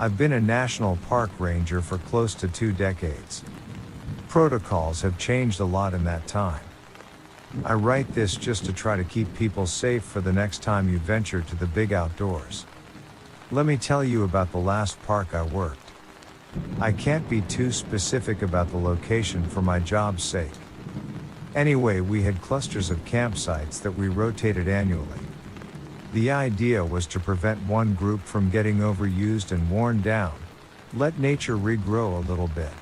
I've been a national park ranger for close to 2 decades. Protocols have changed a lot in that time. I write this just to try to keep people safe for the next time you venture to the big outdoors. Let me tell you about the last park I worked. I can't be too specific about the location for my job's sake. Anyway, we had clusters of campsites that we rotated annually. The idea was to prevent one group from getting overused and worn down, let nature regrow a little bit.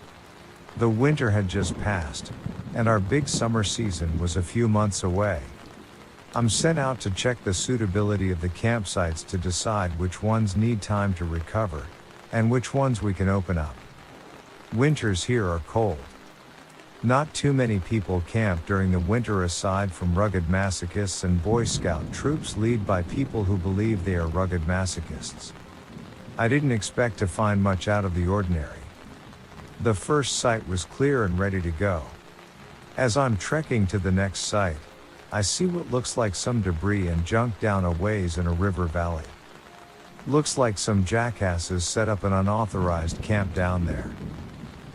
The winter had just passed, and our big summer season was a few months away. I'm sent out to check the suitability of the campsites to decide which ones need time to recover, and which ones we can open up. Winters here are cold. Not too many people camp during the winter aside from rugged masochists and Boy Scout troops led by people who believe they are rugged masochists. I didn't expect to find much out of the ordinary. The first site was clear and ready to go. As I'm trekking to the next site, I see what looks like some debris and junk down a ways in a river valley. Looks like some jackasses set up an unauthorized camp down there.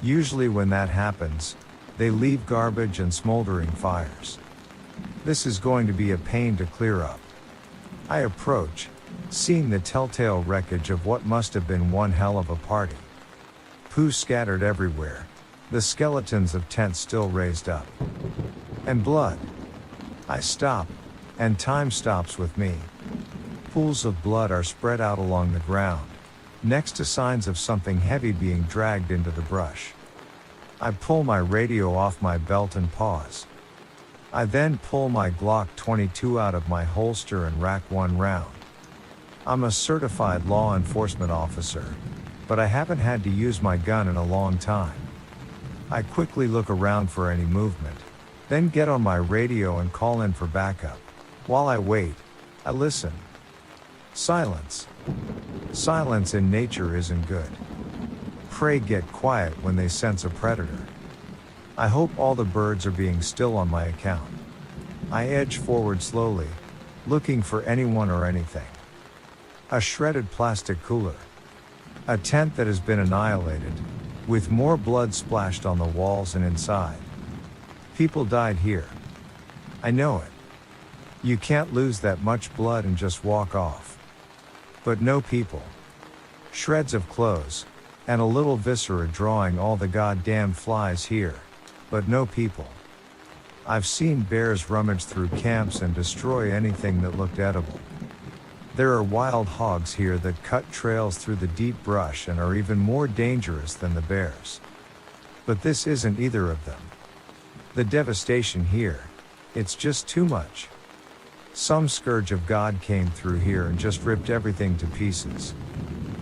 Usually when that happens, they leave garbage and smoldering fires. This is going to be a pain to clear up. I approach, seeing the telltale wreckage of what must have been one hell of a party. Poo scattered everywhere, the skeletons of tents still raised up. And blood. I stop, and time stops with me. Pools of blood are spread out along the ground, next to signs of something heavy being dragged into the brush. I pull my radio off my belt and pause. I then pull my Glock 22 out of my holster and rack one round. I'm a certified law enforcement officer, but I haven't had to use my gun in a long time. I quickly look around for any movement, then get on my radio and call in for backup. While I wait, I listen. Silence. Silence in nature isn't good. Prey get quiet when they sense a predator. I hope all the birds are being still on my account. I edge forward slowly, looking for anyone or anything. A shredded plastic cooler. A tent that has been annihilated, with more blood splashed on the walls and inside. People died here. I know it. You can't lose that much blood and just walk off. But no people. Shreds of clothes, and a little viscera drawing all the goddamn flies here, but no people. I've seen bears rummage through camps and destroy anything that looked edible. There are wild hogs here that cut trails through the deep brush and are even more dangerous than the bears. But this isn't either of them. The devastation here, it's just too much. Some scourge of God came through here and just ripped everything to pieces.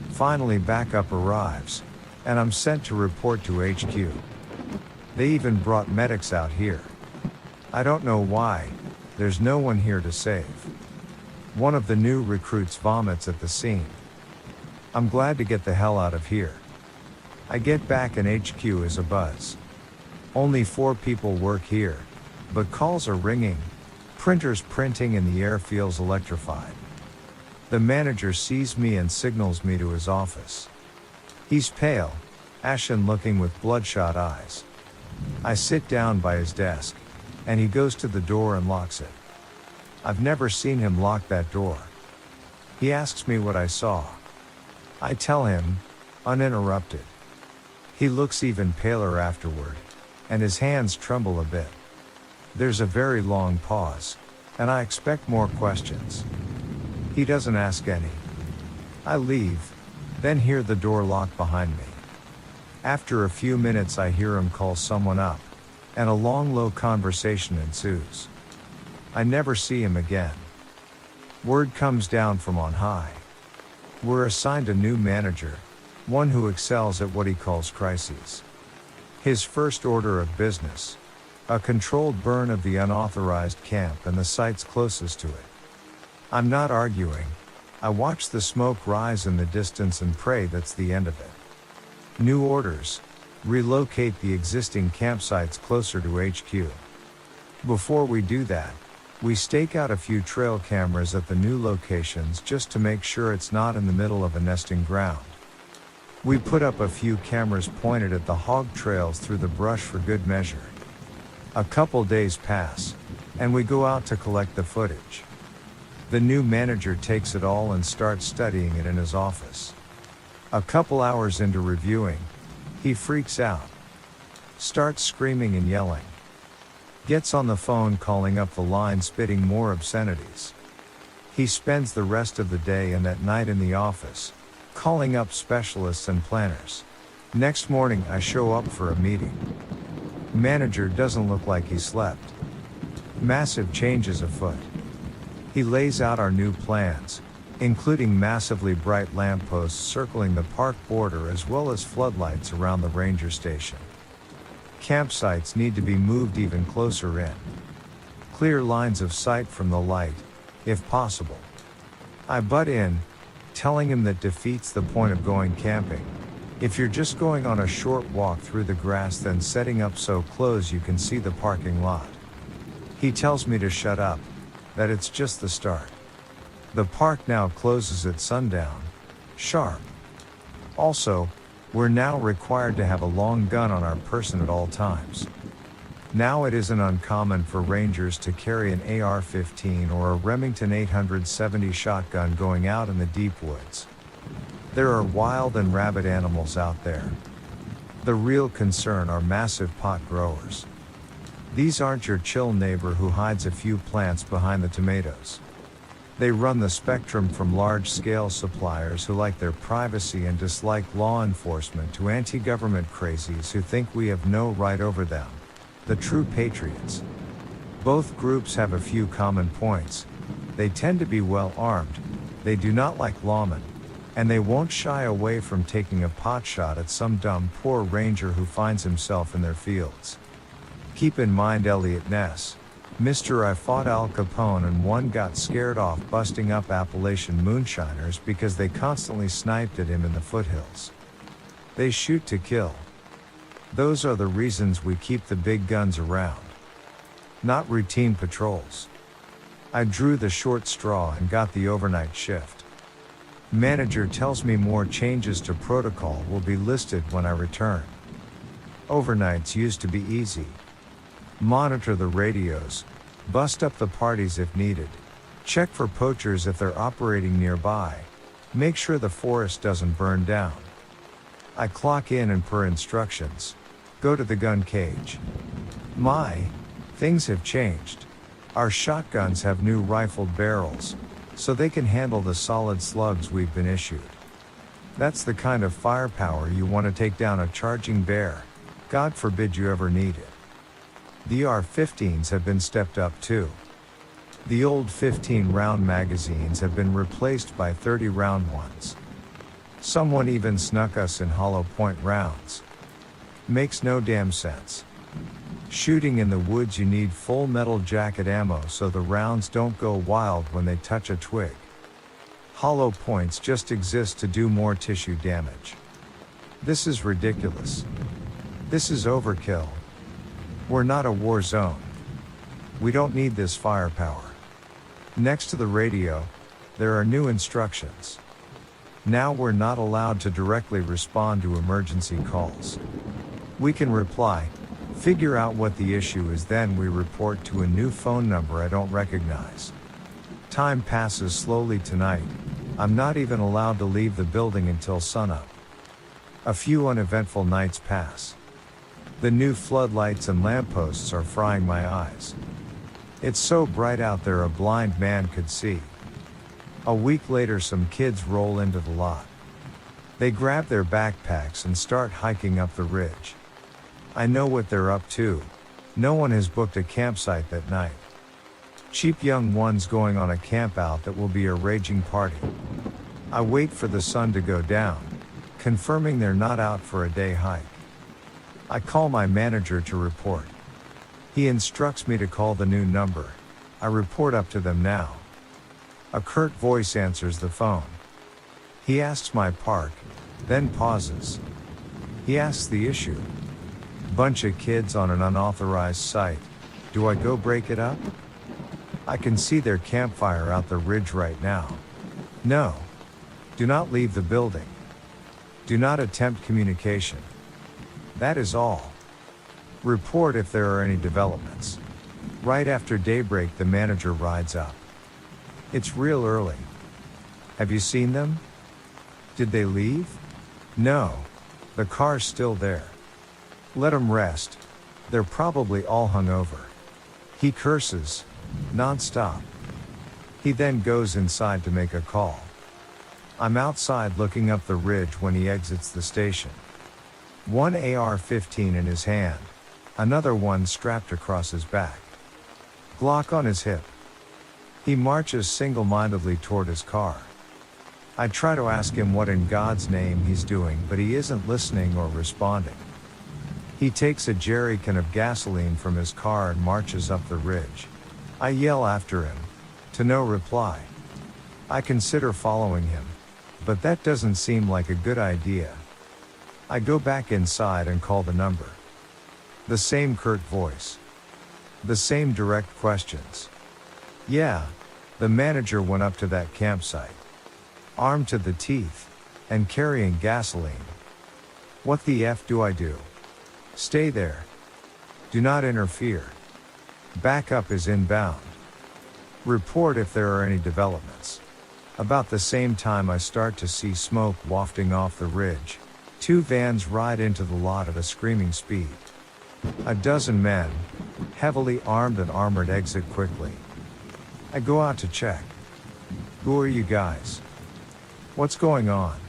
Finally backup arrives, and I'm sent to report to HQ. They even brought medics out here. I don't know why, there's no one here to save. One of the new recruits vomits at the scene. I'm glad to get the hell out of here. I get back and HQ is abuzz. Only 4 people work here, but calls are ringing, printers printing and the air feels electrified. The manager sees me and signals me to his office. He's pale, ashen looking with bloodshot eyes. I sit down by his desk, and he goes to the door and locks it. I've never seen him lock that door. He asks me what I saw. I tell him, uninterrupted. He looks even paler afterward, and his hands tremble a bit. There's a very long pause, and I expect more questions. He doesn't ask any. I leave, then hear the door lock behind me. After a few minutes I hear him call someone up, and a long low conversation ensues. I never see him again. Word comes down from on high. We're assigned a new manager, one who excels at what he calls crises. His first order of business, a controlled burn of the unauthorized camp and the sites closest to it. I'm not arguing. I watch the smoke rise in the distance and pray that's the end of it. New orders: relocate the existing campsites closer to HQ. Before we do that, we stake out a few trail cameras at the new locations just to make sure it's not in the middle of a nesting ground. We put up a few cameras pointed at the hog trails through the brush for good measure. A couple days pass, and we go out to collect the footage. The new manager takes it all and starts studying it in his office. A couple hours into reviewing, he freaks out. Starts screaming and yelling. Gets on the phone calling up the line spitting more obscenities. He spends the rest of the day and at night in the office, calling up specialists and planners. Next morning I show up for a meeting. Manager doesn't look like he slept. Massive changes afoot. He lays out our new plans, including massively bright lampposts circling the park border as well as floodlights around the ranger station. Campsites need to be moved even closer in. Clear lines of sight from the light, if possible. I butt in, telling him that defeats the point of going camping. If you're just going on a short walk through the grass, then setting up so close you can see the parking lot. He tells me to shut up, that it's just the start. The park now closes at sundown, sharp. Also, we're now required to have a long gun on our person at all times. Now it isn't uncommon for rangers to carry an AR-15 or a Remington 870 shotgun going out in the deep woods. There are wild and rabid animals out there. The real concern are massive pot growers. These aren't your chill neighbor who hides a few plants behind the tomatoes. They run the spectrum from large-scale suppliers who like their privacy and dislike law enforcement to anti-government crazies who think we have no right over them, the true patriots. Both groups have a few common points. They tend to be well armed, they do not like lawmen, and they won't shy away from taking a pot shot at some dumb poor ranger who finds himself in their fields. Keep in mind Elliot Ness, Mr. I fought Al Capone and one got scared off busting up Appalachian moonshiners because they constantly sniped at him in the foothills. They shoot to kill. Those are the reasons we keep the big guns around. Not routine patrols. I drew the short straw and got the overnight shift. Manager tells me more changes to protocol will be listed when I return. Overnights used to be easy. Monitor the radios, bust up the parties if needed, check for poachers if they're operating nearby, make sure the forest doesn't burn down. I clock in and per instructions, go to the gun cage. Things have changed. Our shotguns have new rifled barrels, so they can handle the solid slugs we've been issued. That's the kind of firepower you want to take down a charging bear, God forbid you ever need it. The AR-15s have been stepped up too. The old 15-round magazines have been replaced by 30-round ones. Someone even snuck us in hollow point rounds. Makes no damn sense. Shooting in the woods you need full metal jacket ammo so the rounds don't go wild when they touch a twig. Hollow points just exist to do more tissue damage. This is ridiculous. This is overkill. We're not a war zone. We don't need this firepower. Next to the radio, there are new instructions. Now we're not allowed to directly respond to emergency calls. We can reply, figure out what the issue is, then we report to a new phone number I don't recognize. Time passes slowly tonight. I'm not even allowed to leave the building until sunup. A few uneventful nights pass. The new floodlights and lampposts are frying my eyes. It's so bright out there a blind man could see. A week later some kids roll into the lot. They grab their backpacks and start hiking up the ridge. I know what they're up to. No one has booked a campsite that night. Cheap young ones going on a campout that will be a raging party. I wait for the sun to go down, confirming they're not out for a day hike. I call my manager to report. He instructs me to call the new number. I report up to them now. A curt voice answers the phone. He asks my park, then pauses. He asks the issue. Bunch of kids on an unauthorized site. Do I go break it up? I can see their campfire out the ridge right now. No. Do not leave the building. Do not attempt communication. That is all. Report if there are any developments. Right after daybreak, the manager rides up. It's real early. Have you seen them? Did they leave? No. The car's still there. Let 'em rest. They're probably all hungover. He curses, non-stop. He then goes inside to make a call. I'm outside looking up the ridge when he exits the station. One AR-15 in his hand, another one strapped across his back. Glock on his hip. He marches single-mindedly toward his car. I try to ask him what in God's name he's doing, but he isn't listening or responding. He takes a jerrycan of gasoline from his car and marches up the ridge. I yell after him. To no reply. I consider following him, but that doesn't seem like a good idea. I go back inside and call the number. The same curt voice. The same direct questions. Yeah, the manager went up to that campsite. Armed to the teeth, and carrying gasoline. What the F do I do? Stay there. Do not interfere. Backup is inbound. Report if there are any developments. About the same time I start to see smoke wafting off the ridge. 2 vans ride into the lot at a screaming speed. A dozen men, heavily armed and armored, exit quickly. I go out to check. Who are you guys? What's going on?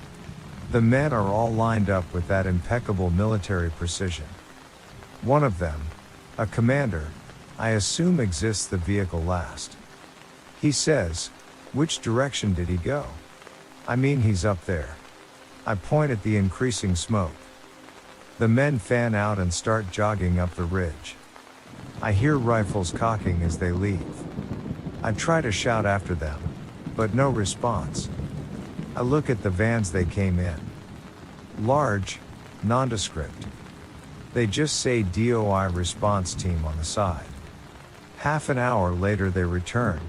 The men are all lined up with that impeccable military precision. One of them, a commander, I assume exits the vehicle last. He says, "Which direction did he go?" I mean, he's up there. I point at the increasing smoke. The men fan out and start jogging up the ridge. I hear rifles cocking as they leave. I try to shout after them, but no response. I look at the vans they came in. Large, nondescript. They just say DOI response team on the side. Half an hour later they return,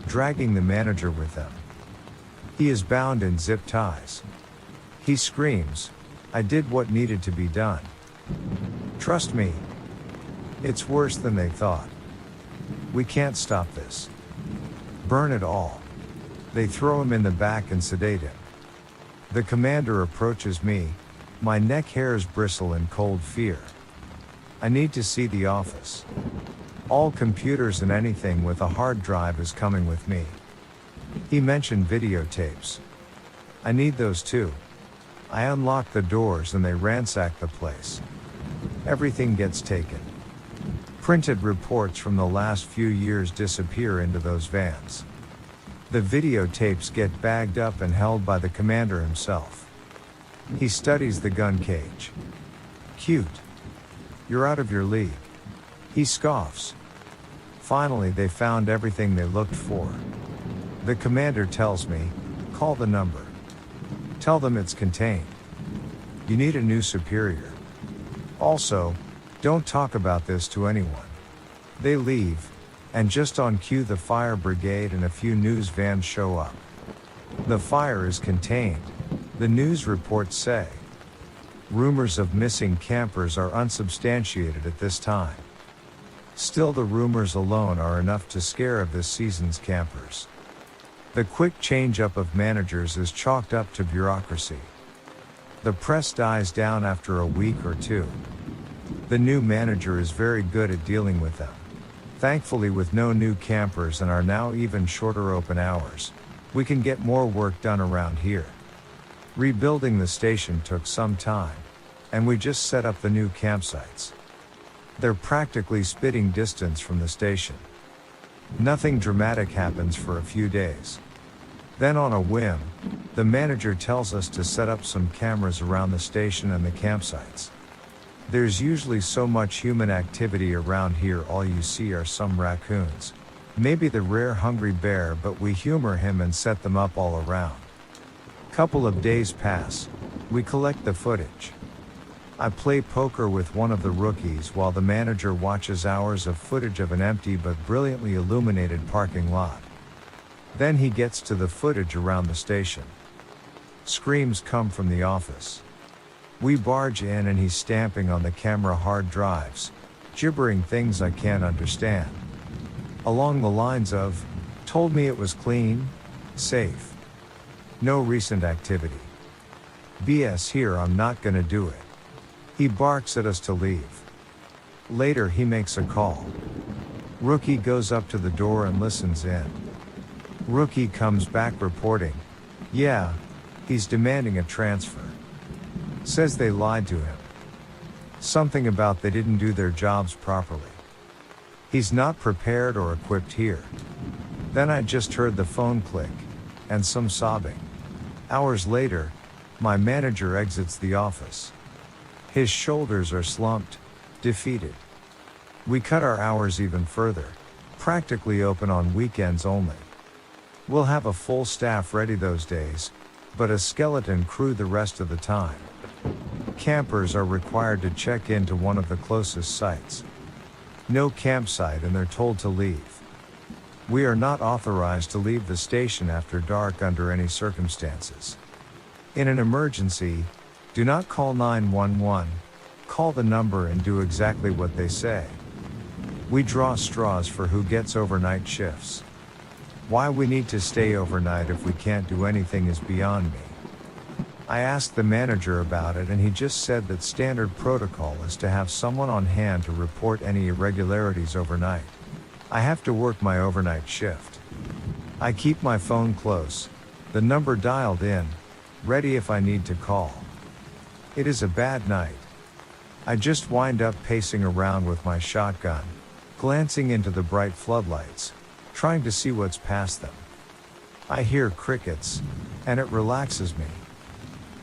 dragging the manager with them. He is bound in zip ties. He screams, "I did what needed to be done." Trust me. It's worse than they thought. We can't stop this. Burn it all. They throw him in the back and sedate him. The commander approaches me, my neck hairs bristle in cold fear. I need to see the office. All computers and anything with a hard drive is coming with me. He mentioned videotapes. I need those too. I unlock the doors and they ransack the place. Everything gets taken. Printed reports from the last few years disappear into those vans. The videotapes get bagged up and held by the commander himself. He studies the gun cage. Cute. You're out of your league. He scoffs. Finally, they found everything they looked for. The commander tells me, "Call the number. Tell them it's contained. You need a new superior. Also, don't talk about this to anyone." They leave, and just on cue the fire brigade and a few news vans show up. The fire is contained, the news reports say. Rumors of missing campers are unsubstantiated at this time. Still, the rumors alone are enough to scare of this season's campers. The quick change-up of managers is chalked up to bureaucracy. The press dies down after a week or two. The new manager is very good at dealing with them. Thankfully, with no new campers and our now even shorter open hours, we can get more work done around here. Rebuilding the station took some time, and we just set up the new campsites. They're practically spitting distance from the station. Nothing dramatic happens for a few days. Then on a whim, the manager tells us to set up some cameras around the station and the campsites. There's usually so much human activity around here, all you see are some raccoons. Maybe the rare hungry bear, but we humor him and set them up all around. Couple of days pass. We collect the footage. I play poker with one of the rookies while the manager watches hours of footage of an empty but brilliantly illuminated parking lot. Then he gets to the footage around the station. Screams come from the office. We barge in and he's stamping on the camera hard drives, gibbering things I can't understand. Along the lines of, told me it was clean, safe. No recent activity. BS here, I'm not gonna do it. He barks at us to leave. Later he makes a call. Rookie goes up to the door and listens in. Rookie comes back reporting, yeah, he's demanding a transfer. Says they lied to him. Something about they didn't do their jobs properly. He's not prepared or equipped here. Then I just heard the phone click, and some sobbing. Hours later, my manager exits the office. His shoulders are slumped, defeated. We cut our hours even further, practically open on weekends only. We'll have a full staff ready those days, but a skeleton crew the rest of the time. Campers are required to check into one of the closest sites. No campsite and they're told to leave. We are not authorized to leave the station after dark under any circumstances. In an emergency, do not call 911, call the number and do exactly what they say. We draw straws for who gets overnight shifts. Why we need to stay overnight if we can't do anything is beyond me. I asked the manager about it and he just said that standard protocol is to have someone on hand to report any irregularities overnight. I have to work my overnight shift. I keep my phone close, the number dialed in, ready if I need to call. It is a bad night. I just wind up pacing around with my shotgun, glancing into the bright floodlights, trying to see what's past them. I hear crickets, and it relaxes me.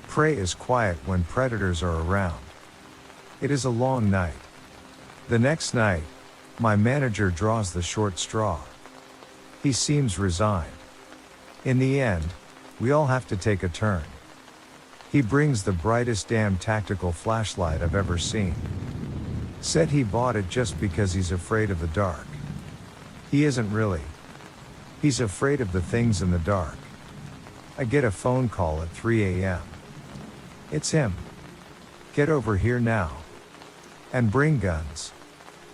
Prey is quiet when predators are around. It is a long night. The next night, my manager draws the short straw. He seems resigned. In the end, we all have to take a turn. He brings the brightest damn tactical flashlight I've ever seen. Said he bought it just because he's afraid of the dark. He isn't really. He's afraid of the things in the dark. I get a phone call at 3 a.m. It's him. Get over here now. And bring guns.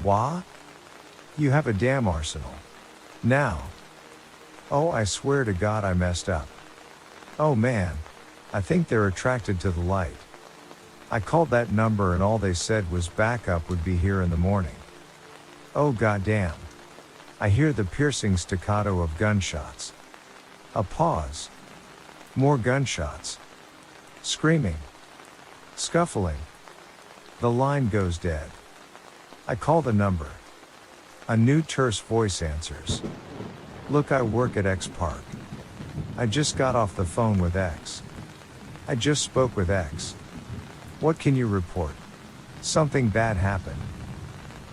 Wah? You have a damn arsenal. Now. Oh, I swear to God I messed up. Oh man. I think they're attracted to the light. I called that number and all they said was backup would be here in the morning. Oh goddamn. I hear the piercing staccato of gunshots. A pause. More gunshots. Screaming. Scuffling. The line goes dead. I call the number. A new terse voice answers. Look, I work at X Park. I just got off the phone with X. I just spoke with X. What can you report? Something bad happened.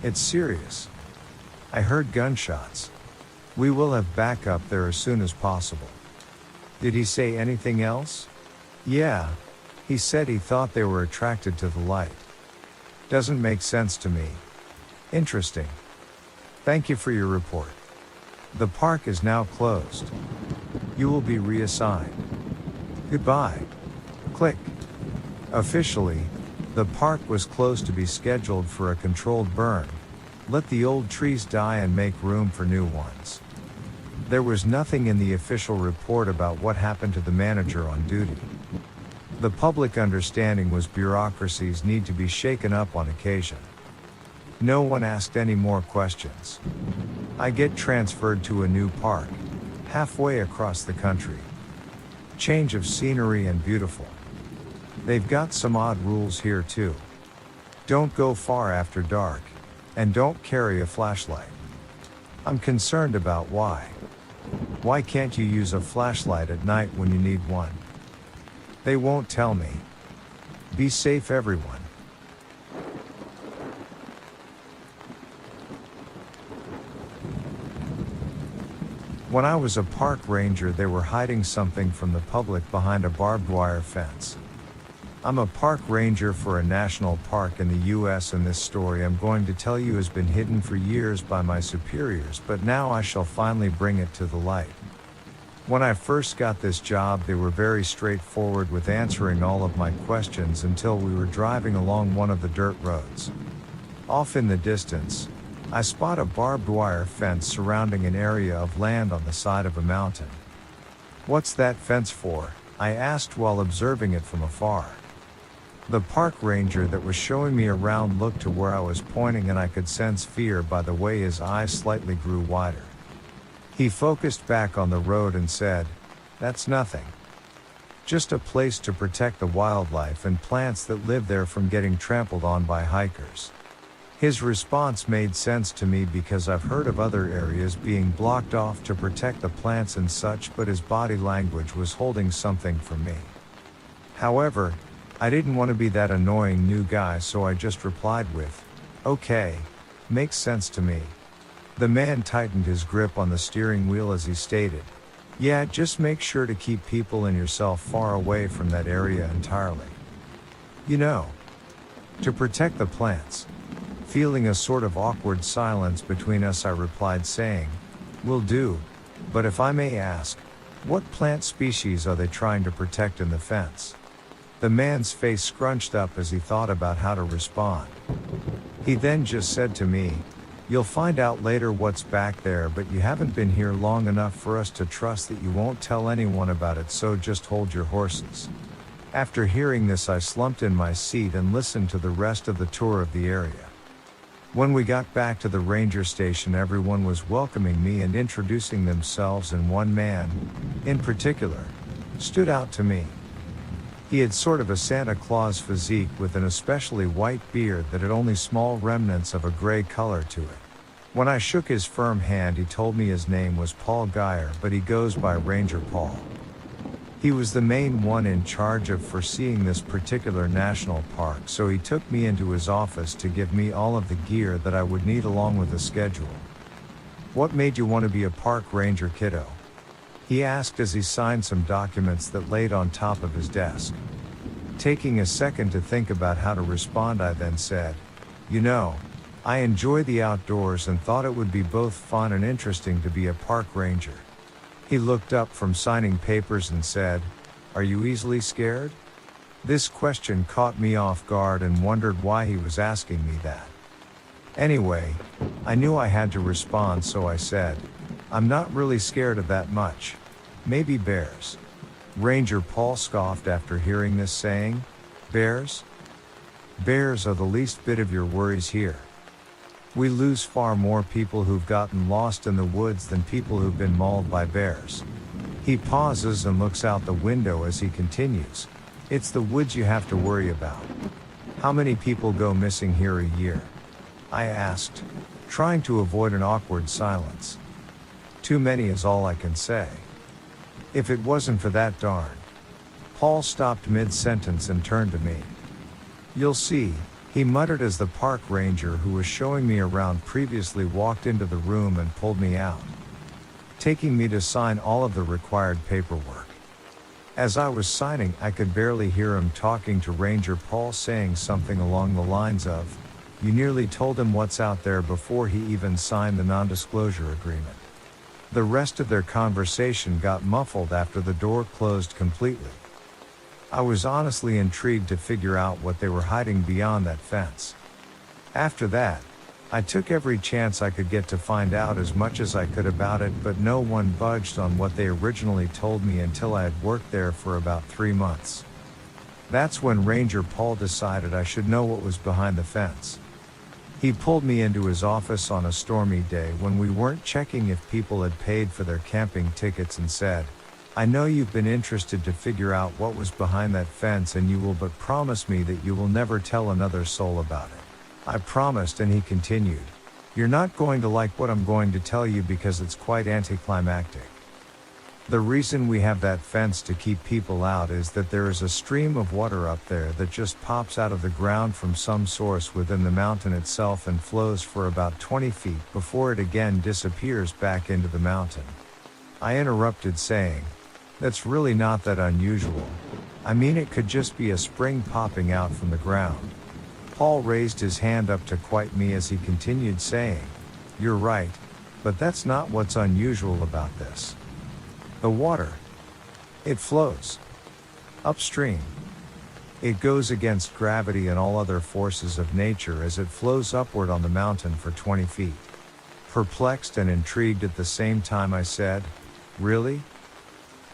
It's serious. I heard gunshots. We will have backup there as soon as possible. Did he say anything else? Yeah. He said he thought they were attracted to the light. Doesn't make sense to me. Interesting. Thank you for your report. The park is now closed. You will be reassigned. Goodbye. Click. Officially, the park was closed to be scheduled for a controlled burn. Let the old trees die and make room for new ones. There was nothing in the official report about what happened to the manager on duty. The public understanding was bureaucracies need to be shaken up on occasion. No one asked any more questions. I get transferred to a new park, halfway across the country. Change of scenery and beautiful. They've got some odd rules here too. Don't go far after dark, and don't carry a flashlight. I'm concerned about why. Why can't you use a flashlight at night when you need one? They won't tell me. Be safe, everyone. When I was a park ranger, they were hiding something from the public behind a barbed wire fence. I'm a park ranger for a national park in the US, and this story I'm going to tell you has been hidden for years by my superiors, but now I shall finally bring it to the light. When I first got this job, they were very straightforward with answering all of my questions until we were driving along one of the dirt roads. Off in the distance, I spot a barbed wire fence surrounding an area of land on the side of a mountain. "What's that fence for?" I asked while observing it from afar. The park ranger that was showing me around looked to where I was pointing, and I could sense fear by the way his eyes slightly grew wider. He focused back on the road and said, "That's nothing. Just a place to protect the wildlife and plants that live there from getting trampled on by hikers." His response made sense to me because I've heard of other areas being blocked off to protect the plants and such, but his body language was holding something for me. However, I didn't want to be that annoying new guy, so I just replied with, "Okay, makes sense to me." The man tightened his grip on the steering wheel as he stated, "Yeah, just make sure to keep people and yourself far away from that area entirely. You know, to protect the plants." Feeling a sort of awkward silence between us, I replied saying, "Will do, but if I may ask, what plant species are they trying to protect in the fence?" The man's face scrunched up as he thought about how to respond. He then just said to me, "You'll find out later what's back there, but you haven't been here long enough for us to trust that you won't tell anyone about it, so just hold your horses." After hearing this, I slumped in my seat and listened to the rest of the tour of the area. When we got back to the ranger station, everyone was welcoming me and introducing themselves, and one man, in particular, stood out to me. He had sort of a Santa Claus physique with an especially white beard that had only small remnants of a gray color to it. When I shook his firm hand, he told me his name was Paul Geyer, but he goes by Ranger Paul. He was the main one in charge of foreseeing this particular national park, so he took me into his office to give me all of the gear that I would need along with a schedule. "What made you want to be a park ranger, kiddo?" he asked as he signed some documents that laid on top of his desk. Taking a second to think about how to respond, I then said, "You know, I enjoy the outdoors and thought it would be both fun and interesting to be a park ranger." He looked up from signing papers and said, "Are you easily scared?" This question caught me off guard and wondered why he was asking me that. Anyway, I knew I had to respond, so I said, "I'm not really scared of that much. Maybe bears." Ranger Paul scoffed after hearing this, saying, "Bears? Bears are the least bit of your worries here. We lose far more people who've gotten lost in the woods than people who've been mauled by bears." He pauses and looks out the window as he continues, "It's the woods you have to worry about. How many people go missing here a year?" I asked, trying to avoid an awkward silence. "Too many is all I can say. If it wasn't for that darn..." Paul stopped mid-sentence and turned to me. "You'll see," he muttered as the park ranger who was showing me around previously walked into the room and pulled me out, taking me to sign all of the required paperwork. As I was signing, I could barely hear him talking to Ranger Paul, saying something along the lines of, "You nearly told him what's out there before he even signed the non-disclosure agreement." The rest of their conversation got muffled after the door closed completely. I was honestly intrigued to figure out what they were hiding beyond that fence. After that, I took every chance I could get to find out as much as I could about it, but no one budged on what they originally told me until I had worked there for about 3 months. That's when Ranger Paul decided I should know what was behind the fence. He pulled me into his office on a stormy day when we weren't checking if people had paid for their camping tickets and said, "I know you've been interested to figure out what was behind that fence, and you will but promise me that you will never tell another soul about it." I promised, and he continued, "You're not going to like what I'm going to tell you because it's quite anticlimactic. The reason we have that fence to keep people out is that there is a stream of water up there that just pops out of the ground from some source within the mountain itself and flows for about 20 feet before it again disappears back into the mountain." I interrupted saying, "That's really not that unusual. I mean, it could just be a spring popping out from the ground." Paul raised his hand up to quite me as he continued saying, "You're right, but that's not what's unusual about this. The water. It flows. Upstream. It goes against gravity and all other forces of nature as it flows upward on the mountain for 20 feet. Perplexed and intrigued at the same time, I said, "Really?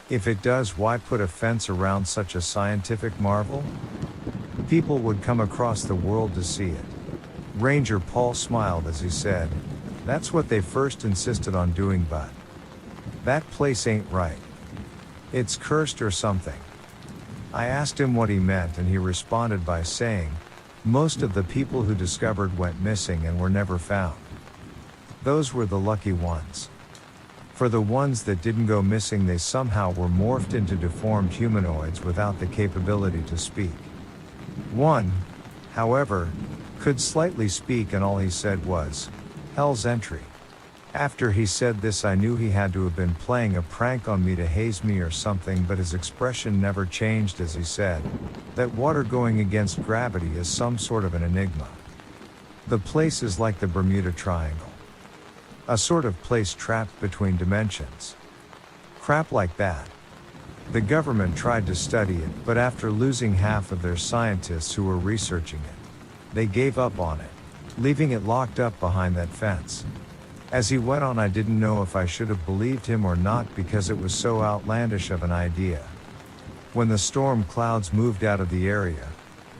If it does, why put a fence around such a scientific marvel? People would come across the world to see it." Ranger Paul smiled as he said, "That's what they first insisted on doing, but that place ain't right. It's cursed or something." I asked him what he meant, and he responded by saying, "Most of the people who discovered went missing and were never found. Those were the lucky ones. For the ones that didn't go missing, they somehow were morphed into deformed humanoids without the capability to speak. One, however, could slightly speak, and all he said was, 'Hell's Entry.'" After he said this, I knew he had to have been playing a prank on me to haze me or something, but his expression never changed as he said, "That water going against gravity is some sort of an enigma. The place is like the Bermuda Triangle. A sort of place trapped between dimensions. Crap like that. The government tried to study it, but after losing half of their scientists who were researching it, they gave up on it, leaving it locked up behind that fence." As he went on, I didn't know if I should have believed him or not because it was so outlandish of an idea. When the storm clouds moved out of the area,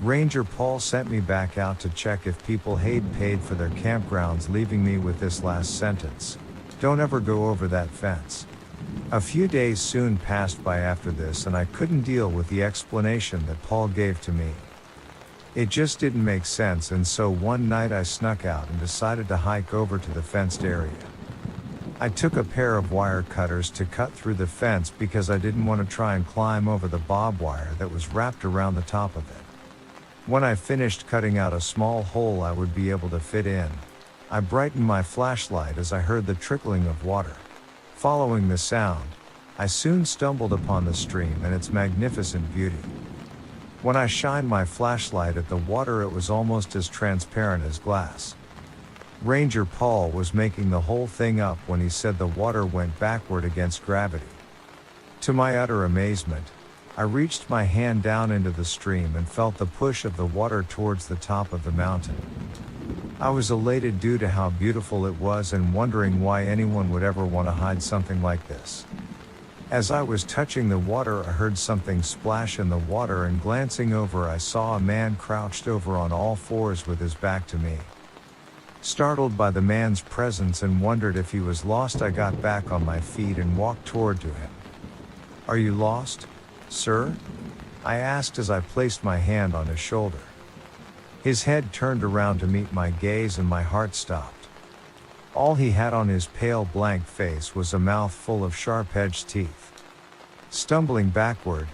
Ranger Paul sent me back out to check if people had paid for their campgrounds, leaving me with this last sentence: "Don't ever go over that fence." A few days soon passed by after this, and I couldn't deal with the explanation that Paul gave to me. It just didn't make sense, and so one night I snuck out and decided to hike over to the fenced area. I took a pair of wire cutters to cut through the fence because I didn't want to try and climb over the barbed wire that was wrapped around the top of it. When I finished cutting out a small hole I would be able to fit in, I brightened my flashlight as I heard the trickling of water. Following the sound, I soon stumbled upon the stream and its magnificent beauty. When I shined my flashlight at the water, it was almost as transparent as glass. Ranger Paul was making the whole thing up when he said the water went backward against gravity. To my utter amazement, I reached my hand down into the stream and felt the push of the water towards the top of the mountain. I was elated due to how beautiful it was and wondering why anyone would ever want to hide something like this. As I was touching the water, I heard something splash in the water, and glancing over, I saw a man crouched over on all fours with his back to me. Startled by the man's presence and wondered if he was lost, I got back on my feet and walked toward to him. "Are you lost, sir?" I asked as I placed my hand on his shoulder. His head turned around to meet my gaze, and my heart stopped. All he had on his pale blank face was a mouth full of sharp-edged teeth. Stumbling backward,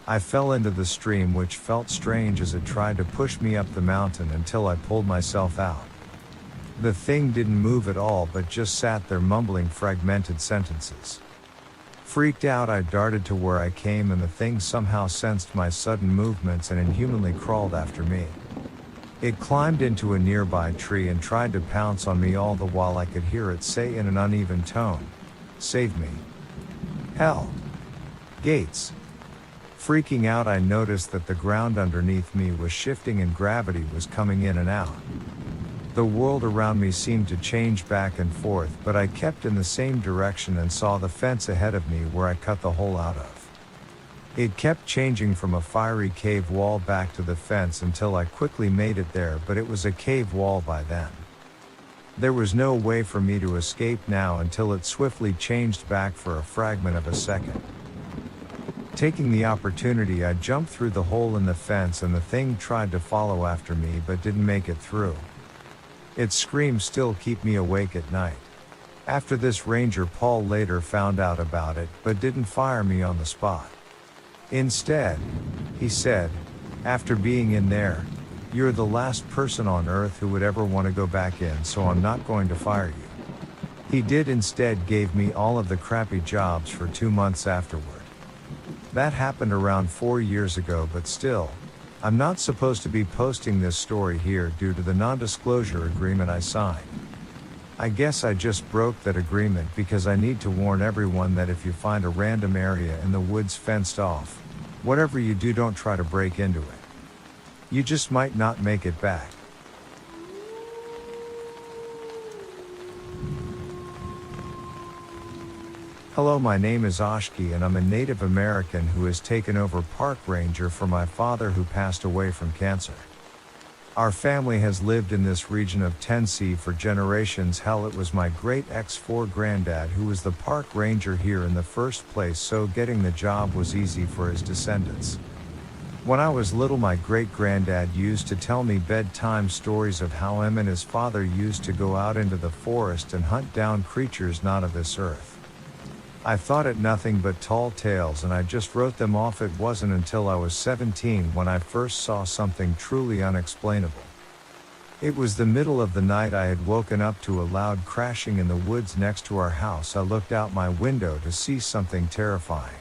I fell into the stream, which felt strange as it tried to push me up the mountain until I pulled myself out. The thing didn't move at all, but just sat there mumbling fragmented sentences. Freaked out, I darted to where I came, and the thing somehow sensed my sudden movements and inhumanly crawled after me. It climbed into a nearby tree and tried to pounce on me, all the while I could hear it say in an uneven tone, "Save me. Hell. Gates." Freaking out, I noticed that the ground underneath me was shifting and gravity was coming in and out. The world around me seemed to change back and forth, but I kept in the same direction and saw the fence ahead of me where I cut the hole out of. It kept changing from a fiery cave wall back to the fence until I quickly made it there, but it was a cave wall by then. There was no way for me to escape now until it swiftly changed back for a fragment of a second. Taking the opportunity, I jumped through the hole in the fence, and the thing tried to follow after me but didn't make it through. Its screams still keep me awake at night. After this, Ranger Paul later found out about it but didn't fire me on the spot. Instead, he said, "After being in there, you're the last person on earth who would ever want to go back in, so I'm not going to fire you." He did instead gave me all of the crappy jobs for 2 months afterward. That happened around 4 years ago, but still, I'm not supposed to be posting this story here due to the non-disclosure agreement I signed. I guess I just broke that agreement because I need to warn everyone that if you find a random area in the woods fenced off, whatever you do, don't try to break into it. You just might not make it back. Hello, my name is Oshki and I'm a Native American who has taken over park ranger for my father who passed away from cancer. Our family has lived in this region of Tennessee for generations. Hell, it was my great ex-4 granddad who was the park ranger here in the first place, so getting the job was easy for his descendants. When I was little, my great-granddad used to tell me bedtime stories of how him and his father used to go out into the forest and hunt down creatures not of this earth. I thought it nothing but tall tales and I just wrote them off. It wasn't until I was 17 when I first saw something truly unexplainable. It was the middle of the night. I had woken up to a loud crashing in the woods next to our house. I looked out my window to see something terrifying.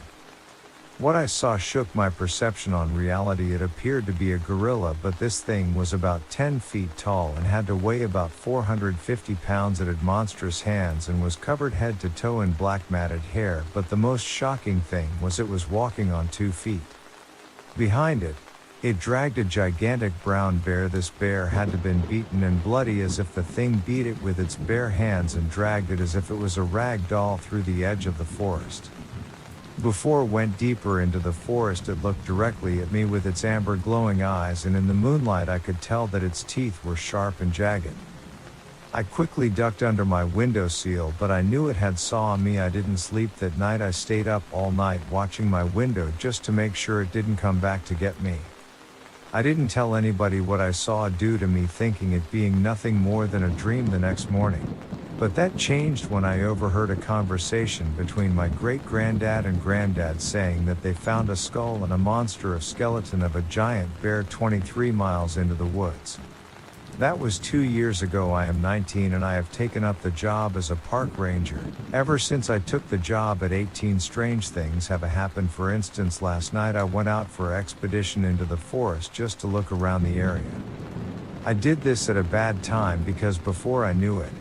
What I saw shook my perception on reality. It appeared to be a gorilla, but this thing was about 10 feet tall and had to weigh about 450 pounds. It had monstrous hands and was covered head to toe in black matted hair, but the most shocking thing was it was walking on 2 feet. Behind it, it dragged a gigantic brown bear. This bear had to have been beaten and bloody, as if the thing beat it with its bare hands and dragged it as if it was a rag doll through the edge of the forest. Before it went deeper into the forest, it looked directly at me with its amber glowing eyes, and in the moonlight I could tell that its teeth were sharp and jagged. I quickly ducked under my windowsill, but I knew it had saw me. I didn't sleep that night. I stayed up all night watching my window just to make sure it didn't come back to get me. I didn't tell anybody what I saw due to me thinking it being nothing more than a dream the next morning. But that changed when I overheard a conversation between my great-granddad and granddad saying that they found a skull and a monster of skeleton of a giant bear 23 miles into the woods. That was 2 years ago. I am 19 and I have taken up the job as a park ranger. Ever since I took the job at 18, strange things have happened. For instance, last night I went out for an expedition into the forest just to look around the area. I did this at a bad time because before I knew it,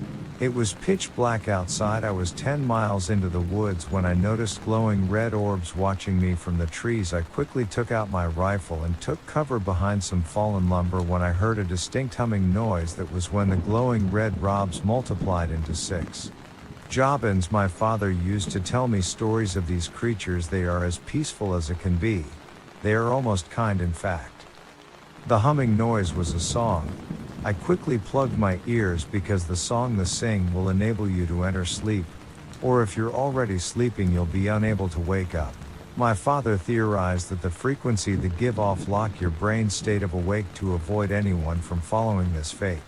it was pitch black outside. I was 10 miles into the woods when I noticed glowing red orbs watching me from the trees. I quickly took out my rifle and took cover behind some fallen lumber when I heard a distinct humming noise. That was when the glowing red orbs multiplied into 6 Jobins. My father used to tell me stories of these creatures. They are as peaceful as it can be. They are almost kind, in fact. The humming noise was a song. I quickly plugged my ears because the song they sing will enable you to enter sleep, or if you're already sleeping you'll be unable to wake up. My father theorized that the frequency they give off lock your brain state of awake to avoid anyone from following this fate.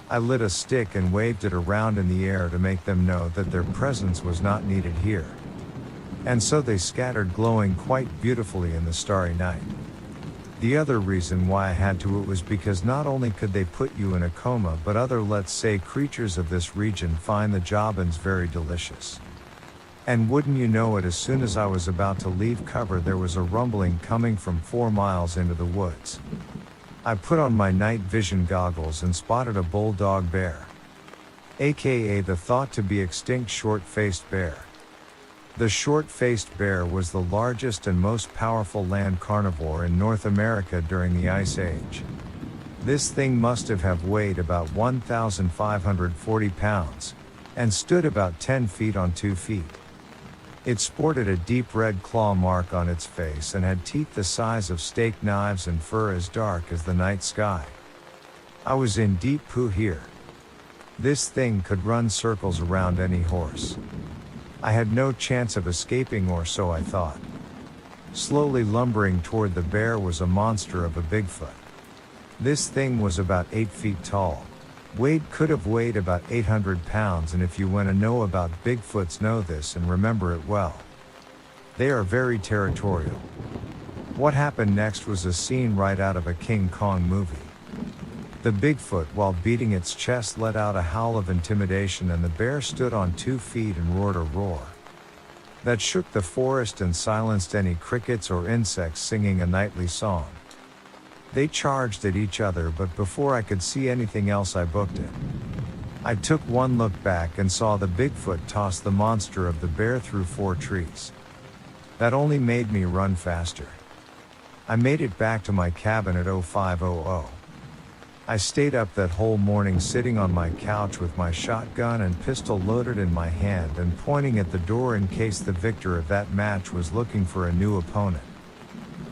I lit a stick and waved it around in the air to make them know that their presence was not needed here. And so they scattered, glowing quite beautifully in the starry night. The other reason why I had to it was because not only could they put you in a coma, but other, let's say, creatures of this region find the Jobins very delicious. And wouldn't you know it, as soon as I was about to leave cover there was a rumbling coming from 4 miles into the woods. I put on my night vision goggles and spotted a bulldog bear, aka the thought to be extinct short-faced bear. The short-faced bear was the largest and most powerful land carnivore in North America during the Ice Age. This thing must have weighed about 1,540 pounds, and stood about 10 feet on 2 feet. It sported a deep red claw mark on its face and had teeth the size of steak knives and fur as dark as the night sky. I was in deep poo here. This thing could run circles around any horse. I had no chance of escaping, or so I thought. Slowly lumbering toward the bear was a monster of a Bigfoot. This thing was about 8 feet tall. Could have weighed about 800 pounds, and if you want to know about Bigfoots, know this and remember it well. They are very territorial. What happened next was a scene right out of a King Kong movie. The Bigfoot, while beating its chest, let out a howl of intimidation, and the bear stood on 2 feet and roared a roar that shook the forest and silenced any crickets or insects singing a nightly song. They charged at each other, but before I could see anything else I booked it. I took one look back and saw the Bigfoot toss the monster of the bear through 4 trees. That only made me run faster. I made it back to my cabin at 0500. I stayed up that whole morning sitting on my couch with my shotgun and pistol loaded in my hand and pointing at the door in case the victor of that match was looking for a new opponent.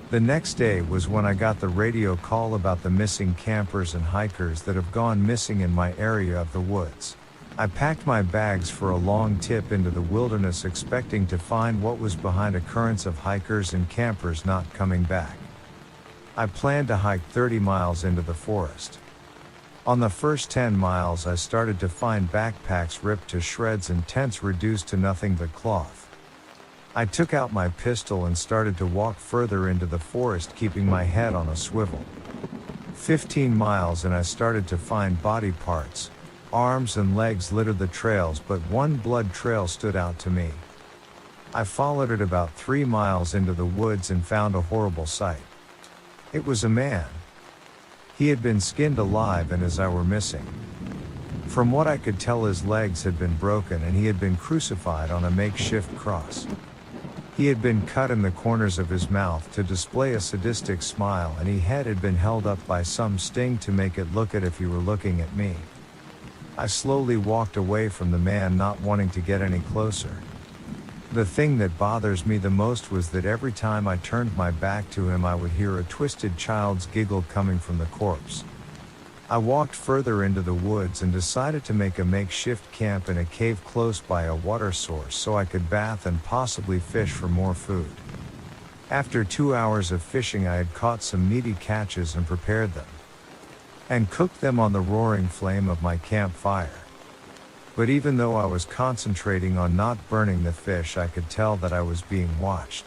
The next day was when I got the radio call about the missing campers and hikers that have gone missing in my area of the woods. I packed my bags for a long trip into the wilderness expecting to find what was behind occurrence of hikers and campers not coming back. I planned to hike 30 miles into the forest. On the first 10 miles I started to find backpacks ripped to shreds and tents reduced to nothing but cloth. I took out my pistol and started to walk further into the forest keeping my head on a swivel. 15 miles and I started to find body parts. Arms and legs littered the trails, but one blood trail stood out to me. I followed it about 3 miles into the woods and found a horrible sight. It was a man. He had been skinned alive and his eye were missing. From what I could tell, his legs had been broken and he had been crucified on a makeshift cross. He had been cut in the corners of his mouth to display a sadistic smile, and his head had been held up by some sting to make it look as if he were looking at me. I slowly walked away from the man, not wanting to get any closer. The thing that bothers me the most was that every time I turned my back to him I would hear a twisted child's giggle coming from the corpse. I walked further into the woods and decided to make a makeshift camp in a cave close by a water source so I could bath and possibly fish for more food. After 2 hours of fishing I had caught some meaty catches and prepared them and cooked them on the roaring flame of my campfire. But even though I was concentrating on not burning the fish, I could tell that I was being watched.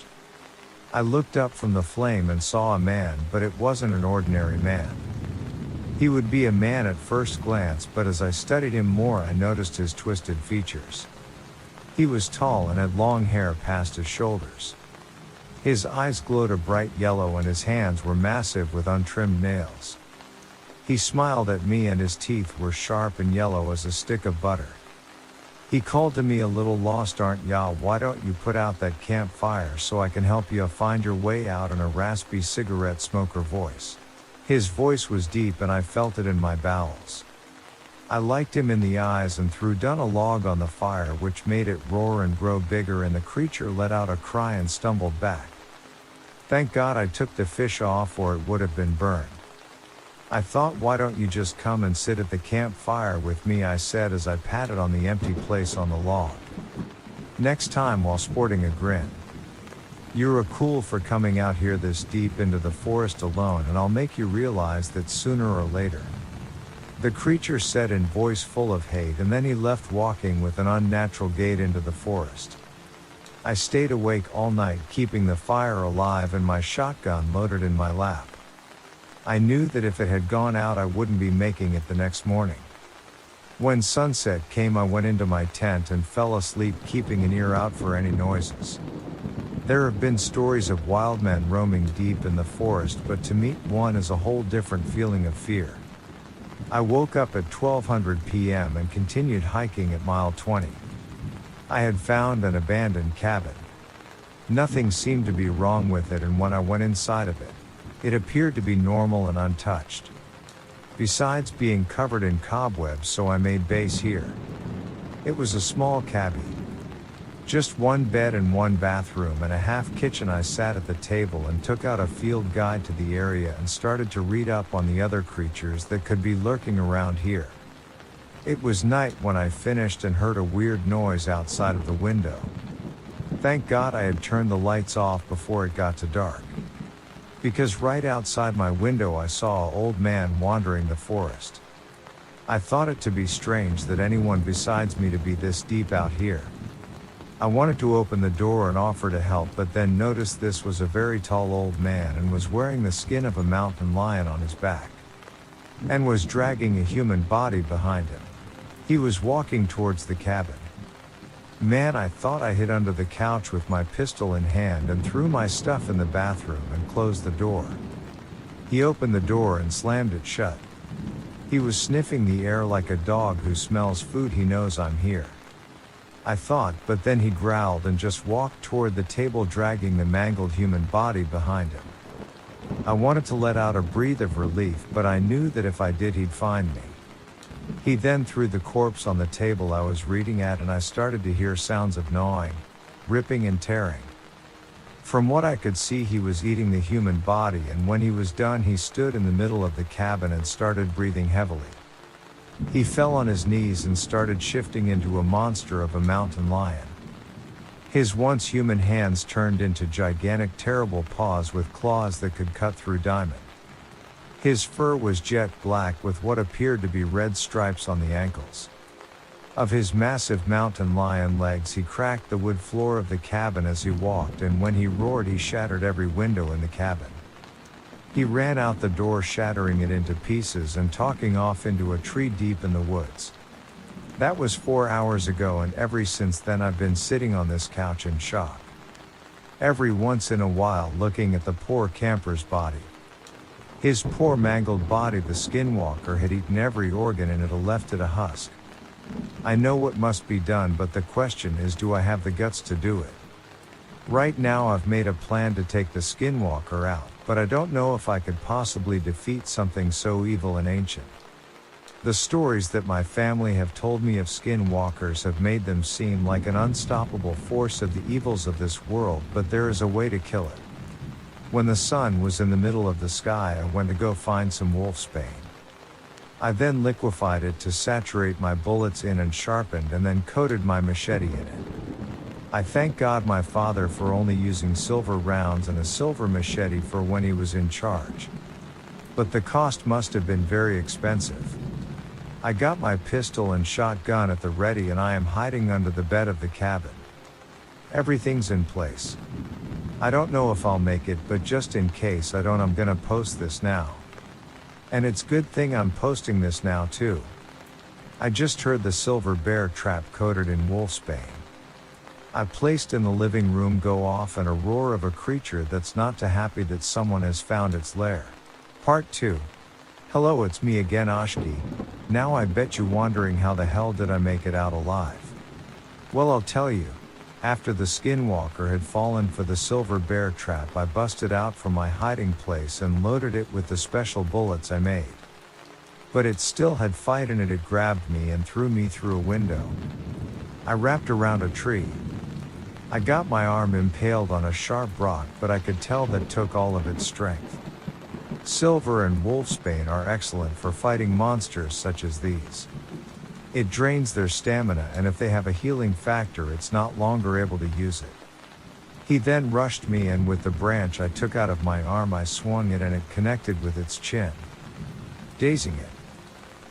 I looked up from the flame and saw a man, but it wasn't an ordinary man. He would be a man at first glance, but as I studied him more I noticed his twisted features. He was tall and had long hair past his shoulders. His eyes glowed a bright yellow and his hands were massive with untrimmed nails. He smiled at me and his teeth were sharp and yellow as a stick of butter. He called to me a little lost, "Aren't ya? Why don't you put out that campfire so I can help ya find your way out?" in a raspy cigarette smoker voice. His voice was deep and I felt it in my bowels. I liked him in the eyes and threw down a log on the fire, which made it roar and grow bigger, and the creature let out a cry and stumbled back. Thank God I took the fish off or it would have been burned. I thought, "Why don't you just come and sit at the campfire with me?" I said as I patted on the empty place on the log. Next time, while sporting a grin. "You're a cool for coming out here this deep into the forest alone, and I'll make you realize that sooner or later," the creature said in voice full of hate, and then he left walking with an unnatural gait into the forest. I stayed awake all night keeping the fire alive and my shotgun loaded in my lap. I knew that if it had gone out I wouldn't be making it the next morning. When sunset came I went into my tent and fell asleep, keeping an ear out for any noises. There have been stories of wild men roaming deep in the forest, but to meet one is a whole different feeling of fear. I woke up at 1200 p.m. and continued hiking at mile 20. I had found an abandoned cabin. Nothing seemed to be wrong with it, and when I went inside of it, it appeared to be normal and untouched. Besides being covered in cobwebs, so I made base here. It was a small cabby. Just one bed and one bathroom and a half kitchen. I sat at the table and took out a field guide to the area and started to read up on the other creatures that could be lurking around here. It was night when I finished and heard a weird noise outside of the window. Thank God I had turned the lights off before it got to dark. Because right outside my window I saw an old man wandering the forest. I thought it to be strange that anyone besides me to be this deep out here. I wanted to open the door and offer to help, but then noticed this was a very tall old man and was wearing the skin of a mountain lion on his back, and was dragging a human body behind him. He was walking towards the cabin. Man, I thought I hid under the couch with my pistol in hand and threw my stuff in the bathroom and closed the door. He opened the door and slammed it shut. He was sniffing the air like a dog who smells food. He knows I'm here, I thought, but then he growled and just walked toward the table, dragging the mangled human body behind him. I wanted to let out a breath of relief, but I knew that if I did, he'd find me. He then threw the corpse on the table I was reading at, and I started to hear sounds of gnawing, ripping and tearing. From what I could see, he was eating the human body, and when he was done, he stood in the middle of the cabin and started breathing heavily. He fell on his knees and started shifting into a monster of a mountain lion. His once human hands turned into gigantic, terrible paws with claws that could cut through diamond. His fur was jet black with what appeared to be red stripes on the ankles. Of his massive mountain lion legs, he cracked the wood floor of the cabin as he walked, and when he roared, he shattered every window in the cabin. He ran out the door, shattering it into pieces and talking off into a tree deep in the woods. That was 4 hours ago, and ever since then I've been sitting on this couch in shock. Every once in a while looking at the poor camper's body. His poor mangled body. The skinwalker had eaten every organ and it had left it a husk. I know what must be done, but the question is, do I have the guts to do it? Right now I've made a plan to take the skinwalker out, but I don't know if I could possibly defeat something so evil and ancient. The stories that my family have told me of skinwalkers have made them seem like an unstoppable force of the evils of this world, but there is a way to kill it. When the sun was in the middle of the sky, I went to go find some wolfsbane. I then liquefied it to saturate my bullets in and sharpened, and then coated my machete in it. I thank God my father for only using silver rounds and a silver machete for when he was in charge. But the cost must have been very expensive. I got my pistol and shotgun at the ready, and I am hiding under the bed of the cabin. Everything's in place. I don't know if I'll make it, but just in case I don't, I'm gonna post this now. And it's good thing I'm posting this now too. I just heard the silver bear trap coated in wolfsbane. I placed in the living room go off, and a roar of a creature that's not too happy that someone has found its lair. Part 2. Hello, it's me again, Ashki. Now I bet you wondering how the hell did I make it out alive? Well, I'll tell you. After the skinwalker had fallen for the silver bear trap, I busted out from my hiding place and loaded it with the special bullets I made. But it still had fight in it. It grabbed me and threw me through a window. I wrapped around a tree. I got my arm impaled on a sharp rock, but I could tell that took all of its strength. Silver and wolfsbane are excellent for fighting monsters such as these. It drains their stamina, and if they have a healing factor, it's not longer able to use it. He then rushed me, and with the branch I took out of my arm, I swung it and it connected with its chin, dazing it.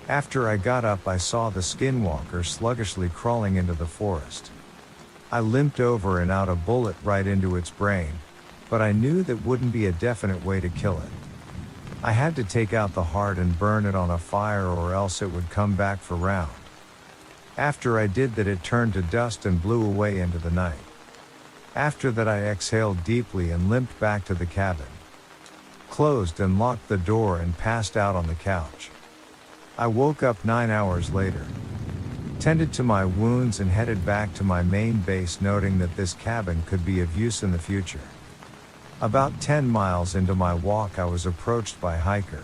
After I got up, I saw the skinwalker sluggishly crawling into the forest. I limped over and out a bullet right into its brain, but I knew that wouldn't be a definite way to kill it. I had to take out the heart and burn it on a fire, or else it would come back for round. After I did that, it turned to dust and blew away into the night. After that, I exhaled deeply and limped back to the cabin, closed and locked the door, and passed out on the couch. I woke up 9 hours later, tended to my wounds, and headed back to my main base, noting that this cabin could be of use in the future. About 10 miles into my walk, I was approached by a hiker.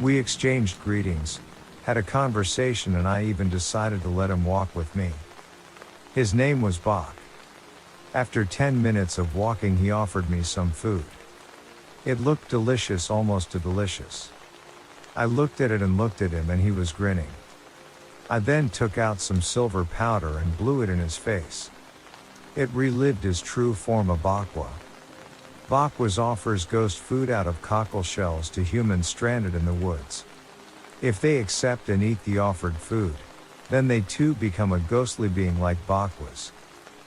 We exchanged greetings, had a conversation, and I even decided to let him walk with me. His name was Bach. After 10 minutes of walking, he offered me some food. It looked delicious, almost too delicious. I looked at it and looked at him, and he was grinning. I then took out some silver powder and blew it in his face. It relived his true form of Bakwa. Bakwas offers ghost food out of cockle shells to humans stranded in the woods. If they accept and eat the offered food, then they too become a ghostly being like Bakwas.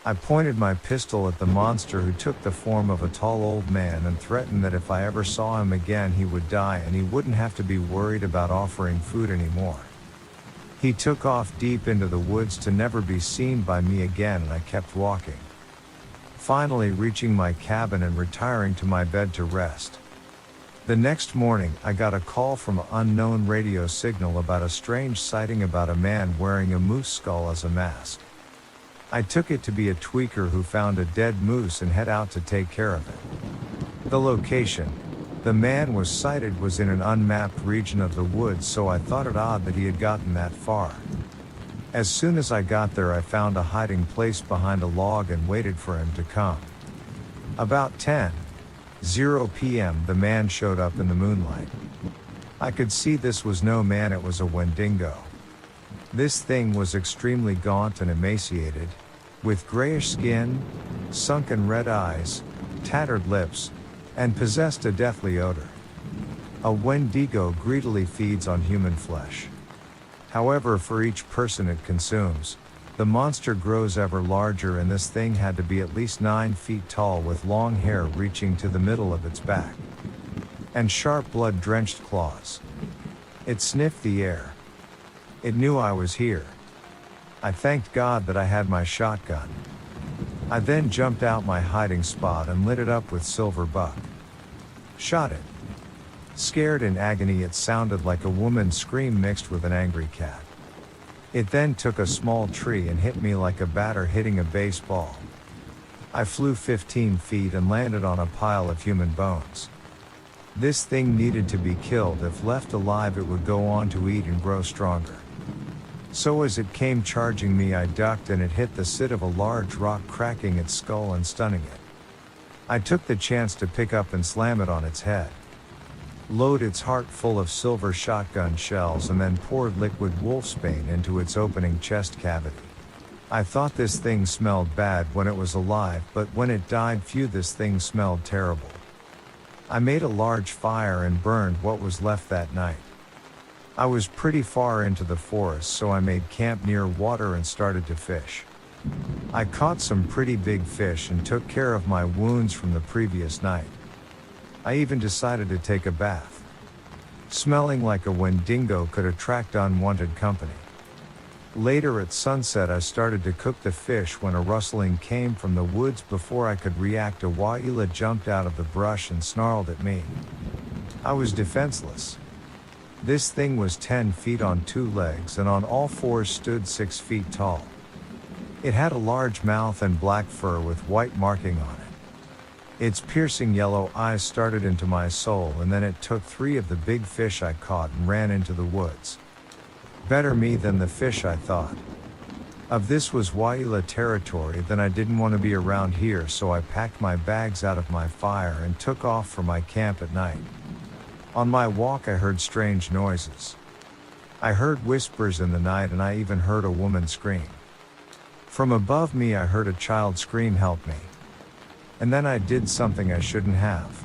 I pointed my pistol at the monster, who took the form of a tall old man, and threatened that if I ever saw him again, he would die and he wouldn't have to be worried about offering food anymore. He took off deep into the woods to never be seen by me again, and I kept walking, finally reaching my cabin and retiring to my bed to rest. The next morning, I got a call from an unknown radio signal about a strange sighting about a man wearing a moose skull as a mask. I took it to be a tweaker who found a dead moose and head out to take care of it. The location the man was sighted was in an unmapped region of the woods, so I thought it odd that he had gotten that far. As soon as I got there, I found a hiding place behind a log and waited for him to come. About 10:00 p.m. the man showed up in the moonlight. I could see this was no man, it was a Wendigo. This thing was extremely gaunt and emaciated, with grayish skin, sunken red eyes, tattered lips, and possessed a deathly odor. A Wendigo greedily feeds on human flesh. However, for each person it consumes, the monster grows ever larger, and this thing had to be at least 9 feet tall with long hair reaching to the middle of its back, and sharp blood-drenched claws. It sniffed the air. It knew I was here. I thanked God that I had my shotgun. I then jumped out my hiding spot and lit it up with silver buck. Shot it. Scared in agony, it sounded like a woman's scream mixed with an angry cat. It then took a small tree and hit me like a batter hitting a baseball. I flew 15 feet and landed on a pile of human bones. This thing needed to be killed. If left alive, it would go on to eat and grow stronger. So as it came charging me, I ducked and it hit the side of a large rock, cracking its skull and stunning it. I took the chance to pick up and slam it on its head, load its heart full of silver shotgun shells, and then poured liquid wolfsbane into its opening chest cavity. I thought this thing smelled bad when it was alive, but when it died, this thing smelled terrible. I made a large fire and burned what was left that night. I was pretty far into the forest, so I made camp near water and started to fish. I caught some pretty big fish and took care of my wounds from the previous night. I even decided to take a bath. Smelling like a Wendigo could attract unwanted company. Later at sunset, I started to cook the fish when a rustling came from the woods. Before I could react, a Waila jumped out of the brush and snarled at me. I was defenseless. This thing was 10 feet on 2 legs and on all 4s stood 6 feet tall. It had a large mouth and black fur with white marking on it. Its piercing yellow eyes started into my soul, and then it took 3 of the big fish I caught and ran into the woods. Better me than the fish, I thought. If this was Waila territory, then I didn't want to be around here, so I packed my bags out of my fire and took off for my camp at night. On my walk, I heard strange noises. I heard whispers in the night, and I even heard a woman scream. From above me, I heard a child scream, "Help me." And then I did something I shouldn't have.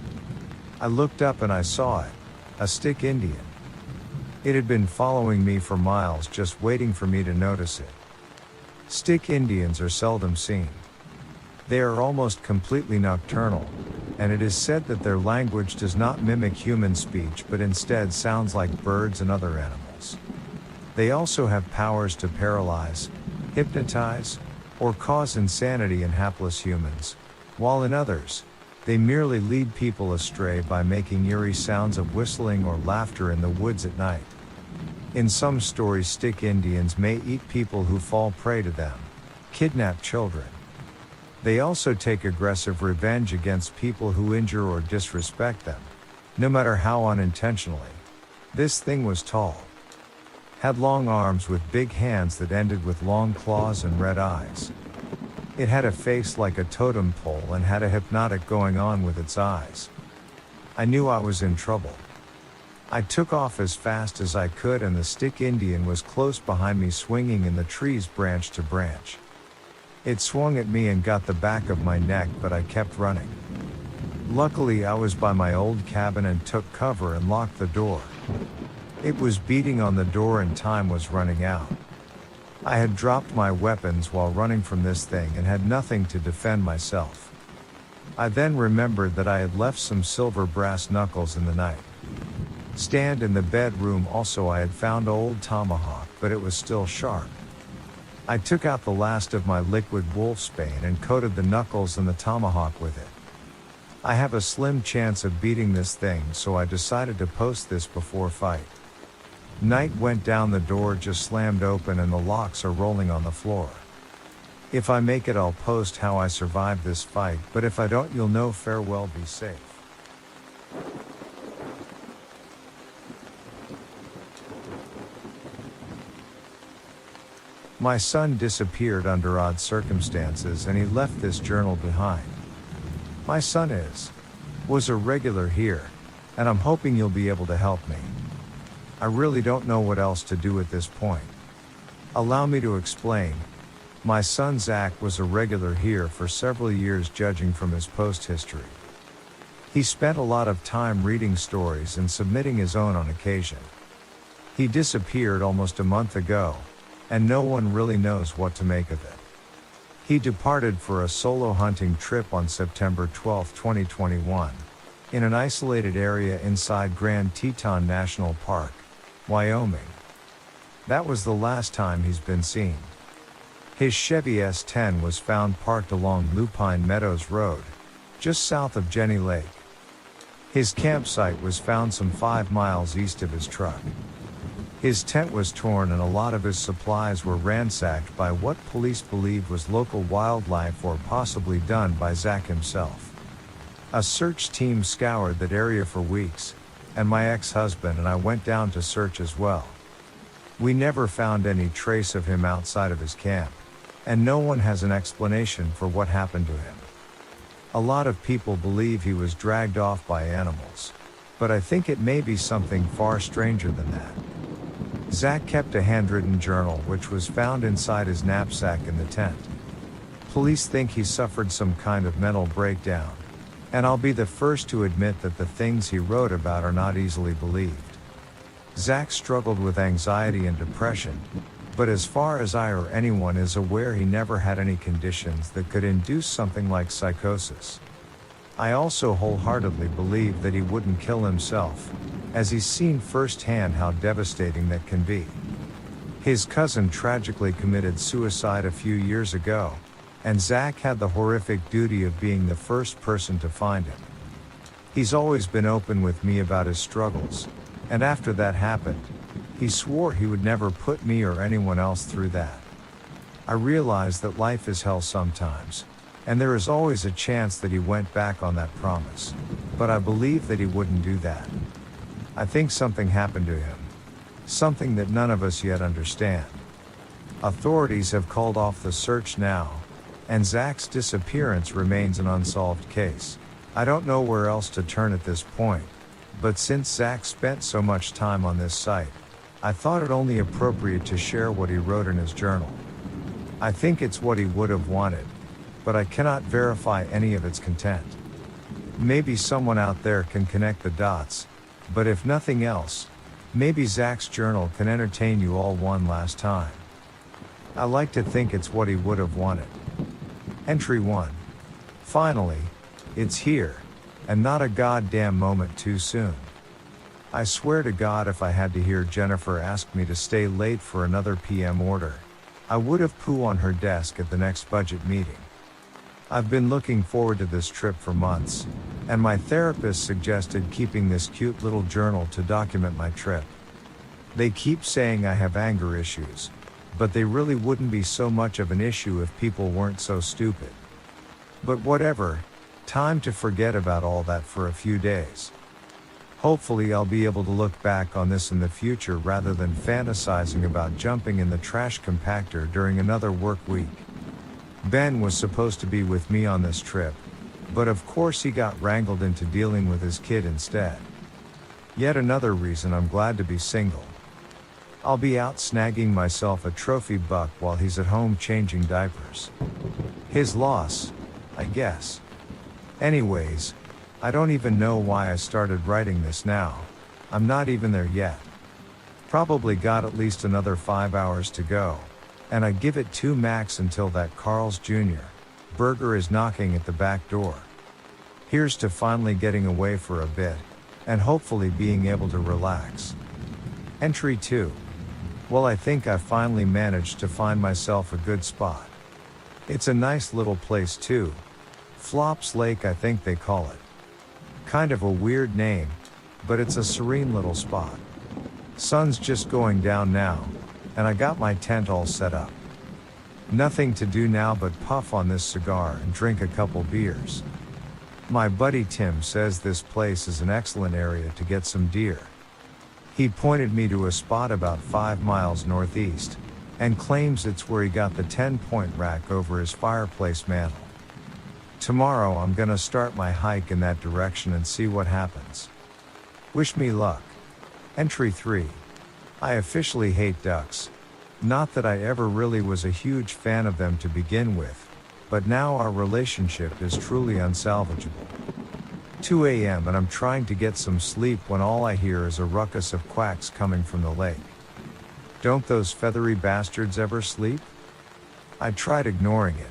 I looked up and I saw it, a stick Indian. It had been following me for miles, just waiting for me to notice it. Stick Indians are seldom seen. They are almost completely nocturnal, and it is said that their language does not mimic human speech but instead sounds like birds and other animals. They also have powers to paralyze, hypnotize, or cause insanity in hapless humans, while in others, they merely lead people astray by making eerie sounds of whistling or laughter in the woods at night. In some stories, stick Indians may eat people who fall prey to them, kidnap children. They also take aggressive revenge against people who injure or disrespect them, no matter how unintentionally. This thing was tall, had long arms with big hands that ended with long claws and red eyes. It had a face like a totem pole and had a hypnotic going on with its eyes. I knew I was in trouble. I took off as fast as I could, and the stick Indian was close behind me, swinging in the trees branch to branch. It swung at me and got the back of my neck, but I kept running. Luckily, I was by my old cabin and took cover and locked the door. It was beating on the door and time was running out. I had dropped my weapons while running from this thing and had nothing to defend myself. I then remembered that I had left some silver brass knuckles in the night stand in the bedroom. Also, I had found an old tomahawk, but it was still sharp. I took out the last of my liquid wolfsbane and coated the knuckles and the tomahawk with it. I have a slim chance of beating this thing, so I decided to post this before fight. Night went down, the door just slammed open and the locks are rolling on the floor. If I make it, I'll post how I survived this fight, but if I don't, you'll know. Farewell, be safe. My son disappeared under odd circumstances and he left this journal behind. My son was a regular here, and I'm hoping you'll be able to help me. I really don't know what else to do at this point. Allow me to explain. My son Zach was a regular here for several years, judging from his post history. He spent a lot of time reading stories and submitting his own on occasion. He disappeared almost a month ago, and no one really knows what to make of it. He departed for a solo hunting trip on September 12, 2021, in an isolated area inside Grand Teton National Park, Wyoming. That was the last time he's been seen. His Chevy S10 was found parked along Lupine Meadows Road, just south of Jenny Lake. His campsite was found some 5 miles east of his truck. His tent was torn and a lot of his supplies were ransacked by what police believed was local wildlife, or possibly done by Zach himself. A search team scoured that area for weeks, and my ex-husband and I went down to search as well. We never found any trace of him outside of his camp, and no one has an explanation for what happened to him. A lot of people believe he was dragged off by animals, but I think it may be something far stranger than that. Zach kept a handwritten journal which was found inside his knapsack in the tent. Police think he suffered some kind of mental breakdown, and I'll be the first to admit that the things he wrote about are not easily believed. Zach struggled with anxiety and depression, but as far as I or anyone is aware, he never had any conditions that could induce something like psychosis. I also wholeheartedly believe that he wouldn't kill himself, as he's seen firsthand how devastating that can be. His cousin tragically committed suicide a few years ago, and Zach had the horrific duty of being the first person to find him. He's always been open with me about his struggles, and after that happened, he swore he would never put me or anyone else through that. I realize that life is hell sometimes, and there is always a chance that he went back on that promise, but I believe that he wouldn't do that. I think something happened to him, something that none of us yet understand. Authorities have called off the search now, and Zach's disappearance remains an unsolved case. I don't know where else to turn at this point, but since Zach spent so much time on this site, I thought it only appropriate to share what he wrote in his journal. I think it's what he would have wanted, but I cannot verify any of its content. Maybe someone out there can connect the dots, but if nothing else, maybe Zach's journal can entertain you all one last time. I like to think it's what he would have wanted. Entry 1. Finally, it's here, and not a goddamn moment too soon. I swear to God, if I had to hear Jennifer ask me to stay late for another PM order, I would have poo on her desk at the next budget meeting. I've been looking forward to this trip for months, and my therapist suggested keeping this cute little journal to document my trip. They keep saying I have anger issues, but they really wouldn't be so much of an issue if people weren't so stupid. But whatever, time to forget about all that for a few days. Hopefully I'll be able to look back on this in the future rather than fantasizing about jumping in the trash compactor during another work week. Ben was supposed to be with me on this trip, but of course he got wrangled into dealing with his kid instead. Yet another reason I'm glad to be single. I'll be out snagging myself a trophy buck while he's at home changing diapers. His loss, I guess. Anyways, I don't even know why I started writing this now. I'm not even there yet. Probably got at least another 5 hours to go, and I give it 2 max until that Carl's Jr. burger is knocking at the back door. Here's to finally getting away for a bit, and hopefully being able to relax. Entry 2. Well, I think I finally managed to find myself a good spot. It's a nice little place too. Flops Lake, I think they call it. Kind of a weird name, but it's a serene little spot. Sun's just going down now, and I got my tent all set up. Nothing to do now but puff on this cigar and drink a couple beers. My buddy Tim says this place is an excellent area to get some deer. He pointed me to a spot about 5 miles northeast, and claims it's where he got the 10-point rack over his fireplace mantle. Tomorrow I'm gonna start my hike in that direction and see what happens. Wish me luck. Entry 3. I officially hate ducks. Not that I ever really was a huge fan of them to begin with, but now our relationship is truly unsalvageable. 2 a.m. and I'm trying to get some sleep when all I hear is a ruckus of quacks coming from the lake. Don't those feathery bastards ever sleep? I tried ignoring it,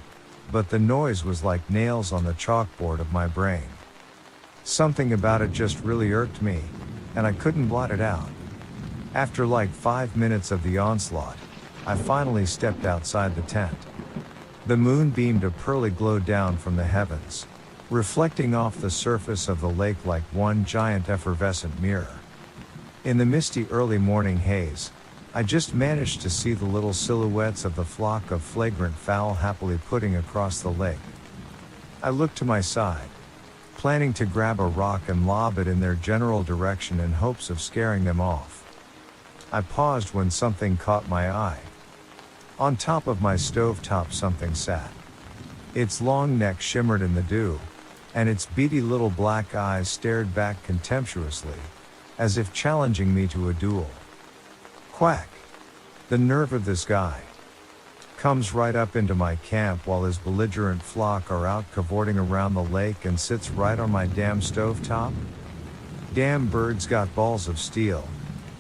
but the noise was like nails on the chalkboard of my brain. Something about it just really irked me, and I couldn't blot it out. After like 5 minutes of the onslaught, I finally stepped outside the tent. The moon beamed a pearly glow down from the heavens, reflecting off the surface of the lake like one giant effervescent mirror. In the misty early morning haze, I just managed to see the little silhouettes of the flock of flagrant fowl happily putting across the lake. I looked to my side, planning to grab a rock and lob it in their general direction in hopes of scaring them off. I paused when something caught my eye. On top of my stovetop something sat. Its long neck shimmered in the dew, and its beady little black eyes stared back contemptuously, as if challenging me to a duel. Quack! The nerve of this guy. Comes right up into my camp while his belligerent flock are out cavorting around the lake and sits right on my damn stovetop. Damn bird's got balls of steel,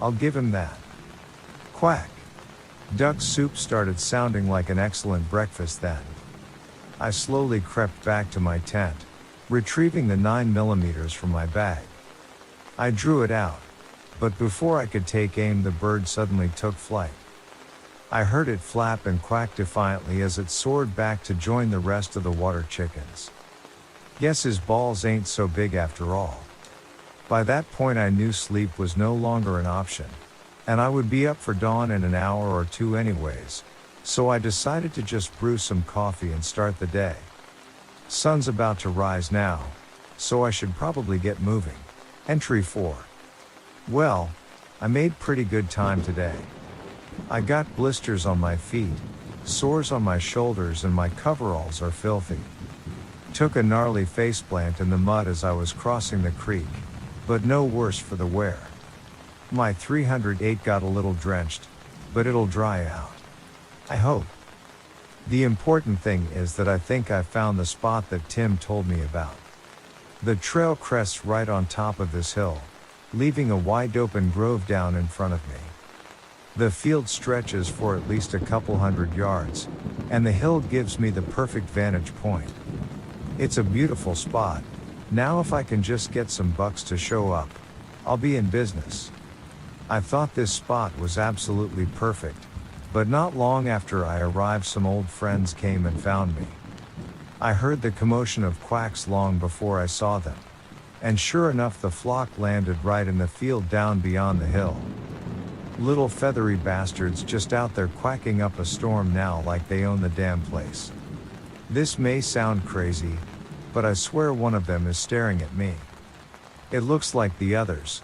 I'll give him that. Quack! Duck soup started sounding like an excellent breakfast then. I slowly crept back to my tent, retrieving the 9mm from my bag. I drew it out, but before I could take aim the bird suddenly took flight. I heard it flap and quack defiantly as it soared back to join the rest of the water chickens. Guess his balls ain't so big after all. By that point I knew sleep was no longer an option, and I would be up for dawn in an hour or two anyways, so I decided to just brew some coffee and start the day. Sun's about to rise now, so I should probably get moving. Entry 4. Well, I made pretty good time today. I got blisters on my feet, sores on my shoulders, and my coveralls are filthy. Took a gnarly faceplant in the mud as I was crossing the creek, but no worse for the wear. My 308 got a little drenched, but it'll dry out. I hope. The important thing is that I think I found the spot that Tim told me about. The trail crests right on top of this hill, leaving a wide open grove down in front of me. The field stretches for at least a couple hundred yards, and the hill gives me the perfect vantage point. It's a beautiful spot. Now if I can just get some bucks to show up, I'll be in business. I thought this spot was absolutely perfect, but not long after I arrived some old friends came and found me. I heard the commotion of quacks long before I saw them, and sure enough the flock landed right in the field down beyond the hill. Little feathery bastards just out there quacking up a storm now like they own the damn place. This may sound crazy, but I swear one of them is staring at me. It looks like the others,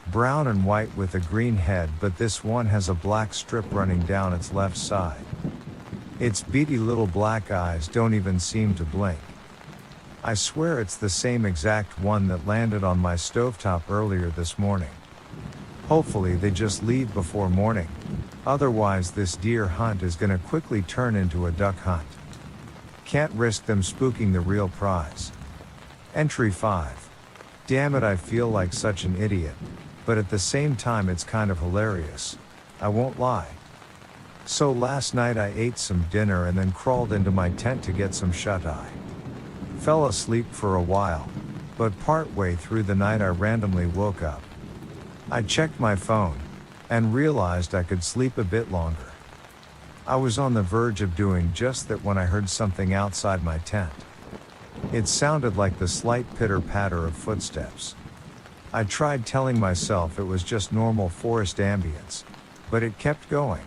brown and white with a green head, but this one has a black strip running down its left side. Its beady little black eyes don't even seem to blink. I swear it's the same exact one that landed on my stovetop earlier this morning. Hopefully they just leave before morning, otherwise this deer hunt is gonna quickly turn into a duck hunt. Can't risk them spooking the real prize. Entry 5. Damn it, I feel like such an idiot, but at the same time it's kind of hilarious. I won't lie. So last night I ate some dinner and then crawled into my tent to get some shut-eye. Fell asleep for a while, but part-way through the night I randomly woke up. I checked my phone, and realized I could sleep a bit longer. I was on the verge of doing just that when I heard something outside my tent. It sounded like the slight pitter-patter of footsteps. I tried telling myself it was just normal forest ambience, but it kept going.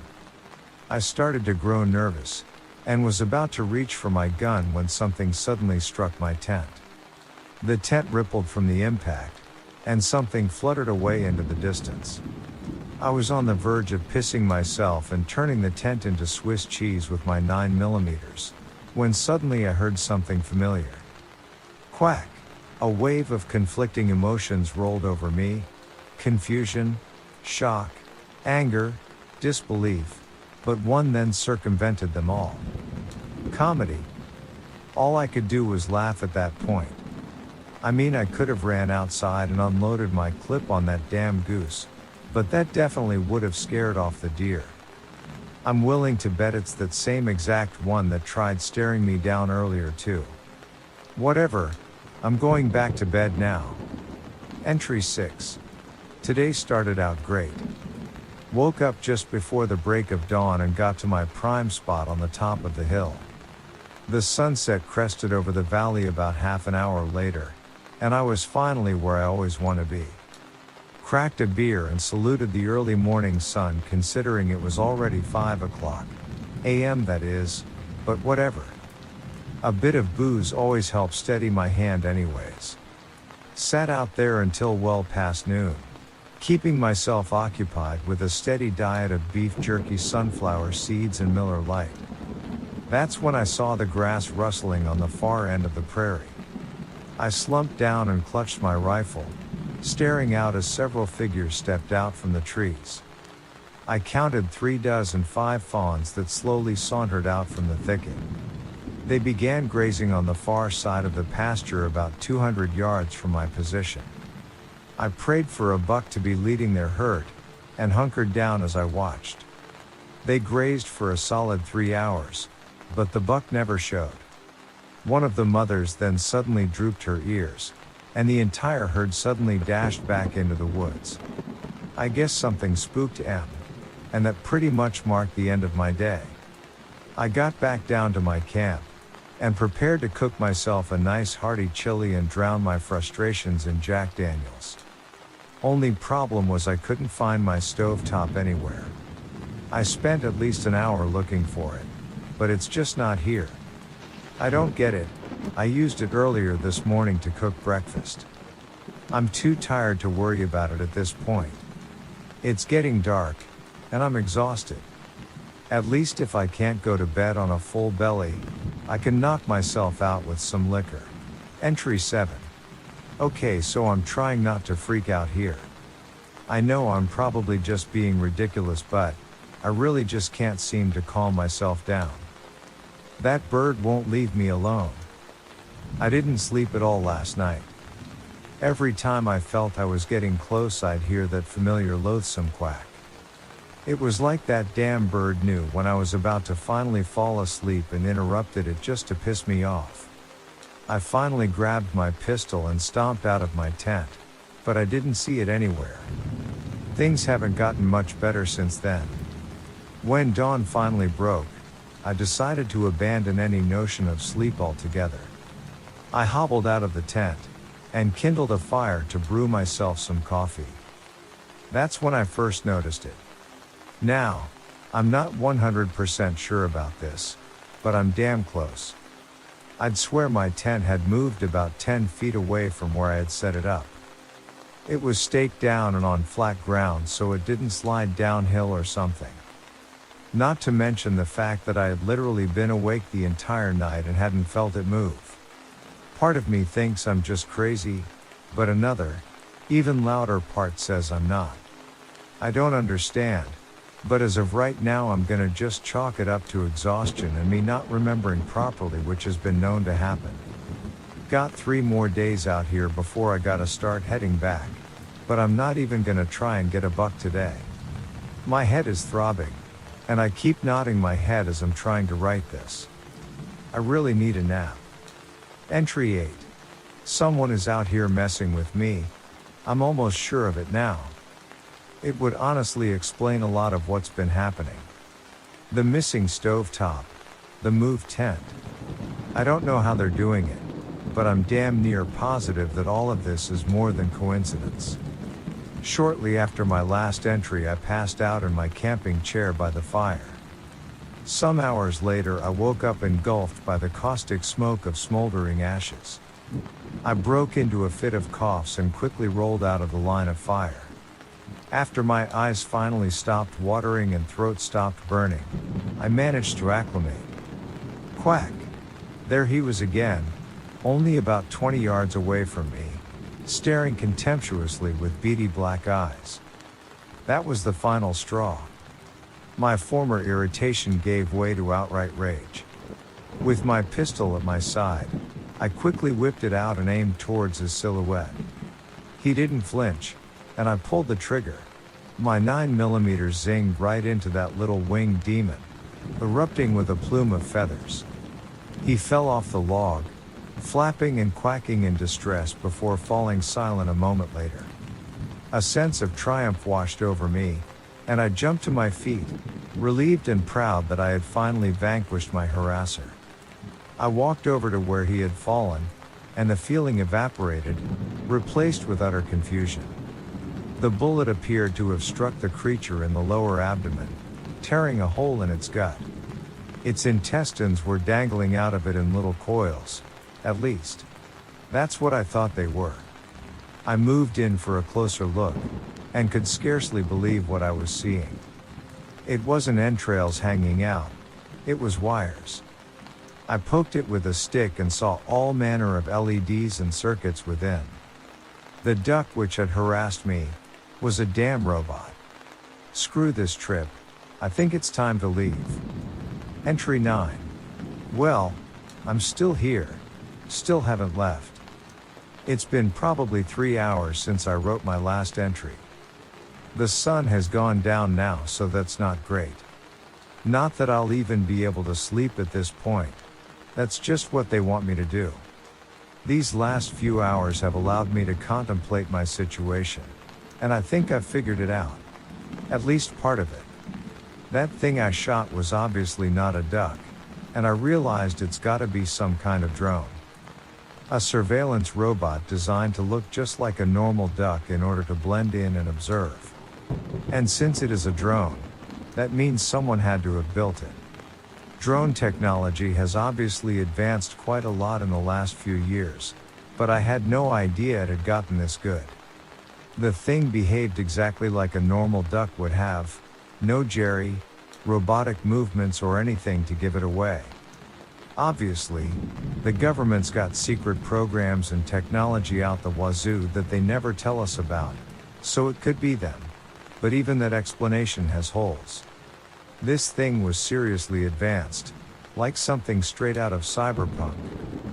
I started to grow nervous, and was about to reach for my gun when something suddenly struck my tent. The tent rippled from the impact, and something fluttered away into the distance. I was on the verge of pissing myself and turning the tent into Swiss cheese with my 9mm, when suddenly I heard something familiar. Quack! A wave of conflicting emotions rolled over me: confusion, shock, anger, disbelief, but one then circumvented them all. Comedy. All I could do was laugh at that point. I mean, I could have ran outside and unloaded my clip on that damn goose, but that definitely would have scared off the deer. I'm willing to bet it's that same exact one that tried staring me down earlier too. Whatever, I'm going back to bed now. Entry 6. Today started out great. Woke up just before the break of dawn and got to my prime spot on the top of the hill. The sunset crested over the valley about half an hour later, and I was finally where I always want to be. Cracked a beer and saluted the early morning sun, considering it was already 5 o'clock a.m. that is, but whatever. A bit of booze always helps steady my hand anyways. Sat out there until well past noon, keeping myself occupied with a steady diet of beef jerky, sunflower seeds, and Miller Lite. That's when I saw the grass rustling on the far end of the prairie. I slumped down and clutched my rifle, staring out as several figures stepped out from the trees. I counted 35 fawns that slowly sauntered out from the thicket. They began grazing on the far side of the pasture about 200 yards from my position. I prayed for a buck to be leading their herd, and hunkered down as I watched. They grazed for a solid 3 hours, but the buck never showed. One of the mothers then suddenly drooped her ears, and the entire herd suddenly dashed back into the woods. I guess something spooked M, and that pretty much marked the end of my day. I got back down to my camp, and prepared to cook myself a nice hearty chili and drown my frustrations in Jack Daniels. Only problem was I couldn't find my stovetop anywhere. I spent at least an hour looking for it, but it's just not here. I don't get it. I used it earlier this morning to cook breakfast. I'm too tired to worry about it at this point. It's getting dark, and I'm exhausted. At least if I can't go to bed on a full belly, I can knock myself out with some liquor. Entry 7. Okay, so I'm trying not to freak out here. I know I'm probably just being ridiculous, but I really just can't seem to calm myself down. That bird won't leave me alone. I didn't sleep at all last night. Every time I felt I was getting close, I'd hear that familiar loathsome quack. It was like that damn bird knew when I was about to finally fall asleep and interrupted it just to piss me off. I finally grabbed my pistol and stomped out of my tent, but I didn't see it anywhere. Things haven't gotten much better since then. When dawn finally broke, I decided to abandon any notion of sleep altogether. I hobbled out of the tent, and kindled a fire to brew myself some coffee. That's when I first noticed it. Now, I'm not 100% sure about this, but I'm damn close. I'd swear my tent had moved about 10 feet away from where I had set it up. It was staked down and on flat ground, so it didn't slide downhill or something. Not to mention the fact that I had literally been awake the entire night and hadn't felt it move. Part of me thinks I'm just crazy, but another, even louder part says I'm not. I don't understand, but as of right now I'm gonna just chalk it up to exhaustion and me not remembering properly, which has been known to happen. Got 3 more days out here before I gotta start heading back, but I'm not even gonna try and get a buck today. My head is throbbing, and I keep nodding my head as I'm trying to write this. I really need a nap. Entry 8. Someone is out here messing with me. I'm almost sure of it now. It would honestly explain a lot of what's been happening. The missing stovetop, the moved tent. I don't know how they're doing it, but I'm damn near positive that all of this is more than coincidence. Shortly after my last entry, I passed out in my camping chair by the fire. Some hours later, I woke up engulfed by the caustic smoke of smoldering ashes. I broke into a fit of coughs and quickly rolled out of the line of fire. After my eyes finally stopped watering and throat stopped burning, I managed to acclimate. Quack! There he was again, only about 20 yards away from me, staring contemptuously with beady black eyes. That was the final straw. My former irritation gave way to outright rage. With my pistol at my side, I quickly whipped it out and aimed towards his silhouette. He didn't flinch, and I pulled the trigger. My 9mm zinged right into that little winged demon, erupting with a plume of feathers. He fell off the log, flapping and quacking in distress before falling silent a moment later. A sense of triumph washed over me, and I jumped to my feet, relieved and proud that I had finally vanquished my harasser. I walked over to where he had fallen, and the feeling evaporated, replaced with utter confusion. The bullet appeared to have struck the creature in the lower abdomen, tearing a hole in its gut. Its intestines were dangling out of it in little coils, at least. That's what I thought they were. I moved in for a closer look, and could scarcely believe what I was seeing. It wasn't entrails hanging out, it was wires. I poked it with a stick and saw all manner of LEDs and circuits within. The duck which had harassed me was a damn robot. Screw this trip, I think it's time to leave. Entry 9. Well, I'm still here, still haven't left. It's been probably 3 hours since I wrote my last entry. The sun has gone down now, so that's not great. Not that I'll even be able to sleep at this point. That's just what they want me to do. These last few hours have allowed me to contemplate my situation, and I think I've figured it out. At least part of it. That thing I shot was obviously not a duck, and I realized it's gotta be some kind of drone. A surveillance robot designed to look just like a normal duck in order to blend in and observe. And since it is a drone, that means someone had to have built it. Drone technology has obviously advanced quite a lot in the last few years, but I had no idea it had gotten this good. The thing behaved exactly like a normal duck would have, no jerry, robotic movements or anything to give it away. Obviously, the government's got secret programs and technology out the wazoo that they never tell us about, so it could be them. But even that explanation has holes. This thing was seriously advanced, like something straight out of cyberpunk,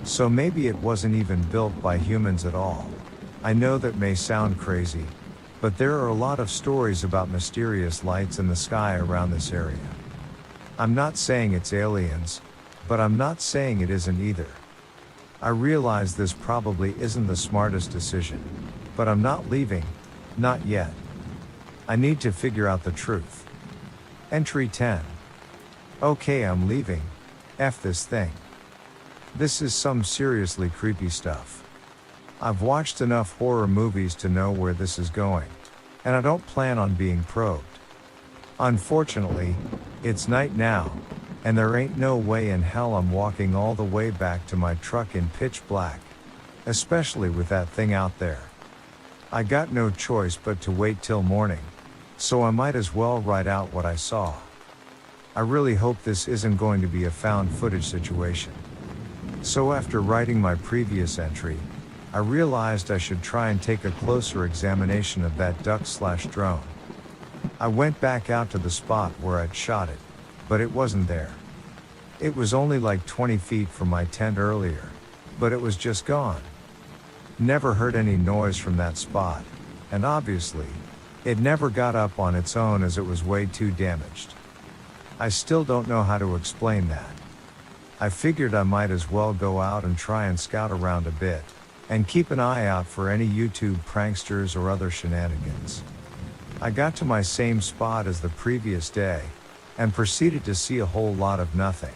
so maybe it wasn't even built by humans at all. I know that may sound crazy, but there are a lot of stories about mysterious lights in the sky around this area. I'm not saying it's aliens, but I'm not saying it isn't either. I realize this probably isn't the smartest decision, but I'm not leaving, not yet. I need to figure out the truth. Entry 10. Okay, I'm leaving. F this thing. This is some seriously creepy stuff. I've watched enough horror movies to know where this is going, and I don't plan on being probed. Unfortunately, it's night now, and there ain't no way in hell I'm walking all the way back to my truck in pitch black, especially with that thing out there. I got no choice but to wait till morning, so I might as well write out what I saw. I really hope this isn't going to be a found footage situation. So after writing my previous entry, I realized I should try and take a closer examination of that duck/drone. I went back out to the spot where I'd shot it, but it wasn't there. It was only like 20 feet from my tent earlier, but it was just gone. Never heard any noise from that spot, and obviously, it never got up on its own as it was way too damaged. I still don't know how to explain that. I figured I might as well go out and try and scout around a bit, and keep an eye out for any YouTube pranksters or other shenanigans. I got to my same spot as the previous day, and proceeded to see a whole lot of nothing.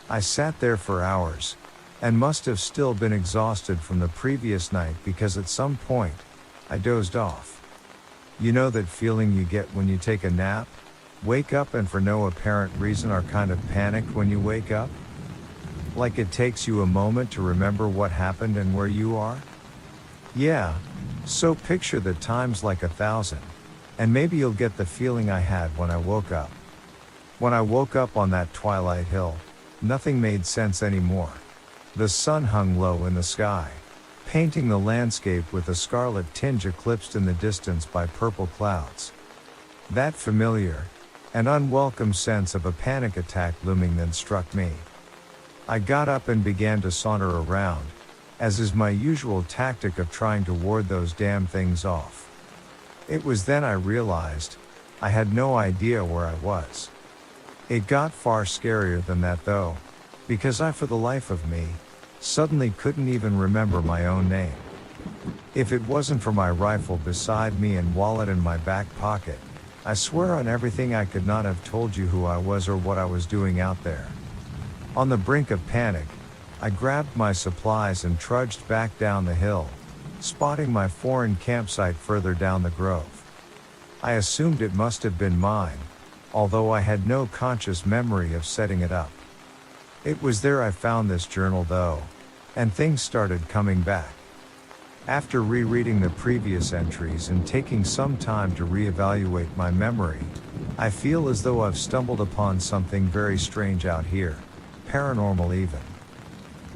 I sat there for hours, and must have still been exhausted from the previous night because at some point, I dozed off. You know that feeling you get when you take a nap, wake up and for no apparent reason are kind of panicked when you wake up? Like it takes you a moment to remember what happened and where you are? Yeah, so picture the times like 1,000, and maybe you'll get the feeling I had when I woke up. When I woke up on that twilight hill, nothing made sense anymore. The sun hung low in the sky, painting the landscape with a scarlet tinge eclipsed in the distance by purple clouds. That familiar and unwelcome sense of a panic attack looming then struck me. I got up and began to saunter around, as is my usual tactic of trying to ward those damn things off. It was then I realized I had no idea where I was. It got far scarier than that though, because I, for the life of me, suddenly couldn't even remember my own name. If it wasn't for my rifle beside me and wallet in my back pocket, I swear on everything I could not have told you who I was or what I was doing out there. On the brink of panic, I grabbed my supplies and trudged back down the hill, spotting my foreign campsite further down the grove. I assumed it must have been mine, although I had no conscious memory of setting it up. It was there I found this journal though, and things started coming back. After rereading the previous entries and taking some time to reevaluate my memory, I feel as though I've stumbled upon something very strange out here, paranormal even.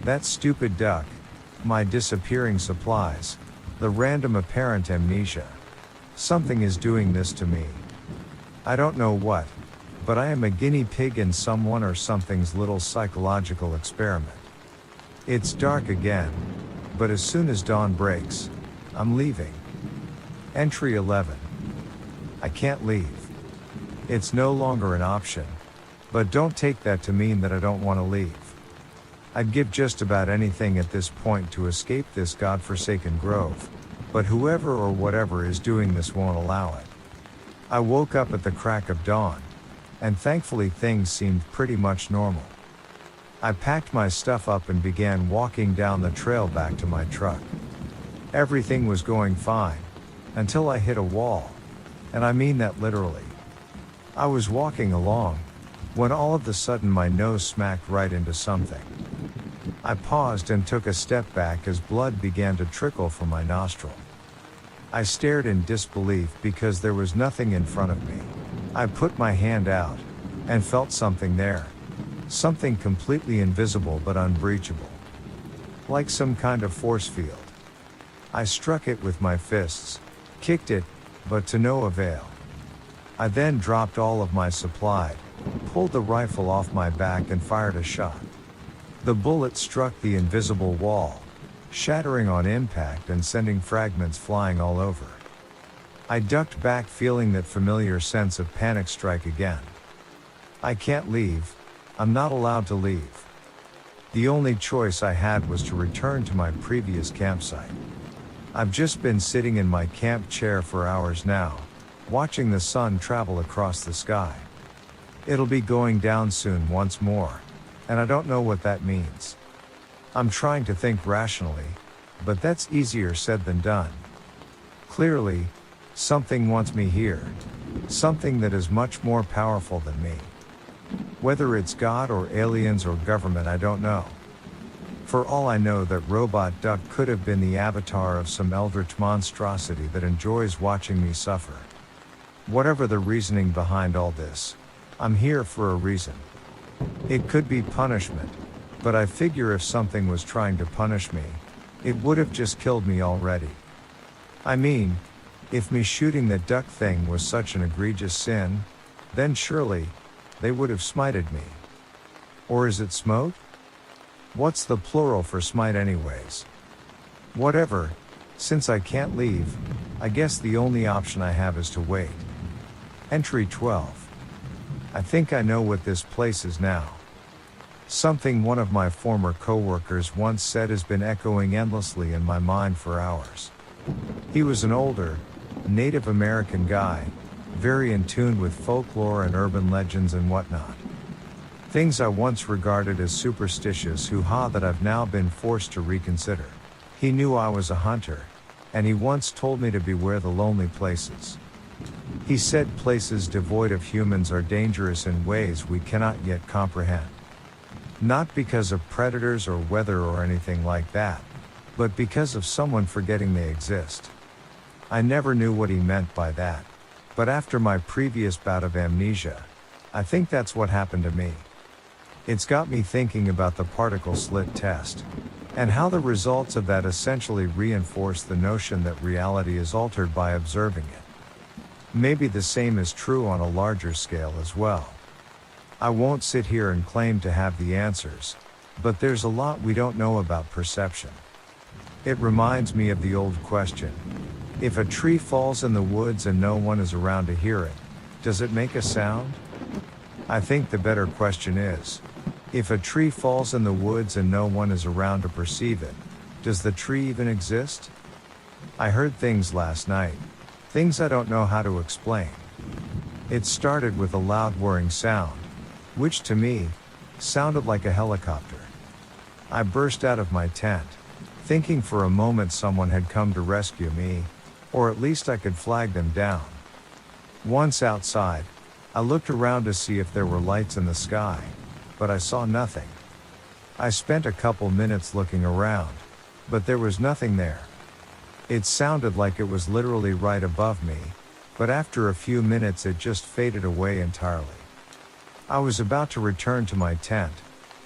That stupid duck, my disappearing supplies, the random apparent amnesia. Something is doing this to me. I don't know what, but I am a guinea pig in someone or something's little psychological experiment. It's dark again, but as soon as dawn breaks, I'm leaving. Entry 11. I can't leave. It's no longer an option, but don't take that to mean that I don't want to leave. I'd give just about anything at this point to escape this godforsaken grove, but whoever or whatever is doing this won't allow it. I woke up at the crack of dawn, and thankfully things seemed pretty much normal. I packed my stuff up and began walking down the trail back to my truck. Everything was going fine, until I hit a wall, and I mean that literally. I was walking along, when all of a sudden my nose smacked right into something. I paused and took a step back as blood began to trickle from my nostril. I stared in disbelief because there was nothing in front of me. I put my hand out, and felt something there. Something completely invisible but unbreachable. Like some kind of force field. I struck it with my fists, kicked it, but to no avail. I then dropped all of my supply, pulled the rifle off my back and fired a shot. The bullet struck the invisible wall, shattering on impact and sending fragments flying all over. I ducked back, feeling that familiar sense of panic strike again. I can't leave. I'm not allowed to leave. The only choice I had was to return to my previous campsite. I've just been sitting in my camp chair for hours now, watching the sun travel across the sky. It'll be going down soon once more, and I don't know what that means. I'm trying to think rationally, but that's easier said than done. Clearly, something wants me here. Something that is much more powerful than me. Whether it's God or aliens or government, I don't know. For all I know, that robot duck could have been the avatar of some eldritch monstrosity that enjoys watching me suffer. Whatever the reasoning behind all this, I'm here for a reason. It could be punishment, but I figure if something was trying to punish me, it would have just killed me already. I mean, if me shooting that duck thing was such an egregious sin, then surely, they would have smited me. Or is it smote? What's the plural for smite anyways? Whatever, since I can't leave, I guess the only option I have is to wait. Entry 12. I think I know what this place is now. Something one of my former coworkers once said has been echoing endlessly in my mind for hours. He was an older, Native American guy, very in tune with folklore and urban legends and whatnot. Things I once regarded as superstitious hoo-ha that I've now been forced to reconsider. He knew I was a hunter, and he once told me to beware the lonely places. He said places devoid of humans are dangerous in ways we cannot yet comprehend. Not because of predators or weather or anything like that, but because of someone forgetting they exist. I never knew what he meant by that, but after my previous bout of amnesia, I think that's what happened to me. It's got me thinking about the particle slit test, and how the results of that essentially reinforce the notion that reality is altered by observing it. Maybe the same is true on a larger scale as well. I won't sit here and claim to have the answers, but there's a lot we don't know about perception. It reminds me of the old question: if a tree falls in the woods and no one is around to hear it, does it make a sound? I think the better question is, if a tree falls in the woods and no one is around to perceive it, does the tree even exist? I heard things last night, things I don't know how to explain. It started with a loud whirring sound, which to me, sounded like a helicopter. I burst out of my tent, thinking for a moment someone had come to rescue me, or at least I could flag them down. Once outside, I looked around to see if there were lights in the sky, but I saw nothing. I spent a couple minutes looking around, but there was nothing there. It sounded like it was literally right above me, but after a few minutes it just faded away entirely. I was about to return to my tent,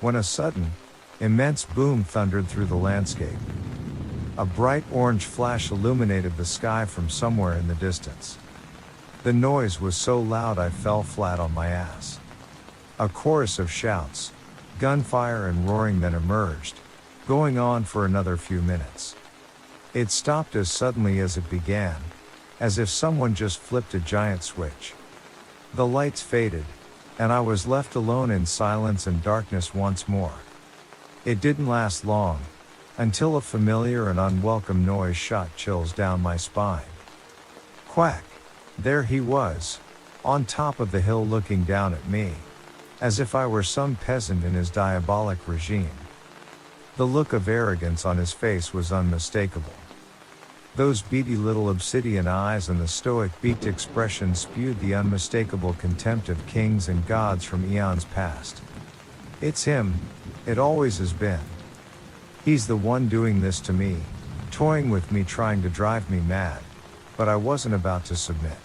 when a sudden, immense boom thundered through the landscape. A bright orange flash illuminated the sky from somewhere in the distance. The noise was so loud I fell flat on my ass. A chorus of shouts, gunfire and roaring then emerged, going on for another few minutes. It stopped as suddenly as it began, as if someone just flipped a giant switch. The lights faded, and I was left alone in silence and darkness once more. It didn't last long, until a familiar and unwelcome noise shot chills down my spine. Quack! There he was, on top of the hill looking down at me, as if I were some peasant in his diabolic regime. The look of arrogance on his face was unmistakable. Those beady little obsidian eyes and the stoic beaked expression spewed the unmistakable contempt of kings and gods from eons past. It's him, it always has been. He's the one doing this to me, toying with me, trying to drive me mad, but I wasn't about to submit.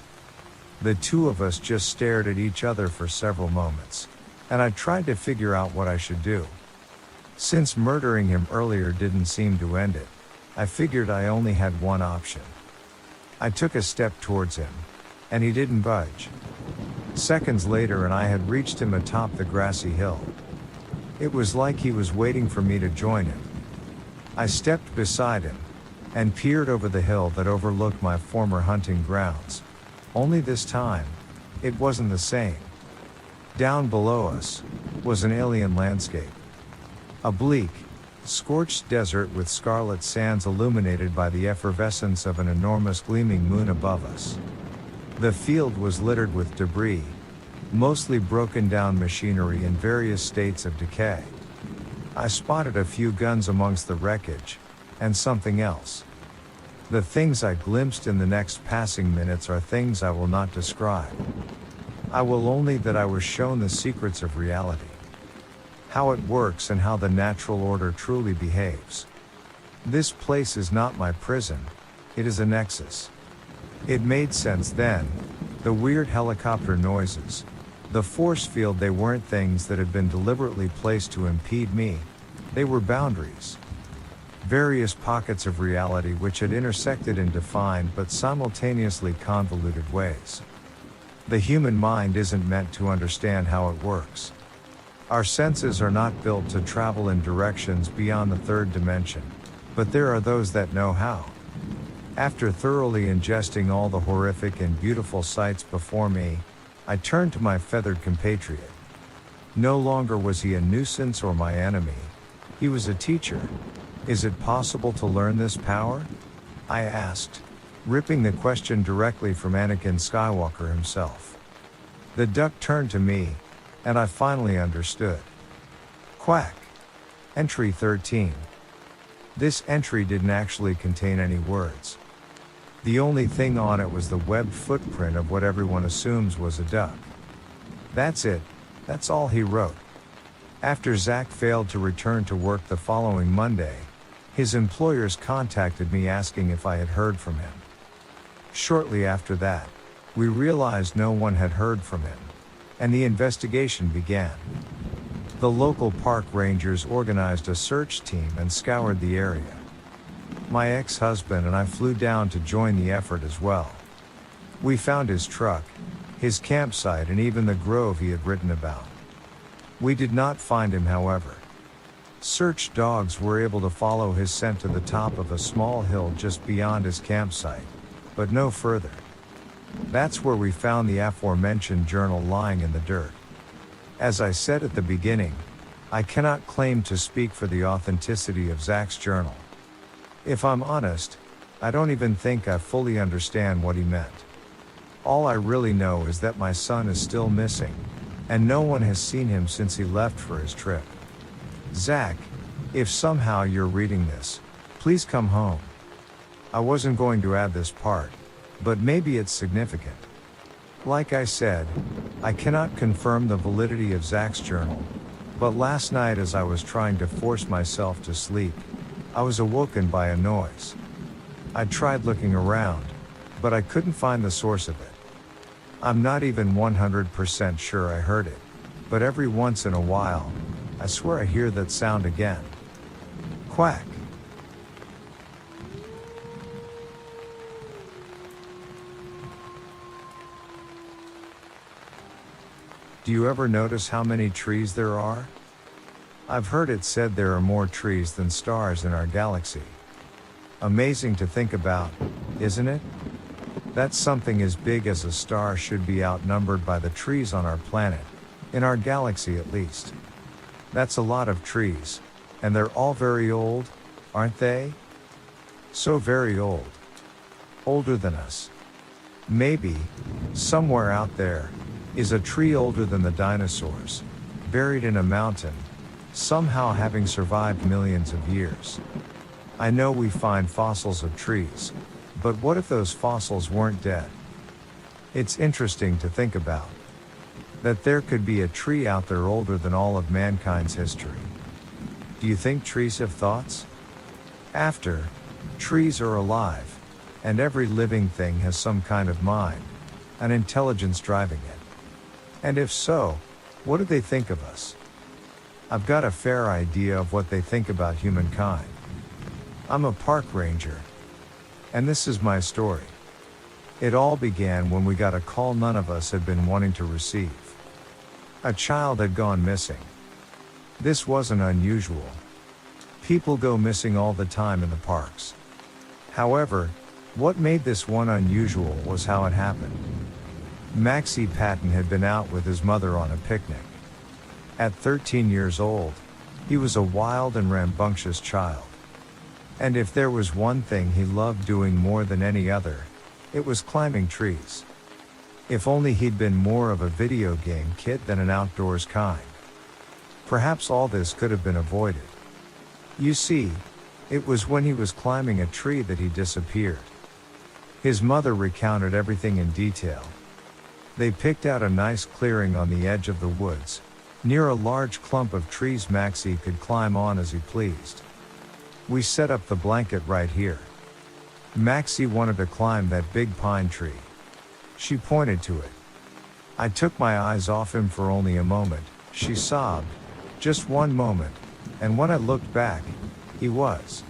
The two of us just stared at each other for several moments, and I tried to figure out what I should do. Since murdering him earlier didn't seem to end it, I figured I only had one option. I took a step towards him, and he didn't budge. Seconds later and I had reached him atop the grassy hill. It was like he was waiting for me to join him. I stepped beside him, and peered over the hill that overlooked my former hunting grounds. Only this time, it wasn't the same. Down below us, was an alien landscape. A bleak, scorched desert with scarlet sands illuminated by the effervescence of an enormous gleaming moon above us. The field was littered with debris, mostly broken down machinery in various states of decay. I spotted a few guns amongst the wreckage, and something else. The things I glimpsed in the next passing minutes are things I will not describe. I will only that I was shown the secrets of reality. How it works and how the natural order truly behaves. This place is not my prison, it is a nexus. It made sense then, the weird helicopter noises, the force field, they weren't things that had been deliberately placed to impede me, they were boundaries. Various pockets of reality which had intersected in defined but simultaneously convoluted ways. The human mind isn't meant to understand how it works. Our senses are not built to travel in directions beyond the third dimension, but there are those that know how. After thoroughly ingesting all the horrific and beautiful sights before me, I turned to my feathered compatriot. No longer was he a nuisance or my enemy. He was a teacher. Is it possible to learn this power? I asked, ripping the question directly from Anakin Skywalker himself. The duck turned to me, and I finally understood. Quack. Entry 13. This entry didn't actually contain any words. The only thing on it was the webbed footprint of what everyone assumes was a duck. That's it, that's all he wrote. After Zach failed to return to work the following Monday, his employers contacted me asking if I had heard from him. Shortly after that, we realized no one had heard from him, and the investigation began. The local park rangers organized a search team and scoured the area. My ex-husband and I flew down to join the effort as well. We found his truck, his campsite, and even the grove he had written about. We did not find him, however. Search dogs were able to follow his scent to the top of a small hill just beyond his campsite, but no further. That's where we found the aforementioned journal lying in the dirt. As I said at the beginning, I cannot claim to speak for the authenticity of Zach's journal. If I'm honest, I don't even think I fully understand what he meant. All I really know is that my son is still missing, and no one has seen him since he left for his trip. Zach, if somehow you're reading this, please come home. I wasn't going to add this part, but maybe it's significant. Like I said, I cannot confirm the validity of Zach's journal, but last night as I was trying to force myself to sleep, I was awoken by a noise. I tried looking around, but I couldn't find the source of it. I'm not even 100% sure I heard it, but every once in a while, I swear I hear that sound again. Quack. Do you ever notice how many trees there are? I've heard it said there are more trees than stars in our galaxy. Amazing to think about, isn't it? That something as big as a star should be outnumbered by the trees on our planet, in our galaxy at least. That's a lot of trees, and they're all very old, aren't they? So very old. Older than us. Maybe, somewhere out there, is a tree older than the dinosaurs, buried in a mountain, somehow having survived millions of years. I know we find fossils of trees, but what if those fossils weren't dead? It's interesting to think about. That there could be a tree out there older than all of mankind's history. Do you think trees have thoughts? After, trees are alive, and every living thing has some kind of mind, an intelligence driving it. And if so, what do they think of us? I've got a fair idea of what they think about humankind. I'm a park ranger, and this is my story. It all began when we got a call none of us had been wanting to receive. A child had gone missing. This wasn't unusual. People go missing all the time in the parks. However, what made this one unusual was how it happened. Maxie Patton had been out with his mother on a picnic. At 13 years old, he was a wild and rambunctious child. And if there was one thing he loved doing more than any other, it was climbing trees. If only he'd been more of a video game kid than an outdoors kind. Perhaps all this could have been avoided. You see, it was when he was climbing a tree that he disappeared. His mother recounted everything in detail. They picked out a nice clearing on the edge of the woods, near a large clump of trees Maxie could climb on as he pleased. We set up the blanket right here. Maxie wanted to climb that big pine tree. She pointed to it. I took my eyes off him for only a moment, she sobbed. Just one moment, and when I looked back, he was.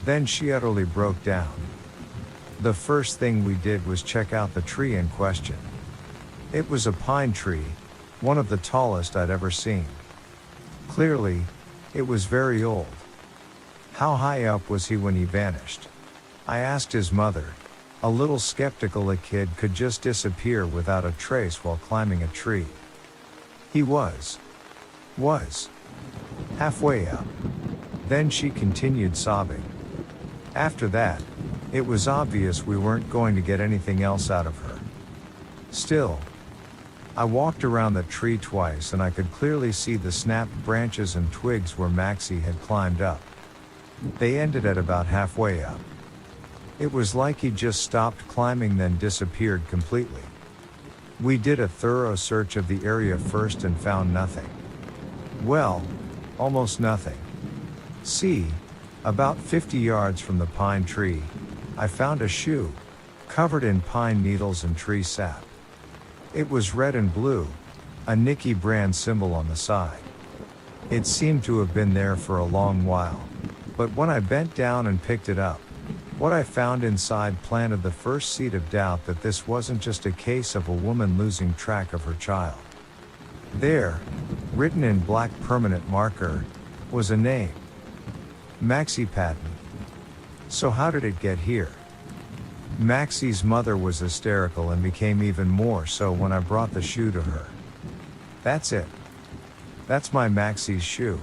Then she utterly broke down. The first thing we did was check out the tree in question. It was a pine tree, one of the tallest I'd ever seen. Clearly, it was very old. How high up was he when he vanished? I asked his mother, a little skeptical a kid could just disappear without a trace while climbing a tree. He was halfway up. Then she continued sobbing. After that, it was obvious we weren't going to get anything else out of her. Still, I walked around the tree twice and I could clearly see the snapped branches and twigs where Maxie had climbed up. They ended at about halfway up. It was like he just stopped climbing then disappeared completely. We did a thorough search of the area first and found nothing. Well, almost nothing. See, about 50 yards from the pine tree, I found a shoe, covered in pine needles and tree sap. It was red and blue, a Nicky brand symbol on the side. It seemed to have been there for a long while, but when I bent down and picked it up, what I found inside planted the first seed of doubt that this wasn't just a case of a woman losing track of her child. There, written in black permanent marker, was a name. Maxie Patton. So how did it get here? Maxie's mother was hysterical and became even more so when I brought the shoe to her. That's it. That's my Maxie's shoe.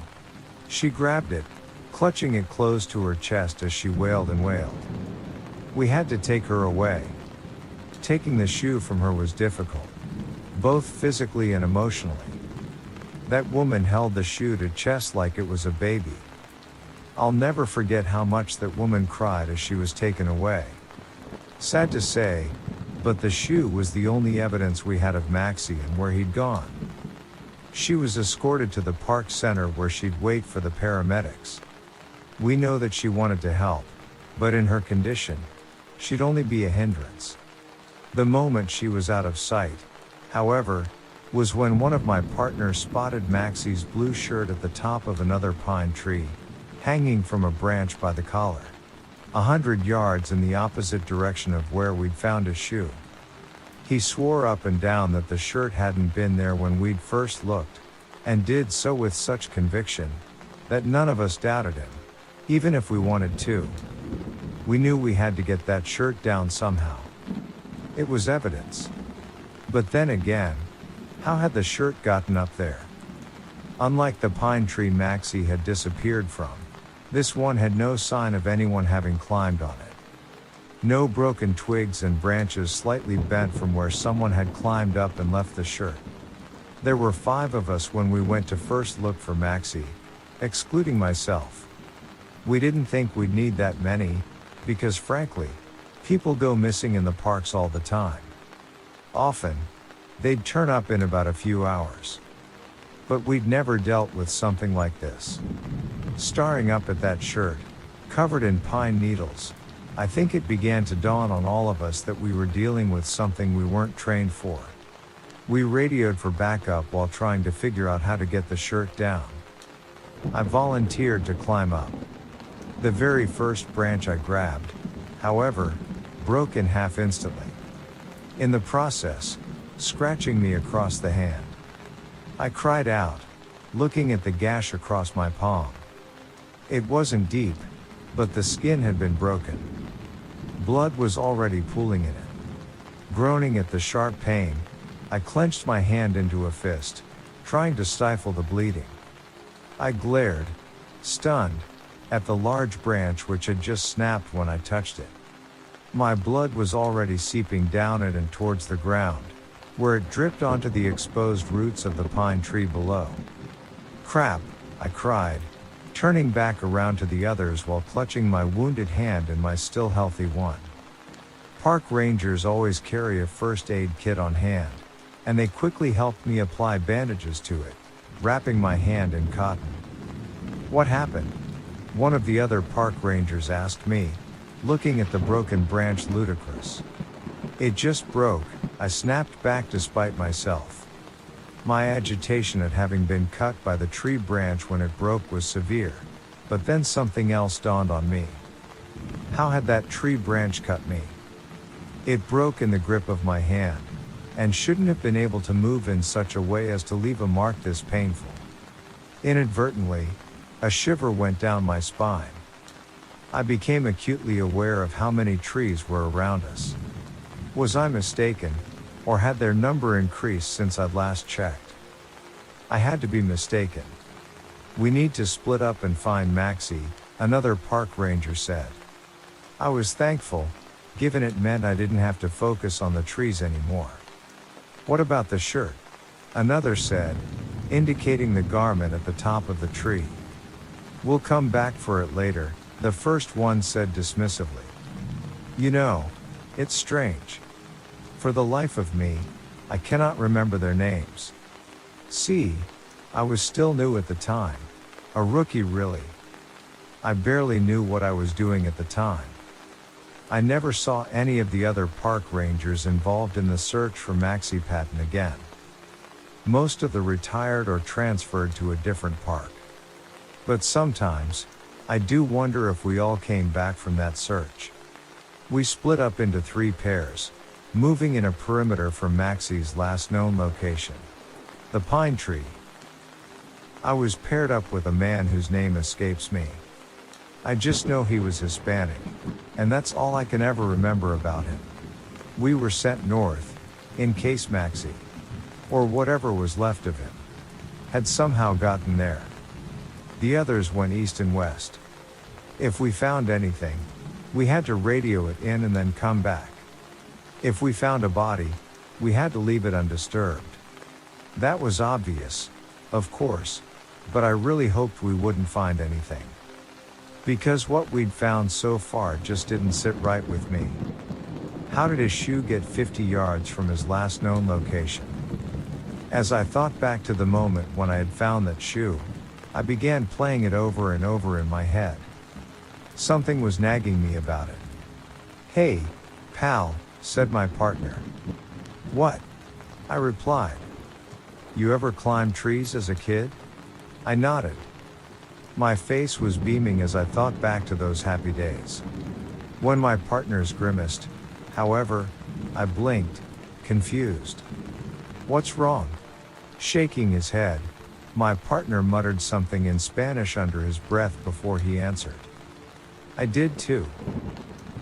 She grabbed it, clutching it close to her chest as she wailed and wailed. We had to take her away. Taking the shoe from her was difficult, both physically and emotionally. That woman held the shoe to chest like it was a baby. I'll never forget how much that woman cried as she was taken away. Sad to say, but the shoe was the only evidence we had of Maxie and where he'd gone. She was escorted to the park center where she'd wait for the paramedics. We know that she wanted to help, but in her condition, she'd only be a hindrance. The moment she was out of sight, however, was when one of my partners spotted Maxie's blue shirt at the top of another pine tree, hanging from a branch by the collar, 100 yards in the opposite direction of where we'd found his shoe. He swore up and down that the shirt hadn't been there when we'd first looked, and did so with such conviction, that none of us doubted him, even if we wanted to. We knew we had to get that shirt down somehow. It was evidence. But then again, how had the shirt gotten up there? Unlike the pine tree Maxie had disappeared from, this one had no sign of anyone having climbed on it. No broken twigs and branches slightly bent from where someone had climbed up and left the shirt. There were 5 of us when we went to first look for Maxie, excluding myself. We didn't think we'd need that many, because frankly, people go missing in the parks all the time. Often, they'd turn up in about a few hours. But we'd never dealt with something like this. Staring up at that shirt, covered in pine needles, I think it began to dawn on all of us that we were dealing with something we weren't trained for. We radioed for backup while trying to figure out how to get the shirt down. I volunteered to climb up. The very first branch I grabbed, however, broke in half instantly. In the process, scratching me across the hand. I cried out, looking at the gash across my palm. It wasn't deep, but the skin had been broken. Blood was already pooling in it. Groaning at the sharp pain, I clenched my hand into a fist, trying to stifle the bleeding. I glared, stunned, at the large branch which had just snapped when I touched it. My blood was already seeping down it and towards the ground, where it dripped onto the exposed roots of the pine tree below. Crap, I cried, turning back around to the others while clutching my wounded hand in my still healthy one. Park rangers always carry a first aid kit on hand, and they quickly helped me apply bandages to it, wrapping my hand in cotton. What happened? One of the other park rangers asked me, looking at the broken branch ludicrous. It just broke, I snapped back despite myself. My agitation at having been cut by the tree branch when it broke was severe, but then something else dawned on me. How had that tree branch cut me? It broke in the grip of my hand, and shouldn't have been able to move in such a way as to leave a mark this painful. Inadvertently, a shiver went down my spine. I became acutely aware of how many trees were around us. Was I mistaken, or had their number increased since I'd last checked? I had to be mistaken. We need to split up and find Maxie, another park ranger said. I was thankful, given it meant I didn't have to focus on the trees anymore. What about the shirt? Another said, indicating the garment at the top of the tree. "We'll come back for it later," the first one said dismissively. You know, it's strange. For the life of me, I cannot remember their names. See, I was still new at the time. A rookie really. I barely knew what I was doing at the time. I never saw any of the other park rangers involved in the search for Maxie Patton again. Most of them retired or transferred to a different park. But sometimes, I do wonder if we all came back from that search. We split up into 3 pairs, moving in a perimeter from Maxie's last known location, the pine tree. I was paired up with a man whose name escapes me. I just know he was Hispanic, and that's all I can ever remember about him. We were sent north, in case Maxie, or whatever was left of him, had somehow gotten there. The others went east and west. If we found anything, we had to radio it in and then come back. If we found a body, we had to leave it undisturbed. That was obvious, of course, but I really hoped we wouldn't find anything. Because what we'd found so far just didn't sit right with me. How did his shoe get 50 yards from his last known location? As I thought back to the moment when I had found that shoe, I began playing it over and over in my head. Something was nagging me about it. "Hey, pal," said my partner. "What?" I replied. "You ever climbed trees as a kid?" I nodded. My face was beaming as I thought back to those happy days. When my partners grimaced, however, I blinked, confused. "What's wrong?" Shaking his head, my partner muttered something in Spanish under his breath before he answered. I did too.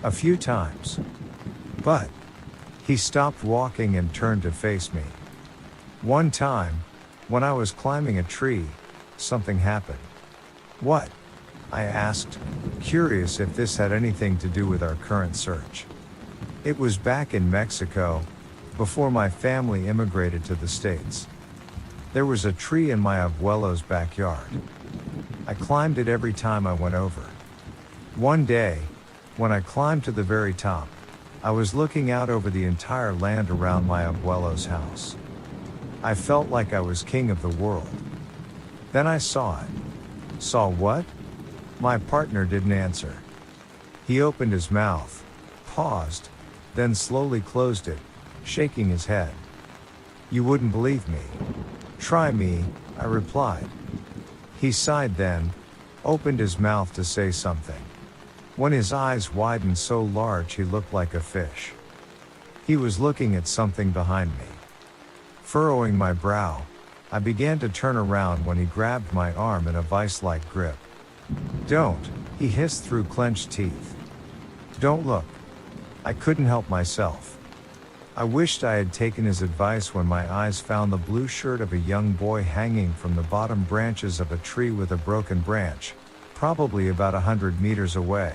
A few times. But he stopped walking and turned to face me. One time, when I was climbing a tree, something happened. "What?" I asked, curious if this had anything to do with our current search. It was back in Mexico, before my family immigrated to the States. There was a tree in my abuelo's backyard. I climbed it every time I went over. One day, when I climbed to the very top, I was looking out over the entire land around my abuelo's house. I felt like I was king of the world. Then I saw it. Saw what? My partner didn't answer. He opened his mouth, paused, then slowly closed it, shaking his head. "You wouldn't believe me." "Try me," I replied. He sighed then, opened his mouth to say something. When his eyes widened so large he looked like a fish. He was looking at something behind me. Furrowing my brow, I began to turn around when he grabbed my arm in a vice-like grip. "Don't," he hissed through clenched teeth. "Don't look." I couldn't help myself. I wished I had taken his advice when my eyes found the blue shirt of a young boy hanging from the bottom branches of a tree with a broken branch, probably about 100 meters away.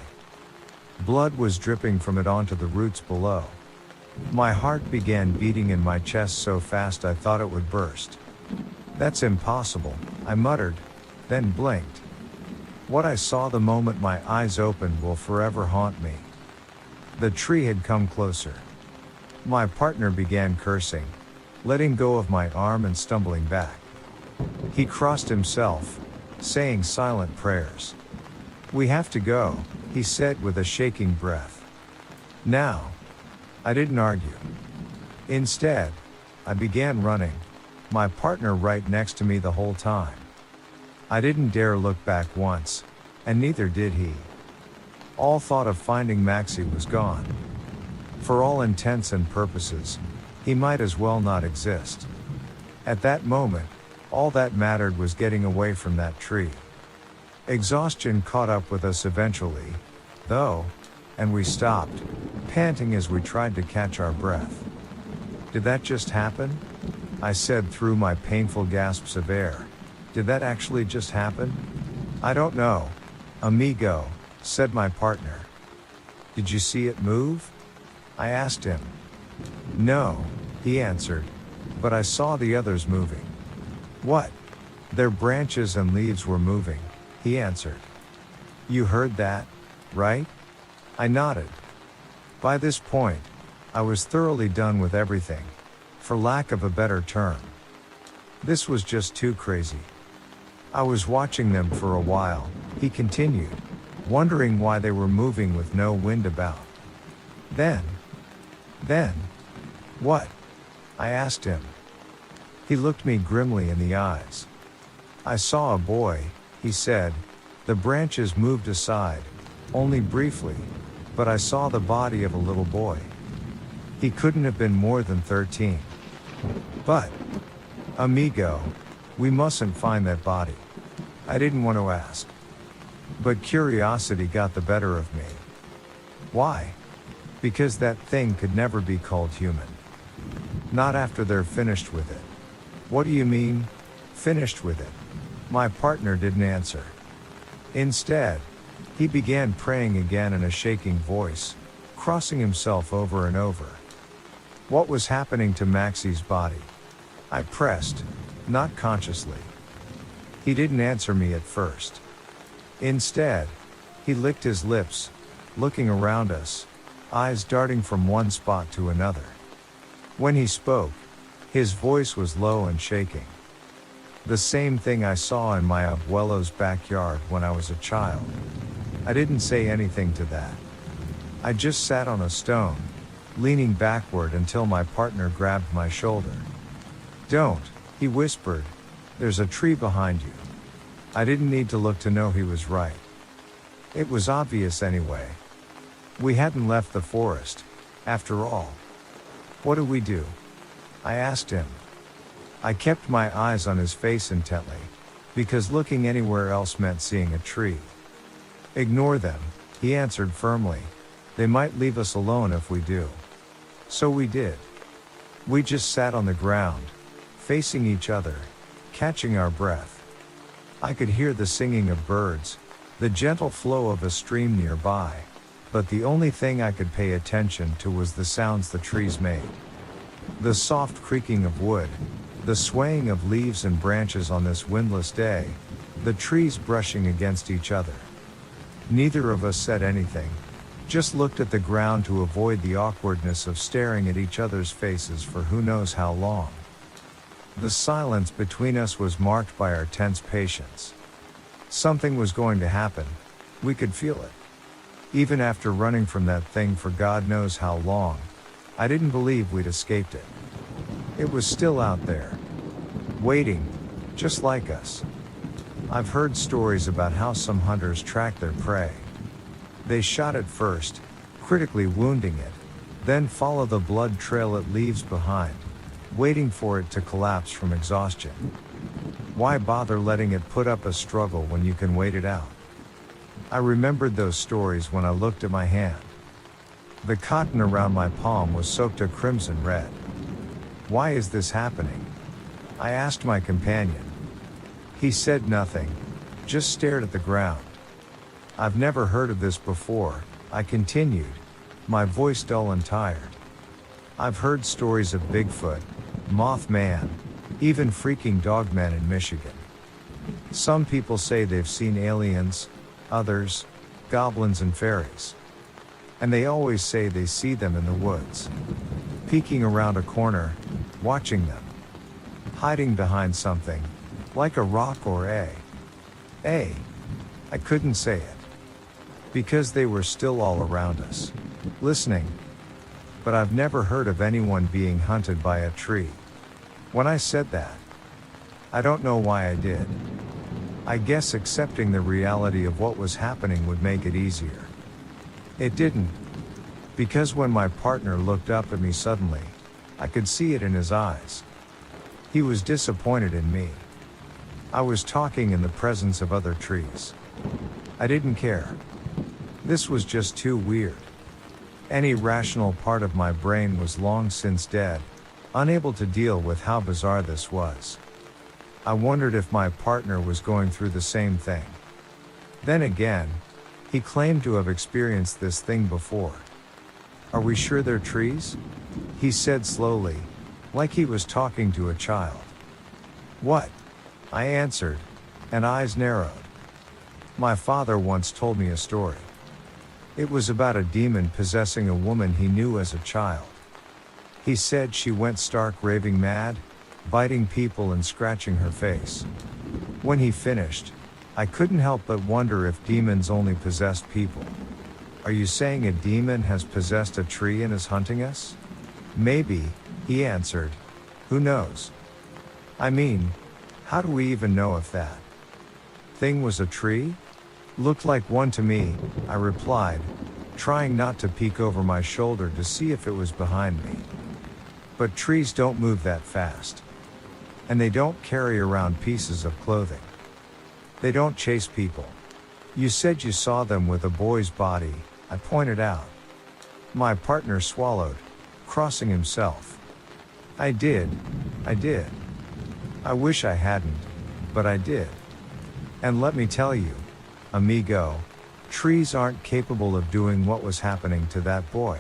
Blood was dripping from it onto the roots below. My heart began beating in my chest so fast I thought it would burst. "That's impossible," I muttered, then blinked. What I saw the moment my eyes opened will forever haunt me. The tree had come closer. My partner began cursing, letting go of my arm and stumbling back. He crossed himself, saying silent prayers. "We have to go," he said with a shaking breath. "Now." I didn't argue. Instead, I began running, my partner right next to me the whole time. I didn't dare look back once, and neither did he. All thought of finding Maxie was gone. For all intents and purposes, he might as well not exist. At that moment, all that mattered was getting away from that tree. Exhaustion caught up with us eventually, though, and we stopped, panting as we tried to catch our breath. "Did that just happen?" I said through my painful gasps of air. "Did that actually just happen?" "I don't know, amigo," said my partner. "Did you see it move?" I asked him. "No," he answered, but I saw the others moving. What? Their branches and leaves were moving, he answered. You heard that, right? I nodded. By this point, I was thoroughly done with everything, for lack of a better term. This was just too crazy. I was watching them for a while, he continued, wondering why they were moving with no wind about. Then, what? I asked him. He looked me grimly in the eyes. I saw a boy, he said. The branches moved aside, only briefly, but I saw the body of a little boy. He couldn't have been more than 13. But, amigo, we mustn't find that body. I didn't want to ask. But curiosity got the better of me. Why? Because that thing could never be called human. Not after they're finished with it. What do you mean, finished with it? My partner didn't answer. Instead, he began praying again in a shaking voice, crossing himself over and over. What was happening to Maxie's body? I pressed, not consciously. He didn't answer me at first. Instead, he licked his lips, looking around us, eyes darting from one spot to another. When he spoke, his voice was low and shaking. The same thing I saw in my abuelo's backyard when I was a child. I didn't say anything to that. I just sat on a stone, leaning backward until my partner grabbed my shoulder. Don't, he whispered. There's a tree behind you. I didn't need to look to know he was right. It was obvious anyway. We hadn't left the forest, after all. What do we do? I asked him. I kept my eyes on his face intently, because looking anywhere else meant seeing a tree. Ignore them, he answered firmly. They might leave us alone if we do. So we did. We just sat on the ground, facing each other, catching our breath. I could hear the singing of birds, the gentle flow of a stream nearby, but the only thing I could pay attention to was the sounds the trees made. The soft creaking of wood, the swaying of leaves and branches on this windless day, the trees brushing against each other. Neither of us said anything, just looked at the ground to avoid the awkwardness of staring at each other's faces for who knows how long. The silence between us was marked by our tense patience. Something was going to happen. We could feel it. Even after running from that thing for God knows how long, I didn't believe we'd escaped it. It was still out there, waiting, just like us. I've heard stories about how some hunters track their prey. They shot it first, critically wounding it, then follow the blood trail it leaves behind, waiting for it to collapse from exhaustion. Why bother letting it put up a struggle when you can wait it out? I remembered those stories when I looked at my hand. The cotton around my palm was soaked a crimson red. Why is this happening? I asked my companion. He said nothing, just stared at the ground. I've never heard of this before, I continued, my voice dull and tired. I've heard stories of Bigfoot, Mothman, even freaking dogmen in Michigan. Some people say they've seen aliens, others, goblins and fairies. And they always say they see them in the woods, peeking around a corner, watching them, hiding behind something, like a rock or I couldn't say it, because they were still all around us, listening. But I've never heard of anyone being hunted by a tree. When I said that, I don't know why I did. I guess accepting the reality of what was happening would make it easier. It didn't. Because when my partner looked up at me suddenly, I could see it in his eyes. He was disappointed in me. I was talking in the presence of other trees. I didn't care. This was just too weird. Any rational part of my brain was long since dead, unable to deal with how bizarre this was. I wondered if my partner was going through the same thing. Then again, he claimed to have experienced this thing before. Are we sure they're trees? He said slowly, like he was talking to a child. What? I answered, and eyes narrowed. My father once told me a story. It was about a demon possessing a woman he knew as a child. He said she went stark raving mad, biting people and scratching her face. When he finished, I couldn't help but wonder if demons only possessed people. Are you saying a demon has possessed a tree and is hunting us? Maybe, he answered. Who knows? I mean, how do we even know if that thing was a tree? Looked like one to me, I replied, trying not to peek over my shoulder to see if it was behind me. But trees don't move that fast. And they don't carry around pieces of clothing. They don't chase people. You said you saw them with a boy's body, I pointed out. My partner swallowed, crossing himself. I did. I wish I hadn't, but I did. And let me tell you, amigo, trees aren't capable of doing what was happening to that boy.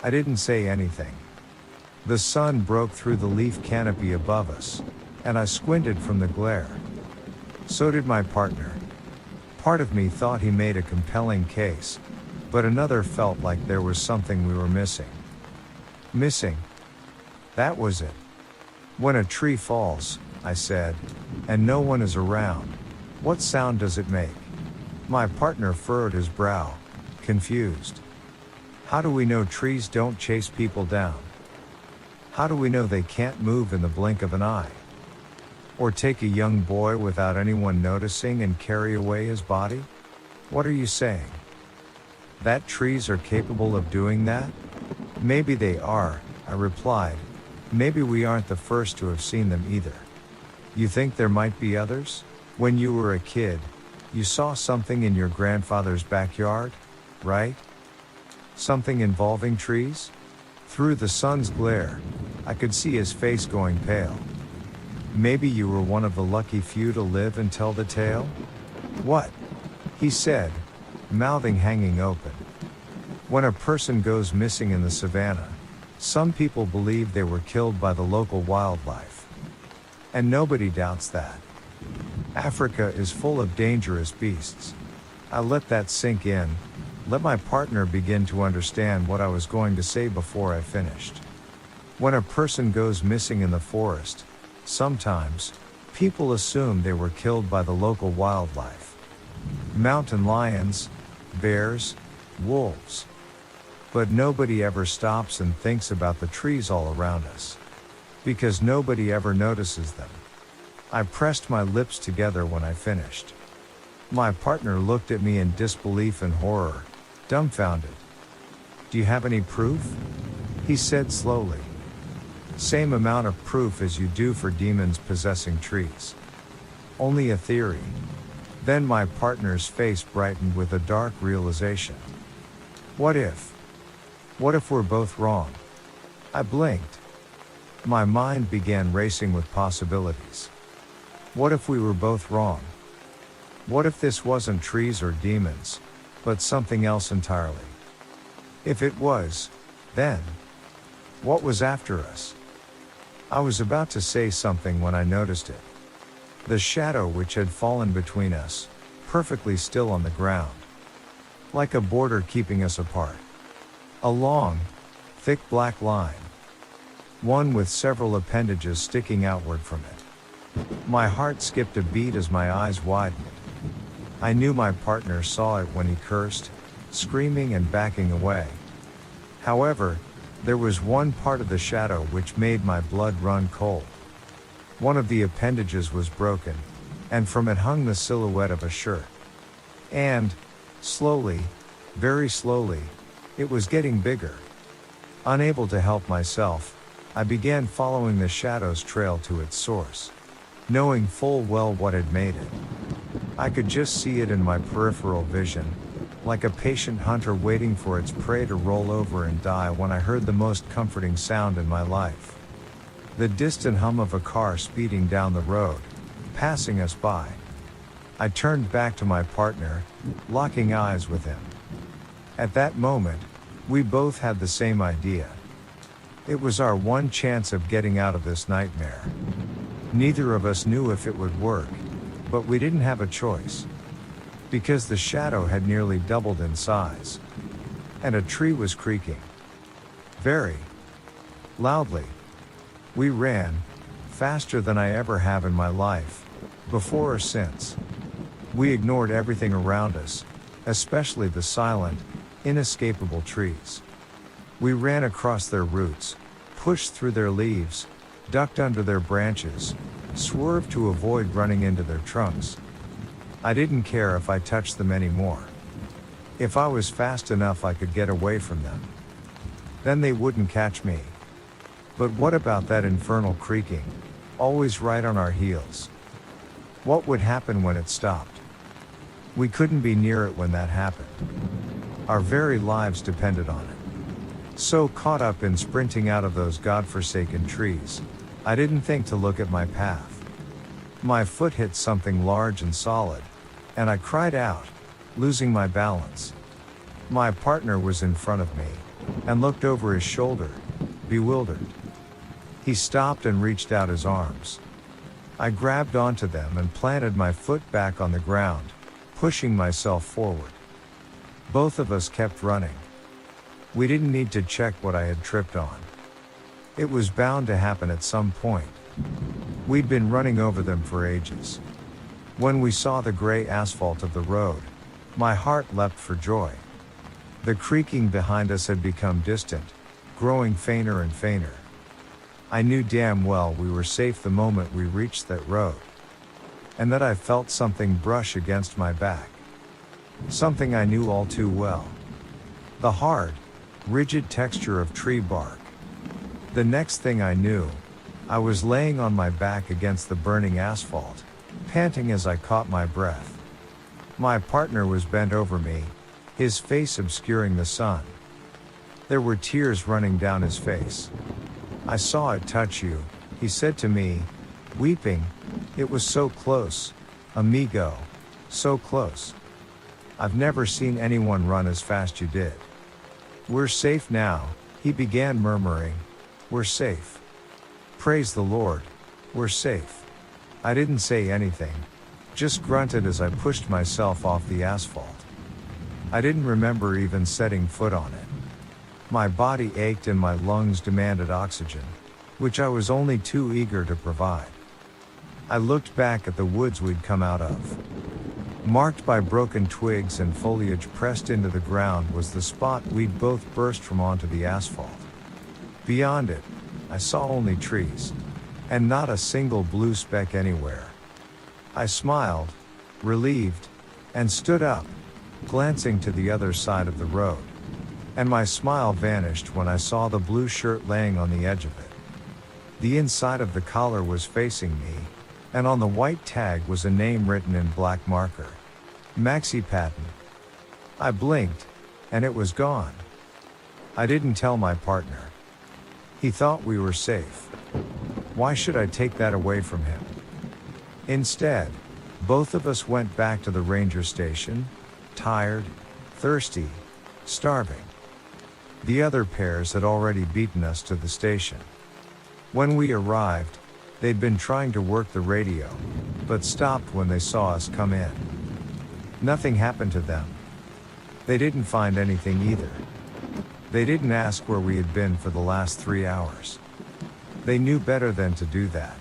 I didn't say anything. The sun broke through the leaf canopy above us, and I squinted from the glare. So did my partner. Part of me thought he made a compelling case, but another felt like there was something we were missing. Missing? That was it. When a tree falls, I said, and no one is around, what sound does it make? My partner furrowed his brow, confused. How do we know trees don't chase people down? How do we know they can't move in the blink of an eye? Or take a young boy without anyone noticing and carry away his body? What are you saying? That trees are capable of doing that? Maybe they are, I replied. Maybe we aren't the first to have seen them either. You think there might be others? When you were a kid, you saw something in your grandfather's backyard, right? Something involving trees? Through the sun's glare, I could see his face going pale. Maybe you were one of the lucky few to live and tell the tale? What? He said, mouthing hanging open. When a person goes missing in the savannah, some people believe they were killed by the local wildlife. And nobody doubts that. Africa is full of dangerous beasts. I let that sink in, let my partner begin to understand what I was going to say before I finished. When a person goes missing in the forest, sometimes, people assume they were killed by the local wildlife. Mountain lions, bears, wolves. But nobody ever stops and thinks about the trees all around us. Because nobody ever notices them. I pressed my lips together when I finished. My partner looked at me in disbelief and horror, dumbfounded. Do you have any proof? He said slowly. Same amount of proof as you do for demons possessing trees. Only a theory. Then my partner's face brightened with a dark realization. What if? What if we're both wrong? I blinked. My mind began racing with possibilities. What if we were both wrong? What if this wasn't trees or demons, but something else entirely? If it was, then, what was after us? I was about to say something when I noticed it. The shadow which had fallen between us, perfectly still on the ground. Like a border keeping us apart. A long, thick black line. One with several appendages sticking outward from it. My heart skipped a beat as my eyes widened. I knew my partner saw it when he cursed, screaming and backing away. However, there was one part of the shadow which made my blood run cold. One of the appendages was broken, and from it hung the silhouette of a shirt. And, slowly, very slowly, it was getting bigger. Unable to help myself, I began following the shadow's trail to its source, knowing full well what had made it. I could just see it in my peripheral vision, like a patient hunter waiting for its prey to roll over and die when I heard the most comforting sound in my life. The distant hum of a car speeding down the road, passing us by. I turned back to my partner, locking eyes with him. At that moment, we both had the same idea. It was our one chance of getting out of this nightmare. Neither of us knew if it would work, but we didn't have a choice. Because the shadow had nearly doubled in size. And a tree was creaking. Very loudly. We ran, faster than I ever have in my life, before or since. We ignored everything around us, especially the silent, inescapable trees. We ran across their roots, pushed through their leaves, ducked under their branches, swerved to avoid running into their trunks. I didn't care if I touched them anymore. If I was fast enough I could get away from them. Then they wouldn't catch me. But what about that infernal creaking, always right on our heels? What would happen when it stopped? We couldn't be near it when that happened. Our very lives depended on it. So caught up in sprinting out of those godforsaken trees, I didn't think to look at my path. My foot hit something large and solid, and I cried out, losing my balance. My partner was in front of me, and looked over his shoulder, bewildered. He stopped and reached out his arms. I grabbed onto them and planted my foot back on the ground, pushing myself forward. Both of us kept running. We didn't need to check what I had tripped on. It was bound to happen at some point. We'd been running over them for ages. When we saw the gray asphalt of the road, my heart leapt for joy. The creaking behind us had become distant, growing fainter and fainter. I knew damn well we were safe the moment we reached that road. And that I felt something brush against my back. Something I knew all too well. The hard, rigid texture of tree bark. The next thing I knew, I was laying on my back against the burning asphalt, panting as I caught my breath. My partner was bent over me, his face obscuring the sun. There were tears running down his face. "I saw it touch you," he said to me, weeping. "It was so close, amigo, so close. I've never seen anyone run as fast you did." "We're safe now," he began murmuring. "We're safe. Praise the Lord, we're safe." I didn't say anything, just grunted as I pushed myself off the asphalt. I didn't remember even setting foot on it. My body ached and my lungs demanded oxygen, which I was only too eager to provide. I looked back at the woods we'd come out of. Marked by broken twigs and foliage pressed into the ground was the spot we'd both burst from onto the asphalt. Beyond it, I saw only trees, and not a single blue speck anywhere. I smiled, relieved, and stood up, glancing to the other side of the road. And my smile vanished when I saw the blue shirt laying on the edge of it. The inside of the collar was facing me, and on the white tag was a name written in black marker. Maxi Patton. I blinked, and it was gone. I didn't tell my partner. He thought we were safe. Why should I take that away from him? Instead, both of us went back to the ranger station, tired, thirsty, starving. The other pairs had already beaten us to the station. When we arrived, they'd been trying to work the radio, but stopped when they saw us come in. Nothing happened to them. They didn't find anything either. They didn't ask where we had been for the last 3 hours. They knew better than to do that.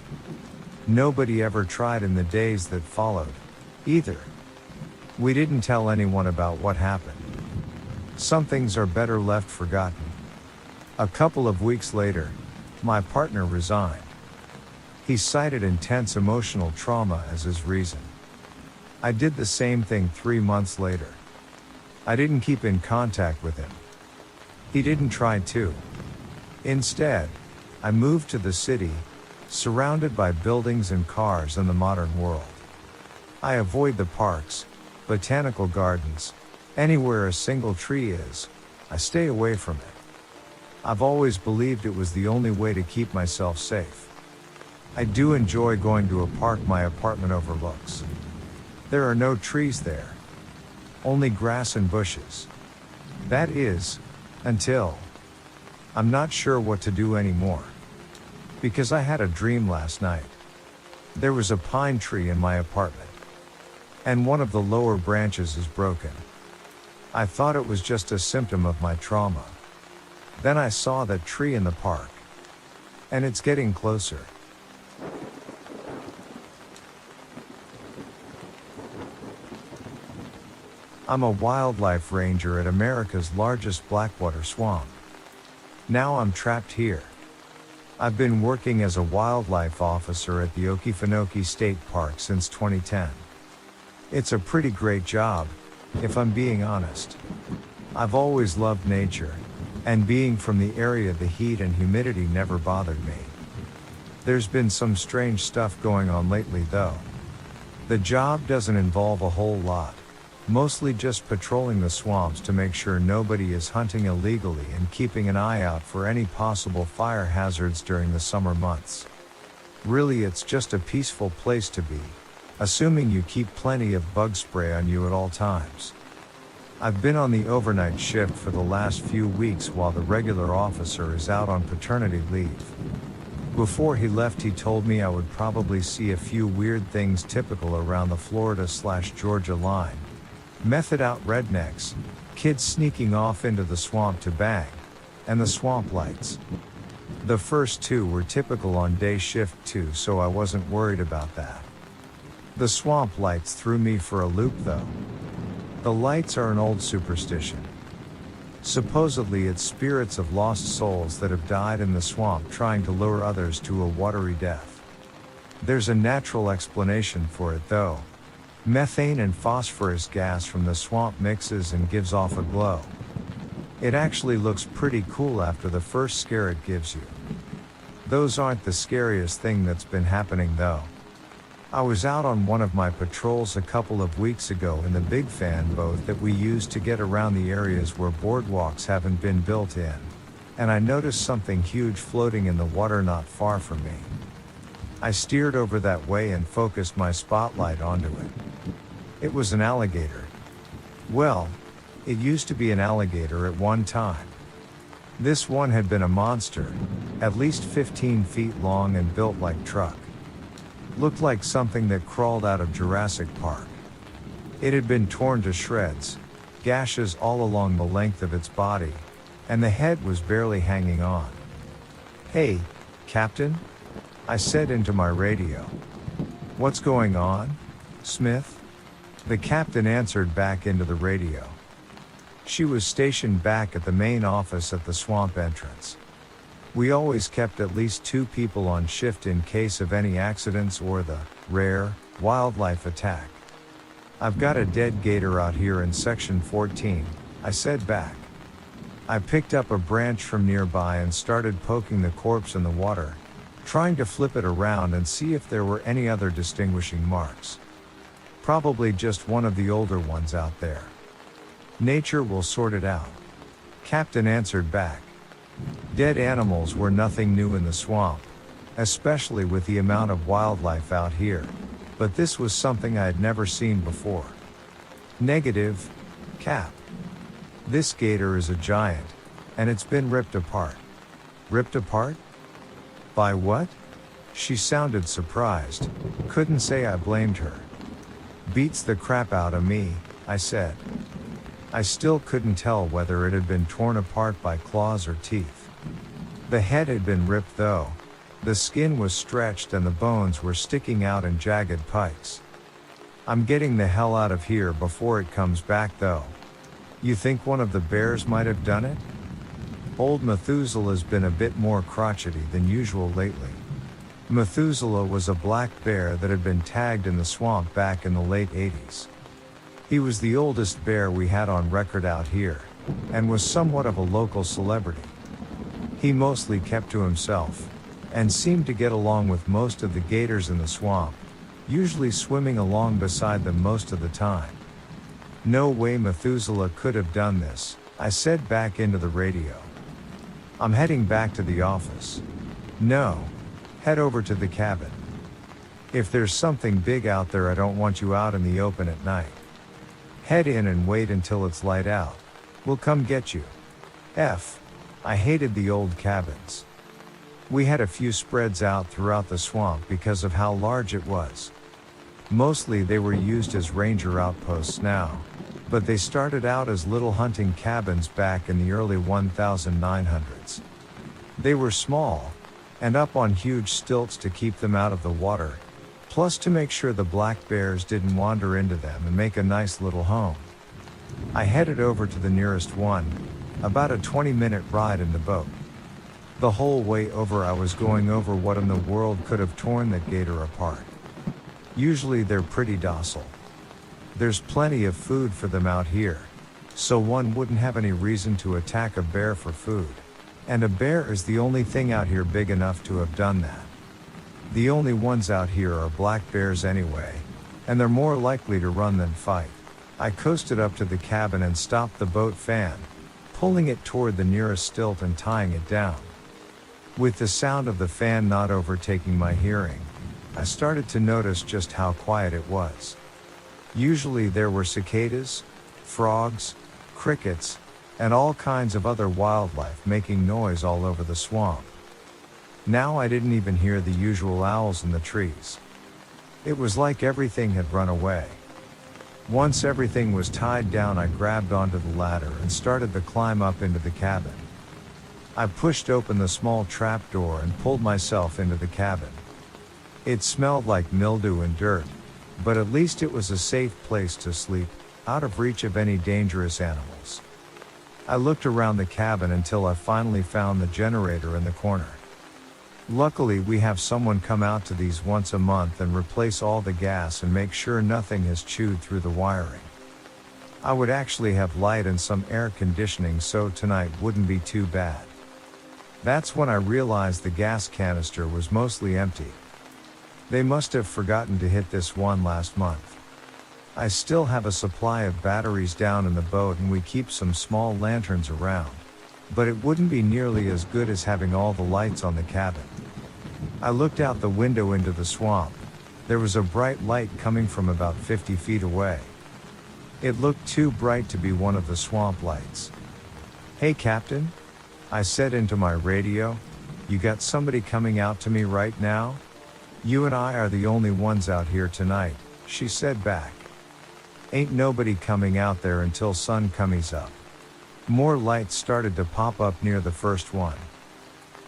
Nobody ever tried in the days that followed, either. We didn't tell anyone about what happened. Some things are better left forgotten. A couple of weeks later, my partner resigned. He cited intense emotional trauma as his reason. I did the same thing 3 months later. I didn't keep in contact with him. He didn't try to. Instead, I moved to the city, surrounded by buildings and cars and the modern world. I avoid the parks, botanical gardens, anywhere a single tree is, I stay away from it. I've always believed it was the only way to keep myself safe. I do enjoy going to a park my apartment overlooks. There are no trees there. Only grass and bushes. That is, until I'm not sure what to do anymore. Because I had a dream last night. There was a pine tree in my apartment. And one of the lower branches is broken. I thought it was just a symptom of my trauma. Then I saw that tree in the park. And it's getting closer. I'm a wildlife ranger at America's largest blackwater swamp. Now I'm trapped here. I've been working as a wildlife officer at the Okefenokee State Park since 2010. It's a pretty great job, if I'm being honest. I've always loved nature, and being from the area, the heat and humidity never bothered me. There's been some strange stuff going on lately though. The job doesn't involve a whole lot. Mostly just patrolling the swamps to make sure nobody is hunting illegally and keeping an eye out for any possible fire hazards during the summer months. Really, it's just a peaceful place to be, assuming you keep plenty of bug spray on you at all times. I've been on the overnight shift for the last few weeks while the regular officer is out on paternity leave. Before he left, he told me I would probably see a few weird things typical around the Florida/Georgia line. Method out rednecks, kids sneaking off into the swamp to bang, and the swamp lights. The first two were typical on day shift too, so I wasn't worried about that. The swamp lights threw me for a loop though. The lights are an old superstition. Supposedly it's spirits of lost souls that have died in the swamp trying to lure others to a watery death. There's a natural explanation for it though. Methane and phosphorus gas from the swamp mixes and gives off a glow. It actually looks pretty cool after the first scare it gives you. Those aren't the scariest thing that's been happening though. I was out on one of my patrols a couple of weeks ago in the big fan boat that we use to get around the areas where boardwalks haven't been built in, and I noticed something huge floating in the water not far from me. I steered over that way and focused my spotlight onto it. It was an alligator. Well, it used to be an alligator at one time. This one had been a monster, at least 15 feet long and built like truck. Looked like something that crawled out of Jurassic Park. It had been torn to shreds, gashes all along the length of its body, and the head was barely hanging on. "Hey, Captain?" I said into my radio. "What's going on, Smith?" The captain answered back into the radio. She was stationed back at the main office at the swamp entrance. We always kept at least 2 people on shift in case of any accidents or the rare wildlife attack. "I've got a dead gator out here in section 14, I said back. I picked up a branch from nearby and started poking the corpse in the water, trying to flip it around and see if there were any other distinguishing marks. Probably just one of the older ones out there. Nature will sort it out." Captain answered back. Dead animals were nothing new in the swamp, especially with the amount of wildlife out here, but this was something I had never seen before. "Negative, Cap. This gator is a giant, and it's been ripped apart." "Ripped apart? By what?" She sounded surprised. Couldn't say I blamed her. "Beats the crap out of me," I said. I still couldn't tell whether it had been torn apart by claws or teeth. The head had been ripped though. The skin was stretched and the bones were sticking out in jagged pikes. "I'm getting the hell out of here before it comes back though." "You think one of the bears might have done it?" Old Methuselah's been a bit more crotchety than usual lately. Methuselah was a black bear that had been tagged in the swamp back in the late 80s. He was the oldest bear we had on record out here, and was somewhat of a local celebrity. He mostly kept to himself, and seemed to get along with most of the gators in the swamp, usually swimming along beside them most of the time. "No way Methuselah could have done this," I said back into the radio. "I'm heading back to the office." "No. Head over to the cabin. If there's something big out there, I don't want you out in the open at night. Head in and wait until it's light out. We'll come get you." I hated the old cabins. We had a few spreads out throughout the swamp because of how large it was. Mostly they were used as ranger outposts now, but they started out as little hunting cabins back in the early 1900s. They were small, and up on huge stilts to keep them out of the water, plus to make sure the black bears didn't wander into them and make a nice little home. I headed over to the nearest one, about a 20-minute ride in the boat. The whole way over I was going over what in the world could have torn that gator apart. Usually they're pretty docile. There's plenty of food for them out here, so one wouldn't have any reason to attack a bear for food. And a bear is the only thing out here big enough to have done that. The only ones out here are black bears anyway, and they're more likely to run than fight. I coasted up to the cabin and stopped the boat fan, pulling it toward the nearest stilt and tying it down. With the sound of the fan not overtaking my hearing, I started to notice just how quiet it was. Usually there were cicadas, frogs, crickets, and all kinds of other wildlife making noise all over the swamp. Now I didn't even hear the usual owls in the trees. It was like everything had run away. Once everything was tied down, I grabbed onto the ladder and started the climb up into the cabin. I pushed open the small trap door and pulled myself into the cabin. It smelled like mildew and dirt, but at least it was a safe place to sleep, out of reach of any dangerous animals. I looked around the cabin until I finally found the generator in the corner. Luckily we have someone come out to these once a month and replace all the gas and make sure nothing has chewed through the wiring. I would actually have light and some air conditioning, so tonight wouldn't be too bad. That's when I realized the gas canister was mostly empty. They must have forgotten to hit this one last month. I still have a supply of batteries down in the boat and we keep some small lanterns around, but it wouldn't be nearly as good as having all the lights on the cabin. I looked out the window into the swamp. There was a bright light coming from about 50 feet away. It looked too bright to be one of the swamp lights. "Hey Captain," I said into my radio, "you got somebody coming out to me right now? You and I are the only ones out here tonight," she said back. "Ain't nobody coming out there until sun comes up." More lights started to pop up near the first one.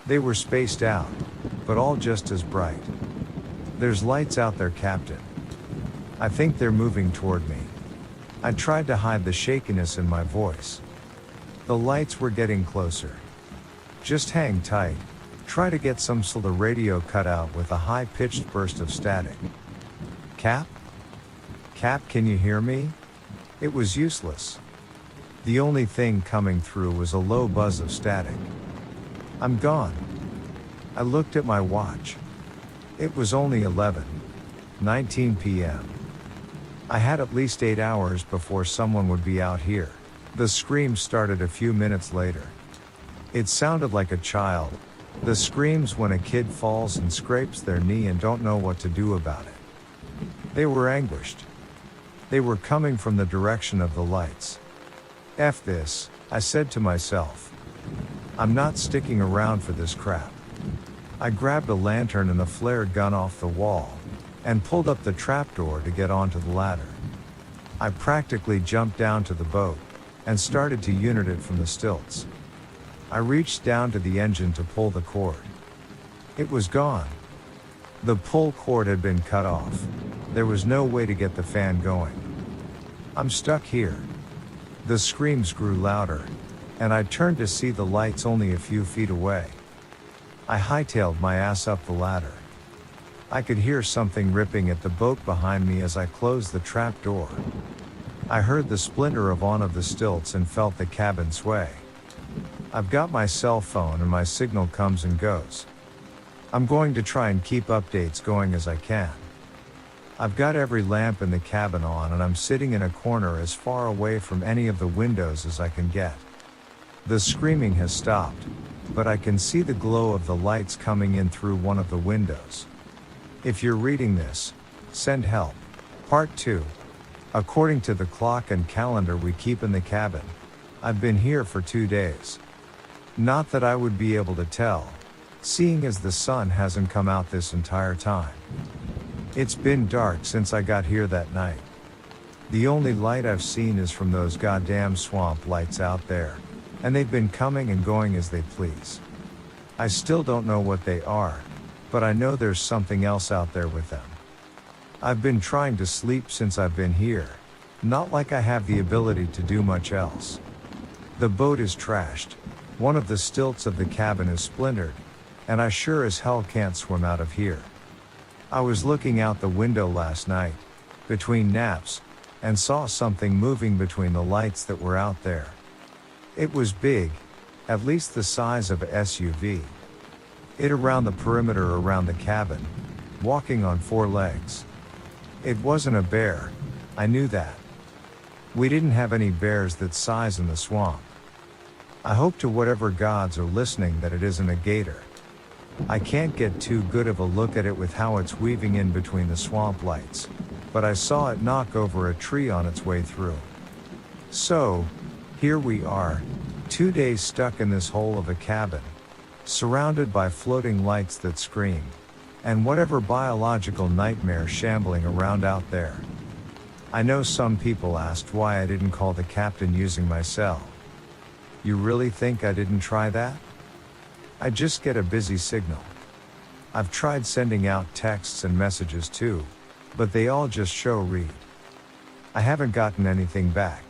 They were spaced out, but all just as bright. "There's lights out there, Captain. I think they're moving toward me." I tried to hide the shakiness in my voice. The lights were getting closer. "Just hang tight. Try to get some so the radio cut out with a high-pitched burst of static." "Cap? Cap, can you hear me?" It was useless. The only thing coming through was a low buzz of static. "I'm gone." I looked at my watch. It was only 11:19 p.m. I had at least 8 hours before someone would be out here. The screams started a few minutes later. It sounded like a child. The screams when a kid falls and scrapes their knee and don't know what to do about it. They were anguished. They were coming from the direction of the lights. "F this," I said to myself. "I'm not sticking around for this crap." I grabbed a lantern and a flare gun off the wall, and pulled up the trapdoor to get onto the ladder. I practically jumped down to the boat, and started to unit it from the stilts. I reached down to the engine to pull the cord. It was gone. The pull cord had been cut off. There was no way to get the fan going. "I'm stuck here." The screams grew louder, and I turned to see the lights only a few feet away. I hightailed my ass up the ladder. I could hear something ripping at the boat behind me as I closed the trap door. I heard the splinter of one of the stilts and felt the cabin sway. I've got my cell phone and my signal comes and goes. I'm going to try and keep updates going as I can. I've got every lamp in the cabin on and I'm sitting in a corner as far away from any of the windows as I can get. The screaming has stopped, but I can see the glow of the lights coming in through one of the windows. If you're reading this, send help. Part 2. According to the clock and calendar we keep in the cabin, I've been here for 2 days. Not that I would be able to tell, seeing as the sun hasn't come out this entire time. It's been dark since I got here that night. The only light I've seen is from those goddamn swamp lights out there, and they've been coming and going as they please. I still don't know what they are, but I know there's something else out there with them. I've been trying to sleep since I've been here, not like I have the ability to do much else. The boat is trashed, one of the stilts of the cabin is splintered, and I sure as hell can't swim out of here. I was looking out the window last night, between naps, and saw something moving between the lights that were out there. It was big, at least the size of a SUV. It around the perimeter around the cabin, walking on 4 legs. It wasn't a bear, I knew that. We didn't have any bears that size in the swamp. I hope to whatever gods are listening that it isn't a gator. I can't get too good of a look at it with how it's weaving in between the swamp lights, but I saw it knock over a tree on its way through. So, here we are, 2 days stuck in this hole of a cabin, surrounded by floating lights that scream, and whatever biological nightmare shambling around out there. I know some people asked why I didn't call the captain using my cell. You really think I didn't try that? I just get a busy signal. I've tried sending out texts and messages too, but they all just show read. I haven't gotten anything back.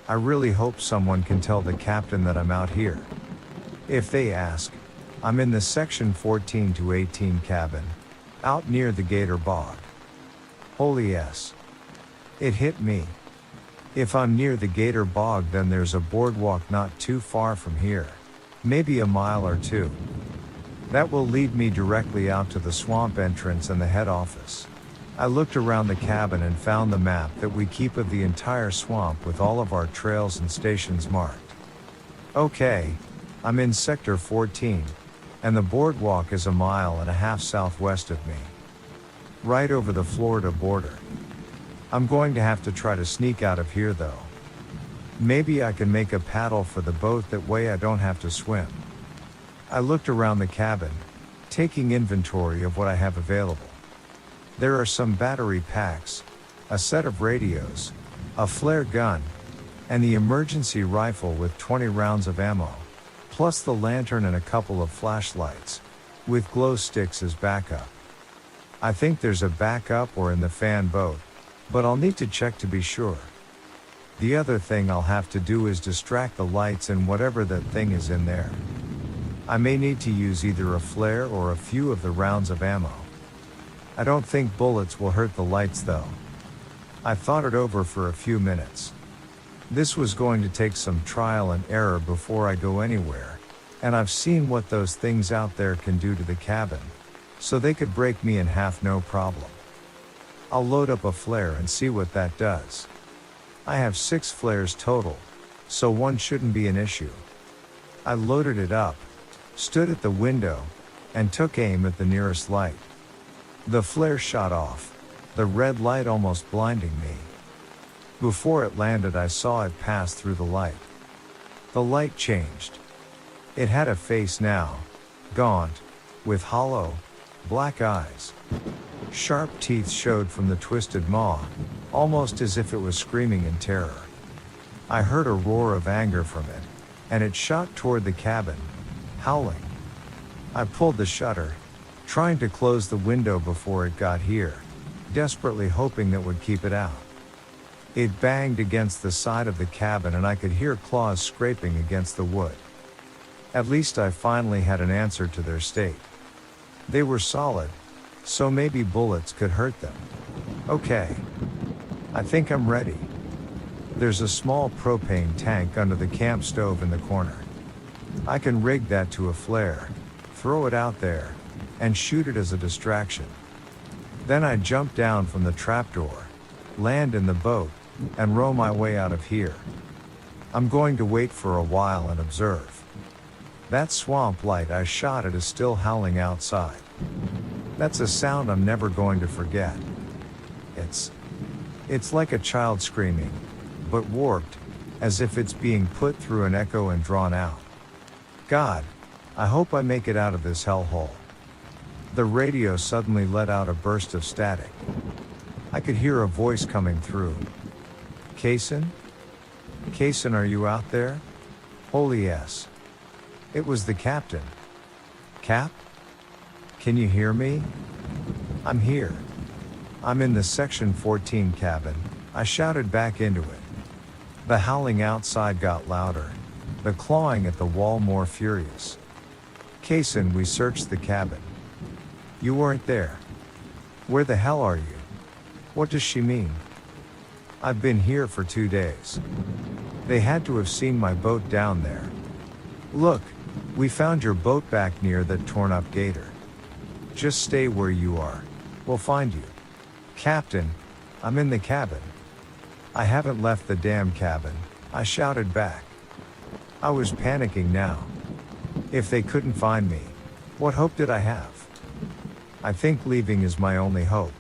I really hope someone can tell the captain that I'm out here. If they ask, I'm in the section 14 to 18 cabin, out near the Gator Bog. Holy yes. It hit me. If I'm near the Gator Bog, then there's a boardwalk not too far from here, maybe a mile or 2. That will lead me directly out to the swamp entrance and the head office. I looked around the cabin and found the map that we keep of the entire swamp with all of our trails and stations marked. Okay, I'm in sector 14, and the boardwalk is a mile and a half southwest of me. Right over the Florida border. I'm going to have to try to sneak out of here though. Maybe I can make a paddle for the boat, that way I don't have to swim. I looked around the cabin, taking inventory of what I have available. There are some battery packs, a set of radios, a flare gun, and the emergency rifle with 20 rounds of ammo, plus the lantern and a couple of flashlights, with glow sticks as backup. I think there's a backup or in the fan boat, but I'll need to check to be sure. The other thing I'll have to do is distract the lights and whatever that thing is in there. I may need to use either a flare or a few of the rounds of ammo. I don't think bullets will hurt the lights though. I thought it over for a few minutes. This was going to take some trial and error before I go anywhere, and I've seen what those things out there can do to the cabin, so they could break me in half no problem. I'll load up a flare and see what that does. I have 6 flares total, so one shouldn't be an issue. I loaded it up, stood at the window, and took aim at the nearest light. The flare shot off, the red light almost blinding me. Before it landed, I saw it pass through the light. The light changed. It had a face now, gaunt, with hollow, black eyes. Sharp teeth showed from the twisted maw, almost as if it was screaming in terror. I heard a roar of anger from it, and it shot toward the cabin, howling. I pulled the shutter, trying to close the window before it got here, desperately hoping that would keep it out. It banged against the side of the cabin and I could hear claws scraping against the wood. At least I finally had an answer to their state. They were solid, so maybe bullets could hurt them. Okay. I think I'm ready. There's a small propane tank under the camp stove in the corner. I can rig that to a flare, throw it out there, and shoot it as a distraction. Then I jump down from the trapdoor, land in the boat, and row my way out of here. I'm going to wait for a while and observe. That swamp light I shot at is still howling outside. That's a sound I'm never going to forget. It's like a child screaming, but warped, as if it's being put through an echo and drawn out. God, I hope I make it out of this hellhole. The radio suddenly let out a burst of static. I could hear a voice coming through. Kaysen? Kaysen, are you out there? Holy yes. It was the captain. Cap? Can you hear me? I'm here. I'm in the Section 14 cabin, I shouted back into it. The howling outside got louder, the clawing at the wall more furious. Kaysen, we searched the cabin. You weren't there. Where the hell are you? What does she mean? I've been here for 2 days. They had to have seen my boat down there. Look, we found your boat back near that torn up gator. Just stay where you are. We'll find you. Captain, I'm in the cabin. I haven't left the damn cabin, I shouted back. I was panicking now. If they couldn't find me, what hope did I have? I think leaving is my only hope.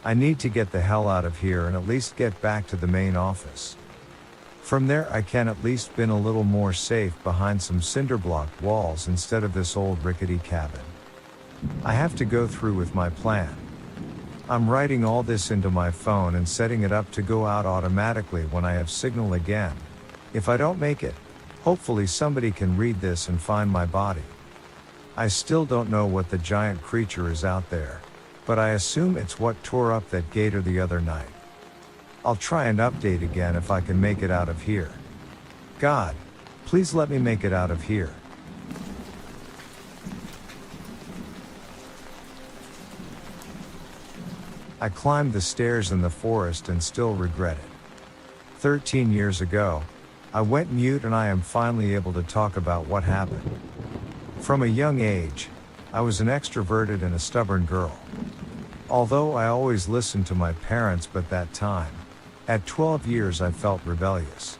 I need to get the hell out of here and at least get back to the main office. From there I can at least been a little more safe behind some cinderblock walls instead of this old rickety cabin. I have to go through with my plan. I'm writing all this into my phone and setting it up to go out automatically when I have signal again. If I don't make it, hopefully somebody can read this and find my body. I still don't know what the giant creature is out there, but I assume it's what tore up that gator the other night. I'll try and update again if I can make it out of here. God, please let me make it out of here. I climbed the stairs in the forest and still regret it. 13 years ago, I went mute and I am finally able to talk about what happened. From a young age, I was an extroverted and a stubborn girl. Although I always listened to my parents, but that time, at 12 years I felt rebellious.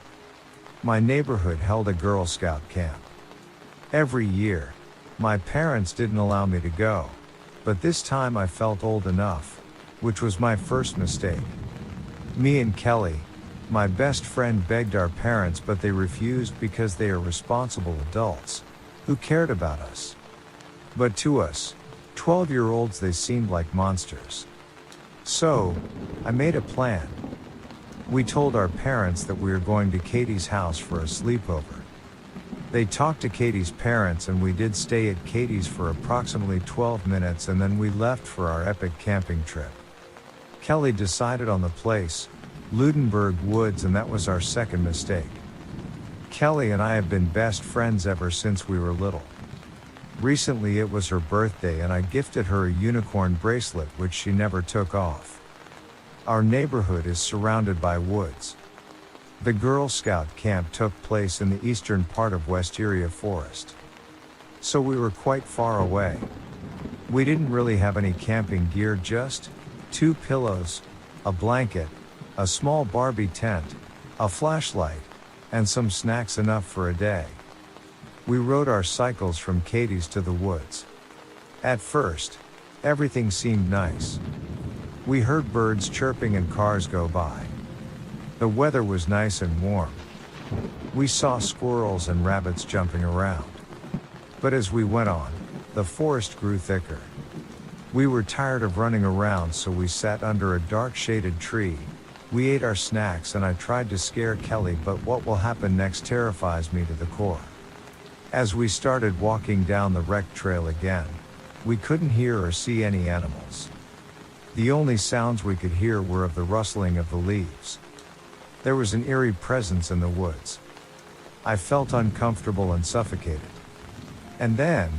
My neighborhood held a Girl Scout camp. Every year, my parents didn't allow me to go, but this time I felt old enough, which was my first mistake. Me and Kelly, my best friend, begged our parents, but they refused because they are responsible adults who cared about us. But to us, 12-year-olds, they seemed like monsters. So, I made a plan. We told our parents that we were going to Katie's house for a sleepover. They talked to Katie's parents and we did stay at Katie's for approximately 12 minutes and then we left for our epic camping trip. Kelly decided on the place, Ludenberg Woods, and that was our second mistake. Kelly and I have been best friends ever since we were little. Recently it was her birthday and I gifted her a unicorn bracelet which she never took off. Our neighborhood is surrounded by woods. The Girl Scout camp took place in the eastern part of Wisteria Forest. So we were quite far away. We didn't really have any camping gear, just 2 pillows, a blanket, a small Barbie tent, a flashlight, and some snacks enough for a day. We rode our cycles from Katie's to the woods. At first, everything seemed nice. We heard birds chirping and cars go by. The weather was nice and warm. We saw squirrels and rabbits jumping around. But as we went on, the forest grew thicker. We were tired of running around, so we sat under a dark shaded tree. We ate our snacks and I tried to scare Kelly, but what will happen next terrifies me to the core. As we started walking down the wrecked trail again, we couldn't hear or see any animals. The only sounds we could hear were of the rustling of the leaves. There was an eerie presence in the woods. I felt uncomfortable and suffocated. And then,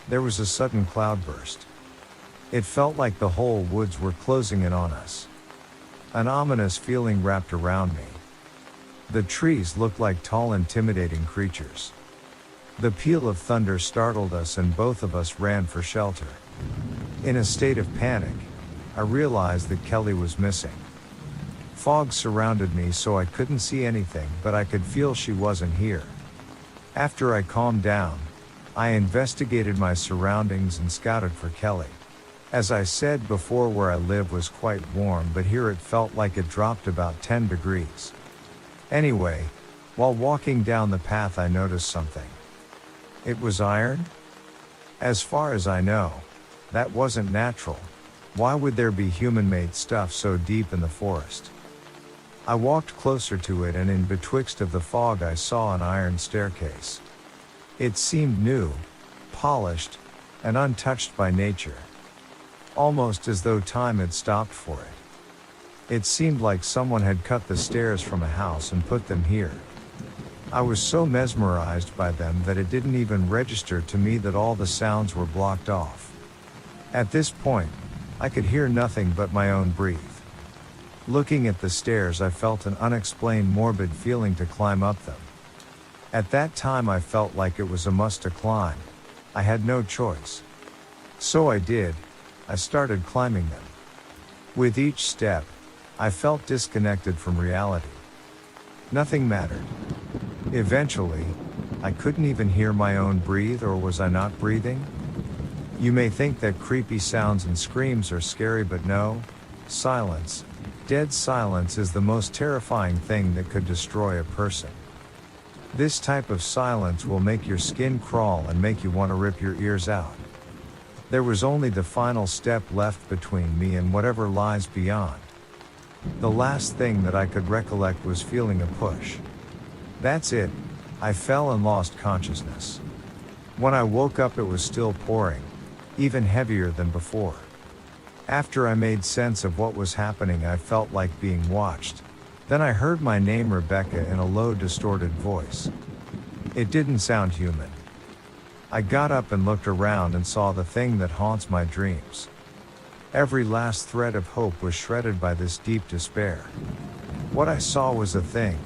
there was a sudden cloudburst. It felt like the whole woods were closing in on us. An ominous feeling wrapped around me. The trees looked like tall, intimidating creatures. The peal of thunder startled us and both of us ran for shelter. In a state of panic, I realized that Kelly was missing. Fog surrounded me so I couldn't see anything, but I could feel she wasn't here. After I calmed down, I investigated my surroundings and scouted for Kelly. As I said before, where I live was quite warm, but here it felt like it dropped about 10 degrees. Anyway, while walking down the path I noticed something. It was iron? As far as I know, that wasn't natural. Why would there be human-made stuff so deep in the forest? I walked closer to it, and in betwixt of the fog I saw an iron staircase. It seemed new, polished, and untouched by nature. Almost as though time had stopped for it. It seemed like someone had cut the stairs from a house and put them here. I was so mesmerized by them that it didn't even register to me that all the sounds were blocked off. At this point, I could hear nothing but my own breath. Looking at the stairs, I felt an unexplained morbid feeling to climb up them. At that time I felt like it was a must to climb. I had no choice. So I did. I started climbing them. With each step, I felt disconnected from reality. Nothing mattered. Eventually, I couldn't even hear my own breathe, or was I not breathing? You may think that creepy sounds and screams are scary, but no. Silence, dead silence, is the most terrifying thing that could destroy a person. This type of silence will make your skin crawl and make you want to rip your ears out. There was only the final step left between me and whatever lies beyond. The last thing that I could recollect was feeling a push. That's it. I fell and lost consciousness. When I woke up, it was still pouring, even heavier than before. After I made sense of what was happening, I felt like being watched. Then I heard my name, Rebecca, in a low, distorted voice. It didn't sound human. I got up and looked around and saw the thing that haunts my dreams. Every last thread of hope was shredded by this deep despair. What I saw was a thing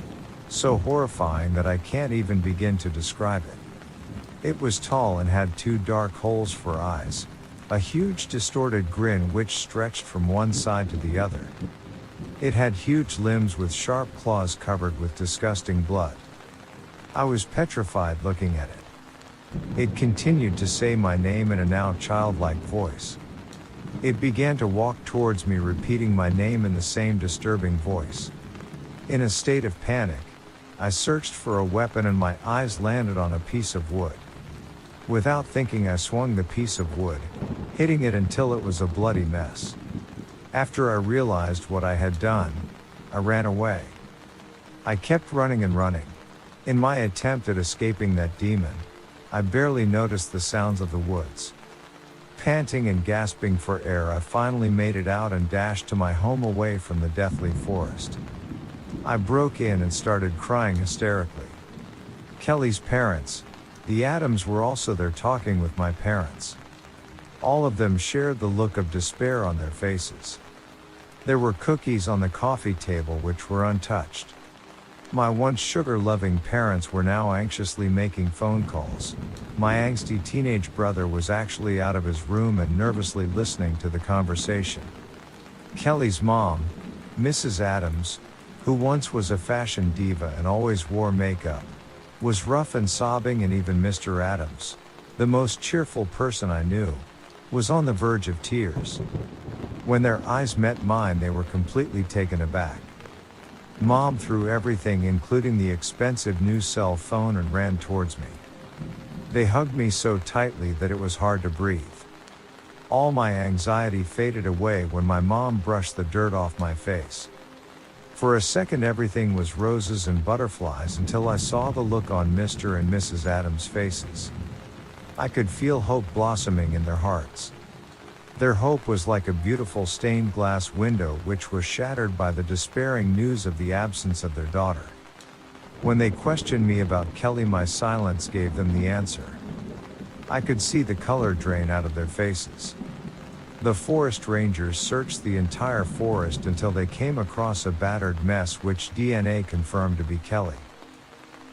so horrifying that I can't even begin to describe it. It was tall and had 2 dark holes for eyes, a huge distorted grin which stretched from one side to the other. It had huge limbs with sharp claws covered with disgusting blood. I was petrified looking at it. It continued to say my name in a now childlike voice. It began to walk towards me, repeating my name in the same disturbing voice. In a state of panic, I searched for a weapon and my eyes landed on a piece of wood. Without thinking, I swung the piece of wood, hitting it until it was a bloody mess. After I realized what I had done, I ran away. I kept running and running. In my attempt at escaping that demon, I barely noticed the sounds of the woods. Panting and gasping for air, I finally made it out and dashed to my home away from the deathly forest. I broke in and started crying hysterically. Kelly's parents, the Adams, were also there talking with my parents. All of them shared the look of despair on their faces. There were cookies on the coffee table which were untouched. My once sugar-loving parents were now anxiously making phone calls. My angsty teenage brother was actually out of his room and nervously listening to the conversation. Kelly's mom, Mrs. Adams, who once was a fashion diva and always wore makeup, was rough and sobbing, and even Mr. Adams, the most cheerful person I knew, was on the verge of tears. When their eyes met mine, they were completely taken aback. Mom threw everything, including the expensive new cell phone, and ran towards me. They hugged me so tightly that it was hard to breathe. All my anxiety faded away when my mom brushed the dirt off my face. For a second everything was roses and butterflies until I saw the look on Mr. and Mrs. Adams' faces. I could feel hope blossoming in their hearts. Their hope was like a beautiful stained glass window which was shattered by the despairing news of the absence of their daughter. When they questioned me about Kelly, my silence gave them the answer. I could see the color drain out of their faces. The forest rangers searched the entire forest until they came across a battered mess which DNA confirmed to be Kelly.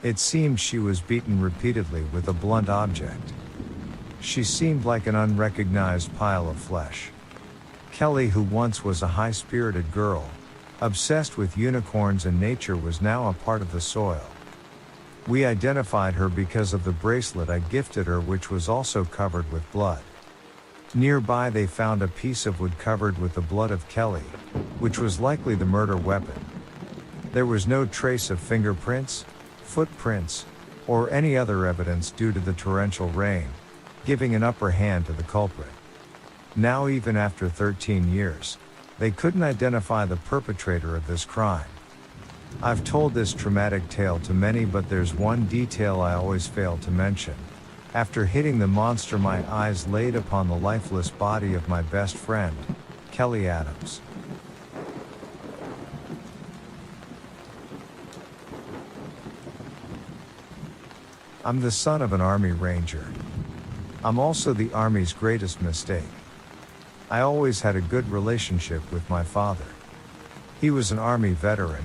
It seemed she was beaten repeatedly with a blunt object. She seemed like an unrecognized pile of flesh. Kelly, who once was a high-spirited girl, obsessed with unicorns and nature, was now a part of the soil. We identified her because of the bracelet I gifted her, which was also covered with blood. Nearby they found a piece of wood covered with the blood of Kelly, which was likely the murder weapon. There was no trace of fingerprints, footprints, or any other evidence due to the torrential rain, giving an upper hand to the culprit. Now, even after 13 years, they couldn't identify the perpetrator of this crime. I've told this traumatic tale to many, but there's one detail I always fail to mention. After hitting the monster, my eyes laid upon the lifeless body of my best friend, Kelly Adams. I'm the son of an Army Ranger. I'm also the Army's greatest mistake. I always had a good relationship with my father. He was an Army veteran,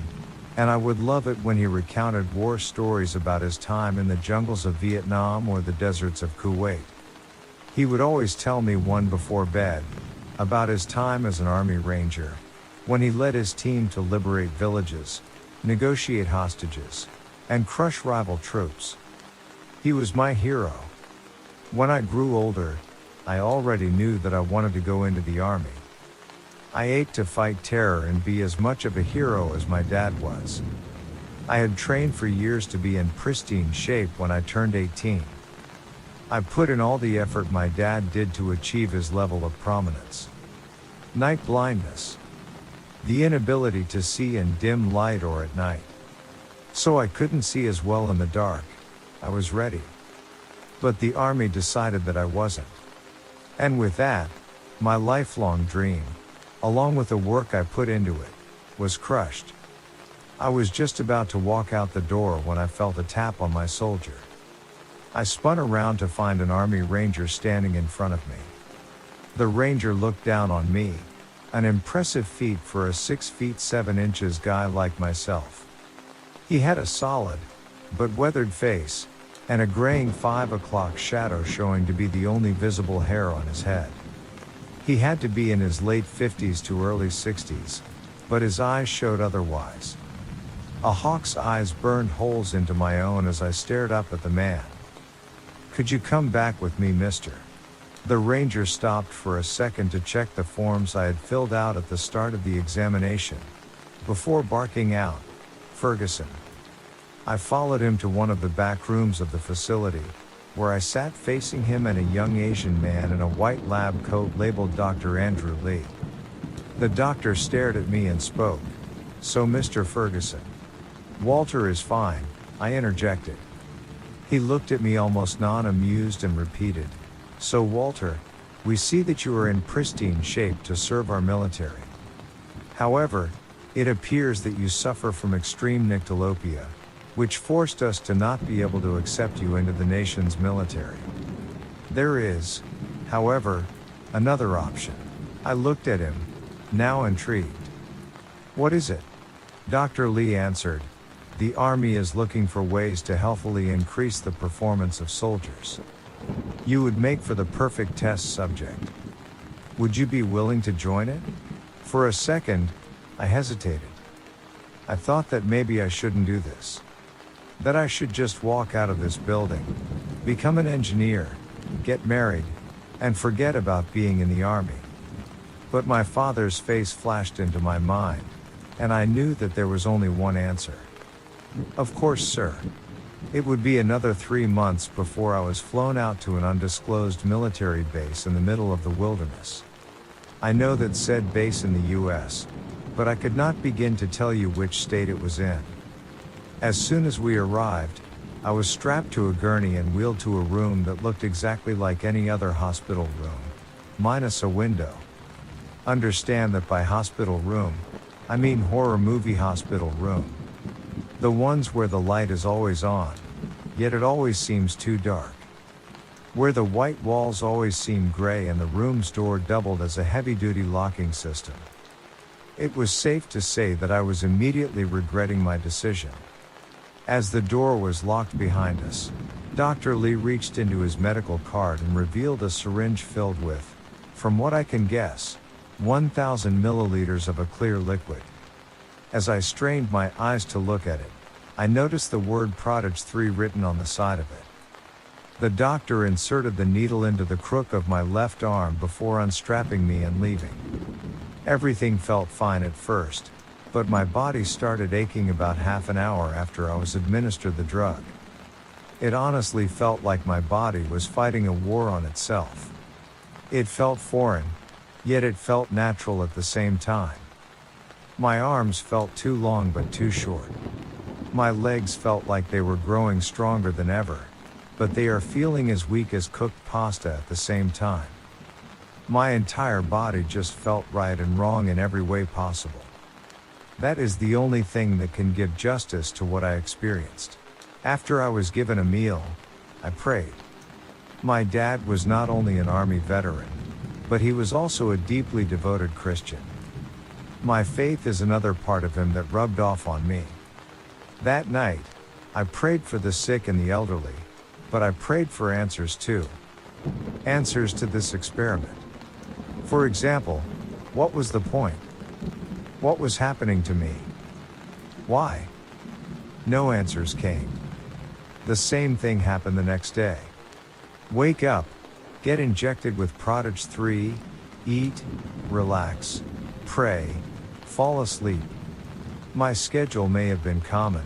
and I would love it when he recounted war stories about his time in the jungles of Vietnam or the deserts of Kuwait. He would always tell me one before bed about his time as an Army Ranger, when he led his team to liberate villages, negotiate hostages, and crush rival troops. He was my hero. When I grew older, I already knew that I wanted to go into the Army. I ached to fight terror and be as much of a hero as my dad was. I had trained for years to be in pristine shape when I turned 18. I put in all the effort my dad did to achieve his level of prominence. Night blindness. The inability to see in dim light or at night. So I couldn't see as well in the dark. I was ready. But the Army decided that I wasn't. And with that, my lifelong dream, along with the work I put into it, was crushed. I was just about to walk out the door when I felt a tap on my shoulder. I spun around to find an Army Ranger standing in front of me. The Ranger looked down on me, an impressive feat for a 6 feet 7 inches guy like myself. He had a solid, but weathered face, and a graying 5 o'clock shadow showing to be the only visible hair on his head. He had to be in his late 50s to early 60s, but his eyes showed otherwise. A hawk's eyes burned holes into my own as I stared up at the man. "Could you come back with me, mister?" The Ranger stopped for a second to check the forms I had filled out at the start of the examination, before barking out, "Ferguson." I followed him to one of the back rooms of the facility, where I sat facing him and a young Asian man in a white lab coat labeled Dr. Andrew Lee. The doctor stared at me and spoke. "So, Mr. Ferguson." "Walter is fine," I interjected. He looked at me almost non-amused and repeated, "So, Walter, we see that you are in pristine shape to serve our military. However, it appears that you suffer from extreme nyctalopia, which forced us to not be able to accept you into the nation's military. There is, however, another option." I looked at him, now intrigued. "What is it?" Dr. Lee answered, "The Army is looking for ways to healthily increase the performance of soldiers. You would make for the perfect test subject. Would you be willing to join it?" For a second, I hesitated. I thought that maybe I shouldn't do this. That I should just walk out of this building, become an engineer, get married, and forget about being in the Army. But my father's face flashed into my mind, and I knew that there was only one answer. "Of course, sir." It would be another 3 months before I was flown out to an undisclosed military base in the middle of the wilderness. I know that said base in the US, but I could not begin to tell you which state it was in. As soon as we arrived, I was strapped to a gurney and wheeled to a room that looked exactly like any other hospital room, minus a window. Understand that by hospital room, I mean horror movie hospital room. The ones where the light is always on, yet it always seems too dark. Where the white walls always seem gray and the room's door doubled as a heavy-duty locking system. It was safe to say that I was immediately regretting my decision. As the door was locked behind us, Dr. Lee reached into his medical card and revealed a syringe filled with, from what I can guess, 1,000 milliliters of a clear liquid. As I strained my eyes to look at it, I noticed the word Prodigy 3 written on the side of it. The doctor inserted the needle into the crook of my left arm before unstrapping me and leaving. Everything felt fine at first, but my body started aching about half an hour after I was administered the drug. It honestly felt like my body was fighting a war on itself. It felt foreign, yet it felt natural at the same time. My arms felt too long but too short. My legs felt like they were growing stronger than ever, but they are feeling as weak as cooked pasta at the same time. My entire body just felt right and wrong in every way possible. That is the only thing that can give justice to what I experienced. After I was given a meal, I prayed. My dad was not only an Army veteran, but he was also a deeply devoted Christian. My faith is another part of him that rubbed off on me. That night, I prayed for the sick and the elderly, but I prayed for answers too. Answers to this experiment. For example, what was the point? What was happening to me? Why? No answers came. The same thing happened the next day. Wake up, get injected with Prodigy 3, eat, relax, pray, fall asleep. My schedule may have been common,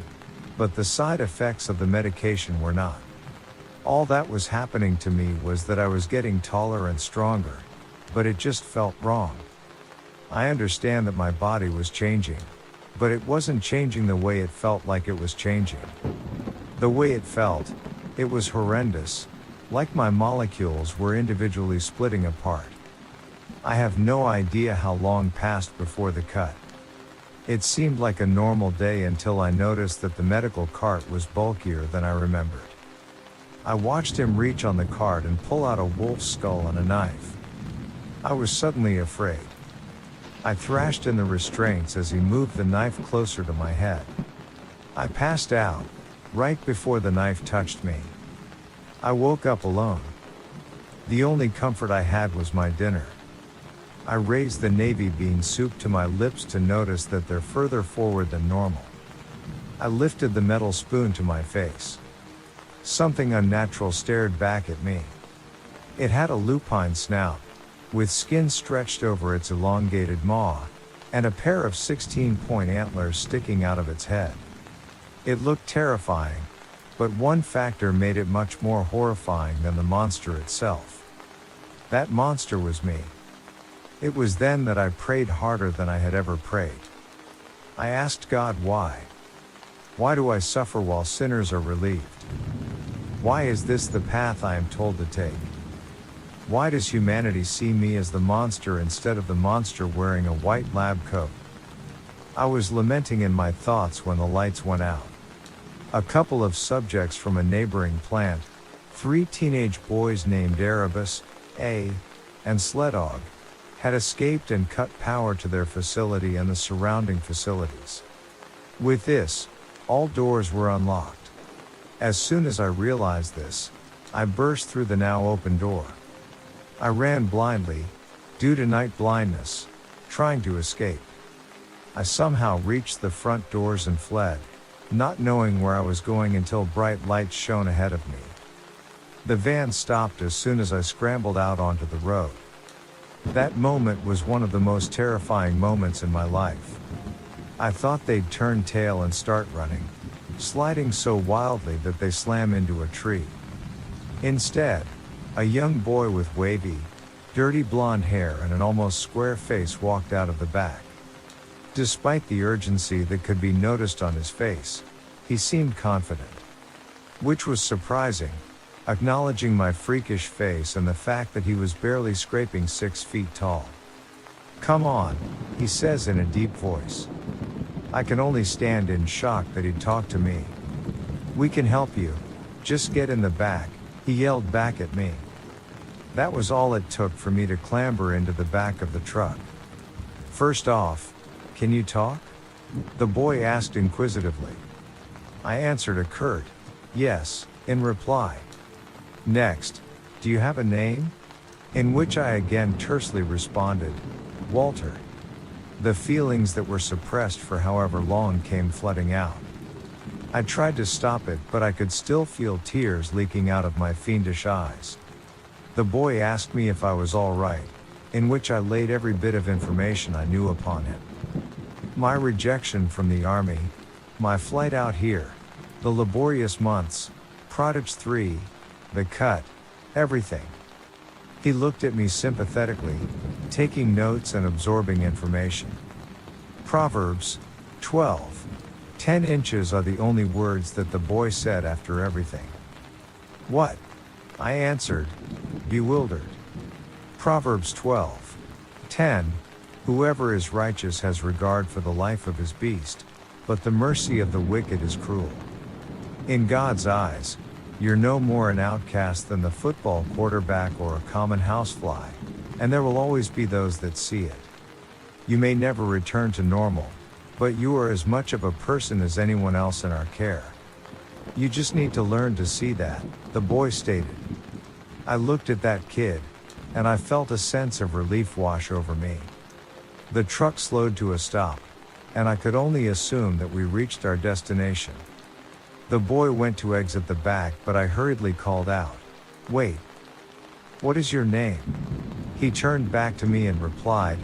but the side effects of the medication were not. All that was happening to me was that I was getting taller and stronger, but it just felt wrong. I understand that my body was changing, but it wasn't changing the way it felt like it was changing. The way it felt, it was horrendous, like my molecules were individually splitting apart. I have no idea how long passed before the cut. It seemed like a normal day until I noticed that the medical cart was bulkier than I remembered. I watched him reach on the cart and pull out a wolf's skull and a knife. I was suddenly afraid. I thrashed in the restraints as he moved the knife closer to my head. I passed out, right before the knife touched me. I woke up alone. The only comfort I had was my dinner. I raised the navy bean soup to my lips to notice that they're further forward than normal. I lifted the metal spoon to my face. Something unnatural stared back at me. It had a lupine snout, with skin stretched over its elongated maw, and a pair of 16-point antlers sticking out of its head. It looked terrifying, but one factor made it much more horrifying than the monster itself. That monster was me. It was then that I prayed harder than I had ever prayed. I asked God why. Why do I suffer while sinners are relieved? Why is this the path I am told to take? Why does humanity see me as the monster instead of the monster wearing a white lab coat? I was lamenting in my thoughts when the lights went out. A couple of subjects from a neighboring plant, 3 teenage boys named Erebus, A, and Sledog, had escaped and cut power to their facility and the surrounding facilities. With this, all doors were unlocked. As soon as I realized this, I burst through the now open door. I ran blindly, due to night blindness, trying to escape. I somehow reached the front doors and fled, not knowing where I was going until bright lights shone ahead of me. The van stopped as soon as I scrambled out onto the road. That moment was one of the most terrifying moments in my life. I thought they'd turn tail and start running, sliding so wildly that they slam into a tree. Instead, a young boy with wavy, dirty blonde hair and an almost square face walked out of the back. Despite the urgency that could be noticed on his face, he seemed confident. Which was surprising, acknowledging my freakish face and the fact that he was barely scraping 6 feet tall. "Come on," he says in a deep voice. I can only stand in shock that he'd talk to me. "We can help you. Just get in the back," he yelled back at me. That was all it took for me to clamber into the back of the truck. "First off, can you talk?" the boy asked inquisitively. I answered a curt, "Yes," in reply. "Next, do you have a name?" In which I again tersely responded, "Walter." The feelings that were suppressed for however long came flooding out. I tried to stop it, but I could still feel tears leaking out of my fiendish eyes. The boy asked me if I was all right, in which I laid every bit of information I knew upon him. My rejection from the army, my flight out here, the laborious months, Prodigy 3, the cut, everything. He looked at me sympathetically, taking notes and absorbing information. Proverbs 12. 10 inches are the only words that the boy said after everything. What? I answered, bewildered. Proverbs 12. 10. Whoever is righteous has regard for the life of his beast, but the mercy of the wicked is cruel. In God's eyes, you're no more an outcast than the football quarterback or a common housefly, and there will always be those that see it. You may never return to normal, but you are as much of a person as anyone else in our care. You just need to learn to see that, the boy stated. I looked at that kid, and I felt a sense of relief wash over me. The truck slowed to a stop, and I could only assume that we reached our destination. The boy went to exit the back, but I hurriedly called out, "Wait. What is your name?" He turned back to me and replied,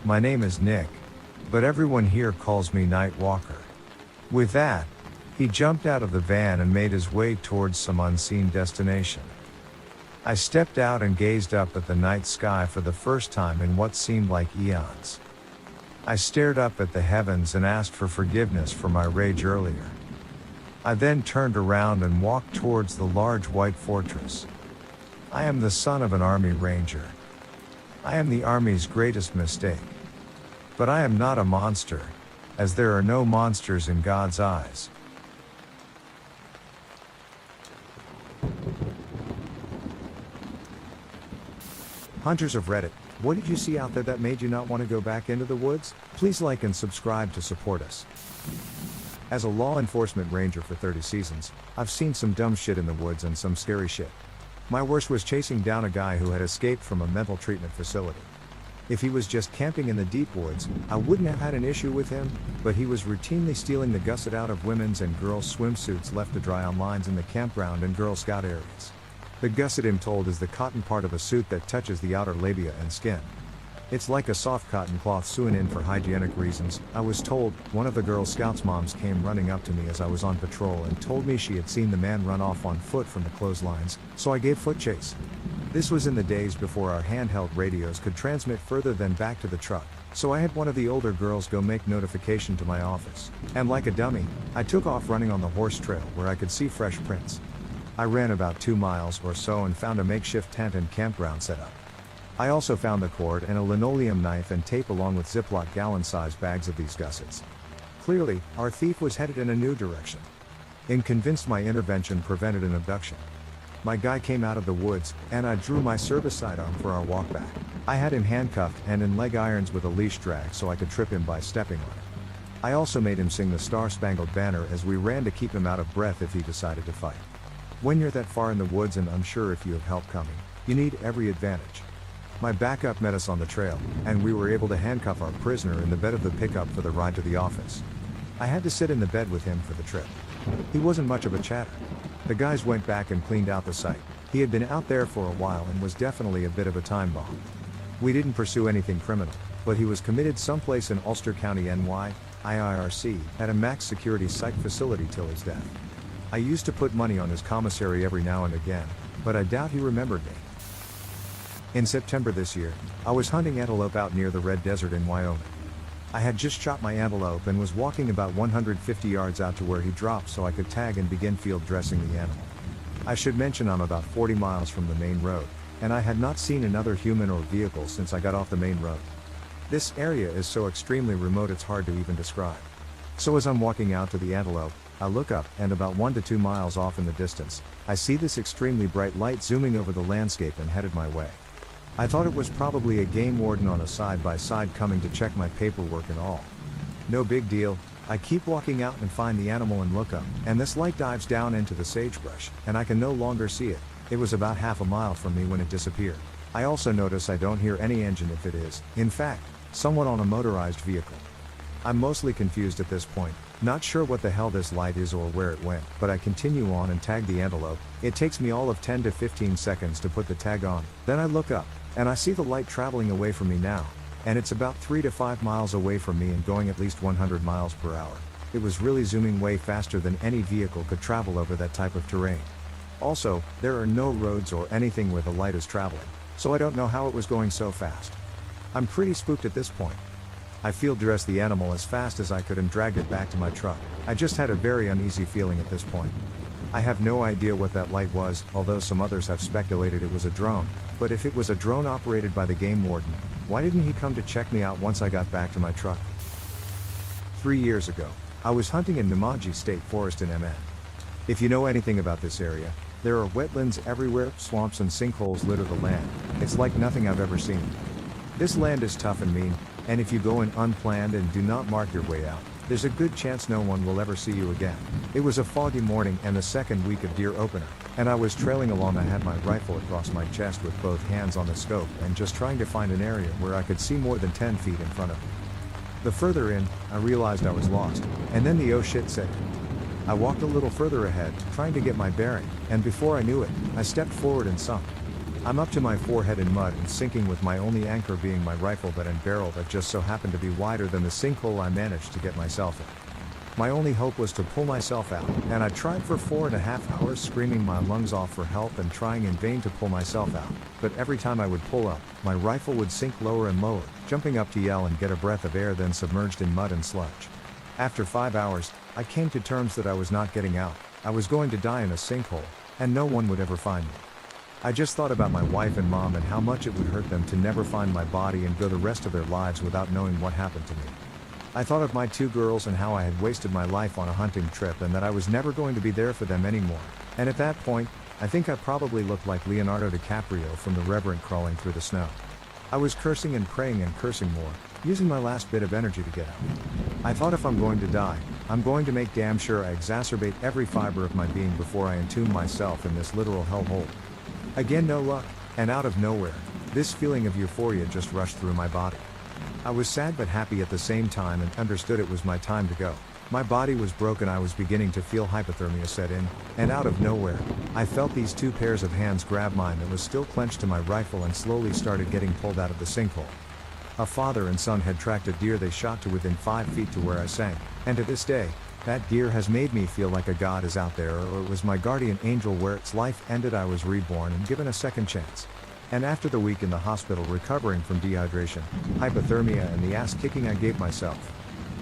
"My name is Nick, but everyone here calls me Night Walker." With that, he jumped out of the van and made his way towards some unseen destination. I stepped out and gazed up at the night sky for the first time in what seemed like eons. I stared up at the heavens and asked for forgiveness for my rage earlier. I then turned around and walked towards the large white fortress. I am the son of an army ranger. I am the army's greatest mistake. But I am not a monster, as there are no monsters in God's eyes. Hunters of Reddit, what did you see out there that made you not want to go back into the woods? Please like and subscribe to support us. As a law enforcement ranger for 30 seasons, I've seen some dumb shit in the woods and some scary shit. My worst was chasing down a guy who had escaped from a mental treatment facility. If he was just camping in the deep woods, I wouldn't have had an issue with him, but he was routinely stealing the gusset out of women's and girls' swimsuits left to dry on lines in the campground and Girl Scout areas. The gusset, I'm told, is the cotton part of a suit that touches the outer labia and skin. It's like a soft cotton cloth sewn in for hygienic reasons, I was told. One of the Girl Scouts moms came running up to me as I was on patrol and told me she had seen the man run off on foot from the clotheslines, so I gave foot chase. This was in the days before our handheld radios could transmit further than back to the truck, so I had one of the older girls go make notification to my office. And like a dummy, I took off running on the horse trail where I could see fresh prints. I ran about 2 miles or so and found a makeshift tent and campground setup. I also found the cord and a linoleum knife and tape along with Ziploc gallon-sized bags of these gussets. Clearly, our thief was headed in a new direction. Convinced my intervention prevented an abduction. My guy came out of the woods, and I drew my service sidearm for our walk back. I had him handcuffed and in leg irons with a leash drag so I could trip him by stepping on it. I also made him sing the Star-Spangled Banner as we ran to keep him out of breath if he decided to fight. When you're that far in the woods and unsure if you have help coming, you need every advantage. My backup met us on the trail, and we were able to handcuff our prisoner in the bed of the pickup for the ride to the office. I had to sit in the bed with him for the trip. He wasn't much of a chatter. The guys went back and cleaned out the site. He had been out there for a while and was definitely a bit of a time bomb. We didn't pursue anything criminal, but he was committed someplace in Ulster County, NY, IIRC, at a max security psych facility till his death. I used to put money on his commissary every now and again, but I doubt he remembered me. In September this year, I was hunting antelope out near the Red Desert in Wyoming. I had just shot my antelope and was walking about 150 yards out to where he dropped so I could tag and begin field dressing the animal. I should mention I'm about 40 miles from the main road, and I had not seen another human or vehicle since I got off the main road. This area is so extremely remote it's hard to even describe. So as I'm walking out to the antelope, I look up, and about 1 to 2 miles off in the distance, I see this extremely bright light zooming over the landscape and headed my way. I thought it was probably a game warden on a side-by-side coming to check my paperwork and all. No big deal. I keep walking out and find the animal and look up, and this light dives down into the sagebrush, and I can no longer see it. It was about half a mile from me when it disappeared. I also notice I don't hear any engine if it is, in fact, someone on a motorized vehicle. I'm mostly confused at this point, not sure what the hell this light is or where it went, but I continue on and tag the antelope. It takes me all of 10 to 15 seconds to put the tag on, then I look up, and I see the light traveling away from me now, and it's about 3 to 5 miles away from me and going at least 100 miles per hour. It was really zooming way faster than any vehicle could travel over that type of terrain. Also, there are no roads or anything where the light is traveling, so I don't know how it was going so fast. I'm pretty spooked at this point. I field dressed the animal as fast as I could and dragged it back to my truck. I just had a very uneasy feeling at this point. I have no idea what that light was, although some others have speculated it was a drone, but if it was a drone operated by the game warden, why didn't he come to check me out once I got back to my truck? 3 years ago, I was hunting in Namaji State Forest in MN. If you know anything about this area, there are wetlands everywhere, swamps and sinkholes litter the land. It's like nothing I've ever seen. This land is tough and mean, and if you go in unplanned and do not mark your way out, there's a good chance no one will ever see you again. It was a foggy morning and the second week of deer opener, and I was trailing along. I had my rifle across my chest with both hands on the scope and just trying to find an area where I could see more than 10 feet in front of me. The further in, I realized I was lost, and then the oh shit set in. I walked a little further ahead, trying to get my bearing, and before I knew it, I stepped forward and sunk. I'm up to my forehead in mud and sinking with my only anchor being my rifle butt and barrel that just so happened to be wider than the sinkhole I managed to get myself in. My only hope was to pull myself out, and I tried for 4.5 hours screaming my lungs off for help and trying in vain to pull myself out, but every time I would pull up, my rifle would sink lower and lower, jumping up to yell and get a breath of air then submerged in mud and sludge. After 5 hours, I came to terms that I was not getting out, I was going to die in a sinkhole, and no one would ever find me. I just thought about my wife and mom and how much it would hurt them to never find my body and go the rest of their lives without knowing what happened to me. I thought of my 2 girls and how I had wasted my life on a hunting trip and that I was never going to be there for them anymore, and at that point, I think I probably looked like Leonardo DiCaprio from The Revenant crawling through the snow. I was cursing and praying and cursing more, using my last bit of energy to get out. I thought if I'm going to die, I'm going to make damn sure I exacerbate every fiber of my being before I entomb myself in this literal hellhole. Again, no luck, and out of nowhere, this feeling of euphoria just rushed through my body. I was sad but happy at the same time and understood it was my time to go. My body was broken, I was beginning to feel hypothermia set in, and out of nowhere, I felt these 2 pairs of hands grab mine that was still clenched to my rifle and slowly started getting pulled out of the sinkhole. A father and son had tracked a deer they shot to within 5 feet to where I sank, and to this day, that deer has made me feel like a god is out there, or it was my guardian angel where its life ended. I was reborn and given a second chance. And after the week in the hospital recovering from dehydration, hypothermia and the ass kicking I gave myself,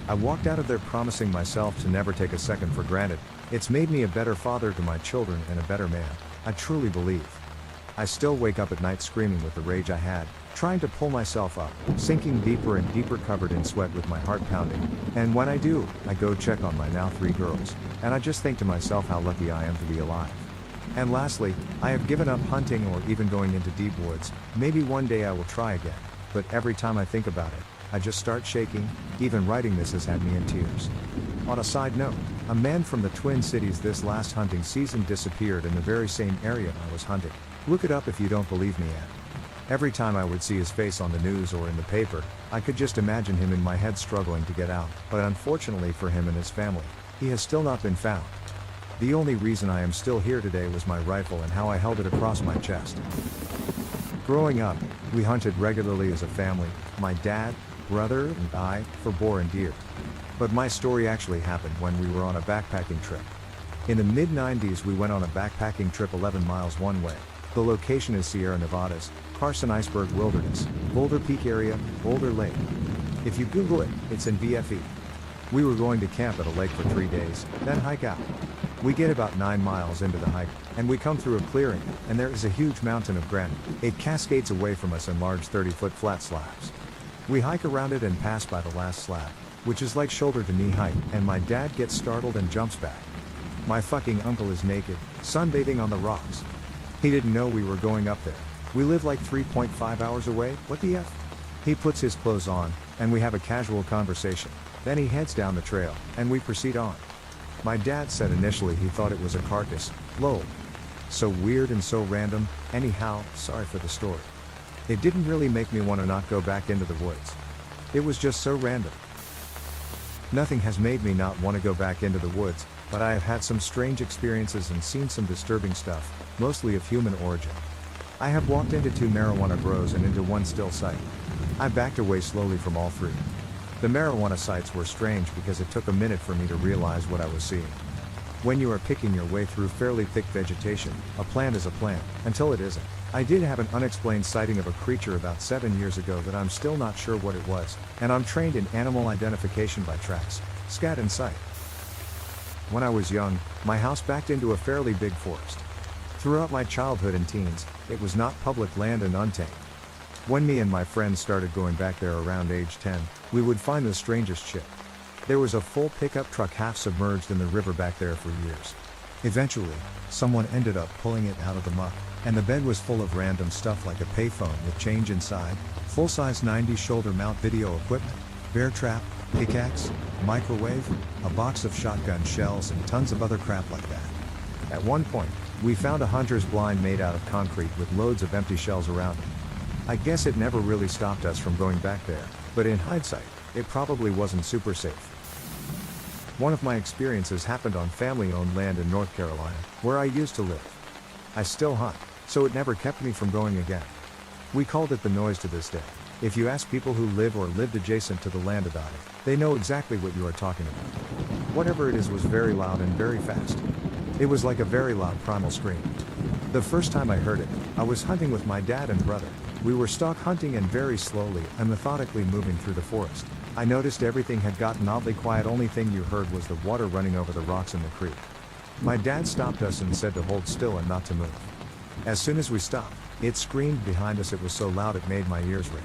I walked out of there promising myself to never take a second for granted. It's made me a better father to my children and a better man, I truly believe. I still wake up at night screaming with the rage I had, trying to pull myself up, sinking deeper and deeper covered in sweat with my heart pounding, and when I do, I go check on my now 3 girls, and I just think to myself how lucky I am to be alive. And lastly, I have given up hunting or even going into deep woods. Maybe one day I will try again, but every time I think about it, I just start shaking. Even writing this has had me in tears. On a side note, a man from the Twin Cities this last hunting season disappeared in the very same area I was hunting. Look it up if you don't believe me yet. Every time I would see his face on the news or in the paper, I could just imagine him in my head struggling to get out, but unfortunately for him and his family, he has still not been found. The only reason I am still here today was my rifle and how I held it across my chest. Growing up, we hunted regularly as a family, my dad, brother, and I, for boar and deer. But my story actually happened when we were on a backpacking trip. In the mid-90s we went on a backpacking trip 11 miles one way. The location is Sierra Nevadas, Carson Iceberg Wilderness, Boulder Peak area, Boulder Lake. If you Google it, it's in VFE. We were going to camp at a lake for 3 days, then hike out. We get about 9 miles into the hike, and we come through a clearing, and there is a huge mountain of granite. It cascades away from us in large 30-foot flat slabs. We hike around it and pass by the last slab, which is like shoulder to knee height, and my dad gets startled and jumps back. My fucking uncle is naked, sunbathing on the rocks. He didn't know we were going up there. We live like 3.5 hours away, what the F? He puts his clothes on, and we have a casual conversation. Then he heads down the trail, and we proceed on. My dad said initially he thought it was a carcass, lol. So weird and so random, anyhow, sorry for the story. It didn't really make me want to not go back into the woods. It was just so random. Nothing has made me not want to go back into the woods, but I have had some strange experiences and seen some disturbing stuff, mostly of human origin. I have walked into 2 marijuana grows and into 1 still site. I backed away slowly from all 3. The marijuana sites were strange because it took a minute for me to realize what I was seeing. When you are picking your way through fairly thick vegetation, a plant is a plant, until it isn't. I did have an unexplained sighting of a creature about 7 years ago that I'm still not sure what it was, and I'm trained in animal identification by tracks, scat and sight. When I was young, my house backed into a fairly big forest. Throughout my childhood and teens, it was not public land and untamed. When me and my friends started going back there around age 10, we would find the strangest shit. There was a full pickup truck half submerged in the river back there for years. Eventually, someone ended up pulling it out of the muck, and the bed was full of random stuff like a payphone with change inside, full-size 90 shoulder mount video equipment, bear trap, pickaxe, microwave, a box of shotgun shells and tons of other crap like that. At one point, we found a hunter's blind made out of concrete with loads of empty shells around it. I guess it never really stopped us from going back there, but in hindsight, it probably wasn't super safe. One of my experiences happened on family-owned land in North Carolina, where I used to live. I still hunt, so it never kept me from going again. We called it the noise to this day. If you ask people who live or lived adjacent to the land about it, they know exactly what you are talking about. Whatever it is was very loud and very fast. It was like a very loud primal scream. The first time I heard it, I was hunting with my dad and brother. We were stalk hunting and very slowly and methodically moving through the forest. I noticed everything had gotten oddly quiet. Only thing you heard was the water running over the rocks in the creek. My dad stopped us and said to hold still and not to move. As soon as we stopped, it screamed behind us. It was so loud it made my ears ring.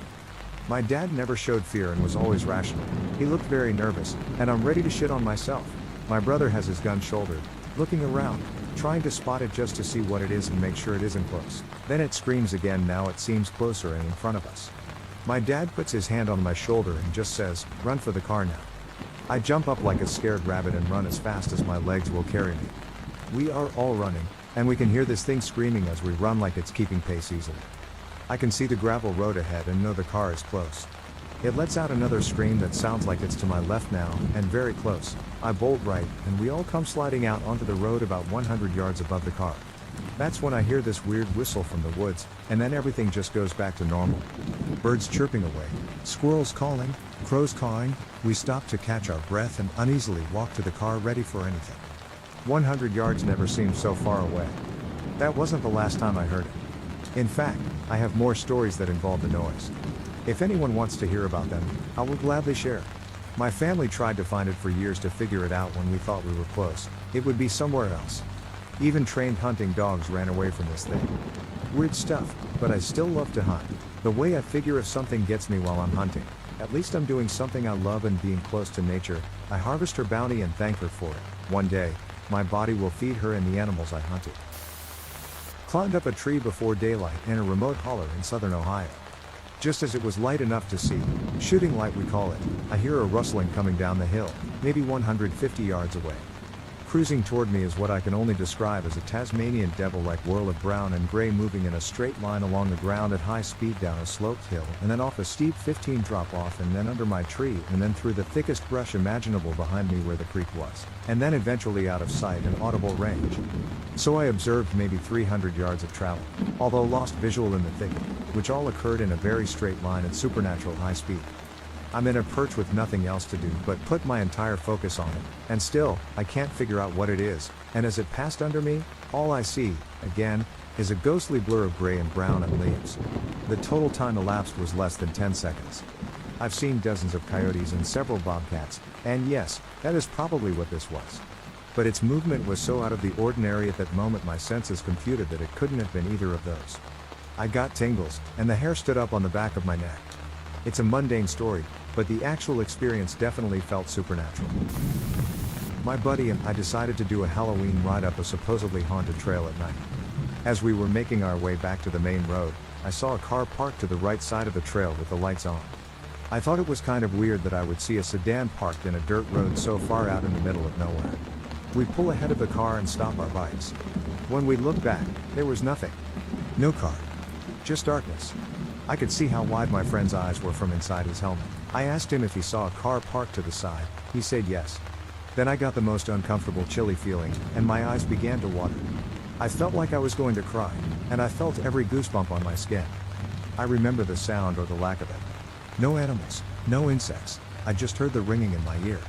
My dad never showed fear and was always rational. He looked very nervous, and I'm ready to shit on myself. My brother has his gun shouldered, looking around, trying to spot it just to see what it is and make sure it isn't close. Then it screams again. Now it seems closer and in front of us. My dad puts his hand on my shoulder and just says, "Run for the car now." I jump up like a scared rabbit and run as fast as my legs will carry me. We are all running, and we can hear this thing screaming as we run like it's keeping pace easily. I can see the gravel road ahead and know the car is close. It lets out another scream that sounds like it's to my left now, and very close. I bolt right, and we all come sliding out onto the road about 100 yards above the car. That's when I hear this weird whistle from the woods, and then everything just goes back to normal. Birds chirping away, squirrels calling, crows cawing. We stop to catch our breath and uneasily walk to the car ready for anything. 100 yards never seemed so far away. That wasn't the last time I heard it. In fact, I have more stories that involve the noise. If anyone wants to hear about them, I will gladly share. My family tried to find it for years to figure it out. When we thought we were close, it would be somewhere else. Even trained hunting dogs ran away from this thing. Weird stuff, but I still love to hunt. The way I figure if something gets me while I'm hunting, at least I'm doing something I love and being close to nature. I harvest her bounty and thank her for it. One day, my body will feed her and the animals I hunted. Climbed up a tree before daylight in a remote holler in southern Ohio. Just as it was light enough to see, shooting light we call it, I hear a rustling coming down the hill, maybe 150 yards away. Cruising toward me is what I can only describe as a Tasmanian devil-like whirl of brown and gray moving in a straight line along the ground at high speed down a sloped hill and then off a steep 15 drop off and then under my tree and then through the thickest brush imaginable behind me where the creek was, and then eventually out of sight and audible range. So I observed maybe 300 yards of travel, although lost visual in the thicket, which all occurred in a very straight line at supernatural high speed. I'm in a perch with nothing else to do but put my entire focus on it, and still, I can't figure out what it is, and as it passed under me, all I see, again, is a ghostly blur of gray and brown and leaves. The total time elapsed was less than 10 seconds. I've seen dozens of coyotes and several bobcats, and yes, that is probably what this was. But its movement was so out of the ordinary at that moment my senses computed that it couldn't have been either of those. I got tingles, and the hair stood up on the back of my neck. It's a mundane story, but the actual experience definitely felt supernatural. My buddy and I decided to do a Halloween ride up a supposedly haunted trail at night. As we were making our way back to the main road, I saw a car parked to the right side of the trail with the lights on. I thought it was kind of weird that I would see a sedan parked in a dirt road so far out in the middle of nowhere. We pull ahead of the car and stop our bikes. When we looked back, there was nothing. No car. Just darkness. I could see how wide my friend's eyes were from inside his helmet. I asked him if he saw a car parked to the side. He said yes. Then I got the most uncomfortable chilly feeling, and my eyes began to water. I felt like I was going to cry, and I felt every goosebump on my skin. I remember the sound or the lack of it. No animals, no insects, I just heard the ringing in my ear.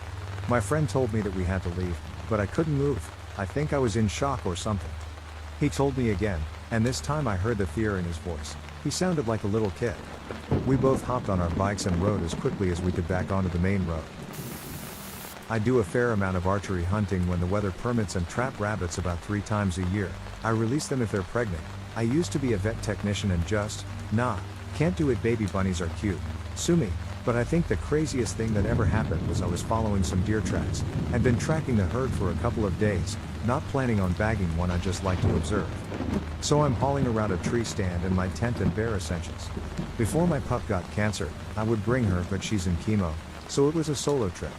My friend told me that we had to leave, but I couldn't move. I think I was in shock or something. He told me again, and this time I heard the fear in his voice. He sounded like a little kid. We both hopped on our bikes and rode as quickly as we could back onto the main road. I do a fair amount of archery hunting when the weather permits and trap rabbits about 3 times a year. I release them if they're pregnant. I used to be a vet technician and just, nah, can't do it. Baby bunnies are cute. Sue me. But I think the craziest thing that ever happened was I was following some deer tracks. I'd been tracking the herd for a couple of days, not planning on bagging one. I just like to observe. So I'm hauling around a tree stand and my tent and bear essentials. Before my pup got cancer, I would bring her, but she's in chemo, so it was a solo trip.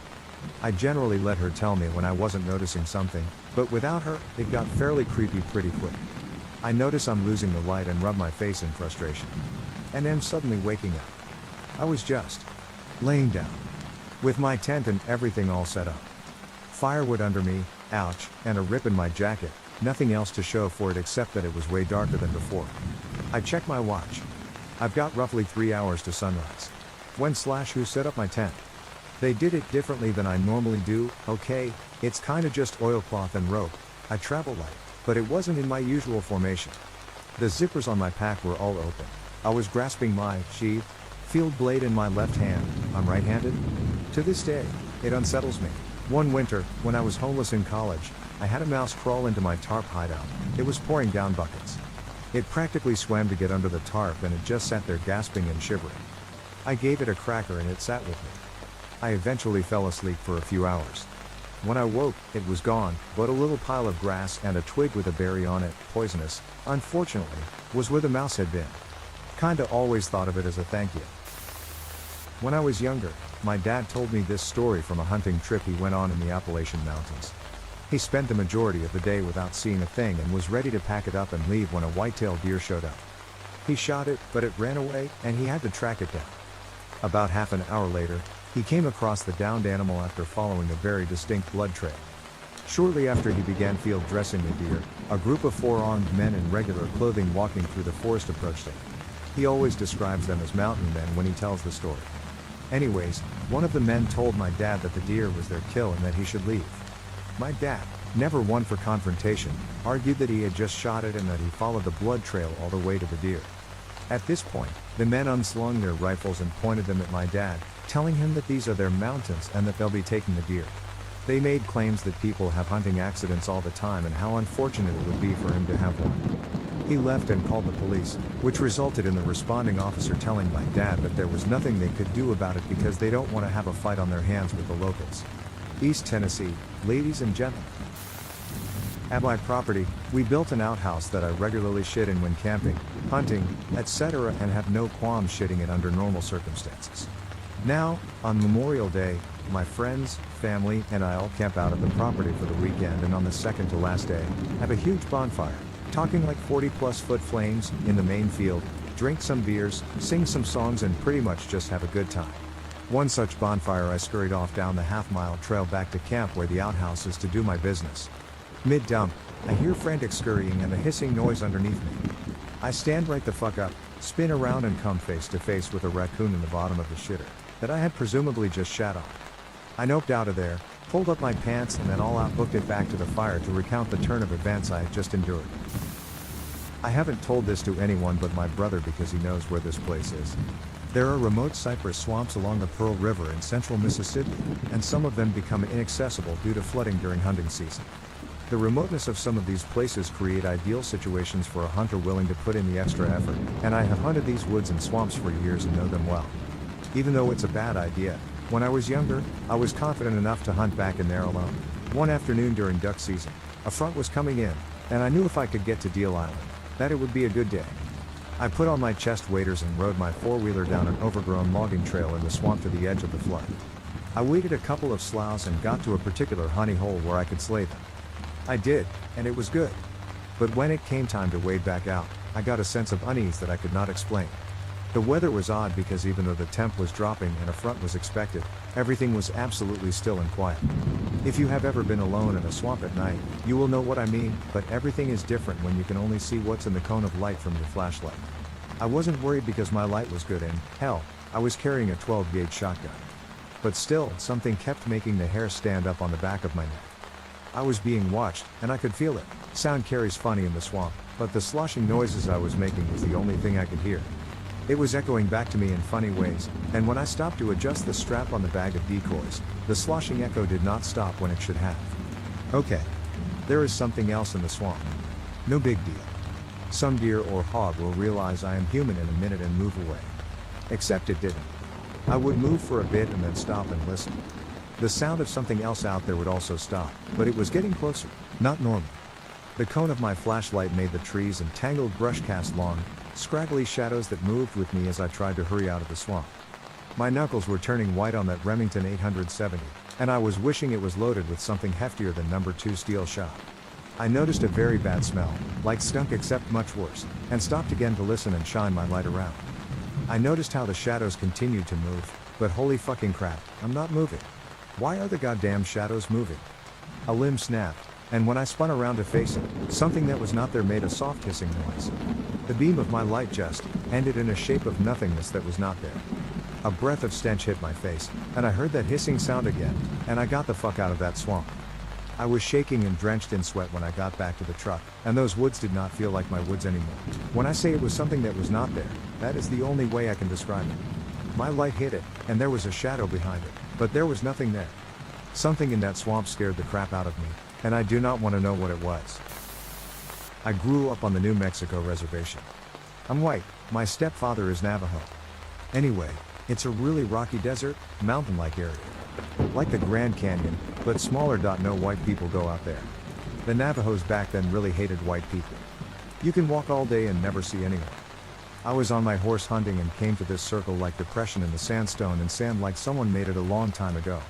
I generally let her tell me when I wasn't noticing something, but without her, it got fairly creepy pretty quick. I notice I'm losing the light and rub my face in frustration. And am suddenly waking up. I was just laying down, with my tent and everything all set up. Firewood under me, ouch, and a rip in my jacket, nothing else to show for it except that it was way darker than before. I check my watch. I've got roughly 3 hours to sunrise. Who set up my tent? They did it differently than I normally do. Okay, it's kinda just oilcloth and rope. I travel light, but it wasn't in my usual formation. The zippers on my pack were all open. I was grasping my sheath field blade in my left hand. I'm right-handed. To this day, it unsettles me. One winter, when I was homeless in college, I had a mouse crawl into my tarp hideout. It was pouring down buckets. It practically swam to get under the tarp and it just sat there gasping and shivering. I gave it a cracker and it sat with me. I eventually fell asleep for a few hours. When I woke, it was gone, but a little pile of grass and a twig with a berry on it, poisonous, unfortunately, was where the mouse had been. Kinda always thought of it as a thank you. When I was younger, my dad told me this story from a hunting trip he went on in the Appalachian Mountains. He spent the majority of the day without seeing a thing and was ready to pack it up and leave when a white-tailed deer showed up. He shot it, but it ran away, and he had to track it down. About half an hour later, he came across the downed animal after following a very distinct blood trail. Shortly after he began field dressing the deer, a group of 4 armed men in regular clothing walking through the forest approached him. He always describes them as mountain men when he tells the story. Anyways, one of the men told my dad that the deer was their kill and that he should leave. My dad, never one for confrontation, argued that he had just shot it and that he followed the blood trail all the way to the deer. At this point, the men unslung their rifles and pointed them at my dad, telling him that these are their mountains and that they'll be taking the deer. They made claims that people have hunting accidents all the time and how unfortunate it would be for him to have one. He left and called the police, which resulted in the responding officer telling my dad that there was nothing they could do about it because they don't want to have a fight on their hands with the locals. East Tennessee, ladies and gentlemen. At my property, we built an outhouse that I regularly shit in when camping, hunting, etc., and have no qualms shitting it under normal circumstances. Now, on Memorial Day, my friends, family, and I all camp out at the property for the weekend, and on the second to last day, have a huge bonfire, talking like 40+ foot flames, in the main field, drink some beers, sing some songs, and pretty much just have a good time. One such bonfire I scurried off down the half-mile trail back to camp where the outhouse is to do my business. Mid-dump, I hear frantic scurrying and a hissing noise underneath me. I stand right the fuck up, spin around and come face to face with a raccoon in the bottom of the shitter that I had presumably just shat on. I noped out of there, pulled up my pants, and then all out booked it back to the fire to recount the turn of events I had just endured. I haven't told this to anyone but my brother because he knows where this place is. There are remote cypress swamps along the Pearl River in central Mississippi, and some of them become inaccessible due to flooding during hunting season. The remoteness of some of these places create ideal situations for a hunter willing to put in the extra effort, and I have hunted these woods and swamps for years and know them well. Even though it's a bad idea, when I was younger, I was confident enough to hunt back in there alone. One afternoon during duck season, a front was coming in, and I knew if I could get to Deal Island, that it would be a good day. I put on my chest waders and rode my four-wheeler down an overgrown logging trail in the swamp to the edge of the flood. I waited a couple of sloughs and got to a particular honey hole where I could slay them. I did, and it was good. But when it came time to wade back out, I got a sense of unease that I could not explain. The weather was odd because even though the temp was dropping and a front was expected, everything was absolutely still and quiet. If you have ever been alone in a swamp at night, you will know what I mean, but everything is different when you can only see what's in the cone of light from your flashlight. I wasn't worried because my light was good and, hell, I was carrying a 12-gauge shotgun. But still, something kept making the hair stand up on the back of my neck. I was being watched, and I could feel it. Sound carries funny in the swamp, but the sloshing noises I was making was the only thing I could hear. It was echoing back to me in funny ways, and when I stopped to adjust the strap on the bag of decoys, the sloshing echo did not stop when it should have. Okay. There is something else in the swamp. No big deal. Some deer or hog will realize I am human in a minute and move away. Except it didn't. I would move for a bit and then stop and listen. The sound of something else out there would also stop, but it was getting closer, not normal. The cone of my flashlight made the trees and tangled brush cast long, scraggly shadows that moved with me as I tried to hurry out of the swamp. My knuckles were turning white on that Remington 870, and I was wishing it was loaded with something heftier than number 2 steel shot. I noticed a very bad smell, like skunk except much worse, and stopped again to listen and shine my light around. I noticed how the shadows continued to move, but holy fucking crap, I'm not moving. Why are the goddamn shadows moving? A limb snapped, and when I spun around to face it, something that was not there made a soft hissing noise. The beam of my light just ended in a shape of nothingness that was not there. A breath of stench hit my face, and I heard that hissing sound again, and I got the fuck out of that swamp. I was shaking and drenched in sweat when I got back to the truck, and those woods did not feel like my woods anymore. When I say it was something that was not there, that is the only way I can describe it. My light hit it, and there was a shadow behind it, but there was nothing there. Something in that swamp scared the crap out of me, and I do not want to know what it was. I grew up on the New Mexico reservation. I'm white, my stepfather is Navajo. Anyway, it's a really rocky desert, mountain-like area. Like the Grand Canyon, but smaller. No white people go out there. The Navajos back then really hated white people. You can walk all day and never see anyone. I was on my horse hunting and came to this circle-like depression in the sandstone and sand like someone made it a long time ago.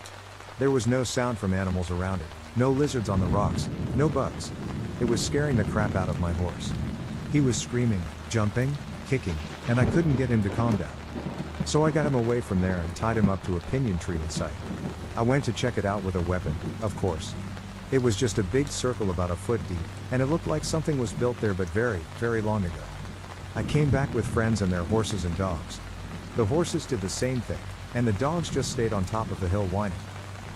There was no sound from animals around it, no lizards on the rocks, no bugs. It was scaring the crap out of my horse. He was screaming, jumping, kicking, and I couldn't get him to calm down. So I got him away from there and tied him up to a pinyon tree in sight. I went to check it out with a weapon, of course. It was just a big circle about a foot deep, and it looked like something was built there but very, very long ago. I came back with friends and their horses and dogs. The horses did the same thing, and the dogs just stayed on top of the hill whining.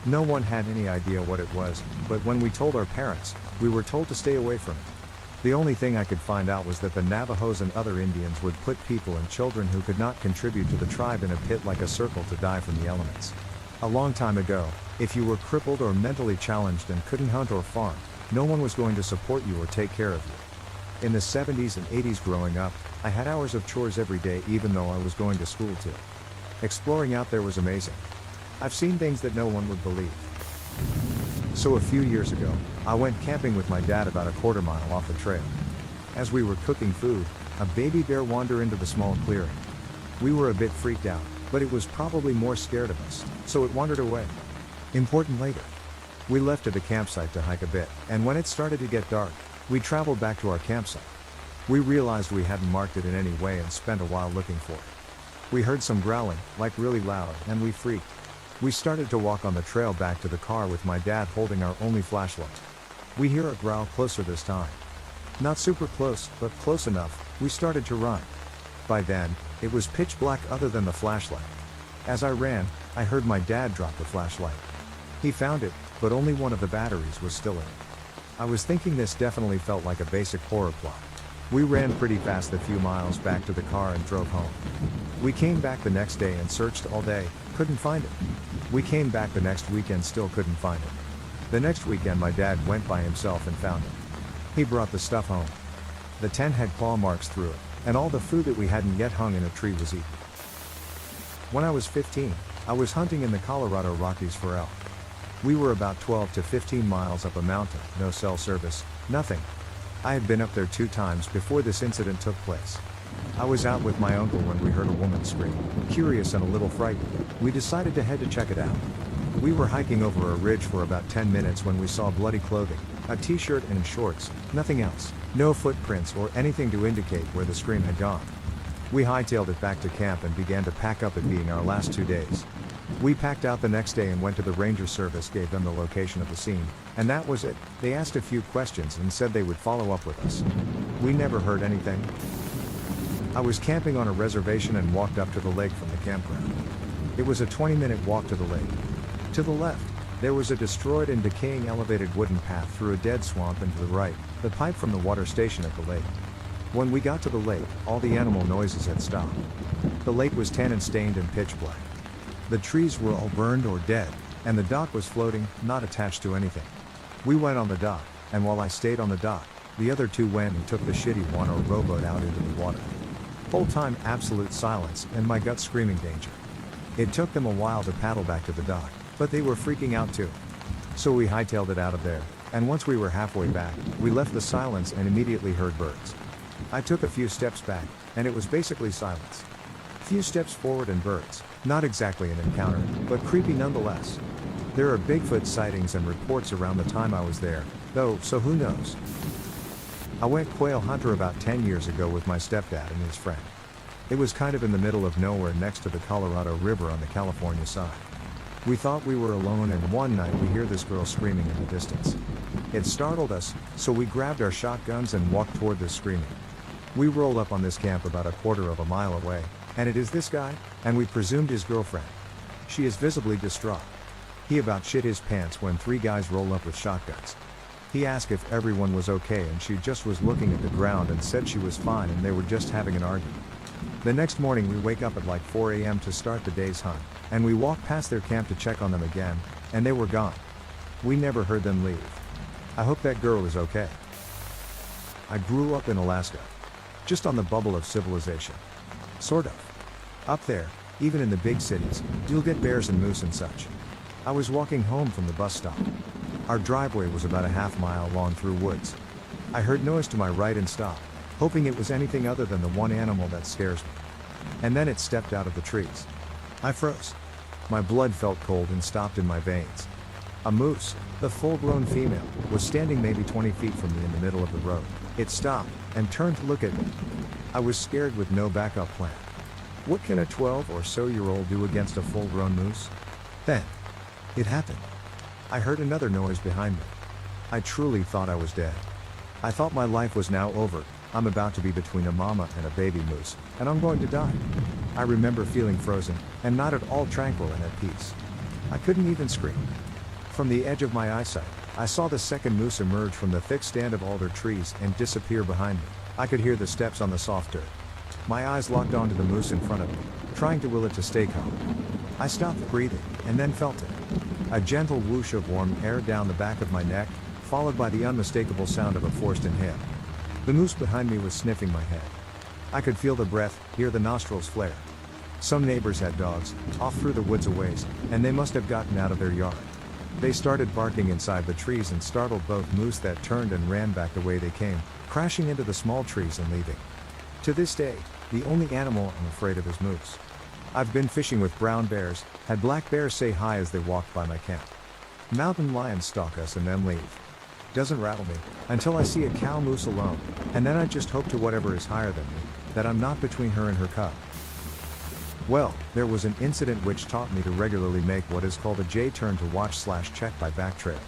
No one had any idea what it was, but when we told our parents, we were told to stay away from it. The only thing I could find out was that the Navajos and other Indians would put people and children who could not contribute to the tribe in a pit like a circle to die from the elements. A long time ago, if you were crippled or mentally challenged and couldn't hunt or farm, no one was going to support you or take care of you. In the 70s and 80s growing up, I had hours of chores every day even though I was going to school too. Exploring out there was amazing. I've seen things that no one would believe. So a few years ago, I went camping with my dad about a quarter mile off the trail. As we were cooking food, a baby bear wandered into the small clearing. We were a bit freaked out, but it was probably more scared of us, so it wandered away. Important later. We left at the campsite to hike a bit, and when it started to get dark, we traveled back to our campsite. We realized we hadn't marked it in any way and spent a while looking for it. We heard some growling, like really loud, and we freaked. We started to walk on the trail back to the car with my dad holding our only flashlight. We hear a growl closer this time. Not super close, but close enough, we started to run. By then, it was pitch black other than the flashlight. As I ran, I heard my dad drop the flashlight. He found it, but only one of the batteries was still in it. I was thinking this definitely felt like a basic horror plot. We ran pretty fast the few miles back to the car and drove home. We came back the next day and searched all day, couldn't find it. We came back the next weekend, still couldn't find it. The next weekend my dad went by himself and found it. He brought the stuff home. The tent had claw marks through it, and all the food that we hadn't yet hung in a tree was eaten. When I was 15, I was hunting in the Colorado Rockies for elk. We were about 12 to 15 miles up a mountain, no cell service, nothing. I had been up there 2 times before this incident took place. I was out with my uncle when we heard a woman scream, curious and a little frightened. We decided to head to check it out. We were hiking over a ridge for about 10 minutes when we saw bloody clothing, a t-shirt and shorts, nothing else, no footprints or anything to indicate where the scream had gone. We hightailed it back to camp and began to pack up, it being our last 2 days. We packed out the next day and went to the Ranger Service, gave them the location of the scene, and that was it. They asked a few questions and said they would follow up with us. We never heard anything. I was camping on a reservation and walked up to the lake from the campground. It was a 20-minute walk to the lake. To the left, There was a destroyed and decaying elevated wooden path through a dead swamp and to the right, the pipe from the water station at the lake. When we got to the lake, all the animal noises had stopped. The lake was tan and stained and pitch black. The trees were all burned or dead, and the dock was floating, not attached to anything. We went on the dock, and while I stayed on the dock, the other two went and took the shitty one or rowboat out into the water. Whole time absolute silence and my gut screaming danger. It took them a while to paddle back to the dock, but they were freaking out too. So we hightailed it out of there, and once we were halfway back, we left the silence and immediately heard birds. I took a few steps back, and it was basically silence. Few steps forward and birds. Not exactly an encounter, but creepy nonetheless. There are Bigfoot sightings and reports around the time I was there, though, so who knows? I went quail hunter about 10 years ago with my stepdad and his friend. It was kind of in the middle of nowhere next to the Colorado River on the California side. We thought we were alone, and one night we hear this girl screaming in the distance. It startled us, so we grabbed our shotguns and walked toward this screaming. We rolled up on this camp about a quarter of a mile away, and it is this guy, and we presumed his girlfriend. She is visibly distraught. He about shit his pants when three guys roll up with shotguns. He asked if everyone was okay, and she just was looking at the ground and said she was fine and they were just having an argument. The next morning we wake up at like 4 a.m. to start the day's hunt, and we walk past their camp to check on them again, and they were gone. We never heard them leave. I hope that girl is okay. I grew up in Alaska. Just on the bubble of civilization. Sort of. Up there, even in the big cities, you'll get bears and moose and such. I was walking home from the bus stop. Our driveway was about a half mile long through woods. I heard noise to my right and stopped, hoping it was anything other than the one animal that scares me. And then it stepped out of the trees. I froze. My blood felt cold and stopped in my veins. A moose, the full-grown female, was standing maybe 20 feet from me in the middle of the road. It stopped and turned to look at me. I was scared with no backup plan. What can a 12 or so year old do against a full-grown moose? Then, it happened. I heard another noise behind me. I truly thought I was dead. I thought my life was now over. I'm about to be between a mama and a baby moose, and I'm going to die. I remember feeling frozen, and not at all tranquil and at peace. I couldn't even scream. From the edge of my eyesight, I saw the second moose emerge from the thick stand of alder trees and disappear behind me. I could hear the steps on the soft dirt. My eyes locked onto the moose in front of me, trying to will it to stay calm. I stopped breathing, and then felt it. A gentle whoosh of warm air down the back of my neck, followed by the unmistakable sound of a forced inhale. The moose behind me was sniffing my head. I could feel the breath, hear the nostrils flare. Some neighbors had dogs, off through the woods a ways, and they must have gotten out of their yard. They started barking inside the trees and startled both moose that turned and ran back the way they came, crashing into the small trees and leaving. To this day, the only animal I'm afraid of is moose. I've been fishing with brown bears, had black bears say hi as they walked by my camp. Mountain lions stalk us and then leave. Doesn't rattle me, until I see a cow moose alone, and then I just hope to whatever is higher than me, that I'm not between her and her cub. Well, there was an incident which taught me to regularly make what is called a J-turn to watch/check by backtrail.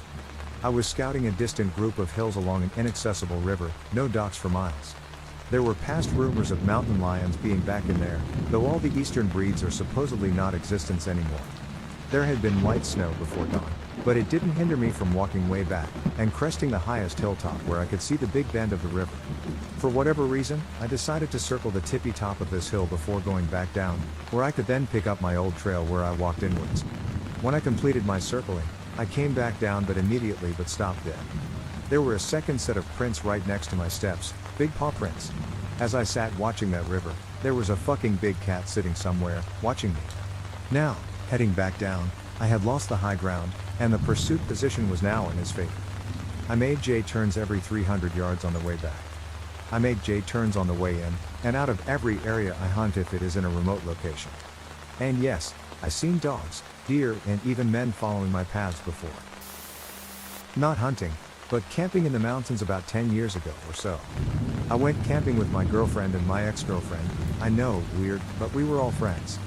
I was scouting a distant group of hills along an inaccessible river, no docks for miles. There were past rumors of mountain lions being back in there, though all the eastern breeds are supposedly not existence anymore. There had been light snow before dawn, but it didn't hinder me from walking way back, and cresting the highest hilltop where I could see the big bend of the river. For whatever reason, I decided to circle the tippy top of this hill before going back down, where I could then pick up my old trail where I walked inwards. When I completed my circling, I came back down but stopped dead. There were a second set of prints right next to my steps, big paw prints. As I sat watching that river, there was a fucking big cat sitting somewhere, watching me. Now, heading back down, I had lost the high ground, and the pursuit position was now in his favor. I made J-turns every 300 yards on the way back. I made J-turns on the way in, and out of every area I hunt if it is in a remote location. And yes, I seen dogs, deer, and even men following my paths before. Not hunting, but camping in the mountains about 10 years ago or so. I went camping with my girlfriend and my ex-girlfriend. I know, weird, but we were all friends.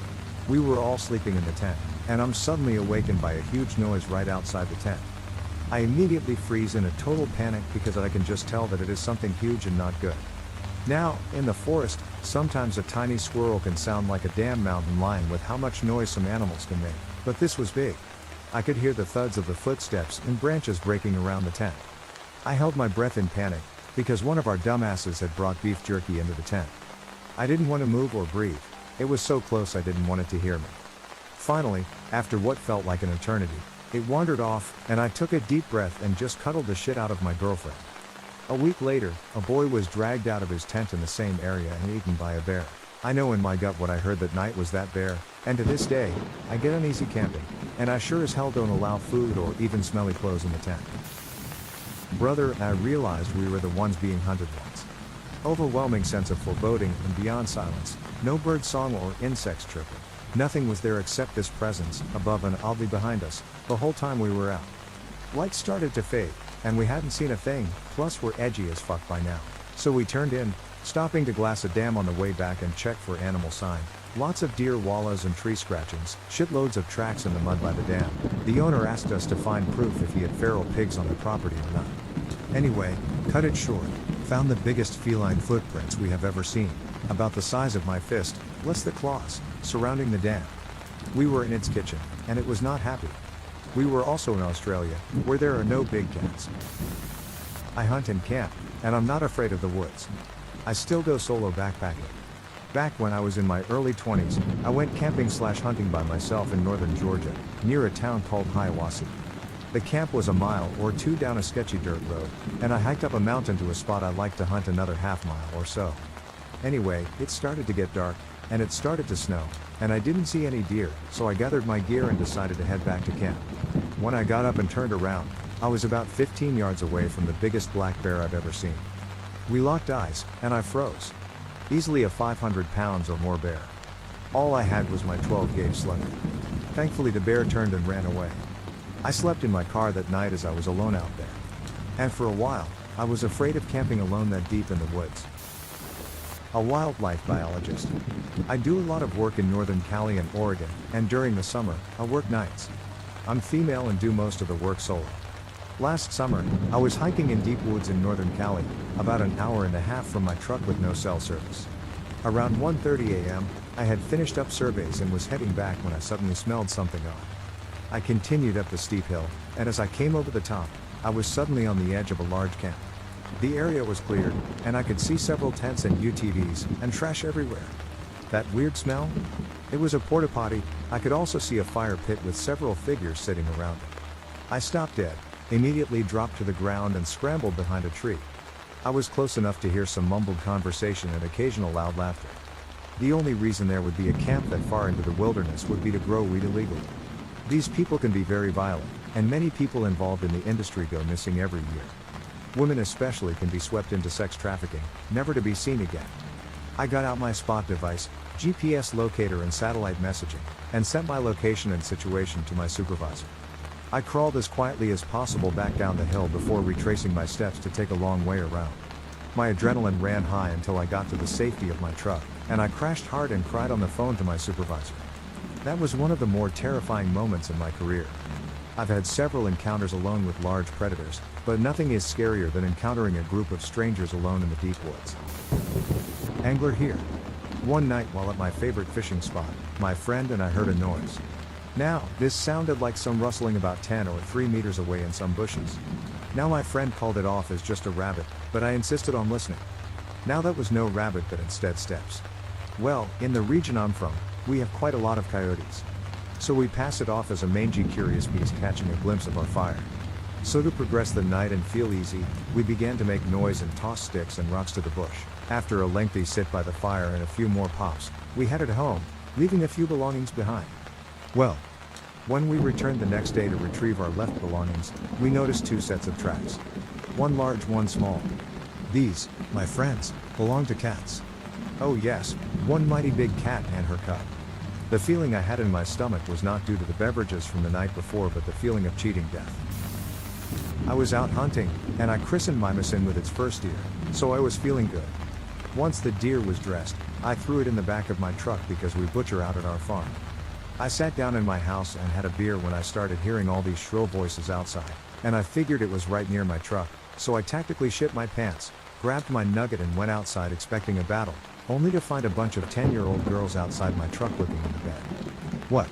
We were all sleeping in the tent, and I'm suddenly awakened by a huge noise right outside the tent. I immediately freeze in a total panic because I can just tell that it is something huge and not good. Now, in the forest, sometimes a tiny squirrel can sound like a damn mountain lion with how much noise some animals can make, but this was big. I could hear the thuds of the footsteps and branches breaking around the tent. I held my breath in panic, because one of our dumbasses had brought beef jerky into the tent. I didn't want to move or breathe, it was so close I didn't want it to hear me. Finally, after what felt like an eternity, it wandered off, and I took a deep breath and just cuddled the shit out of my girlfriend. A week later, a boy was dragged out of his tent in the same area and eaten by a bear. I know in my gut what I heard that night was that bear, and to this day, I get uneasy camping, and I sure as hell don't allow food or even smelly clothes in the tent. Brother, I realized we were the ones being hunted once. Overwhelming sense of foreboding and beyond silence, no bird song or insects chirping. Nothing was there except this presence, above and oddly behind us, the whole time we were out. Lights started to fade, and we hadn't seen a thing, plus we're edgy as fuck by now. So we turned in, stopping to glass a dam on the way back and check for animal sign. Lots of deer wallows and tree scratchings, shitloads of tracks in the mud by the dam. The owner asked us to find proof if he had feral pigs on the property or not. Anyway, cut it short, found the biggest feline footprints we have ever seen, about the size of my fist, less the claws, surrounding the dam. We were in its kitchen, and it was not happy. We were also in Australia, where there are no big cats. I hunt and camp, and I'm not afraid of the woods. I still go solo backpacking. Back when I was in my early 20s, I went camping/hunting by myself in northern Georgia, near a town called Hiawassee. The camp was a mile or two down a sketchy dirt road, and I hiked up a mountain to a spot I liked to hunt another half mile or so. Anyway, it started to get dark, and it started to snow, and I didn't see any deer, so I gathered my gear and decided to head back to camp. When I got up and turned around, I was about 15 yards away from the biggest black bear I've ever seen. We locked eyes, and I froze. Easily a 500 pounds or more bear. All I had was my 12-gauge slugger. Thankfully the bear turned and ran away. I slept in my car that night as I was alone out there. And for a while, I was afraid of camping alone that deep in the woods. A wildlife biologist. I do a lot of work in Northern Cali and Oregon, and during the summer, I work nights. I'm female and do most of the work solo. Last summer, I was hiking in deep woods in Northern Cali, about an hour and a half from my truck with no cell service. Around 1:30 a.m., I had finished up surveys and was heading back when I suddenly smelled something odd. I continued up the steep hill, and as I came over the top, I was suddenly on the edge of a large camp. The area was cleared, and I could see several tents and UTVs, and trash everywhere. That weird smell? It was a porta potty. I could also see a fire pit with several figures sitting around it. I stopped dead, immediately dropped to the ground and scrambled behind a tree. I was close enough to hear some mumbled conversation and occasional loud laughter. The only reason there would be a camp that far into the wilderness would be to grow weed illegally. These people can be very violent, and many people involved in the industry go missing every year. Women especially can be swept into sex trafficking, never to be seen again. I got out my spot device, GPS locator and satellite messaging, and sent my location and situation to my supervisor. I crawled as quietly as possible back down the hill before retracing my steps to take a long way around. My adrenaline ran high until I got to the safety of my truck, and I crashed hard and cried on the phone to my supervisor. That was one of the more terrifying moments in my career. I've had several encounters alone with large predators, but nothing is scarier than encountering a group of strangers alone in the deep woods. Angler here. One night while at my favorite fishing spot, my friend and I heard a noise. Now, this sounded like some rustling about 10 or 3 meters away in some bushes. Now my friend called it off as just a rabbit, but I insisted on listening. Now that was no rabbit but instead steps. Well, in the region I'm from, we have quite a lot of coyotes. So we pass it off as a mangy curious beast catching a glimpse of our fire. So to progress the night and feel easy, we began to make noise and toss sticks and rocks to the bush. After a lengthy sit by the fire and a few more pops, we headed home, leaving a few belongings behind. Well, when we returned the next day to retrieve our left belongings, we noticed 2 sets of tracks. One large, one small. These, my friends, belong to cats. Oh yes, one mighty big cat and her cub. The feeling I had in my stomach was not due to the beverages from the night before but the feeling of cheating death. I was out hunting, and I christened my machine with its first deer, so I was feeling good. Once the deer was dressed, I threw it in the back of my truck because we butcher out at our farm. I sat down in my house and had a beer when I started hearing all these shrill voices outside, and I figured it was right near my truck, so I tactically shit my pants, grabbed my nugget and went outside expecting a battle, only to find a bunch of 10-year-old girls outside my truck looking in the bed. What?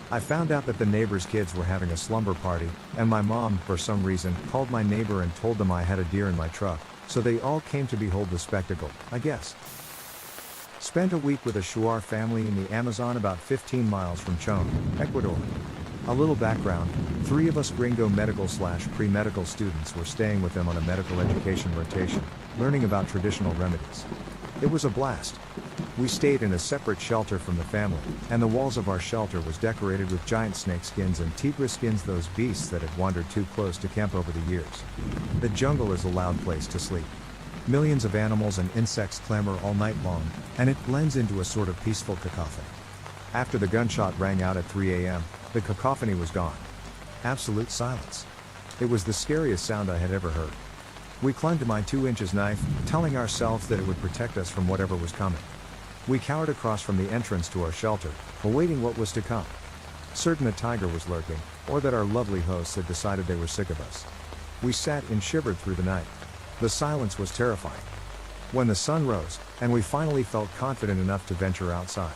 I found out that the neighbor's kids were having a slumber party, and my mom, for some reason, called my neighbor and told them I had a deer in my truck, so they all came to behold the spectacle, I guess. Spent a week with a Shuar family in the Amazon about 15 miles from Chone, Ecuador. A little background, 3 of us gringo medical/pre-medical students were staying with them on a medical education rotation, learning about traditional remedies. It was a blast. We stayed in a separate shelter from the family, and the walls of our shelter was decorated with giant snake skins and tigra skins, those beasts that had wandered too close to camp over the years. The jungle is a loud place to sleep. Millions of animals and insects clamor all night long, and it blends into a sort of peaceful cacophony. After the gunshot rang out at 3 a.m., the cacophony was gone. Absolute silence. It was the scariest sound I had ever heard. We clung to my 2-inch knife, telling ourselves that it would protect us from whatever was coming. We cowered across from the entrance to our shelter, awaiting what was to come. Certain a tiger was lurking, or that our lovely hosts had decided they were sick of us. We sat and shivered through the night. The silence was terrifying. When the sun rose, and we finally felt confident enough to venture outside,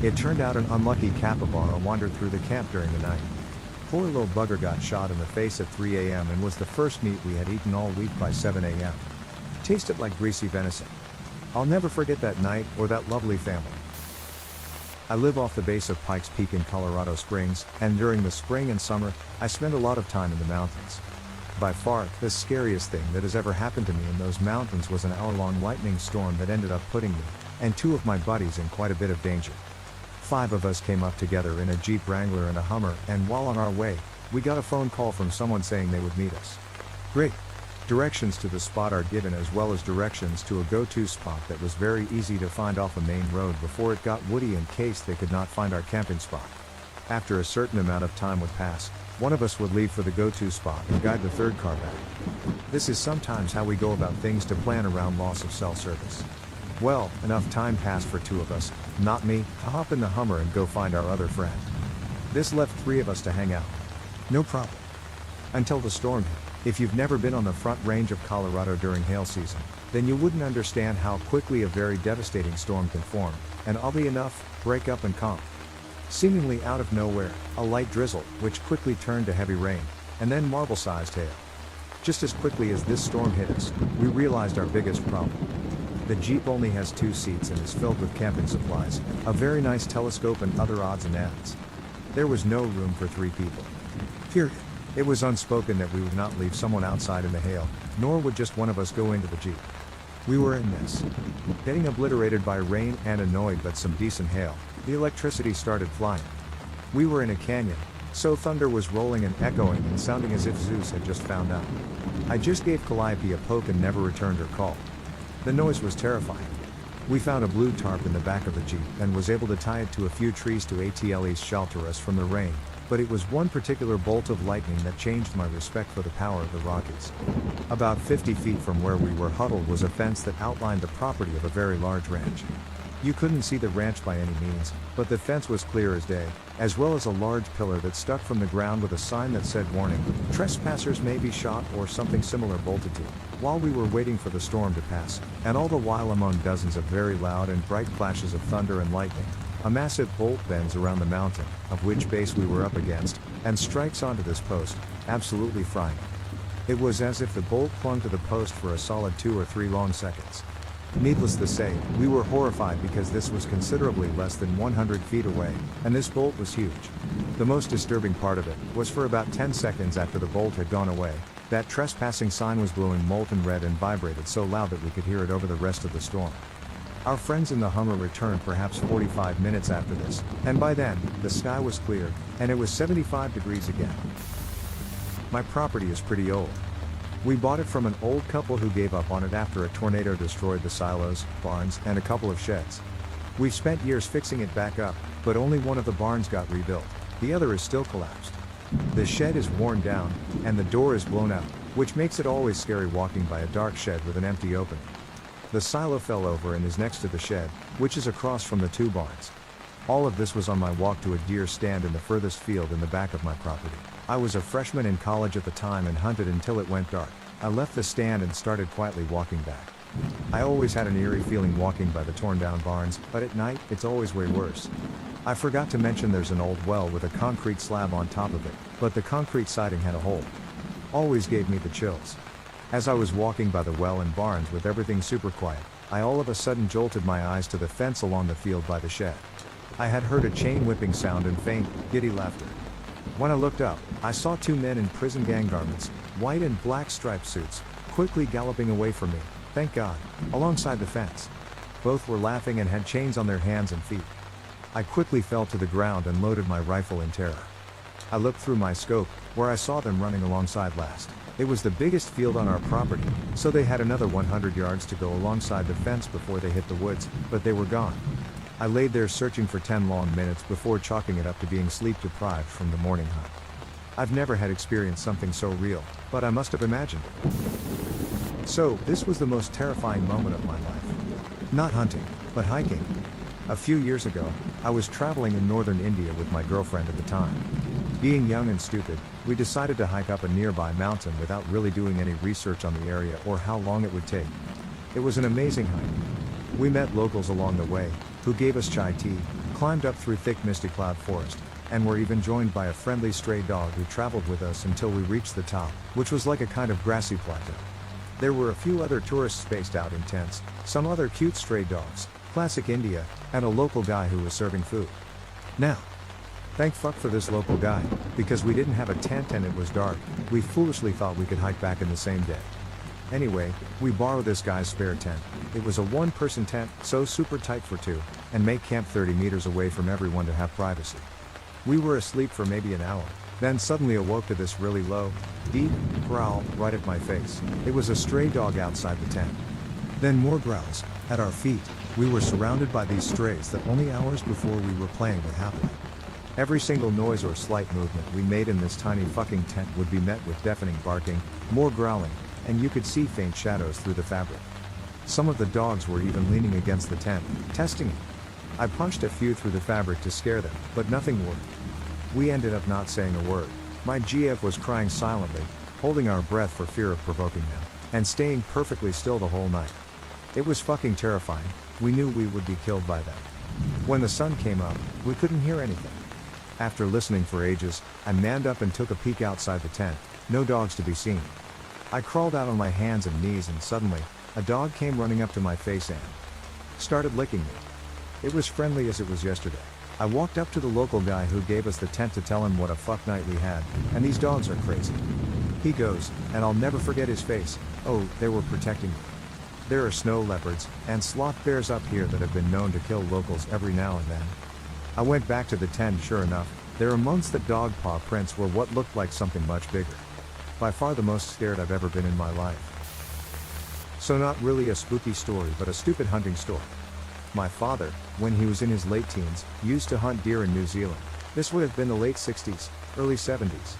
it turned out an unlucky capybara wandered through the camp during the night. Poor little bugger got shot in the face at 3 a.m. and was the first meat we had eaten all week by 7 a.m. Tasted like greasy venison. I'll never forget that night or that lovely family. I live off the base of Pikes Peak in Colorado Springs, and during the spring and summer, I spend a lot of time in the mountains. By far, the scariest thing that has ever happened to me in those mountains was an hour-long lightning storm that ended up putting me, and 2 of my buddies, in quite a bit of danger. 5 of us came up together in a Jeep Wrangler and a Hummer, and while on our way, we got a phone call from someone saying they would meet us. Great. Directions to the spot are given, as well as directions to a go-to spot that was very easy to find off a main road before it got woody in case they could not find our camping spot. After a certain amount of time would pass, one of us would leave for the go-to spot and guide the third car back. This is sometimes how we go about things to plan around loss of cell service. Well, enough time passed for 2 of us, not me, to hop in the Hummer and go find our other friend. This left 3 of us to hang out. No problem. Until the storm hit. If you've never been on the Front Range of Colorado during hail season, then you wouldn't understand how quickly a very devastating storm can form, and oddly enough, break up and calm. Seemingly out of nowhere, a light drizzle, which quickly turned to heavy rain, and then marble-sized hail. Just as quickly as this storm hit us, we realized our biggest problem. The Jeep only has 2 seats and is filled with camping supplies, a very nice telescope and other odds and ends. There was no room for 3 people. Period. It was unspoken that we would not leave someone outside in the hail, nor would just one of us go into the Jeep. We were in this. Getting obliterated by rain and annoyed but some decent hail, the electricity started flying. We were in a canyon, so thunder was rolling and echoing and sounding as if Zeus had just found out. I just gave Calliope a poke and never returned her call. The noise was terrifying. We found a blue tarp in the back of the Jeep and was able to tie it to a few trees to at least shelter us from the rain, but it was one particular bolt of lightning that changed my respect for the power of the Rockies. About 50 feet from where we were huddled was a fence that outlined the property of a very large ranch. You couldn't see the ranch by any means, but the fence was clear as day, as well as a large pillar that stuck from the ground with a sign that said "Warning, trespassers may be shot," or something similar bolted to it. While we were waiting for the storm to pass, and all the while among dozens of very loud and bright flashes of thunder and lightning, a massive bolt bends around the mountain, of which base we were up against, and strikes onto this post, absolutely frying it. It was as if the bolt clung to the post for a solid 2 or 3 long seconds. Needless to say, we were horrified because this was considerably less than 100 feet away, and this bolt was huge. The most disturbing part of it was for about 10 seconds after the bolt had gone away, that trespassing sign was glowing molten red and vibrated so loud that we could hear it over the rest of the storm. Our friends in the Hummer returned perhaps 45 minutes after this, and by then, the sky was clear, and it was 75 degrees again. My property is pretty old. We bought it from an old couple who gave up on it after a tornado destroyed the silos, barns, and a couple of sheds. We've spent years fixing it back up, but only one of the barns got rebuilt. The other is still collapsed. The shed is worn down, and the door is blown out, which makes it always scary walking by a dark shed with an empty opening. The silo fell over and is next to the shed, which is across from the 2 barns. All of this was on my walk to a deer stand in the furthest field in the back of my property. I was a freshman in college at the time and hunted until it went dark. I left the stand and started quietly walking back. I always had an eerie feeling walking by the torn down barns, but at night, it's always way worse. I forgot to mention there's an old well with a concrete slab on top of it, but the concrete siding had a hole. Always gave me the chills. As I was walking by the well and barns with everything super quiet, I all of a sudden jolted my eyes to the fence along the field by the shed. I had heard a chain whipping sound and faint, giddy laughter. When I looked up, I saw two men in prison gang garments, white and black striped suits, quickly galloping away from me, thank God, alongside the fence. Both were laughing and had chains on their hands and feet. I quickly fell to the ground and loaded my rifle in terror. I looked through my scope, where I saw them running alongside last. It was the biggest field on our property, so they had another 100 yards to go alongside the fence before they hit the woods, but they were gone. I laid there searching for 10 long minutes before chalking it up to being sleep deprived from the morning hunt. I've never had experienced something so real, but I must have imagined it. So, this was the most terrifying moment of my life. Not hunting, but hiking. A few years ago, I was traveling in northern India with my girlfriend at the time. Being young and stupid, we decided to hike up a nearby mountain without really doing any research on the area or how long it would take. It was an amazing hike. We met locals along the way, who gave us chai tea, climbed up through thick misty cloud forest, and were even joined by a friendly stray dog who traveled with us until we reached the top, which was like a kind of grassy plateau. There were a few other tourists spaced out in tents, some other cute stray dogs, classic India, and a local guy who was serving food. Now, thank fuck for this local guy, because we didn't have a tent and it was dark, we foolishly thought we could hike back in the same day. Anyway, we borrowed this guy's spare tent. It was a one-person tent, so super tight for two, and make camp 30 meters away from everyone to have privacy. We were asleep for maybe an hour, then suddenly awoke to this really low, deep growl right at my face. It was a stray dog outside the tent. Then more growls. At our feet, we were surrounded by these strays that only hours before we were playing with happily. Every single noise or slight movement we made in this tiny fucking tent would be met with deafening barking, more growling, and you could see faint shadows through the fabric. Some of the dogs were even leaning against the tent, testing it. I punched a few through the fabric to scare them, but nothing worked. We ended up not saying a word. My GF was crying silently, holding our breath for fear of provoking them, and staying perfectly still the whole night. It was fucking terrifying. We knew we would be killed by them. When the sun came up, we couldn't hear anything. After listening for ages, I manned up and took a peek outside the tent. No dogs to be seen. I crawled out on my hands and knees and suddenly, a dog came running up to my face and started licking me. It was friendly as it was yesterday. I walked up to the local guy who gave us the tent to tell him what a fuck night we had, and these dogs are crazy. He goes, and I'll never forget his face, oh, they were protecting me. There are snow leopards and sloth bears up here that have been known to kill locals every now and then. I went back to the tent. Sure enough, there amongst the dog paw prints were what looked like something much bigger. By far the most scared I've ever been in my life. So not really a spooky story but a stupid hunting story. My father, when he was in his late teens, used to hunt deer in New Zealand. This would have been the late 60s, early 70s.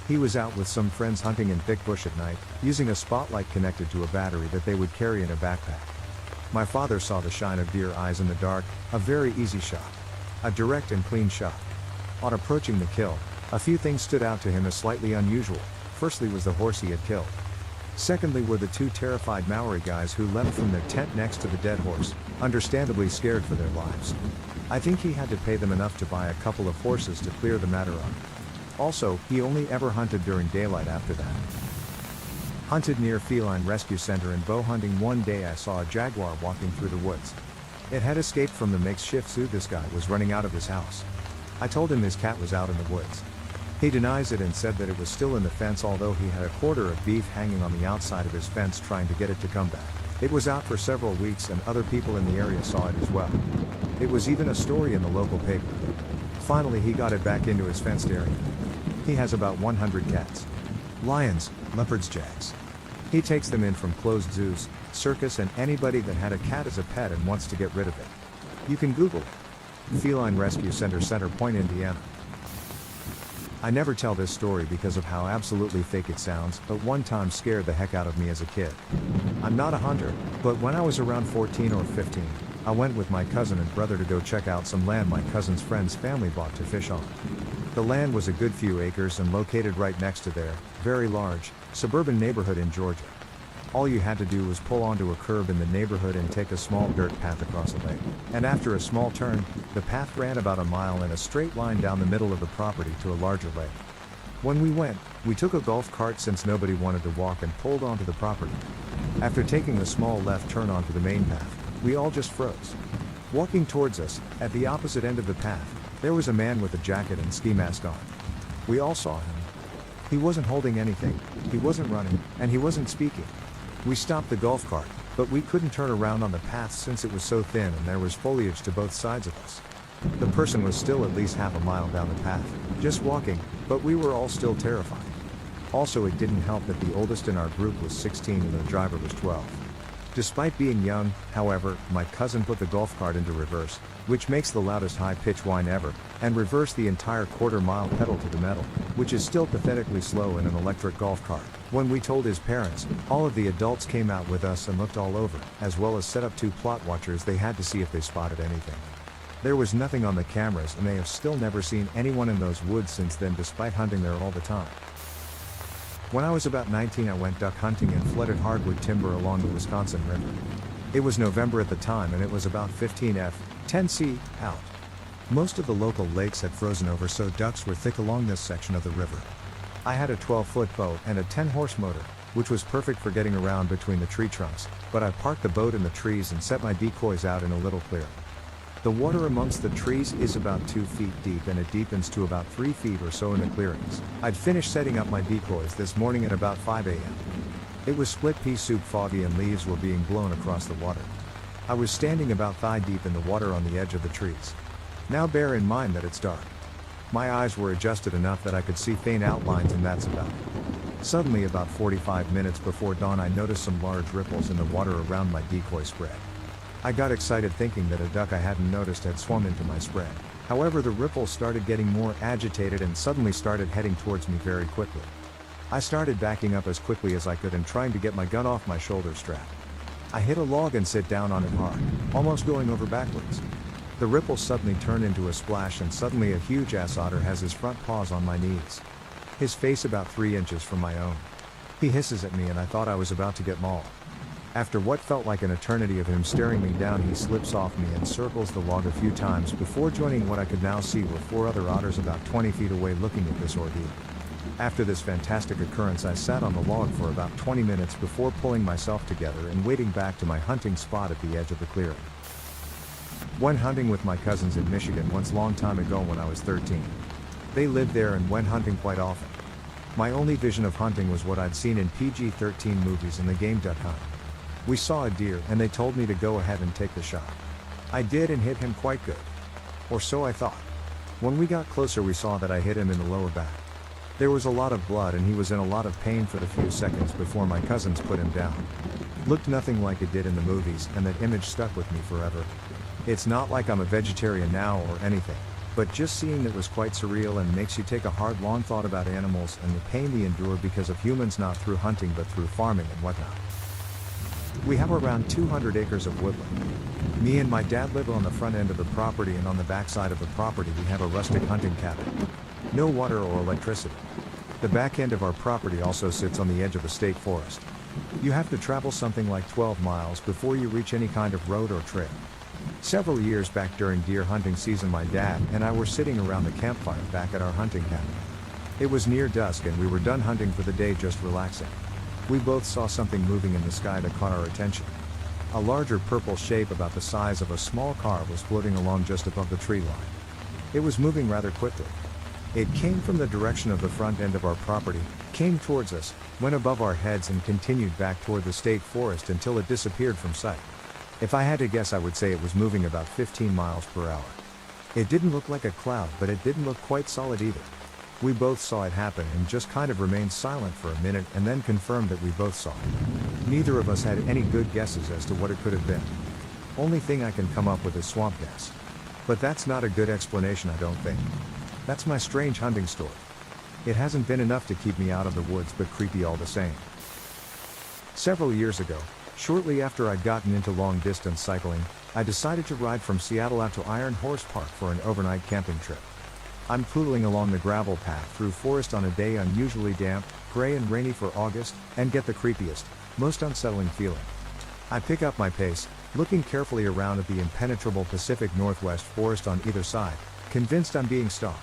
He was out with some friends hunting in thick bush at night, using a spotlight connected to a battery that they would carry in a backpack. My father saw the shine of deer eyes in the dark, a very easy shot. A direct and clean shot. On approaching the kill, a few things stood out to him as slightly unusual. Firstly was the horse he had killed. Secondly were the two terrified Maori guys who leapt from their tent next to the dead horse, understandably scared for their lives. I think he had to pay them enough to buy a couple of horses to clear the matter up. Also, he only ever hunted during daylight after that. Hunted near Feline Rescue Center and bow hunting. One day I saw a jaguar walking through the woods. It had escaped from the makeshift zoo this guy was running out of his house. I told him his cat was out in the woods. He denies it and said that it was still in the fence, although he had a quarter of beef hanging on the outside of his fence trying to get it to come back. It was out for several weeks and other people in the area saw it as well. It was even a story in the local paper. Finally he got it back into his fenced area. He has about 100 cats. Lions, leopards, jags. He takes them in from closed zoos, circus and anybody that had a cat as a pet and wants to get rid of it. You can Google it. Feline Rescue Center, Center Point, Indiana. I never tell this story because of how absolutely fake it sounds, but one time scared the heck out of me as a kid. I'm not a hunter, but when I was around 14 or 15, I went with my cousin and brother to go check out some land my cousin's friend's family bought to fish on. The land was a good few acres and located right next to their very large suburban neighborhood in Georgia. All you had to do was pull onto a curb in the neighborhood and take a small dirt path across a lake. And after a small turn, the path ran about a mile in a straight line down the middle of the property to a larger lake. When we went, we took a golf cart since nobody wanted to walk and pulled onto the property. After taking a small left turn onto the main path, we all just froze. Walking towards us, at the opposite end of the path, there was a man with a jacket and ski mask on. We all saw him. He wasn't holding anything, he wasn't running, and he wasn't speaking. We stopped the golf cart, but we couldn't turn around on the path since it was so thin and there was foliage to both sides of us. The person was still at least half a mile down the path, just walking, but we were all still terrified. Also, it didn't help that the oldest in our group was 16 and the driver was 12. Despite being young, however, my cousin put the golf cart into reverse, which makes the loudest high-pitched whine ever, and reversed the entire quarter-mile pedal to the metal, which is still pathetically slow in an electric golf cart. When we told his parents, all of the adults came out with us and looked all over, as well as set up 2 plot watchers they had to see if they spotted anything. There was nothing on the cameras and they have still never seen anyone in those woods since then despite hunting there all the time. When I was about 19 I went duck hunting in flooded hardwood timber along the Wisconsin River. It was November at the time and it was about 15 10C out. Most of the local lakes had frozen over so ducks were thick along this section of the river. I had a 12-foot boat and a 10-horse motor, which was perfect for getting around between the tree trunks, but I parked the boat in the trees and set my decoys out in a little clearing. The water amongst the trees is about 2 feet deep and it deepens to about 3 feet or so in the clearings. I'd finished setting up my decoys this morning at about 5 a.m. It was split pea soup foggy and leaves were being blown across the water. I was standing about thigh deep in the water on the edge of the trees. Now bear in mind that it's dark. My eyes were adjusted enough that I could see faint outlines and that's about it. Suddenly about 45 minutes before dawn I noticed some large ripples in the water around my decoy spread. I got excited thinking that a duck I hadn't noticed had swum into my spread. However, the ripples started getting more agitated and suddenly started heading towards me very quickly. I started backing up as quickly as I could and trying to get my gun off my shoulder strap. I hit a log and sit down on it hard, almost going over backwards. The ripples suddenly turn into a splash and suddenly a huge ass otter has his front paws on my knees. His face about 3 inches from my own. He hisses at me and I thought I was about to get mauled. After what felt like an eternity of him staring me down he slips off me and circles the log a few times before joining what I could now see were 4 other otters about 20 feet away looking at this ordeal. After this fantastic occurrence I sat on the log for about 20 minutes before pulling myself together and wading back to my hunting spot at the edge of the clearing. Went hunting with my cousins in Michigan once long time ago when I was 13. They lived there and went hunting quite often. My only vision of hunting was what I'd seen in PG-13 movies and the game duck hunt. We saw a deer and they told me to go ahead and take the shot. I did and hit him quite good. Or so I thought. When we got closer we saw that I hit him in the lower back. There was a lot of blood and he was in a lot of pain for the few seconds before my cousins put him down. Looked nothing like it did in the movies and that image stuck with me forever. It's not like I'm a vegetarian now or anything, but just seeing it was quite surreal and makes you take a hard long thought about animals and the pain they endure because of humans not through hunting but through farming and whatnot. We have around 200 acres of woodland. Me and my dad live on the front end of the property and on the back side of the property we have a rustic hunting cabin. No water or electricity. The back end of our property also sits on the edge of a state forest. You have to travel something like 12 miles before you reach any kind of road or trail. Several years back during deer hunting season my dad and I were sitting around the campfire back at our hunting cabin. It was near dusk and we were done hunting for the day just relaxing. We both saw something moving in the sky that caught our attention. A larger purple shape about the size of a small car was floating along just above the tree line. It was moving rather quickly. It came from the direction of the front end of our property, came towards us, went above our heads and continued back toward the state forest until it disappeared from sight. If I had to guess I would say it was moving about 15 miles per hour. It didn't look like a cloud but it didn't look quite solid either. We both saw it happen and just kind of remained silent for a minute and then confirmed that we both saw it. Neither of us had any good guesses as to what it could have been. Only thing I can come up with is swamp gas. But that's not a good explanation I don't think. That's my strange hunting story. It hasn't been enough to keep me out of the woods but creepy all the same. Several years ago, shortly after I'd gotten into long distance cycling, I decided to ride from Seattle out to Iron Horse Park for an overnight camping trip. I'm poodling along the gravel path through forest on a day unusually damp, gray and rainy for August, and get the creepiest. most unsettling feeling. I pick up my pace, looking carefully around at the impenetrable Pacific Northwest forest on either side, convinced I'm being stalked.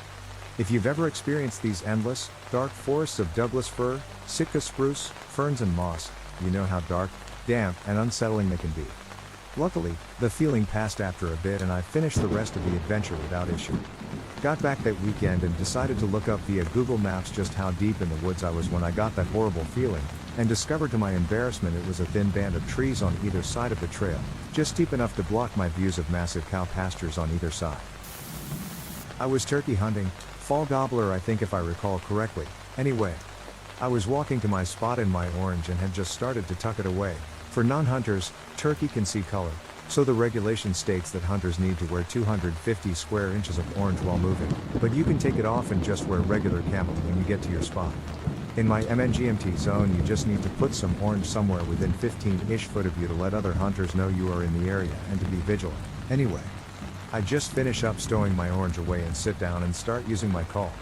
If you've ever experienced these endless, dark forests of Douglas fir, Sitka spruce, ferns and moss, you know how dark, damp, and unsettling they can be. Luckily, the feeling passed after a bit and I finished the rest of the adventure without issue. Got back that weekend and decided to look up via Google Maps just how deep in the woods I was when I got that horrible feeling, and discovered to my embarrassment it was a thin band of trees on either side of the trail, just deep enough to block my views of massive cow pastures on either side. I was turkey hunting, fall gobbler I think if I recall correctly. Anyway, I was walking to my spot in my orange and had just started to tuck it away. For non-hunters, turkey can see color, so the regulation states that hunters need to wear 250 square inches of orange while moving, but you can take it off and just wear regular camo when you get to your spot. In my MNGMT zone you just need to put some orange somewhere within 15-ish foot of you to let other hunters know you are in the area and to be vigilant. Anyway, I just finish up stowing my orange away and sit down and start using my call.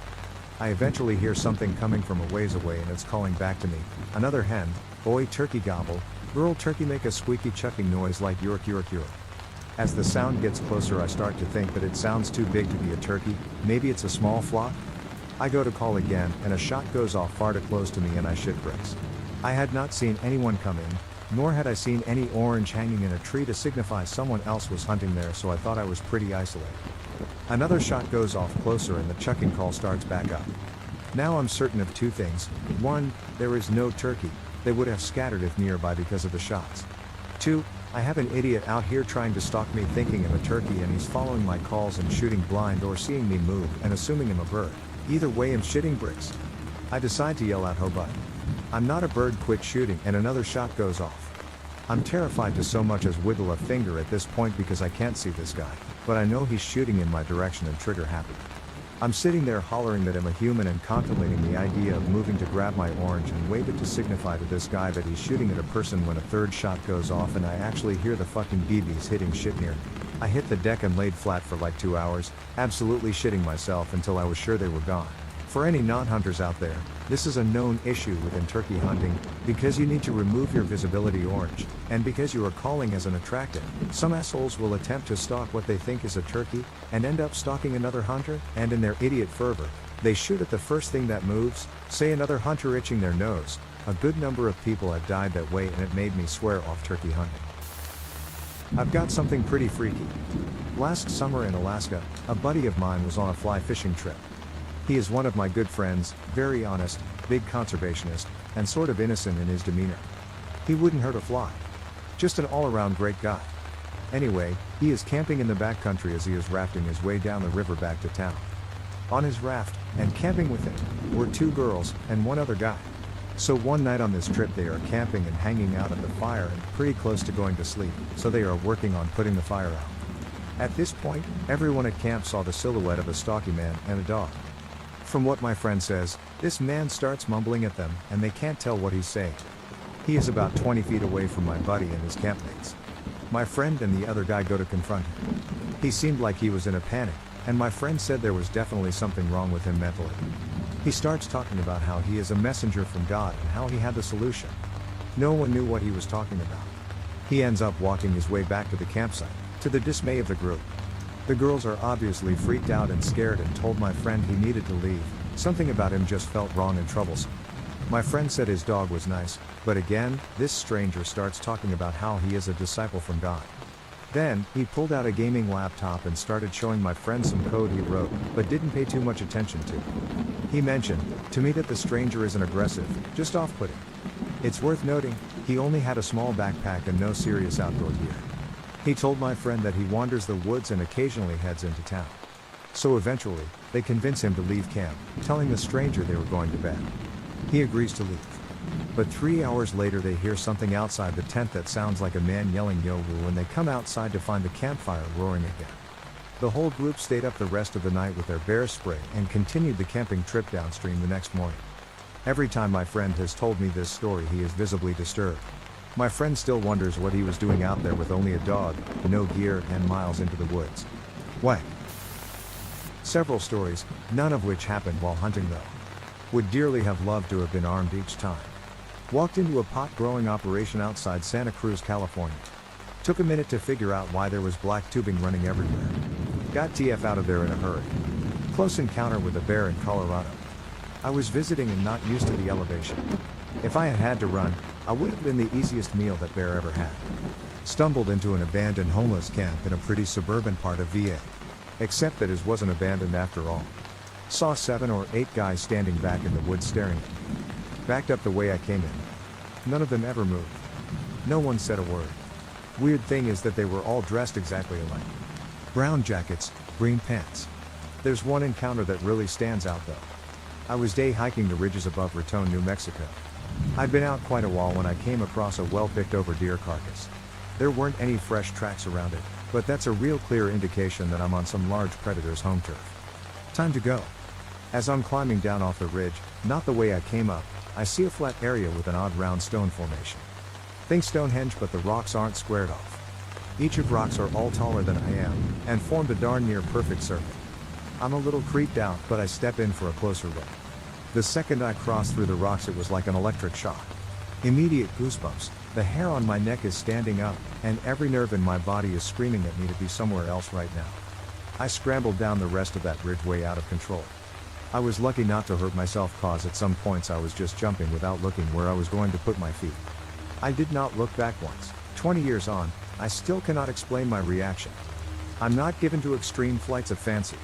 I eventually hear something coming from a ways away and it's calling back to me. Another hen, boy turkey gobble, girl turkey make a squeaky chucking noise like york york york. As the sound gets closer I start to think that it sounds too big to be a turkey, maybe it's a small flock? I go to call again and a shot goes off far too close to me and I shit bricks. I had not seen anyone come in, nor had I seen any orange hanging in a tree to signify someone else was hunting there, so I thought I was pretty isolated. Another shot goes off closer and the chucking call starts back up. Now I'm certain of two things. One, there is no turkey, they would have scattered if nearby because of the shots. Two, I have an idiot out here trying to stalk me thinking I'm a turkey and he's following my calls and shooting blind or seeing me move and assuming I'm a bird. Either way I'm shitting bricks. I decide to yell out ho bud. I'm not a bird, quit shooting, and another shot goes off. I'm terrified to so much as wiggle a finger at this point because I can't see this guy, but I know he's shooting in my direction and trigger happy. I'm sitting there hollering that I'm a human and contemplating the idea of moving to grab my orange and wave it to signify to this guy that he's shooting at a person when a third shot goes off and I actually hear the fucking BBs hitting shit near me. I hit the deck and laid flat for like 2 hours, absolutely shitting myself until I was sure they were gone. For any non-hunters out there, this is a known issue within turkey hunting, because you need to remove your visibility orange, and because you are calling as an attractant, some assholes will attempt to stalk what they think is a turkey, and end up stalking another hunter, and in their idiot fervor, they shoot at the first thing that moves, say another hunter itching their nose. A good number of people have died that way and it made me swear off turkey hunting. I've got something pretty freaky. Last summer in Alaska, a buddy of mine was on a fly fishing trip. He is one of my good friends, very honest, big conservationist, and sort of innocent in his demeanor. He wouldn't hurt a fly. Just an all-around great guy. Anyway, he is camping in the backcountry as he is rafting his way down the river back to town. On his raft, and camping with him, were 2 girls, and 1 other guy. So one night on this trip they are camping and hanging out at the fire and pretty close to going to sleep, so they are working on putting the fire out. At this point, everyone at camp saw the silhouette of a stocky man and a dog. From what my friend says, this man starts mumbling at them, and they can't tell what he's saying. He is about 20 feet away from my buddy and his campmates. My friend and the other guy go to confront him. He seemed like he was in a panic, and my friend said there was definitely something wrong with him mentally. He starts talking about how he is a messenger from God and how he had the solution. No one knew what he was talking about. He ends up walking his way back to the campsite, to the dismay of the group. The girls are obviously freaked out and scared and told my friend he needed to leave. Something about him just felt wrong and troublesome. My friend said his dog was nice, but again, this stranger starts talking about how he is a disciple from God. Then, he pulled out a gaming laptop and started showing my friend some code he wrote, but didn't pay too much attention to. He mentioned to me that the stranger isn't aggressive, just off-putting. It's worth noting, he only had a small backpack and no serious outdoor gear. He told my friend that he wanders the woods and occasionally heads into town. So eventually, they convince him to leave camp, telling the stranger they were going to bed. He agrees to leave. But 3 hours later they hear something outside the tent that sounds like a man yelling yo-woo when they come outside to find the campfire roaring again. The whole group stayed up the rest of the night with their bear spray and continued the camping trip downstream the next morning. Every time my friend has told me this story he is visibly disturbed. My friend still wonders what he was doing out there with only a dog, no gear, and miles into the woods. Why? Several stories, none of which happened while hunting though. Would dearly have loved to have been armed each time. Walked into a pot growing operation outside Santa Cruz, California. Took a minute to figure out why there was black tubing running everywhere. Got TF out of there in a hurry. Close encounter with a bear in Colorado. I was visiting and not used to the elevation. If I had had to run, I would have been the easiest meal that bear ever had. Stumbled into an abandoned homeless camp in a pretty suburban part of VA. Except that it wasn't abandoned after all. Saw 7 or 8 guys standing back in the woods staring at me. Backed up the way I came in. None of them ever moved. No one said a word. Weird thing is that they were all dressed exactly alike. Brown jackets, green pants. There's one encounter that really stands out though. I was day hiking the ridges above Raton, New Mexico. I'd been out quite a while when I came across a well-picked over deer carcass. There weren't any fresh tracks around it, but that's a real clear indication that I'm on some large predator's home turf. Time to go. As I'm climbing down off the ridge, not the way I came up, I see a flat area with an odd round stone formation. Think Stonehenge, but the rocks aren't squared off. Each of rocks are all taller than I am, and formed a darn near perfect circle. I'm a little creeped out, but I step in for a closer look. The second I crossed through the rocks, it was like an electric shock. Immediate goosebumps, the hair on my neck is standing up, and every nerve in my body is screaming at me to be somewhere else right now. I scrambled down the rest of that ridge way out of control. I was lucky not to hurt myself, cause at some points I was just jumping without looking where I was going to put my feet. I did not look back once. 20 years on, I still cannot explain my reaction. I'm not given to extreme flights of fancy.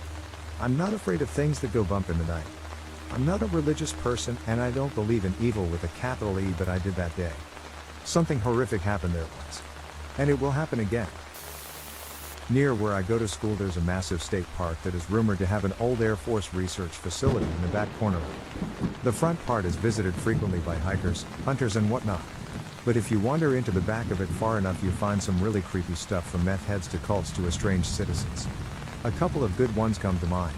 I'm not afraid of things that go bump in the night. I'm not a religious person, and I don't believe in evil with a capital E, but I did that day. Something horrific happened there once. And it will happen again. Near where I go to school, there's a massive state park that is rumored to have an old Air Force research facility in the back corner of it. The front part is visited frequently by hikers, hunters and whatnot. But if you wander into the back of it far enough, you find some really creepy stuff, from meth heads to cults to estranged citizens. A couple of good ones come to mind.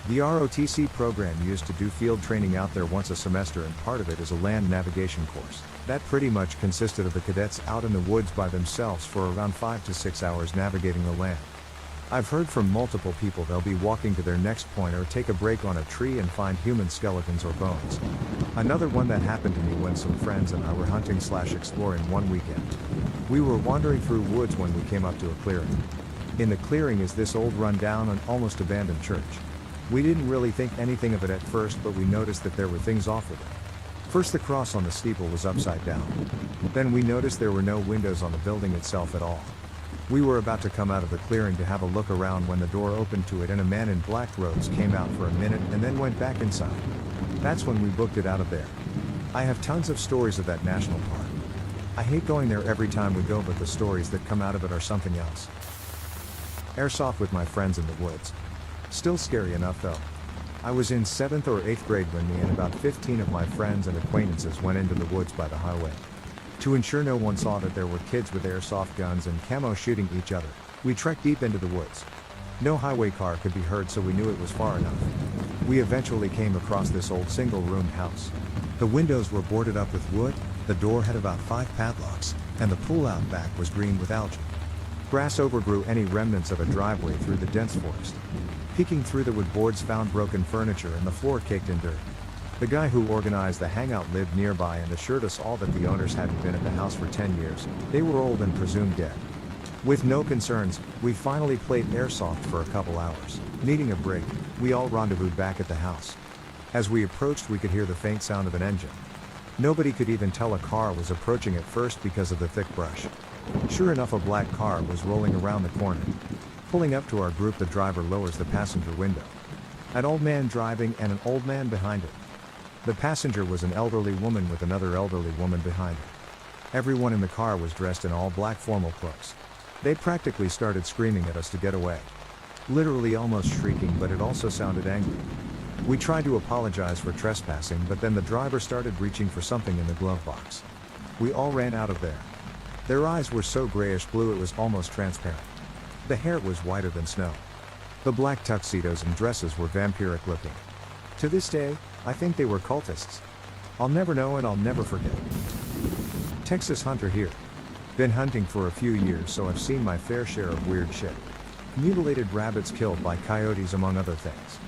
The ROTC program used to do field training out there once a semester, and part of it is a land navigation course. That pretty much consisted of the cadets out in the woods by themselves for around 5 to 6 hours navigating the land. I've heard from multiple people they'll be walking to their next point or take a break on a tree and find human skeletons or bones. Another one that happened to me when some friends and I were hunting/exploring one weekend. We were wandering through woods when we came up to a clearing. In the clearing is this old rundown and almost abandoned church. We didn't really think anything of it at first, but we noticed that there were things off with it. First, the cross on the steeple was upside down. Then we noticed there were no windows on the building itself at all. We were about to come out of the clearing to have a look around when the door opened to it and a man in black robes came out for a minute and then went back inside. That's when we booked it out of there. I have tons of stories of that national park. I hate going there every time we go, but the stories that come out of it are something else. Airsoft with my friends in the woods. Still scary enough though. I was in 7th or 8th grade when me and about 15 of my friends and acquaintances went into the woods by the highway. To ensure no one saw that there were kids with airsoft guns and camo shooting each other, we trekked deep into the woods. No highway car could be heard, so we knew it was far enough. We eventually came across this old single-roomed house. The windows were boarded up with wood, the door had about 5 padlocks, and the pool out back was green with algae. Grass overgrew any remnants of a driveway through the dense forest. Peeking through the wood boards, found broken furniture and the floor caked in dirt. The guy who organized the hangout lived nearby and assured us all that the owners hadn't been at the house for 10 years, they were old and presumed dead. With no concerns, we finally played airsoft for a couple hours. Needing a break, we all rendezvoused back at the house. As we approached, we could hear the faint sound of an engine. Nobody could even tell a car was approaching at first because of the thick brush. Sure enough, a black car was rolling around the corner. Pulling up to our group, the driver lowers the passenger window. An old man driving and an old man behind him. The passenger was an elderly woman with another elderly woman behind her. Everyone in the car was dressed in all black formal clothes. They practically started screaming at us to get away. Literally almost shrieking, but it also sounded angry. We tried to apologize for trespassing, but then the driver started reaching for something in the glove box. We all ran out of there. Their eyes were so grayish blue it was almost transparent. The hair was whiter than snow. The black tuxedos and dresses were vampiric looking. To this day, I think they were cultists. I'll never know and I'll never forget. Texas hunter here. Been hunting for a few years, so I've seen my fair share of weird shit. Mutilated rabbits killed by coyotes, among other things.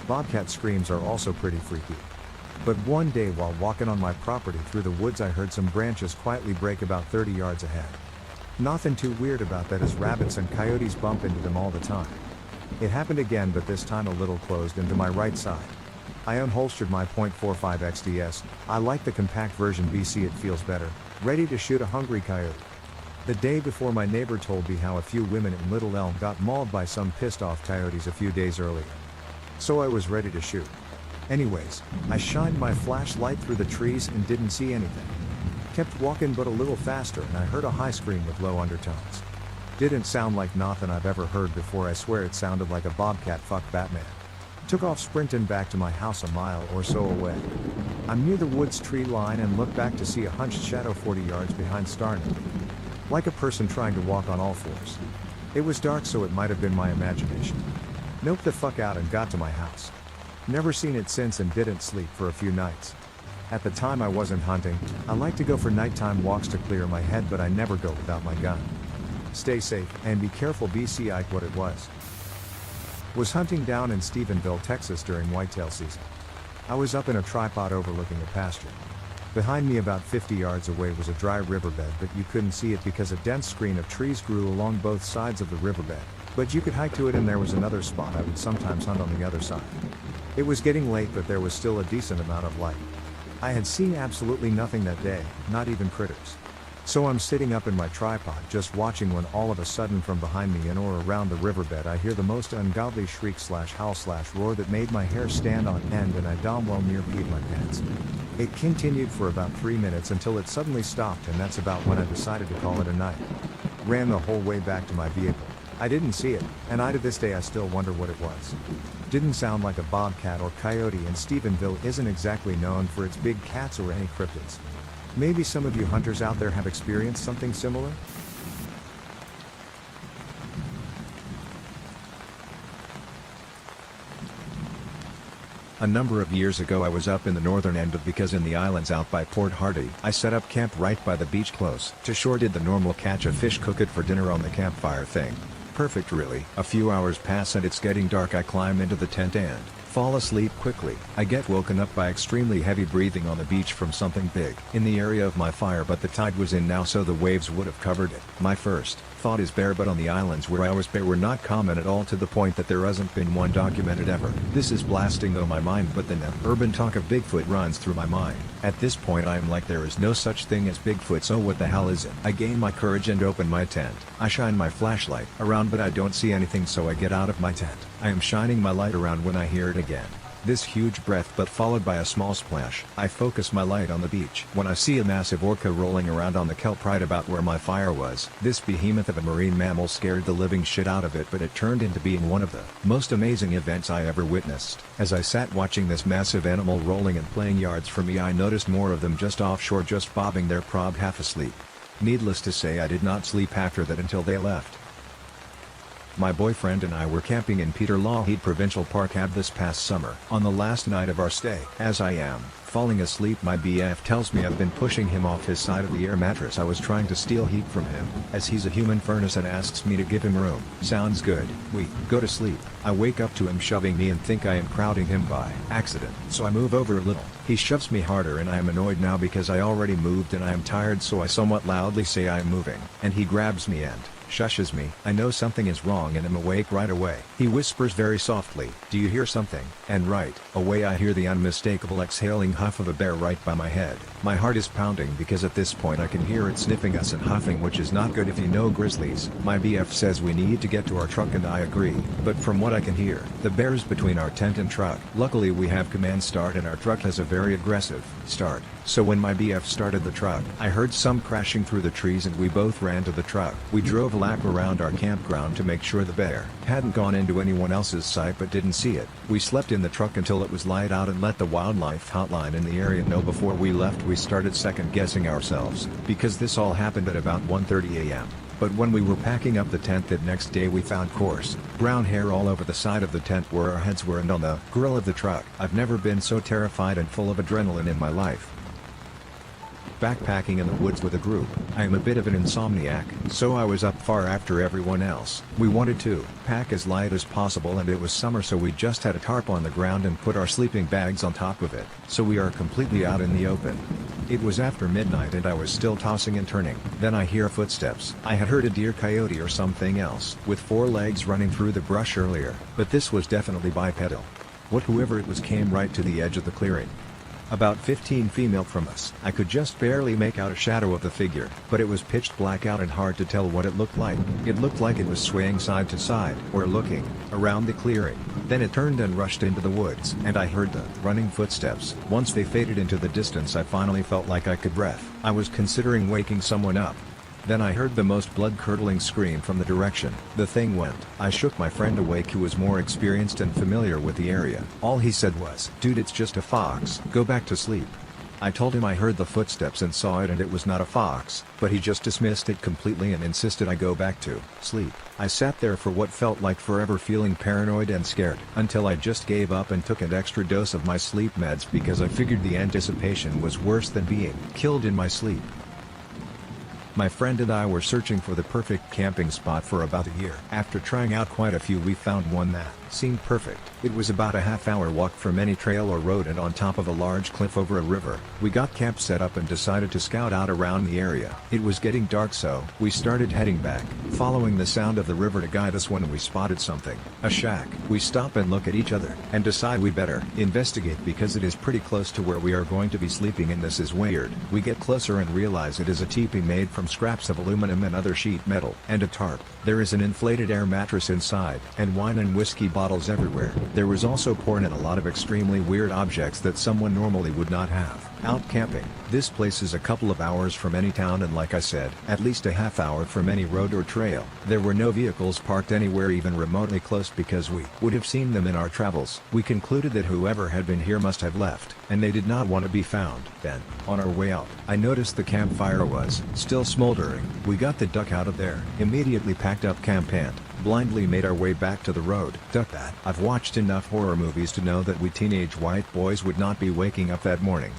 Bobcat screams are also pretty freaky. But one day while walking on my property through the woods I heard some branches quietly break about 30 yards ahead. Nothing too weird about that as rabbits and coyotes bump into them all the time. It happened again but this time a little closed into my right side. I unholstered my .45 XDS, I like the compact version BC, it feels better, ready to shoot a hungry coyote. The day before my neighbor told me how a few women in Little Elm got mauled by some pissed off coyotes a few days earlier. So I was ready to shoot. Anyways, I shined my flashlight through the trees and didn't see anything. Kept walking but a little faster and I heard a high scream with low undertones. Didn't sound like nothing I've ever heard before, I swear it sounded like a bobcat fuck Batman. Took off sprinting back to my house a mile or so away. I'm near the woods tree line and look back to see a hunched shadow 40 yards behind starting me. Like a person trying to walk on all fours. It was dark so it might have been my imagination. Noped the fuck out and got to my house. Never seen it since and didn't sleep for a few nights. At the time I wasn't hunting, I like to go for nighttime walks to clear my head but I never go without my gun. Stay safe, and be careful. BC Ike. What it was hunting down in Stephenville, Texas during whitetail season. I was up in a tripod overlooking a pasture. Behind me about 50 yards away was a dry riverbed but you couldn't see it because a dense screen of trees grew along both sides of the riverbed, but you could hike to it and there was another spot I would sometimes hunt on the other side. It was getting late but there was still a decent amount of light. I had seen absolutely nothing that day, not even critters. So I'm sitting up in my tripod just watching when all of a sudden from behind me and or around the riverbed I hear the most ungodly shriek / howl / roar that made my hair stand on end and I damn well near peed my pants. It continued for about 3 minutes until it suddenly stopped and that's about when I decided to call it a night. Ran the whole way back to my vehicle. I didn't see it, and to this day I still wonder what it was. Didn't sound like a bobcat or coyote and Stephenville isn't exactly known for its big cats or any cryptids. Maybe some of you hunters out there have experienced something similar? A number of years ago I was up in the northern end of because in the islands out by Port Hardy. I set up camp right by the beach close to shore, did the normal catch a fish, cook it for dinner on the campfire thing. Perfect really. A few hours pass and it's getting dark. I climb into the tent and fall asleep quickly. I get woken up by extremely heavy breathing on the beach from something big in the area of my fire, but the tide was in now so the waves would have covered it. My first thought is bear, but on the islands where I was bear were not common at all to the point that there hasn't been one documented ever. This is blasting though my mind, but then urban talk of Bigfoot runs through my mind. At this point I am like, there is no such thing as Bigfoot, so what the hell is it? I gain my courage and open my tent. I shine my flashlight around but I don't see anything, so I get out of my tent. I am shining my light around when I hear it again. This huge breath but followed by a small splash. I focus my light on the beach when I see a massive orca rolling around on the kelp right about where my fire was. This behemoth of a marine mammal scared the living shit out of it, but it turned into being one of the most amazing events I ever witnessed. As I sat watching this massive animal rolling and playing yards from me, I noticed more of them just offshore, just bobbing their prob half asleep. Needless to say I did not sleep after that until they left. My boyfriend and I were camping in Peter Lougheed Provincial Park this past summer. On the last night of our stay, as I am falling asleep, my BF tells me I've been pushing him off his side of the air mattress. I was trying to steal heat from him, as he's a human furnace, and asks me to give him room. Sounds good. We go to sleep. I wake up to him shoving me and think I am crowding him by accident, so I move over a little. He shoves me harder and I am annoyed now because I already moved and I am tired, so I somewhat loudly say I am moving, and he grabs me and shushes me. I know something is wrong and am awake right away. He whispers very softly, "Do you hear something?" And right away I hear the unmistakable exhaling huff of a bear right by my head. My heart is pounding because at this point I can hear it sniffing us and huffing, which is not good if you know grizzlies. My BF says we need to get to our truck and I agree, but from what I can hear, the bear's between our tent and truck. Luckily we have command start and our truck has a very aggressive start. So when my BF started the truck, I heard some crashing through the trees and we both ran to the truck. We drove a lap around our campground to make sure the bear hadn't gone into anyone else's sight but didn't see it. We slept in the truck until it was light out and let the wildlife hotline in the area know. Before we left we started second guessing ourselves, because this all happened at about 1:30 a.m. But when we were packing up the tent that next day we found coarse, brown hair all over the side of the tent where our heads were and on the grill of the truck. I've never been so terrified and full of adrenaline in my life. backpacking in the woods with a group. I am a bit of an insomniac, so I was up far after everyone else. We wanted to pack as light as possible, and it was summer, so we just had a tarp on the ground and put our sleeping bags on top of it, so we are completely out in the open. It was after midnight and I was still tossing and turning. Then I hear footsteps. I had heard a deer, coyote or something else with 4 legs running through the brush earlier, but this was definitely bipedal. Whoever it was came right to the edge of the clearing. About 15 feet from us. I could just barely make out a shadow of the figure, but it was pitch black out and hard to tell what it looked like. It looked like it was swaying side to side, or looking around the clearing. Then it turned and rushed into the woods, and I heard the running footsteps. Once they faded into the distance, I finally felt like I could breathe. I was considering waking someone up. Then I heard the most blood-curdling scream from the direction the thing went. I shook my friend awake, who was more experienced and familiar with the area. All he said was, "Dude, it's just a fox, go back to sleep." I told him I heard the footsteps and saw it and it was not a fox, but he just dismissed it completely and insisted I go back to sleep. I sat there for what felt like forever, feeling paranoid and scared, until I just gave up and took an extra dose of my sleep meds because I figured the anticipation was worse than being killed in my sleep. My friend and I were searching for the perfect camping spot for about a year. After trying out quite a few, we found one that seemed perfect. It was about a half-hour walk from any trail or road and on top of a large cliff over a river. We got camp set up and decided to scout out around the area. It was getting dark, so we started heading back, following the sound of the river to guide us when we spotted something. A shack. We stop and look at each other and decide we better investigate because it is pretty close to where we are going to be sleeping, and this is weird. We get closer and realize it is a teepee made from scraps of aluminum and other sheet metal, and a tarp. There is an inflated air mattress inside, and wine and whiskey bottles everywhere. There was also porn and a lot of extremely weird objects that someone normally would not have. Out camping. This place is a couple of hours from any town, and like I said, at least a half hour from any road or trail. There were no vehicles parked anywhere even remotely close because we would have seen them in our travels. We concluded that whoever had been here must have left, and they did not want to be found. Then, on our way out, I noticed the campfire was still smoldering. We got the duck out of there, immediately packed up camp and blindly made our way back to the road. Duck that. I've watched enough horror movies to know that we teenage white boys would not be waking up that morning.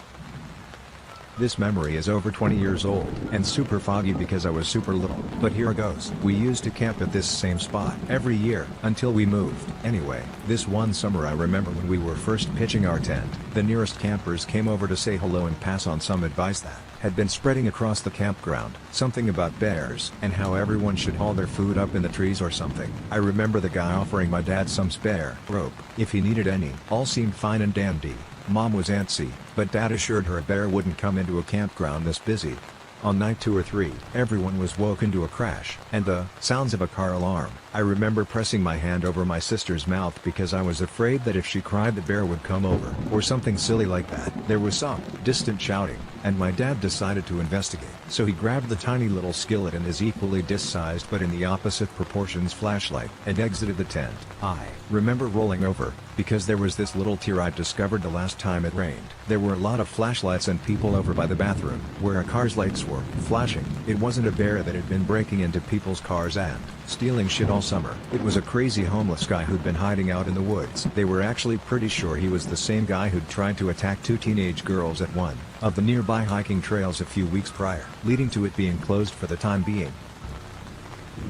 This memory is over 20 years old, and super foggy because I was super little, but here goes. We used to camp at this same spot every year, until we moved. Anyway, this one summer I remember when we were first pitching our tent, the nearest campers came over to say hello and pass on some advice that had been spreading across the campground, something about bears, and how everyone should haul their food up in the trees or something. I remember the guy offering my dad some spare rope, if he needed any. All seemed fine and dandy. Mom was antsy, but Dad assured her a bear wouldn't come into a campground this busy. On night 2 or 3, everyone was woken to a crash and the sounds of a car alarm. I remember pressing my hand over my sister's mouth because I was afraid that if she cried the bear would come over, or something silly like that. There was some distant shouting, and my dad decided to investigate. So he grabbed the tiny little skillet and his equally dis-sized but in the opposite proportions flashlight, and exited the tent. I remember rolling over, because there was this little tear I'd discovered the last time it rained. There were a lot of flashlights and people over by the bathroom, where a car's lights were flashing. It wasn't a bear that had been breaking into people's cars and stealing shit all summer. It was a crazy homeless guy who'd been hiding out in the woods. They were actually pretty sure he was the same guy who'd tried to attack 2 teenage girls at one of the nearby hiking trails a few weeks prior, leading to it being closed for the time being.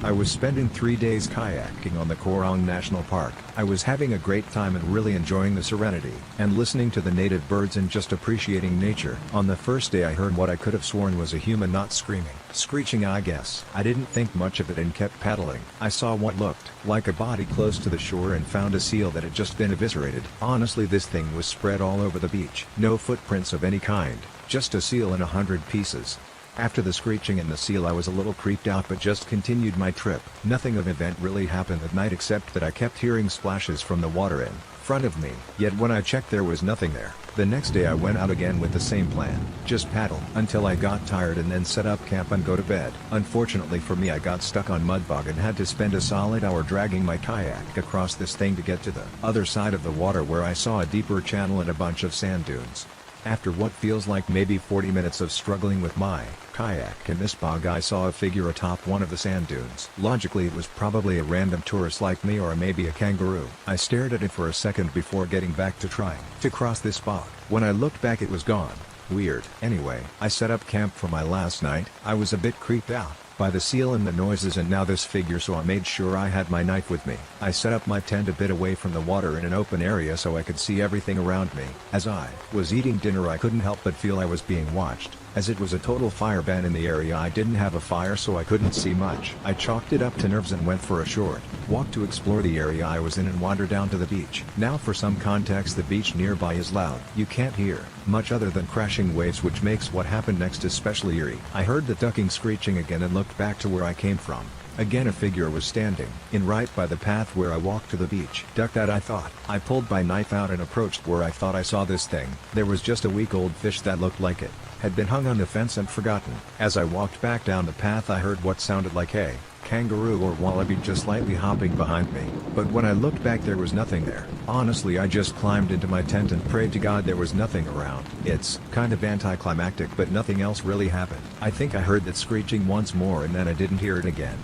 I was spending 3 days kayaking on the Korong National Park. I was having a great time and really enjoying the serenity, and listening to the native birds and just appreciating nature. On the first day I heard what I could have sworn was a human, not screaming. Screeching, I guess. I didn't think much of it and kept paddling. I saw what looked like a body close to the shore and found a seal that had just been eviscerated. Honestly, this thing was spread all over the beach. No footprints of any kind, just a seal in 100 pieces. After the screeching and the seal I was a little creeped out but just continued my trip. Nothing of event really happened that night except that I kept hearing splashes from the water in front of me, yet when I checked there was nothing there. The next day I went out again with the same plan, just paddle, until I got tired and then set up camp and go to bed. Unfortunately for me I got stuck on mud bog and had to spend a solid hour dragging my kayak across this thing to get to the other side of the water where I saw a deeper channel and a bunch of sand dunes. After what feels like maybe 40 minutes of struggling with my kayak in this bog, I saw a figure atop one of the sand dunes. Logically it was probably a random tourist like me or maybe a kangaroo. I stared at it for a second before getting back to trying to cross this bog. When I looked back it was gone. weird. Anyway, I set up camp for my last night. I was a bit creeped out by the seal and the noises and now this figure, so I made sure I had my knife with me. I set up my tent a bit away from the water in an open area so I could see everything around me. As I was eating dinner, I couldn't help but feel I was being watched. As it was a total fire ban in the area, I didn't have a fire so I couldn't see much. I chalked it up to nerves and went for a short walk to explore the area I was in and wander down to the beach. Now for some context, the beach nearby is loud. You can't hear much other than crashing waves, which makes what happened next especially eerie. I heard the ducking screeching again and looked back to where I came from. Again, a figure was standing in right by the path where I walked to the beach. Duck that, I thought. I pulled my knife out and approached where I thought I saw this thing. There was just a week-old fish that looked like it had been hung on the fence and forgotten. As I walked back down the path, I heard what sounded like a kangaroo or wallaby just slightly hopping behind me. But when I looked back, there was nothing there. Honestly, I just climbed into my tent and prayed to God there was nothing around. It's kind of anticlimactic, but nothing else really happened. I think I heard that screeching once more and then I didn't hear it again.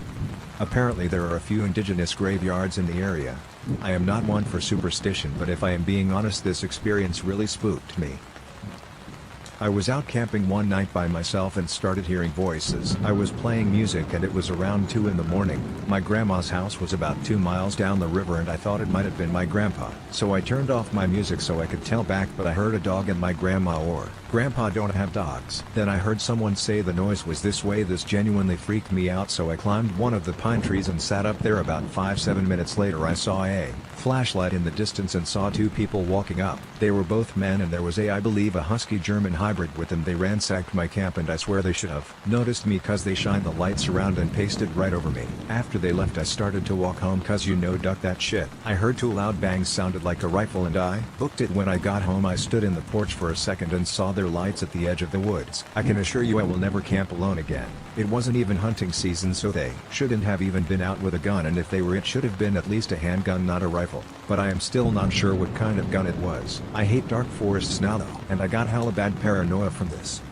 Apparently there are a few indigenous graveyards in the area. I am not one for superstition, but if I am being honest, this experience really spooked me. I was out camping one night by myself and started hearing voices. I was playing music and it was around 2 in the morning. My grandma's house was about 2 miles down the river and I thought it might have been my grandpa. So I turned off my music so I could tell back, but I heard a dog and my grandma or grandpa don't have dogs. Then I heard someone say the noise was this way. This genuinely freaked me out, so I climbed one of the pine trees and sat up there. About 5-7 minutes later, I saw a flashlight in the distance and saw 2 people walking up. They were both men and there was I believe a husky German hybrid with them. They ransacked my camp and I swear they should have noticed me cause they shined the lights around and pasted right over me. After they left, I started to walk home cause duck that shit. I heard 2 loud bangs, sounded like a rifle, and I booked it. When I got home, I stood in the porch for a second and saw their lights at the edge of the woods. I can assure you I will never camp alone again. It wasn't even hunting season, so they shouldn't have even been out with a gun, and if they were, it should have been at least a handgun, not a rifle. But I am still not sure what kind of gun it was. I hate dark forests now though, and I got hella bad paranoia from this.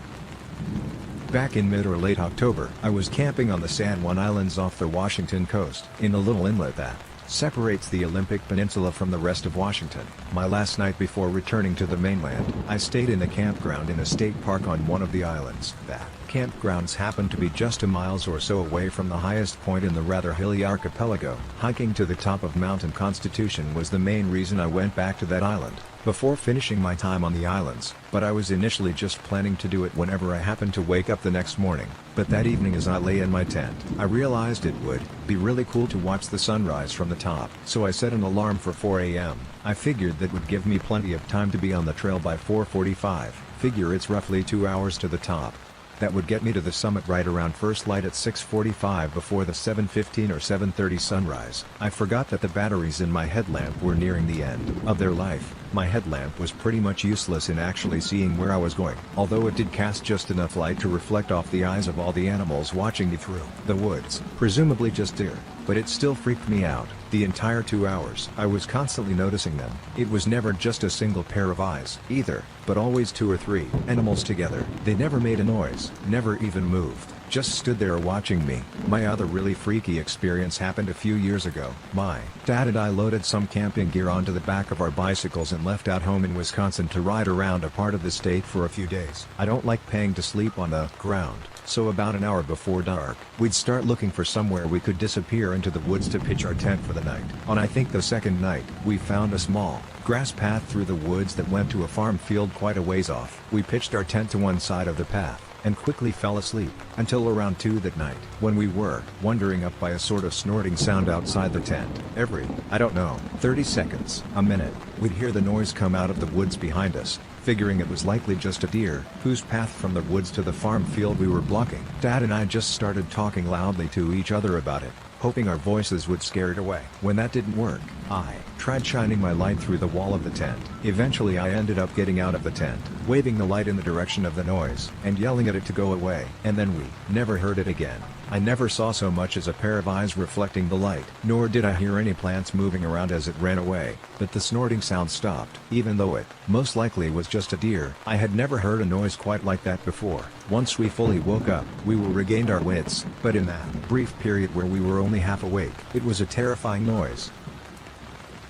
Back in mid or late October, I was camping on the San Juan Islands off the Washington coast, in a little inlet that separates the Olympic Peninsula from the rest of Washington. My last night before returning to the mainland, I stayed in a campground in a state park on one of the islands. That campgrounds happened to be just 2 miles or so away from the highest point in the rather hilly archipelago. Hiking to the top of Mountain Constitution was the main reason I went back to that island before finishing my time on the islands, but I was initially just planning to do it whenever I happened to wake up the next morning. But that evening, as I lay in my tent, I realized it would be really cool to watch the sunrise from the top. So I set an alarm for 4 a.m. I figured that would give me plenty of time to be on the trail by 4:45. Figure it's roughly 2 hours to the top. That would get me to the summit right around first light at 6:45 before the 7:15 or 7:30 sunrise. I forgot that the batteries in my headlamp were nearing the end of their life. My headlamp was pretty much useless in actually seeing where I was going, although it did cast just enough light to reflect off the eyes of all the animals watching me through the woods, presumably just deer. But it still freaked me out. The entire 2 hours, I was constantly noticing them. It was never just a single pair of eyes, either, but always 2 or 3 animals together. They never made a noise, never even moved, just stood there watching me. My other really freaky experience happened a few years ago. My dad and I loaded some camping gear onto the back of our bicycles and left out home in Wisconsin to ride around a part of the state for a few days. I don't like paying to sleep on the ground. So about an hour before dark, we'd start looking for somewhere we could disappear into the woods to pitch our tent for the night. On I think the second night, we found a small grass path through the woods that went to a farm field quite a ways off. We pitched our tent to one side of the path and quickly fell asleep until around 2 that night, when we were wandering up by a sort of snorting sound outside the tent. Every, 30 seconds, a minute, we'd hear the noise come out of the woods behind us. Figuring it was likely just a deer, whose path from the woods to the farm field we were blocking. Dad and I just started talking loudly to each other about it, hoping our voices would scare it away. When that didn't work, I tried shining my light through the wall of the tent. Eventually I ended up getting out of the tent, waving the light in the direction of the noise, and yelling at it to go away. And then we never heard it again. I never saw so much as a pair of eyes reflecting the light, nor did I hear any plants moving around as it ran away. But the snorting sound stopped, even though it most likely was just a deer. I had never heard a noise quite like that before. Once we fully woke up, we were regained our wits, but in that brief period where we were only half awake, it was a terrifying noise.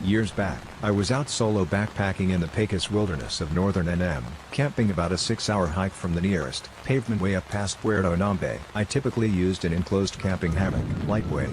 Years back, I was out solo backpacking in the Pecos wilderness of northern NM, camping about a 6-hour hike from the nearest pavement way up past Puerto Nambe. I typically used an enclosed camping hammock, lightweight,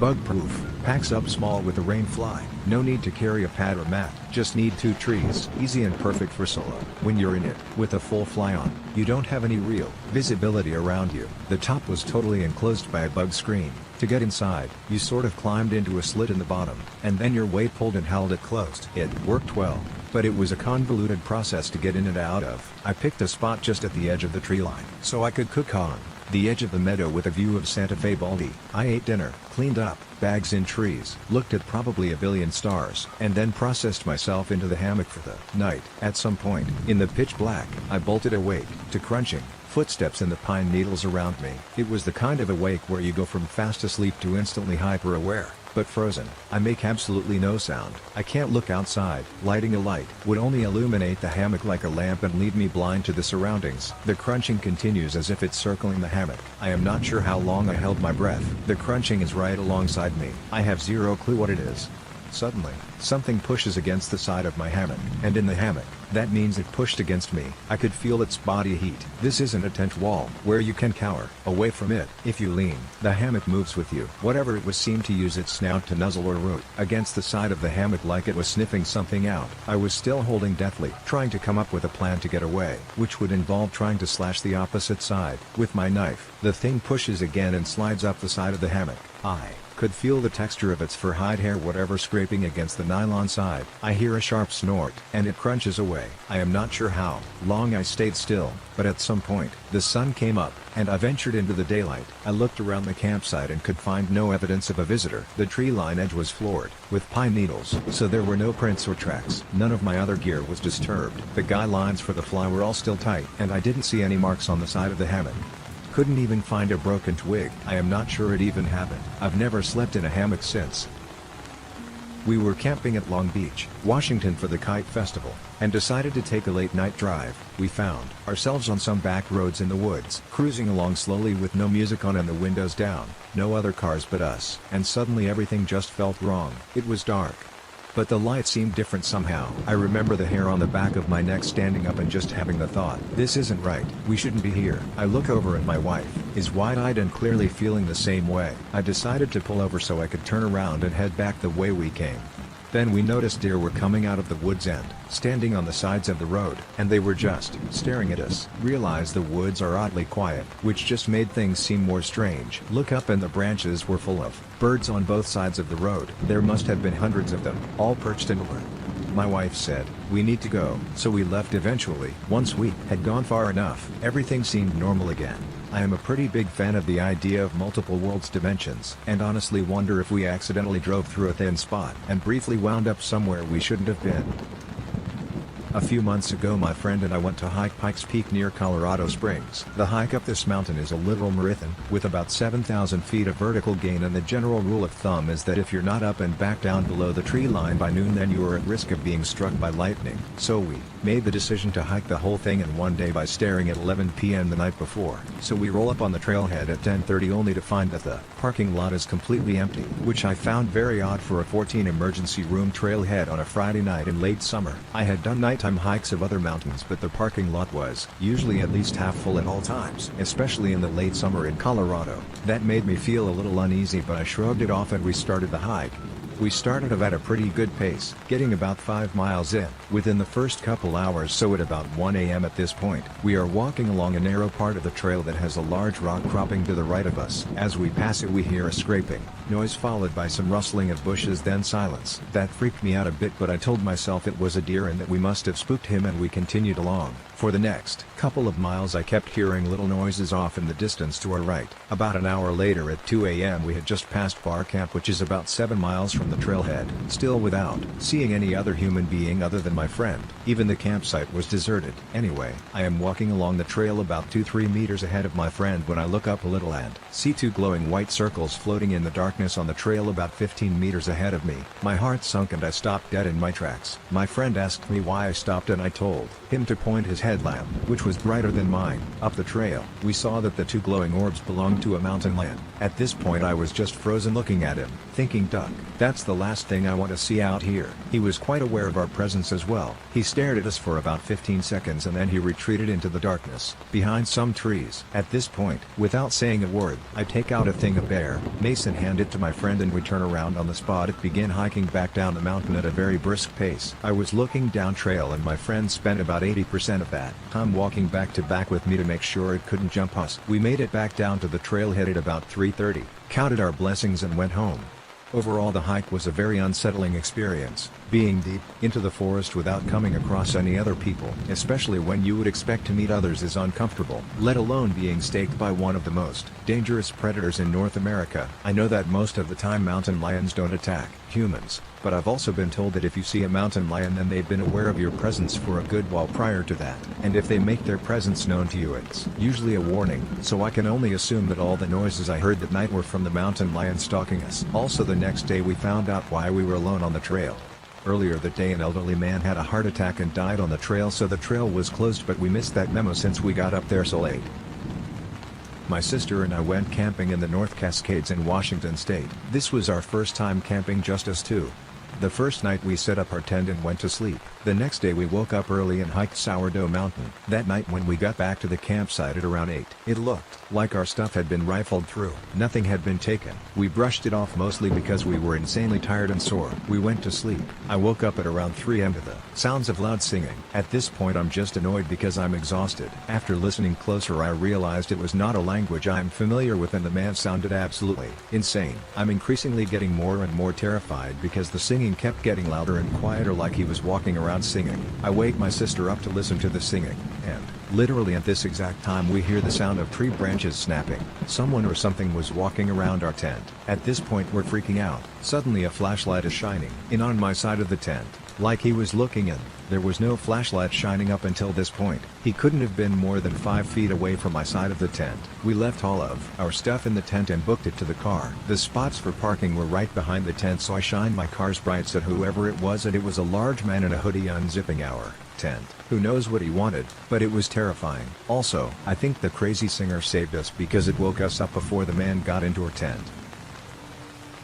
bug-proof, packs up small with a rain fly. No need to carry a pad or mat, just need 2 trees. Easy and perfect for solo. When you're in it, with a full fly on, you don't have any real visibility around you. The top was totally enclosed by a bug screen. To get inside, you sort of climbed into a slit in the bottom, and then your weight pulled and held it closed. It worked well, but it was a convoluted process to get in and out of. I picked a spot just at the edge of the tree line, so I could cook on the edge of the meadow with a view of Santa Fe Baldy. I ate dinner, cleaned up, bags in trees, looked at probably a billion stars, and then processed myself into the hammock for the night. At some point, in the pitch black, I bolted awake, to crunching footsteps in the pine needles around me. It was the kind of awake where you go from fast asleep to instantly hyper-aware, but frozen. I make absolutely no sound. I can't look outside. Lighting a light would only illuminate the hammock like a lamp and leave me blind to the surroundings. The crunching continues as if it's circling the hammock. I am not sure how long I held my breath. The crunching is right alongside me. I have zero clue what it is. Suddenly, something pushes against the side of my hammock, and in the hammock, that means it pushed against me. I could feel its body heat. This isn't a tent wall, where you can cower away from it. If you lean, the hammock moves with you. Whatever it was seemed to use its snout to nuzzle or root against the side of the hammock like it was sniffing something out. I was still holding deathly, trying to come up with a plan to get away, which would involve trying to slash the opposite side with my knife. The thing pushes again and slides up the side of the hammock. I could feel the texture of its fur hide hair whatever scraping against the nylon side. I hear a sharp snort, and it crunches away. I am not sure how long I stayed still, but at some point, the sun came up, and I ventured into the daylight. I looked around the campsite and could find no evidence of a visitor. The tree line edge was floored with pine needles, so there were no prints or tracks. None of my other gear was disturbed. The guy lines for the fly were all still tight, and I didn't see any marks on the side of the hammock. Couldn't even find a broken twig. I am not sure it even happened. I've never slept in a hammock since. We were camping at Long Beach, Washington for the Kite Festival, and decided to take a late night drive. We found ourselves on some back roads in the woods, cruising along slowly with no music on and the windows down, no other cars but us. And suddenly everything just felt wrong. It was dark, but the light seemed different somehow. I remember the hair on the back of my neck standing up and just having the thought, this isn't right, we shouldn't be here. I look over at my wife, is wide-eyed and clearly feeling the same way. I decided to pull over so I could turn around and head back the way we came. Then we noticed deer were coming out of the woods and standing on the sides of the road, and they were just staring at us. Realized the woods are oddly quiet, which just made things seem more strange. Look up and the branches were full of birds on both sides of the road. There must have been hundreds of them, all perched inward. My wife said, we need to go, so we left eventually. Once we had gone far enough, everything seemed normal again. I am a pretty big fan of the idea of multiple worlds dimensions, and honestly wonder if we accidentally drove through a thin spot and briefly wound up somewhere we shouldn't have been. A few months ago my friend and I went to hike Pikes Peak near Colorado Springs. The hike up this mountain is a literal marathon, with about 7,000 feet of vertical gain, and the general rule of thumb is that if you're not up and back down below the tree line by noon then you are at risk of being struck by lightning. So we made the decision to hike the whole thing in one day by staring at 11 p.m. the night before. So we roll up on the trailhead at 10:30 only to find that the parking lot is completely empty, which I found very odd for a 14 emergency room trailhead on a Friday night in late summer. I had done nighttime hikes of other mountains, but the parking lot was usually at least half full at all times, especially in the late summer in Colorado. That made me feel a little uneasy, but I shrugged it off and we started the hike. We started at a pretty good pace, getting about 5 miles in within the first couple hours, so at about 1 a.m. at this point, we are walking along a narrow part of the trail that has a large rock cropping to the right of us. As we pass it we hear a scraping noise followed by some rustling of bushes, then silence. That freaked me out a bit, but I told myself it was a deer and that we must have spooked him, and we continued along. For the next couple of miles I kept hearing little noises off in the distance to our right. About an hour later at 2 a.m. we had just passed Bar Camp, which is about 7 miles from the trailhead, still without seeing any other human being other than my friend. Even the campsite was deserted. Anyway, I am walking along the trail about 2-3 meters ahead of my friend when I look up a little and see 2 glowing white circles floating in the darkness on the trail about 15 meters ahead of me. My heart sunk and I stopped dead in my tracks. My friend asked me why I stopped, and I told him to point his headlamp, which was brighter than mine, up the trail. We saw that the 2 glowing orbs belonged to a mountain lion. At this point I was just frozen looking at him, thinking duck, that's the last thing I want to see out here. He was quite aware of our presence as well. He stared at us for about 15 seconds and then he retreated into the darkness, behind some trees. At this point, without saying a word, I take out a thing of bear mace and hand it to my friend and we turn around on the spot and begin hiking back down the mountain at a very brisk pace. I was looking down trail and my friend spent about 80% of that time walking back to back with me to make sure it couldn't jump us. We made it back down to the trailhead at about 3:30, counted our blessings and went home. Overall the hike was a very unsettling experience, being deep into the forest without coming across any other people, especially when you would expect to meet others, is uncomfortable, let alone being staked by one of the most dangerous predators in North America. I know that most of the time mountain lions don't attack humans, but I've also been told that if you see a mountain lion then they've been aware of your presence for a good while prior to that, and if they make their presence known to you it's usually a warning, so I can only assume that all the noises I heard that night were from the mountain lion stalking us. Also the next day we found out why we were alone on the trail. Earlier that day an elderly man had a heart attack and died on the trail, so the trail was closed, but we missed that memo since we got up there so late. My sister and I went camping in the North Cascades in Washington State. This was our first time camping, just us two. The first night we set up our tent and went to sleep. The next day we woke up early and hiked Sourdough Mountain. That night when we got back to the campsite at around 8, it looked like our stuff had been rifled through. Nothing had been taken. We brushed it off mostly because we were insanely tired and sore. We went to sleep. I woke up at around 3 a.m. to the sounds of loud singing. At this point I'm just annoyed because I'm exhausted. After listening closer I realized it was not a language I'm familiar with and the man sounded absolutely insane. I'm increasingly getting more and more terrified because the singing kept getting louder and quieter, like he was walking around singing. I wake my sister up to listen to the singing, and literally at this exact time we hear the sound of tree branches snapping. Someone or something was walking around our tent. At this point we're freaking out. Suddenly a flashlight is shining in on my side of the tent, like he was looking in. There was no flashlight shining up until this point. He couldn't have been more than 5 feet away from my side of the tent. We left all of our stuff in the tent and booked it to the car. The spots for parking were right behind the tent, so I shined my car's brights at whoever it was, and it was a large man in a hoodie unzipping our tent. Who knows what he wanted, but it was terrifying. Also, I think the crazy singer saved us because it woke us up before the man got into our tent.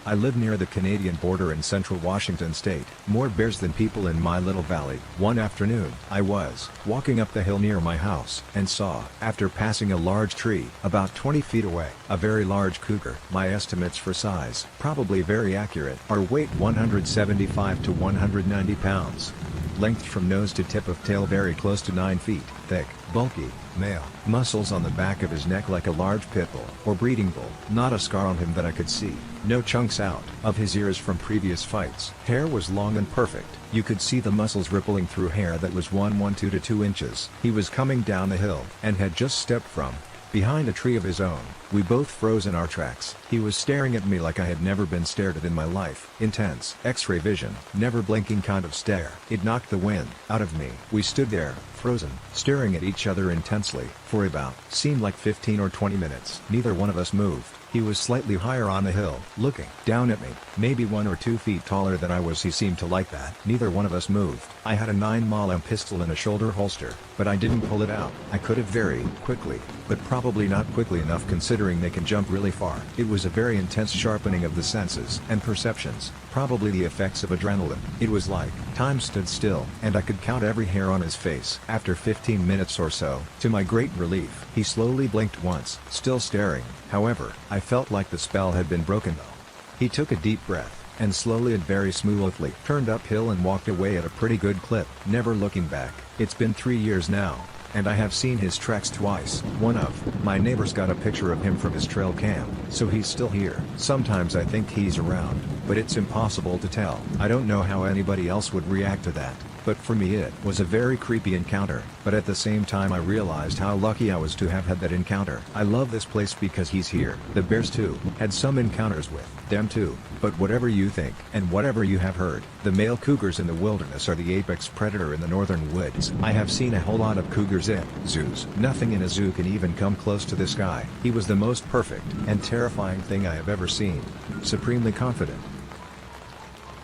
I live near the Canadian border in central Washington State. More bears than people in my little valley. One afternoon, I was walking up the hill near my house and saw, after passing a large tree about 20 feet away, a very large cougar. My estimates for size, probably very accurate, are weight 175 to 190 pounds. Length from nose to tip of tail very close to 9 feet, thick, bulky, male, muscles on the back of his neck like a large pit bull or breeding bull, not a scar on him that I could see, no chunks out of his ears from previous fights. Hair was long and perfect, you could see the muscles rippling through hair that was 1.12 to 2 inches. He was coming down the hill, and had just stepped from behind a tree of his own. We both froze in our tracks. He was staring at me like I had never been stared at in my life. Intense, X-ray vision, never blinking kind of stare. It knocked the wind out of me. We stood there, frozen, staring at each other intensely, for about, seemed like 15 or 20 minutes. Neither one of us moved. He was slightly higher on the hill, looking down at me, maybe 1 or 2 feet taller than I was. He seemed to like that. Neither one of us moved. I had a 9mm pistol in a shoulder holster, but I didn't pull it out. I could have very quickly, but probably not quickly enough considering they can jump really far. It was a very intense sharpening of the senses and perceptions, probably the effects of adrenaline. It was like time stood still, and I could count every hair on his face. After 15 minutes or so, to my great relief, he slowly blinked once, still staring. However, I felt like the spell had been broken though. He took a deep breath, and slowly and very smoothly turned uphill and walked away at a pretty good clip, never looking back. It's been 3 years now, and I have seen his tracks twice. One of my neighbors got a picture of him from his trail cam, so he's still here. Sometimes I think he's around, but it's impossible to tell. I don't know how anybody else would react to that, but for me it was a very creepy encounter, but at the same time I realized how lucky I was to have had that encounter. I love this place because he's here. The bears too, had some encounters with them too, but whatever you think, and whatever you have heard, the male cougars in the wilderness are the apex predator in the northern woods. I have seen a whole lot of cougars in zoos. Nothing in a zoo can even come close to this guy. He was the most perfect and terrifying thing I have ever seen. Supremely confident.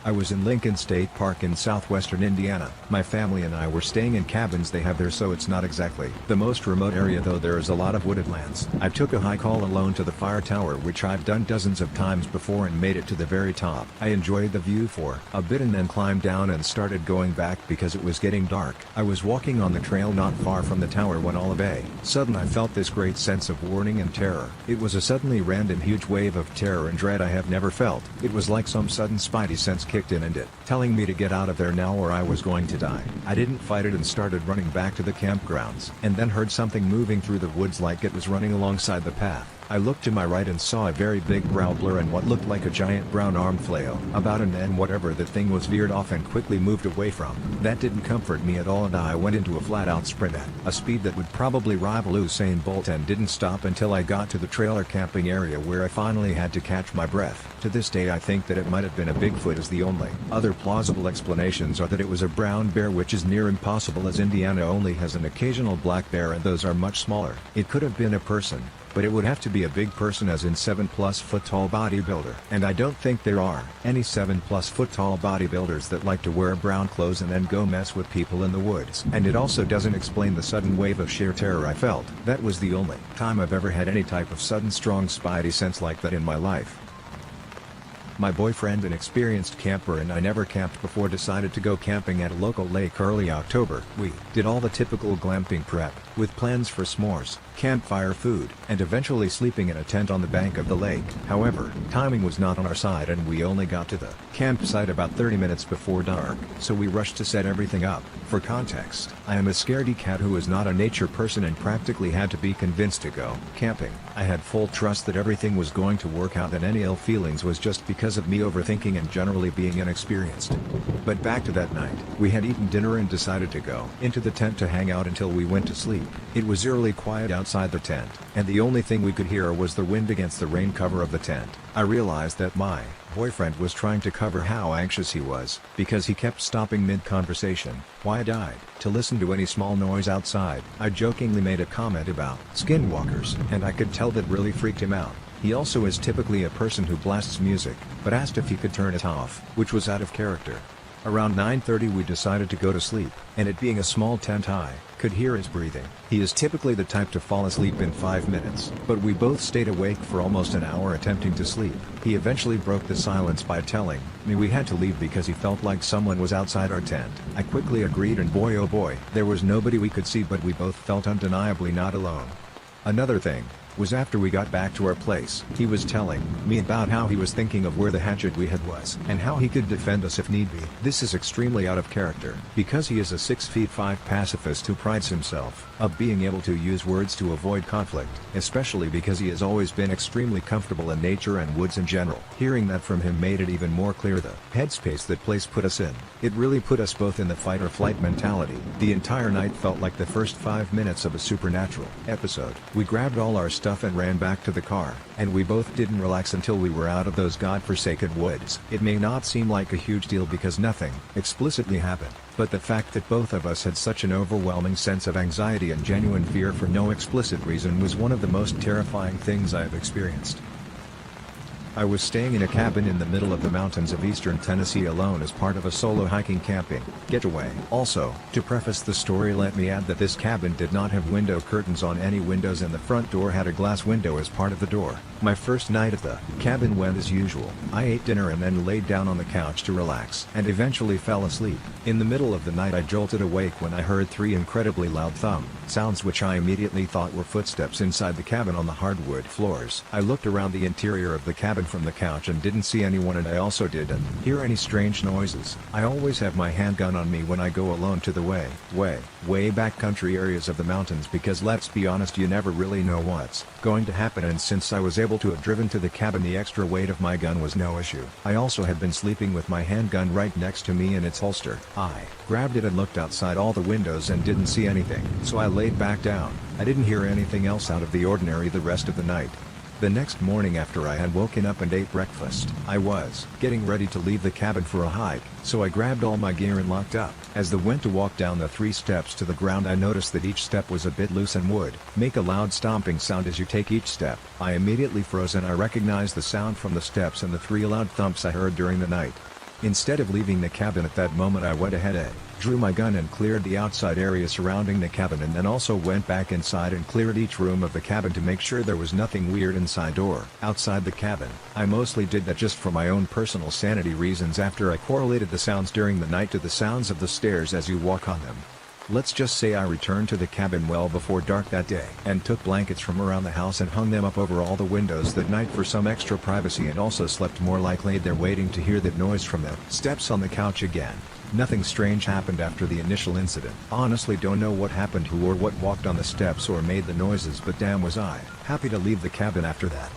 I was in Lincoln State Park in southwestern Indiana. My family and I were staying in cabins they have there, so it's not exactly the most remote area, though there is a lot of wooded lands. I took a hike all alone to the fire tower, which I've done dozens of times before, and made it to the very top. I enjoyed the view for a bit and then climbed down and started going back because it was getting dark. I was walking on the trail not far from the tower when all of a sudden I felt this great sense of warning and terror. It was a suddenly random huge wave of terror and dread I have never felt. It was like some sudden spidey sense kicked in and it telling me to get out of there now or I was going to die. I didn't fight it and started running back to the campgrounds, and then heard something moving through the woods like it was running alongside the path. I looked to my right and saw a very big brown blur and what looked like a giant brown arm flail about, and then whatever the thing was veered off and quickly moved away from. That didn't comfort me at all, and I went into a flat-out sprint at a speed that would probably rival Usain Bolt, and didn't stop until I got to the trailer camping area, where I finally had to catch my breath. To this day I think that it might have been a Bigfoot, as the only other plausible explanations are that it was a brown bear, which is near impossible as Indiana only has an occasional black bear and those are much smaller. It could have been a person, but it would have to be a big person, as in 7+ foot tall bodybuilder. And I don't think there are any 7+ foot tall bodybuilders that like to wear brown clothes and then go mess with people in the woods. And it also doesn't explain the sudden wave of sheer terror I felt. That was the only time I've ever had any type of sudden strong spidey sense like that in my life. My boyfriend, an experienced camper and I never camped before, decided to go camping at a local lake early October. We did all the typical glamping prep, with plans for s'mores, campfire food, and eventually sleeping in a tent on the bank of the lake. However, timing was not on our side and we only got to the campsite about 30 minutes before dark, so we rushed to set everything up. For context, I am a scaredy cat who is not a nature person and practically had to be convinced to go camping. I had full trust that everything was going to work out, and any ill feelings was just because of me overthinking and generally being inexperienced. But back to that night, we had eaten dinner and decided to go into the tent to hang out until we went to sleep. It was eerily quiet outside the tent, and the only thing we could hear was the wind against the rain cover of the tent. I realized that my boyfriend was trying to cover how anxious he was, because he kept stopping mid-conversation, wide-eyed, to listen to any small noise outside. I jokingly made a comment about skinwalkers, and I could tell that really freaked him out. He also is typically a person who blasts music, but asked if he could turn it off, which was out of character. Around 9:30 we decided to go to sleep, and it being a small tent I could hear his breathing. He is typically the type to fall asleep in 5 minutes, but we both stayed awake for almost an hour attempting to sleep. He eventually broke the silence by telling me we had to leave because he felt like someone was outside our tent. I quickly agreed, and boy oh boy, there was nobody we could see, but we both felt undeniably not alone. Another thing was, after we got back to our place, he was telling me about how he was thinking of where the hatchet we had was, and how he could defend us if need be. This is extremely out of character, because he is a 6'5" pacifist who prides himself of being able to use words to avoid conflict, especially because he has always been extremely comfortable in nature and woods in general. Hearing that from him made it even more clear the headspace that place put us in. It really put us both in the fight or flight mentality. The entire night felt like the first 5 minutes of a supernatural episode. We grabbed all our stuff and ran back to the car, and we both didn't relax until we were out of those godforsaken woods. It may not seem like a huge deal because nothing explicitly happened, but the fact that both of us had such an overwhelming sense of anxiety and genuine fear for no explicit reason was one of the most terrifying things I have experienced. I was staying in a cabin in the middle of the mountains of eastern Tennessee alone as part of a solo hiking camping getaway. Also, to preface the story, let me add that this cabin did not have window curtains on any windows, and the front door had a glass window as part of the door. My first night at the cabin went as usual. I ate dinner and then laid down on the couch to relax, and eventually fell asleep. In the middle of the night I jolted awake when I heard 3 incredibly loud thump sounds, which I immediately thought were footsteps inside the cabin on the hardwood floors. I looked around the interior of the cabin from the couch and didn't see anyone, and I also didn't hear any strange noises. I always have my handgun on me when I go alone to the way back country areas of the mountains, because let's be honest, you never really know what's going to happen, and since I was able to have driven to the cabin, the extra weight of my gun was no issue. I also had been sleeping with my handgun right next to me in its holster. I grabbed it and looked outside all the windows and didn't see anything, so I laid back down. I didn't hear anything else out of the ordinary the rest of the night. The next morning, after I had woken up and ate breakfast, I was getting ready to leave the cabin for a hike, so I grabbed all my gear and locked up. As I went to walk down the 3 steps to the ground, I noticed that each step was a bit loose and would make a loud stomping sound as you take each step. I immediately froze, and I recognized the sound from the steps and the 3 loud thumps I heard during the night. Instead of leaving the cabin at that moment, I went ahead, drew my gun and cleared the outside area surrounding the cabin, and then also went back inside and cleared each room of the cabin to make sure there was nothing weird inside or outside the cabin. I mostly did that just for my own personal sanity reasons after I correlated the sounds during the night to the sounds of the stairs as you walk on them. Let's just say I returned to the cabin well before dark that day and took blankets from around the house and hung them up over all the windows that night for some extra privacy, and also slept more like laid there waiting to hear that noise from the steps on the couch again. Nothing strange happened after the initial incident. Honestly don't know what happened, who or what walked on the steps or made the noises, but damn was I happy to leave the cabin after that.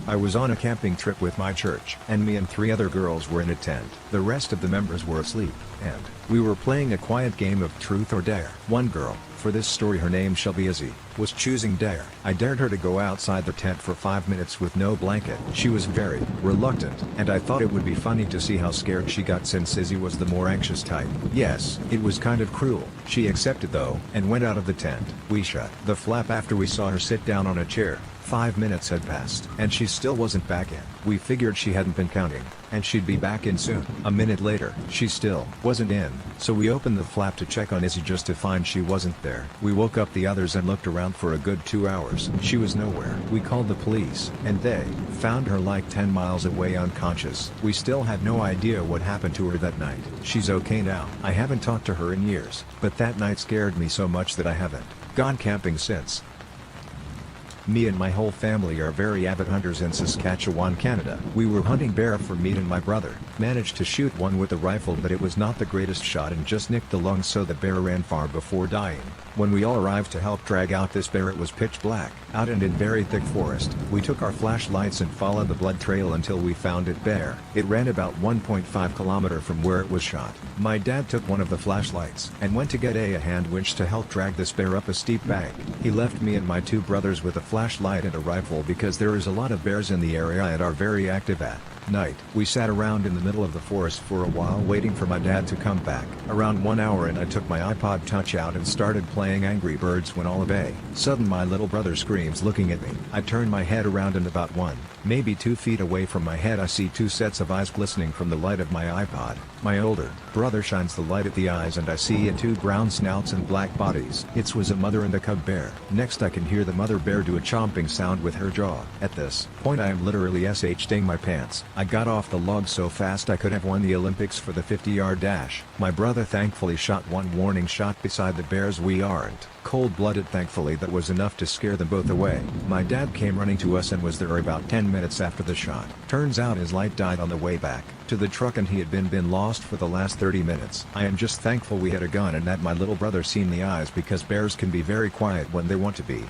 I was on a camping trip with my church, and me and 3 other girls were in a tent. The rest of the members were asleep, and we were playing a quiet game of truth or dare. One girl, for this story her name shall be Izzy, was choosing dare. I dared her to go outside the tent for 5 minutes with no blanket. She was very reluctant, and I thought it would be funny to see how scared she got since Izzy was the more anxious type. Yes, it was kind of cruel. She accepted though, and went out of the tent. We shut the flap after we saw her sit down on a chair. 5 minutes had passed, and she still wasn't back in. We figured she hadn't been counting, and she'd be back in soon. A minute later, she still wasn't in, so we opened the flap to check on Izzy just to find she wasn't there. We woke up the others and looked around for a good 2 hours. She was nowhere. We called the police, and they found her like 10 miles away unconscious. We still had no idea what happened to her that night. She's okay now. I haven't talked to her in years, but that night scared me so much that I haven't gone camping since. Me and my whole family are very avid hunters in Saskatchewan, Canada. We were hunting bear for meat and my brother managed to shoot one with a rifle, but it was not the greatest shot and just nicked the lung, so the bear ran far before dying. When we all arrived to help drag out this bear, it was pitch black out and in very thick forest. We took our flashlights and followed the blood trail until we found it bare. It ran about 1.5 kilometers from where it was shot. My dad took one of the flashlights and went to get a hand winch to help drag this bear up a steep bank. He left me and my 2 brothers with a flashlight and a rifle because there is a lot of bears in the area and are very active at night. We sat around in the middle of the forest for a while waiting for my dad to come back. Around 1 hour and I took my iPod Touch out and started playing Angry Birds when all of a sudden my little brother screams, looking at me. I turn my head around and about 1, maybe 2 feet away from my head I see 2 sets of eyes glistening from the light of my iPod. My older brother shines the light at the eyes and I see 2 brown snouts and black bodies. It was a mother and a cub bear. Next I can hear the mother bear do a chomping sound with her jaw. At this point I am literally shing my pants. I got off the log so fast I could have won the Olympics for the 50-yard dash. My brother thankfully shot one warning shot beside the bears. We aren't cold-blooded, thankfully. That was enough to scare them both away. My dad came running to us and was there about 10 minutes after the shot. Turns out his light died on the way back to the truck and he had been lost for the last 30 minutes. I am just thankful we had a gun and that my little brother seen the eyes, because bears can be very quiet when they want to be.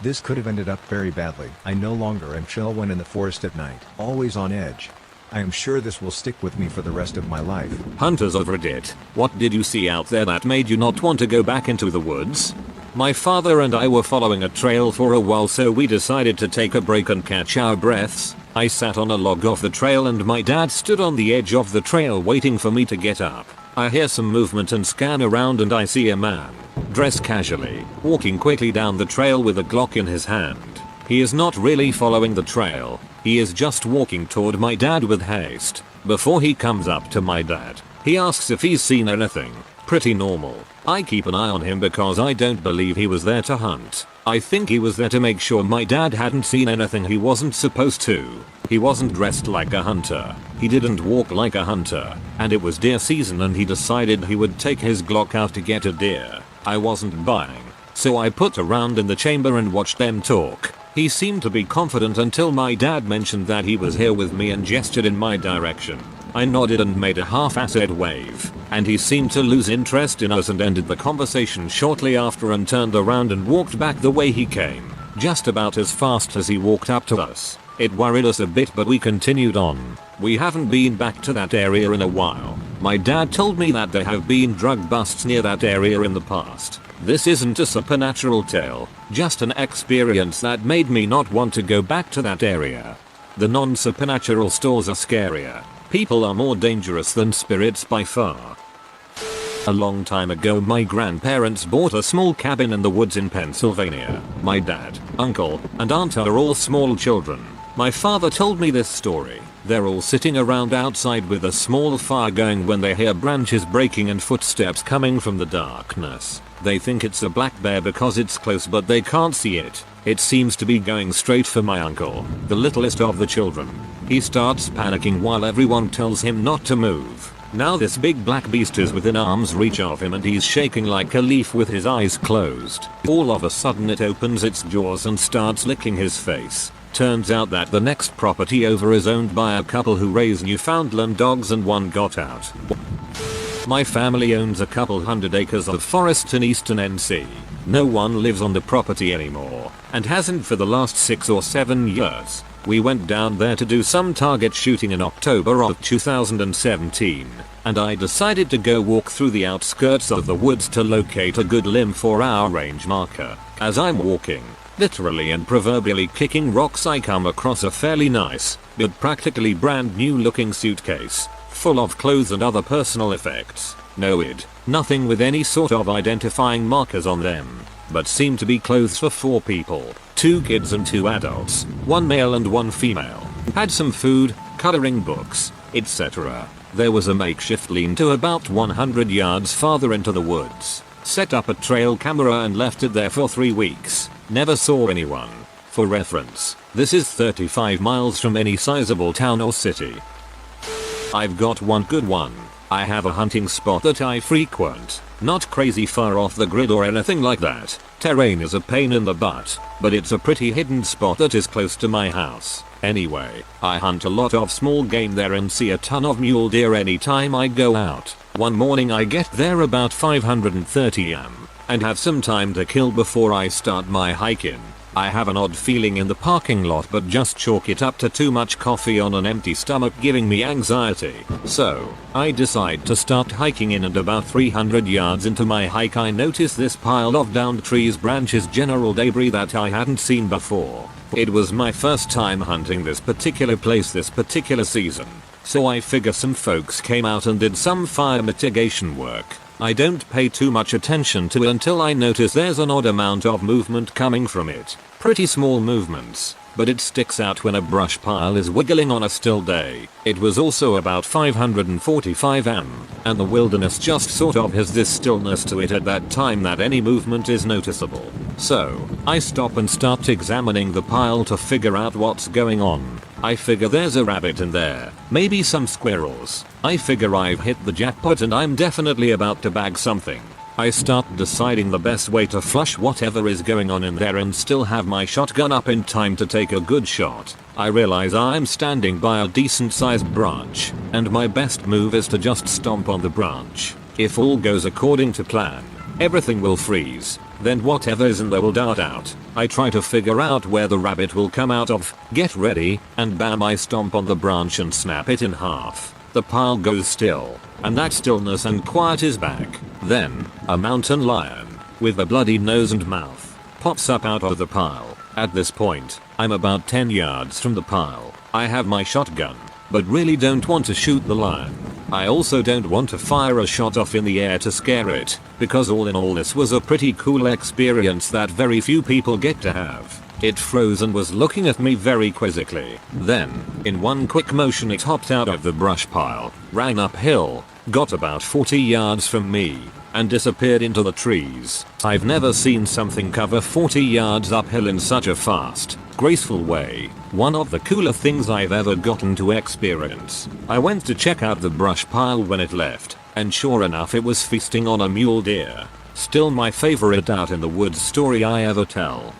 This could have ended up very badly. I no longer am chill when in the forest at night, always on edge. I am sure this will stick with me for the rest of my life. Hunters of Reddit, what did you see out there that made you not want to go back into the woods? My father and I were following a trail for a while, so we decided to take a break and catch our breaths. I sat on a log off the trail and my dad stood on the edge of the trail waiting for me to get up. I hear some movement and scan around and I see a man, dressed casually, walking quickly down the trail with a Glock in his hand. He is not really following the trail, he is just walking toward my dad with haste. Before he comes up to my dad, he asks if he's seen anything. Pretty normal. I keep an eye on him because I don't believe he was there to hunt. I think he was there to make sure my dad hadn't seen anything he wasn't supposed to. He wasn't dressed like a hunter. He didn't walk like a hunter. And it was deer season and he decided he would take his Glock out to get a deer. I wasn't buying. So I put around in the chamber and watched them talk. He seemed to be confident until my dad mentioned that he was here with me and gestured in my direction. I nodded and made a half-assed wave, and he seemed to lose interest in us and ended the conversation shortly after and turned around and walked back the way he came, just about as fast as he walked up to us. It worried us a bit, but we continued on. We haven't been back to that area in a while. My dad told me that there have been drug busts near that area in the past. This isn't a supernatural tale, just an experience that made me not want to go back to that area. The non-supernatural stores are scarier. People are more dangerous than spirits by far. A long time ago my grandparents bought a small cabin in the woods in Pennsylvania. My dad, uncle, and aunt are all small children. My father told me this story They're all sitting around outside with a small fire going when they hear branches breaking and footsteps coming from the darkness. They think it's a black bear because it's close, but they can't see it. It seems to be going straight for my uncle, the littlest of the children. He starts panicking while everyone tells him not to move. Now this big black beast is within arm's reach of him and he's shaking like a leaf with his eyes closed. All of a sudden it opens its jaws and starts licking his face. Turns out that the next property over is owned by a couple who raise Newfoundland dogs and one got out. My family owns a couple hundred acres of forest in eastern NC. No one lives on the property anymore, and hasn't for the last 6 or 7 years. We went down there to do some target shooting in October of 2017, and I decided to go walk through the outskirts of the woods to locate a good limb for our range marker. As I'm walking, literally and proverbially kicking rocks, I come across a fairly nice, but practically brand new looking suitcase, full of clothes and other personal effects. No id, nothing with any sort of identifying markers on them, but seemed to be clothes for 4 people, 2 kids and 2 adults, 1 male and 1 female. Had some food, coloring books, etc. There was a makeshift lean-to about 100 yards farther into the woods. Set up a trail camera and left it there for 3 weeks. Never saw anyone. For reference, this is 35 miles from any sizable town or city. I've got one good one. I have a hunting spot that I frequent. Not crazy far off the grid or anything like that. Terrain is a pain in the butt, but it's a pretty hidden spot that is close to my house. Anyway, I hunt a lot of small game there and see a ton of mule deer anytime I go out. One morning I get there about 5:30 am, and have some time to kill before I start my hike in. I have an odd feeling in the parking lot, but just chalk it up to too much coffee on an empty stomach giving me anxiety. So, I decide to start hiking in, and about 300 yards into my hike I notice this pile of downed trees, branches, general debris that I hadn't seen before. It was my first time hunting this particular place this particular season, so I figure some folks came out and did some fire mitigation work. I don't pay too much attention to it until I notice there's an odd amount of movement coming from it. Pretty small movements, but it sticks out when a brush pile is wiggling on a still day. It was also about 5:45 am, and the wilderness just sort of has this stillness to it at that time that any movement is noticeable. So, I stop and start examining the pile to figure out what's going on. I figure there's a rabbit in there, maybe some squirrels. I figure I've hit the jackpot and I'm definitely about to bag something. I start deciding the best way to flush whatever is going on in there and still have my shotgun up in time to take a good shot. I realize I'm standing by a decent sized branch, and my best move is to just stomp on the branch. If all goes according to plan, everything will freeze. Then whatever's in there will dart out. I try to figure out where the rabbit will come out of, get ready, and bam, I stomp on the branch and snap it in half. The pile goes still, and that stillness and quiet is back. Then, a mountain lion, with a bloody nose and mouth, pops up out of the pile. At this point, I'm about 10 yards from the pile. I have my shotgun, but really don't want to shoot the lion. I also don't want to fire a shot off in the air to scare it, because all in all this was a pretty cool experience that very few people get to have. It froze and was looking at me very quizzically. Then, in one quick motion it hopped out of the brush pile, ran uphill, got about 40 yards from me, and disappeared into the trees. I've never seen something cover 40 yards uphill in such a fast, graceful way. One of the cooler things I've ever gotten to experience. I went to check out the brush pile when it left, and sure enough it was feasting on a mule deer. Still my favorite out in the woods story I ever tell.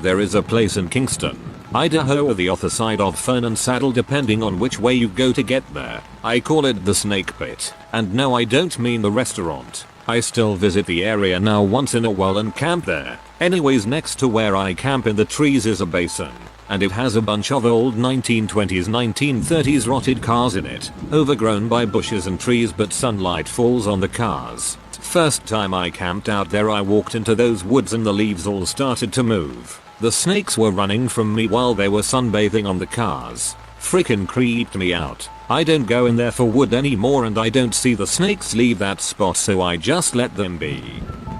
There is a place in Kingston, Idaho, or the other side of Fern and Saddle depending on which way you go to get there. I call it the Snake Pit, and no, I don't mean the restaurant. I still visit the area now once in a while and camp there. Anyways, next to where I camp in the trees is a basin, and it has a bunch of old 1920s 1930s rotted cars in it, overgrown by bushes and trees, but sunlight falls on the cars. First time I camped out there I walked into those woods and the leaves all started to move. The snakes were running from me while they were sunbathing on the cars. Frickin' creeped me out. I don't go in there for wood anymore and I don't see the snakes leave that spot, so I just let them be.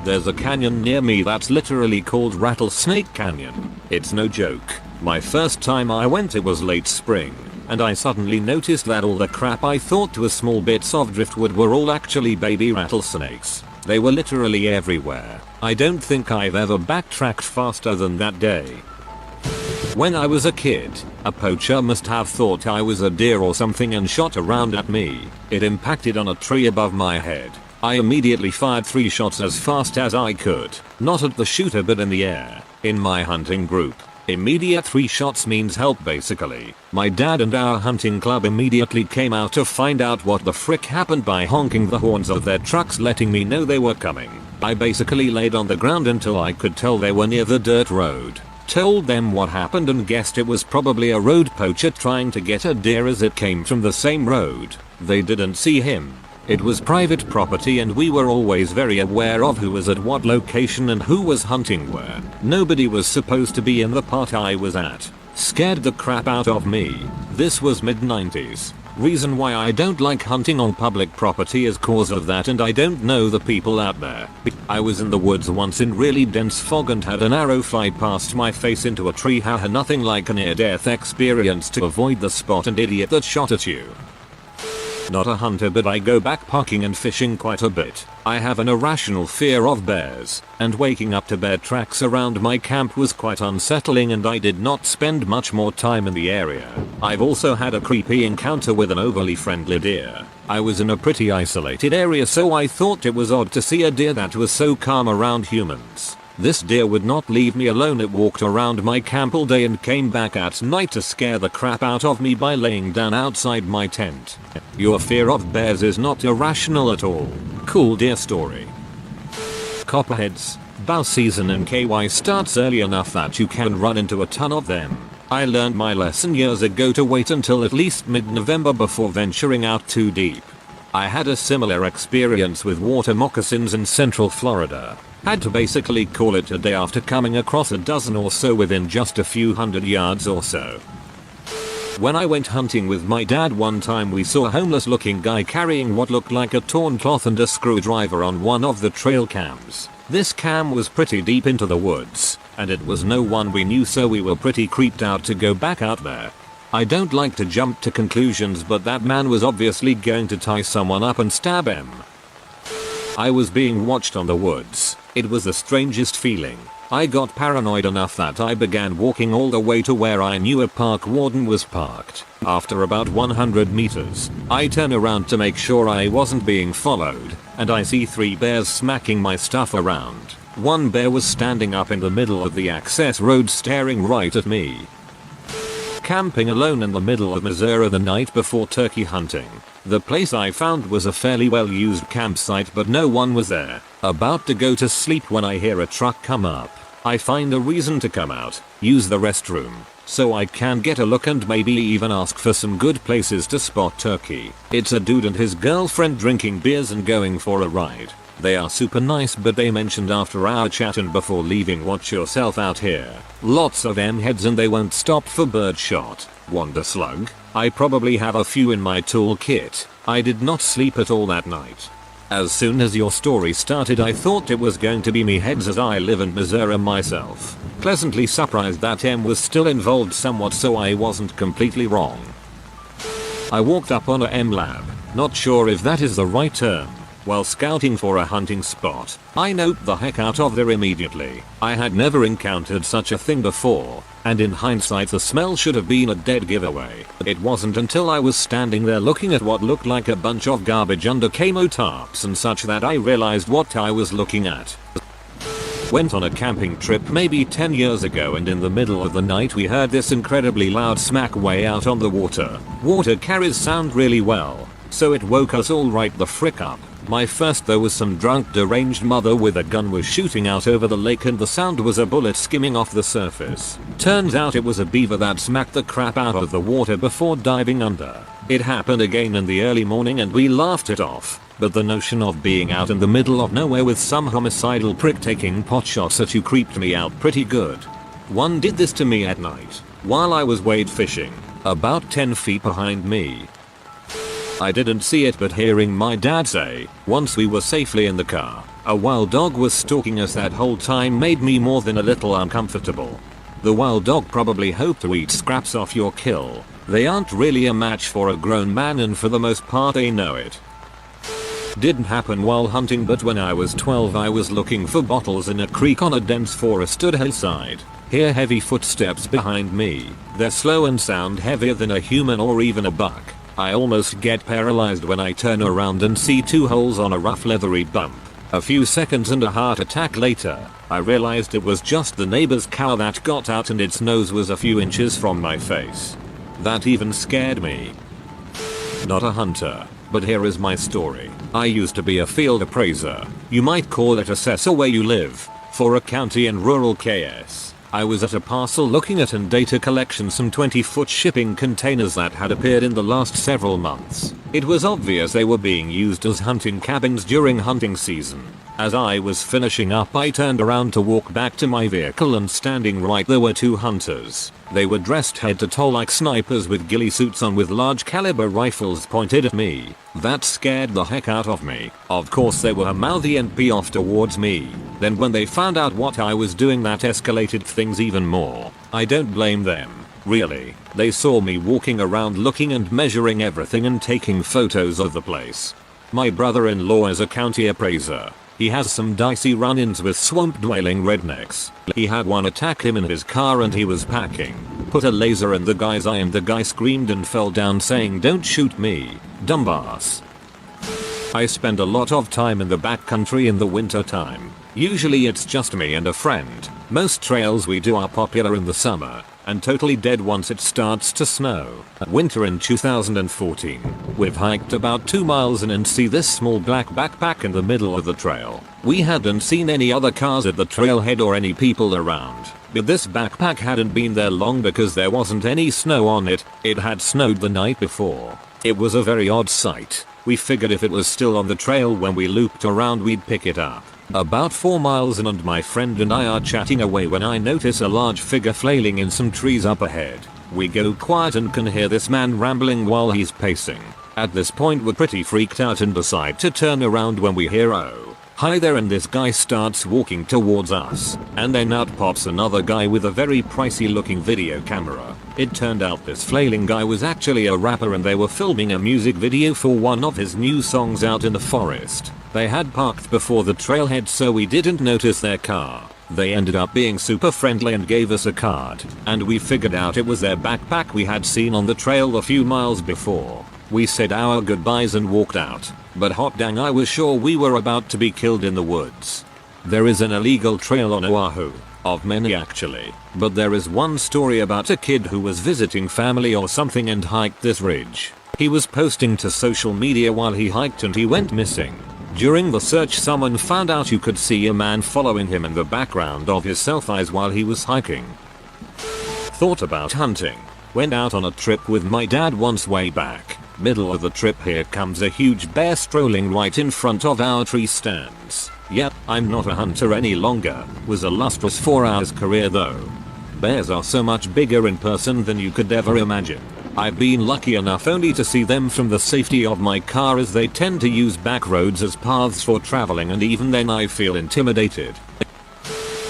There's a canyon near me that's literally called Rattlesnake Canyon. It's no joke. My first time I went it was late spring, and I suddenly noticed that all the crap I thought was small bits of driftwood were all actually baby rattlesnakes. They were literally everywhere. I don't think I've ever backtracked faster than that day. When I was a kid, a poacher must have thought I was a deer or something and shot around at me. It impacted on a tree above my head. I immediately fired 3 shots as fast as I could, not at the shooter but in the air. In my hunting group, immediate 3 shots means help basically. My dad and our hunting club immediately came out to find out what the frick happened by honking the horns of their trucks letting me know they were coming. I basically laid on the ground until I could tell they were near the dirt road. Told them what happened and guessed it was probably a road poacher trying to get a deer as it came from the same road. They didn't see him. It was private property and we were always very aware of who was at what location and who was hunting where. Nobody was supposed to be in the part I was at. Scared the crap out of me. This was mid-90s. Reason why I don't like hunting on public property is cause of that, and I don't know the people out there. I was in the woods once in really dense fog and had an arrow fly past my face into a tree. Haha, nothing like a near-death experience to avoid the spot and idiot that shot at you. Not a hunter, but I go backpacking and fishing quite a bit. I have an irrational fear of bears, and waking up to bear tracks around my camp was quite unsettling, and I did not spend much more time in the area. I've also had a creepy encounter with an overly friendly deer. I was in a pretty isolated area, so I thought it was odd to see a deer that was so calm around humans. This deer would not leave me alone. It walked around my camp all day and came back at night to scare the crap out of me by laying down outside my tent. Your fear of bears is not irrational at all. Cool deer story. Copperheads. Bow season in KY starts early enough that you can run into a ton of them. I learned my lesson years ago to wait until at least mid-November before venturing out too deep. I had a similar experience with water moccasins in central Florida. Had to basically call it a day after coming across a dozen or so within just a few hundred yards or so. When I went hunting with my dad one time, we saw a homeless looking guy carrying what looked like a torn cloth and a screwdriver on one of the trail cams. This cam was pretty deep into the woods, and it was no one we knew, so we were pretty creeped out to go back out there. I don't like to jump to conclusions, but that man was obviously going to tie someone up and stab him. I was being watched on the woods. It was the strangest feeling. I got paranoid enough that I began walking all the way to where I knew a park warden was parked. After about 100 meters, I turn around to make sure I wasn't being followed, and I see 3 bears smacking my stuff around. One bear was standing up in the middle of the access road staring right at me. Camping alone in the middle of Missouri the night before turkey hunting. The place I found was a fairly well used campsite, but no one was there. About to go to sleep when I hear a truck come up. I find a reason to come out, use the restroom, so I can get a look and maybe even ask for some good places to spot turkey. It's a dude and his girlfriend drinking beers and going for a ride. They are super nice, but they mentioned after our chat and before leaving, watch yourself out here. Lots of M-heads and they won't stop for birdshot. Wonder slug? I probably have a few in my toolkit. I did not sleep at all that night. As soon as your story started, I thought it was going to be me heads, as I live in Missouri myself. Pleasantly surprised that M was still involved somewhat, so I wasn't completely wrong. I walked up on a M lab, not sure if that is the right term, while scouting for a hunting spot. I noped the heck out of there immediately. I had never encountered such a thing before, and in hindsight the smell should have been a dead giveaway. It wasn't until I was standing there looking at what looked like a bunch of garbage under camo tarps and such that I realized what I was looking at. Went on a camping trip maybe 10 years ago, and in the middle of the night we heard this incredibly loud smack way out on the water. Water carries sound really well, so it woke us all right the frick up. My first though was some drunk deranged mother with a gun was shooting out over the lake, and the sound was a bullet skimming off the surface. Turns out it was a beaver that smacked the crap out of the water before diving under. It happened again in the early morning and we laughed it off, but the notion of being out in the middle of nowhere with some homicidal prick taking pot shots at you creeped me out pretty good. One did this to me at night, while I was wade fishing, about 10 feet behind me. I didn't see it, but hearing my dad say, once we were safely in the car, a wild dog was stalking us that whole time made me more than a little uncomfortable. The wild dog probably hoped to eat scraps off your kill. They aren't really a match for a grown man, and for the most part they know it. Didn't happen while hunting, but when I was 12 I was looking for bottles in a creek on a dense forested hillside. Hear heavy footsteps behind me. They're slow and sound heavier than a human or even a buck. I almost get paralyzed when I turn around and see 2 holes on a rough leathery bump. A few seconds and a heart attack later, I realized it was just the neighbor's cow that got out, and its nose was a few inches from my face. That even scared me. Not a hunter, but here is my story. I used to be a field appraiser. You might call it assessor where you live, for a county in rural KS. I was at a parcel looking at and data collection some 20-foot shipping containers that had appeared in the last several months. It was obvious they were being used as hunting cabins during hunting season. As I was finishing up, I turned around to walk back to my vehicle, and standing right there were 2 hunters. They were dressed head to toe like snipers with ghillie suits on with large caliber rifles pointed at me. That scared the heck out of me. Of course they were mouthy and pee off towards me. Then when they found out what I was doing, that escalated things even more. I don't blame them. Really. They saw me walking around looking and measuring everything and taking photos of the place. My brother-in-law is a county appraiser. He has some dicey run-ins with swamp-dwelling rednecks. He had one attack him in his car and he was packing. Put a laser in the guy's eye and the guy screamed and fell down saying, "Don't shoot me, dumbass." I spend a lot of time in the backcountry in the winter time. Usually it's just me and a friend. Most trails we do are popular in the summer, and totally dead once it starts to snow. Winter in 2014, we've hiked about 2 miles in and see this small black backpack in the middle of the trail. We hadn't seen any other cars at the trailhead or any people around, but this backpack hadn't been there long because there wasn't any snow on it. It had snowed the night before. It was a very odd sight. We figured if it was still on the trail when we looped around we'd pick it up. About 4 miles in and my friend and I are chatting away when I notice a large figure flailing in some trees up ahead. We go quiet and can hear this man rambling while he's pacing. At this point we're pretty freaked out and decide to turn around when we hear "Oh, hi there," and this guy starts walking towards us. And then out pops another guy with a very pricey looking video camera. It turned out this flailing guy was actually a rapper and they were filming a music video for one of his new songs out in the forest. They had parked before the trailhead so we didn't notice their car. They ended up being super friendly and gave us a card, and we figured out it was their backpack we had seen on the trail a few miles before. We said our goodbyes and walked out, but hot dang I was sure we were about to be killed in the woods. There is an illegal trail on Oahu, of many actually, but there is one story about a kid who was visiting family or something and hiked this ridge. He was posting to social media while he hiked and he went missing. During the search someone found out you could see a man following him in the background of his selfies while he was hiking. Thought about hunting. Went out on a trip with my dad once way back. Middle of the trip here comes a huge bear strolling right in front of our tree stands. Yep, I'm not a hunter any longer. Was a lustrous 4 hours career though. Bears are so much bigger in person than you could ever imagine. I've been lucky enough only to see them from the safety of my car as they tend to use back roads as paths for traveling, and even then I feel intimidated.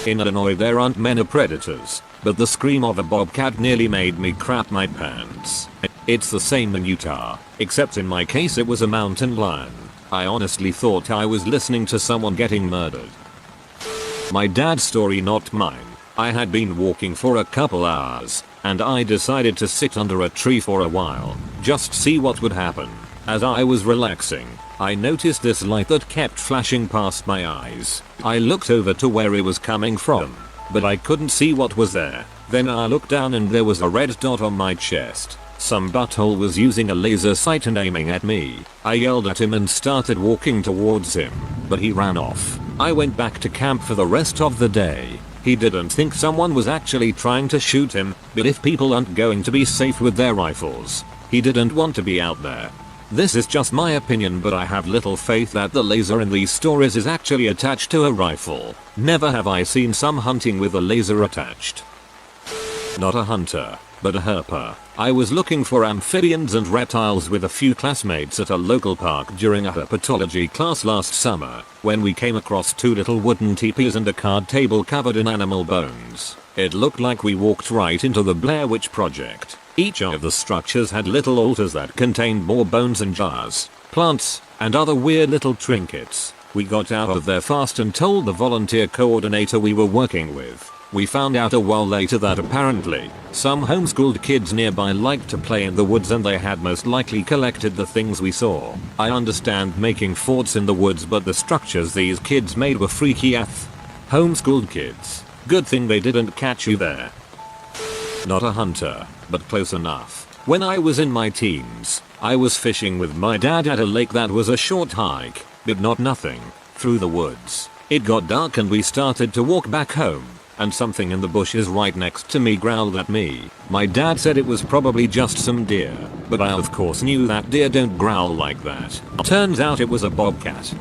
In Illinois there aren't many predators, but the scream of a bobcat nearly made me crap my pants. It's the same in Utah, except in my case it was a mountain lion. I honestly thought I was listening to someone getting murdered. My dad's story, not mine. I had been walking for a couple hours, and I decided to sit under a tree for a while, just see what would happen. As I was relaxing, I noticed this light that kept flashing past my eyes. I looked over to where it was coming from, but I couldn't see what was there. Then I looked down and there was a red dot on my chest. Some butthole was using a laser sight and aiming at me. I yelled at him and started walking towards him, but he ran off. I went back to camp for the rest of the day. He didn't think someone was actually trying to shoot him, but if people aren't going to be safe with their rifles, he didn't want to be out there. This is just my opinion, but I have little faith that the laser in these stories is actually attached to a rifle. Never have I seen some hunting with a laser attached. Not a hunter, but a herper. I was looking for amphibians and reptiles with a few classmates at a local park during a herpetology class last summer, when we came across 2 little wooden teepees and a card table covered in animal bones. It looked like we walked right into the Blair Witch Project. Each of the structures had little altars that contained more bones and jars, plants, and other weird little trinkets. We got out of there fast and told the volunteer coordinator we were working with. We found out a while later that apparently, some homeschooled kids nearby liked to play in the woods and they had most likely collected the things we saw. I understand making forts in the woods, but the structures these kids made were freaky AF. Homeschooled kids. Good thing they didn't catch you there. Not a hunter, but close enough. When I was in my teens, I was fishing with my dad at a lake that was a short hike, but not nothing, through the woods. It got dark and we started to walk back home, and something in the bushes right next to me growled at me. My dad said it was probably just some deer, but I of course knew that deer don't growl like that. Turns out it was a bobcat.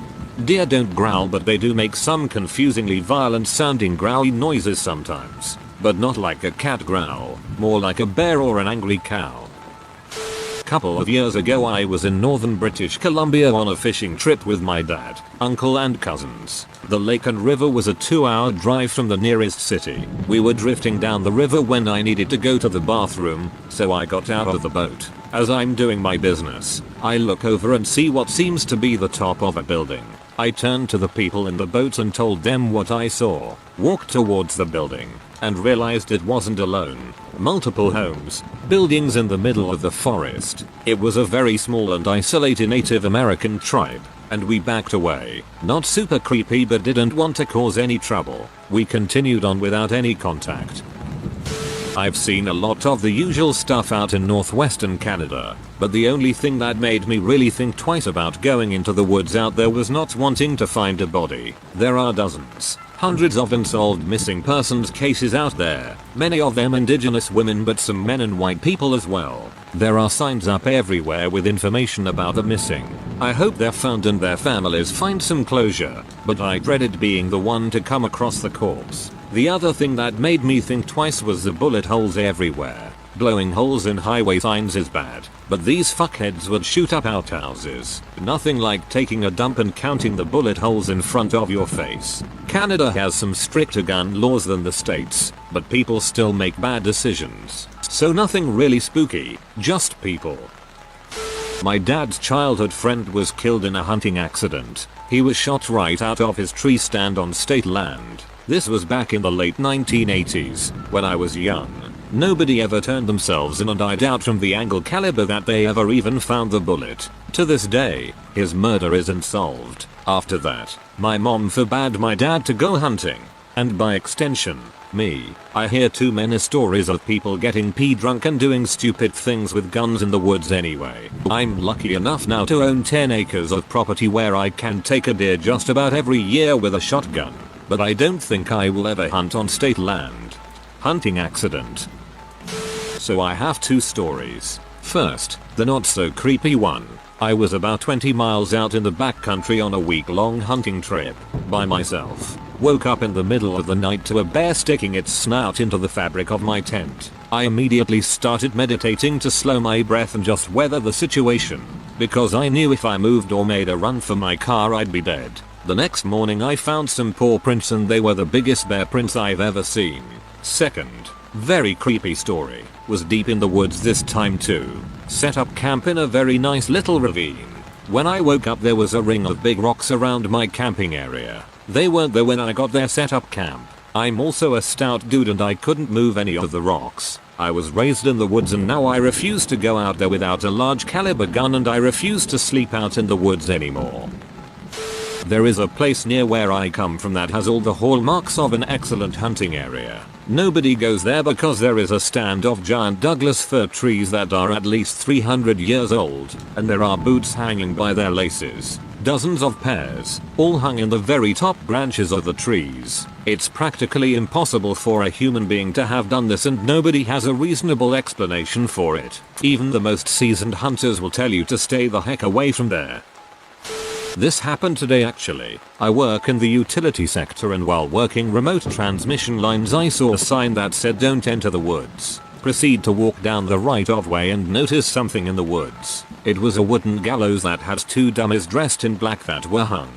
Deer don't growl, but they do make some confusingly violent sounding growly noises sometimes, but not like a cat growl, more like a bear or an angry cow. Couple of years ago I was in northern British Columbia on a fishing trip with my dad, uncle and cousins. The lake and river was a 2-hour drive from the nearest city. We were drifting down the river when I needed to go to the bathroom, so I got out of the boat. As I'm doing my business, I look over and see what seems to be the top of a building. I turned to the people in the boat and told them what I saw, walked towards the building, and realized it wasn't alone. Multiple homes, buildings in the middle of the forest. It was a very small and isolated Native American tribe, and we backed away. Not super creepy, but didn't want to cause any trouble. We continued on without any contact. I've seen a lot of the usual stuff out in northwestern Canada, but the only thing that made me really think twice about going into the woods out there was not wanting to find a body. There are dozens, hundreds of unsolved missing persons cases out there, many of them indigenous women, but some men and white people as well. There are signs up everywhere with information about the missing. I hope they're found and their families find some closure, but I dreaded being the one to come across the corpse. The other thing that made me think twice was the bullet holes everywhere. Blowing holes in highway signs is bad, but these fuckheads would shoot up outhouses. Nothing like taking a dump and counting the bullet holes in front of your face. Canada has some stricter gun laws than the States, but people still make bad decisions. So nothing really spooky, just people. My dad's childhood friend was killed in a hunting accident. He was shot right out of his tree stand on state land. This was back in the late 1980s, when I was young. Nobody ever turned themselves in, and I doubt from the angle caliber that they ever even found the bullet. To this day, his murder isn't solved. After that, my mom forbade my dad to go hunting, and by extension, me. I hear too many stories of people getting pee drunk and doing stupid things with guns in the woods anyway. I'm lucky enough now to own 10 acres of property where I can take a deer just about every year with a shotgun, but I don't think I will ever hunt on state land. Hunting accident. So I have 2 stories. First, the not so creepy one. I was about 20 miles out in the backcountry on a week-long hunting trip, by myself. Woke up in the middle of the night to a bear sticking its snout into the fabric of my tent. I immediately started meditating to slow my breath and just weather the situation, because I knew if I moved or made a run for my car I'd be dead. The next morning I found some paw prints and they were the biggest bear prints I've ever seen. Second, very creepy story, was deep in the woods this time too. Set up camp in a very nice little ravine. When I woke up there was a ring of big rocks around my camping area. They weren't there when I got there. Set up camp. I'm also a stout dude and I couldn't move any of the rocks. I was raised in the woods and now I refuse to go out there without a large caliber gun, and I refuse to sleep out in the woods anymore. There is a place near where I come from that has all the hallmarks of an excellent hunting area. Nobody goes there because there is a stand of giant Douglas fir trees that are at least 300 years old, and there are boots hanging by their laces. Dozens of pairs, all hung in the very top branches of the trees. It's practically impossible for a human being to have done this, and nobody has a reasonable explanation for it. Even the most seasoned hunters will tell you to stay the heck away from there. This happened today actually. I work in the utility sector and while working remote transmission lines I saw a sign that said don't enter the woods. Proceed to walk down the right of way and notice something in the woods. It was a wooden gallows that had 2 dummies dressed in black that were hung.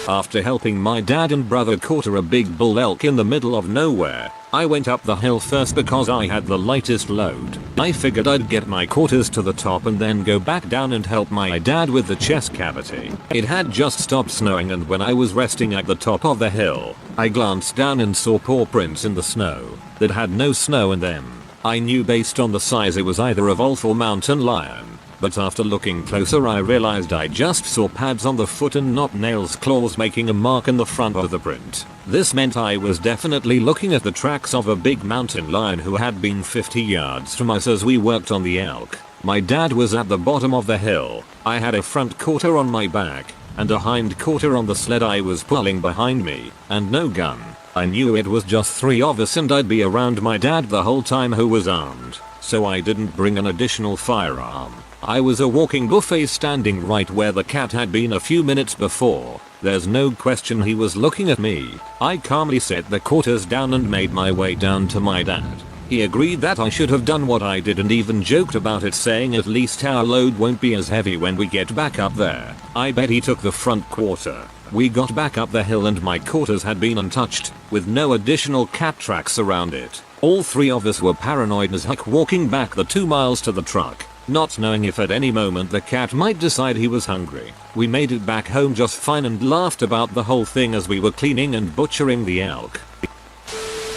After helping my dad and brother quarter a big bull elk in the middle of nowhere, I went up the hill first because I had the lightest load. I figured I'd get my quarters to the top and then go back down and help my dad with the chest cavity. It had just stopped snowing and when I was resting at the top of the hill, I glanced down and saw paw prints in the snow that had no snow in them. I knew based on the size it was either a wolf or mountain lion. But after looking closer I realized I just saw pads on the foot and not nails claws making a mark in the front of the print. This meant I was definitely looking at the tracks of a big mountain lion who had been 50 yards from us as we worked on the elk. My dad was at the bottom of the hill. I had a front quarter on my back and a hind quarter on the sled I was pulling behind me and no gun. I knew it was just 3 of us and I'd be around my dad the whole time who was armed, so I didn't bring an additional firearm. I was a walking buffet standing right where the cat had been a few minutes before. There's no question he was looking at me. I calmly set the quarters down and made my way down to my dad. He agreed that I should have done what I did and even joked about it saying at least our load won't be as heavy when we get back up there. I bet he took the front quarter. We got back up the hill and my quarters had been untouched, with no additional cat tracks around it. All 3 of us were paranoid as heck walking back the 2 miles to the truck, not knowing if at any moment the cat might decide he was hungry. We made it back home just fine and laughed about the whole thing as we were cleaning and butchering the elk.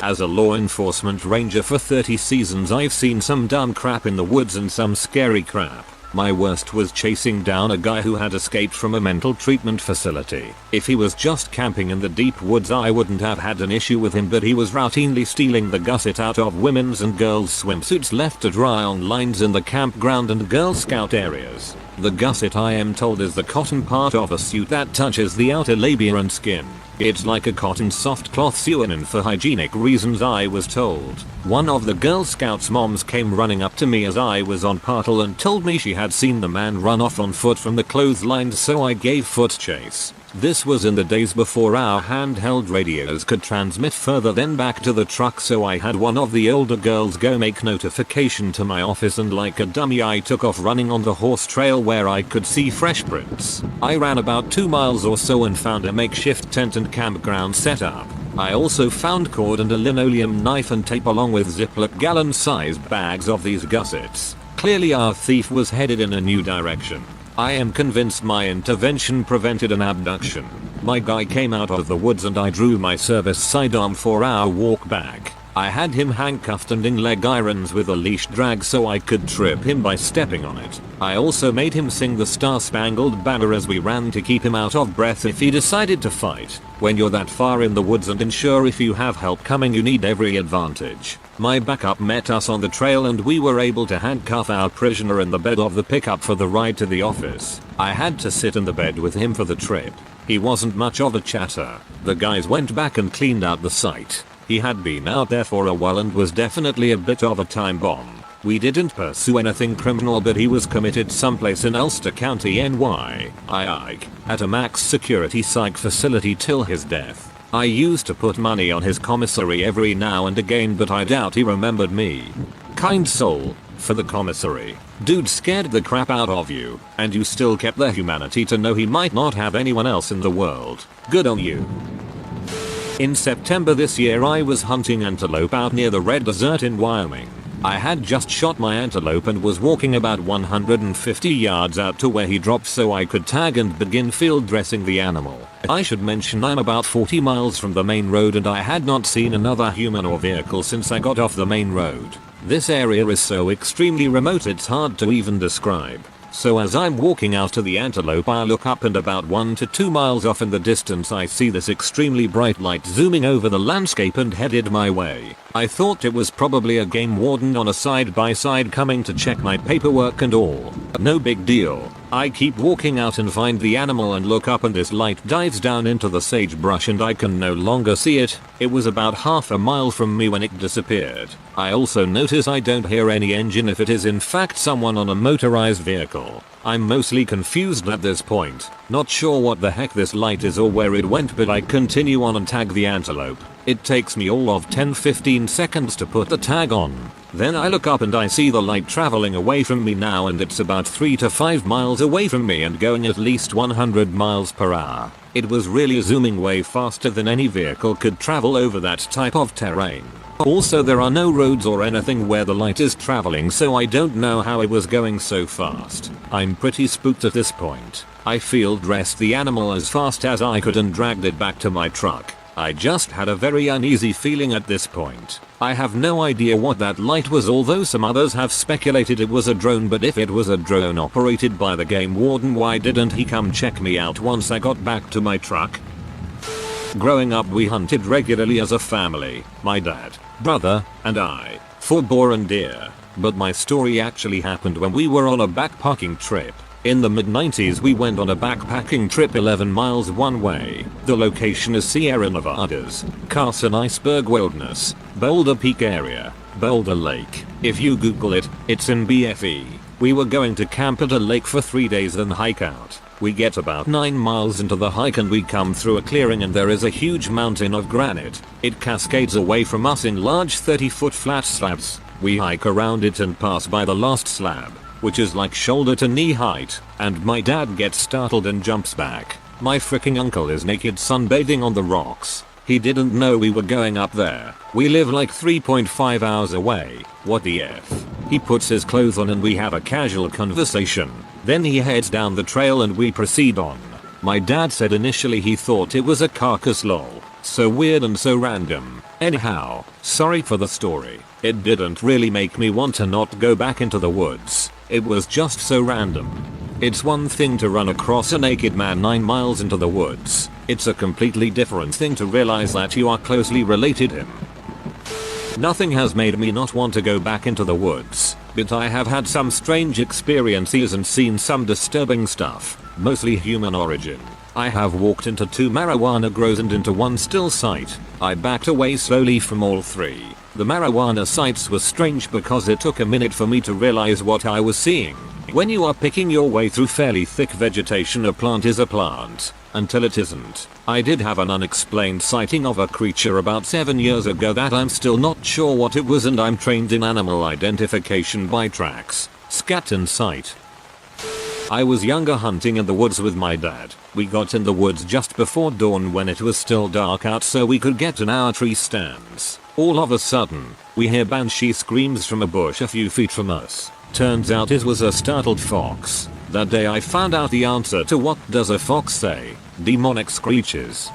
As a law enforcement ranger for 30 seasons I've seen some dumb crap in the woods and some scary crap. My worst was chasing down a guy who had escaped from a mental treatment facility. If he was just camping in the deep woods I wouldn't have had an issue with him, but he was routinely stealing the gusset out of women's and girls' swimsuits left to dry on lines in the campground and Girl Scout areas. The gusset I am told is the cotton part of a suit that touches the outer labia and skin. It's like a cotton soft cloth sewn in for hygienic reasons I was told. One of the Girl Scouts moms came running up to me as I was on partel and told me she had seen the man run off on foot from the clotheslines, so I gave foot chase. This was in the days before our handheld radios could transmit further than back to the truck, so I had one of the older girls go make notification to my office and like a dummy I took off running on the horse trail where I could see fresh prints. I ran about 2 miles or so and found a makeshift tent and campground setup. I also found cord and a linoleum knife and tape along with Ziploc gallon-sized bags of these gussets. Clearly our thief was headed in a new direction. I am convinced my intervention prevented an abduction. My guy came out of the woods and I drew my service sidearm for our walk back. I had him handcuffed and in leg irons with a leash drag so I could trip him by stepping on it. I also made him sing the Star-Spangled Banner as we ran to keep him out of breath if he decided to fight. When you're that far in the woods and unsure if you have help coming, you need every advantage. My backup met us on the trail and we were able to handcuff our prisoner in the bed of the pickup for the ride to the office. I had to sit in the bed with him for the trip. He wasn't much of a chatter. The guys went back and cleaned out the site. He had been out there for a while and was definitely a bit of a time bomb. We didn't pursue anything criminal, but he was committed someplace in Ulster County, NY, at a max security psych facility till his death. I used to put money on his commissary every now and again, but I doubt he remembered me. Kind soul, for the commissary. Dude scared the crap out of you, and you still kept the humanity to know he might not have anyone else in the world. Good on you. In September this year I was hunting antelope out near the Red Desert in Wyoming. I had just shot my antelope and was walking about 150 yards out to where he dropped so I could tag and begin field dressing the animal. I should mention I'm about 40 miles from the main road and I had not seen another human or vehicle since I got off the main road. This area is so extremely remote it's hard to even describe. So as I'm walking out to the antelope I look up and about 1 to 2 miles off in the distance I see this extremely bright light zooming over the landscape and headed my way. I thought it was probably a game warden on a side-by-side coming to check my paperwork and all. No big deal. I keep walking out and find the animal and look up and this light dives down into the sagebrush and I can no longer see it. It was about half a mile from me when it disappeared. I also notice I don't hear any engine if it is in fact someone on a motorized vehicle. I'm mostly confused at this point. Not sure what the heck this light is or where it went, but I continue on and tag the antelope. It takes me all of 10-15 seconds to put the tag on. Then I look up and I see the light traveling away from me now, and it's about 3 to 5 miles away from me and going at least 100 miles per hour. It was really zooming way faster than any vehicle could travel over that type of terrain. Also, there are no roads or anything where the light is traveling, so I don't know how it was going so fast. I'm pretty spooked at this point. I field dressed the animal as fast as I could and dragged it back to my truck. I just had a very uneasy feeling at this point. I have no idea what that light was, although some others have speculated it was a drone, but if it was a drone operated by the game warden, why didn't he come check me out once I got back to my truck? Growing up, we hunted regularly as a family, my dad, brother, and I, for boar and deer. But my story actually happened when we were on a backpacking trip. In the mid-90s, we went on a backpacking trip 11 miles one way. The location is Sierra Nevadas, Carson Iceberg Wilderness, Boulder Peak area, Boulder Lake. If you Google it, it's in BFE. We were going to camp at a lake for 3 days, then hike out. We get about 9 miles into the hike and we come through a clearing, and there is a huge mountain of granite. It cascades away from us in large 30-foot flat slabs. We hike around it and pass by the last slab, which is like shoulder to knee height, and my dad gets startled and jumps back. My freaking uncle is naked sunbathing on the rocks. He didn't know we were going up there. We live like 3.5 hours away. What the F? He puts his clothes on and we have a casual conversation. Then he heads down the trail and we proceed on. My dad said initially he thought it was a carcass, lol. So weird and so random. Anyhow, sorry for the story. It didn't really make me want to not go back into the woods. It was just so random. It's one thing to run across a naked man 9 miles into the woods. It's a completely different thing to realize that you are closely related to him. Nothing has made me not want to go back into the woods, but I have had some strange experiences and seen some disturbing stuff, mostly human origin. I have walked into 2 marijuana grows and into 1 still site. I backed away slowly from all 3. The marijuana sites were strange because it took a minute for me to realize what I was seeing. When you are picking your way through fairly thick vegetation, a plant is a plant, until it isn't. I did have an unexplained sighting of a creature about 7 years ago that I'm still not sure what it was, and I'm trained in animal identification by tracks, scat and sight. I was younger, hunting in the woods with my dad. We got in the woods just before dawn when it was still dark out so we could get in our tree stands. All of a sudden, we hear banshee screams from a bush a few feet from us. Turns out it was a startled fox. That day I found out the answer to what does a fox say? Demonic screeches.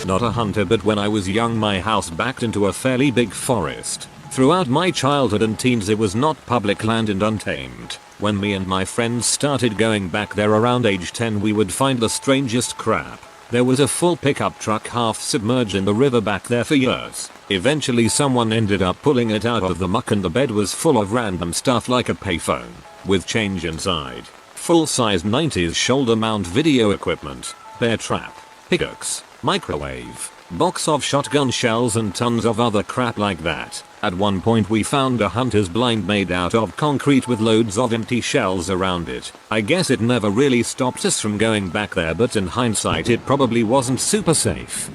Not a hunter, but when I was young my house backed into a fairly big forest. Throughout my childhood and teens it was not public land and untamed. When me and my friends started going back there around age 10, we would find the strangest crap. There was a full pickup truck half submerged in the river back there for years. Eventually someone ended up pulling it out of the muck and the bed was full of random stuff like a payphone, with change inside, full-size 90s shoulder mount video equipment, bear trap, pickaxe, microwave, box of shotgun shells and tons of other crap like that. At one point we found a hunter's blind made out of concrete with loads of empty shells around it. I guess it never really stopped us from going back there, but in hindsight it probably wasn't super safe.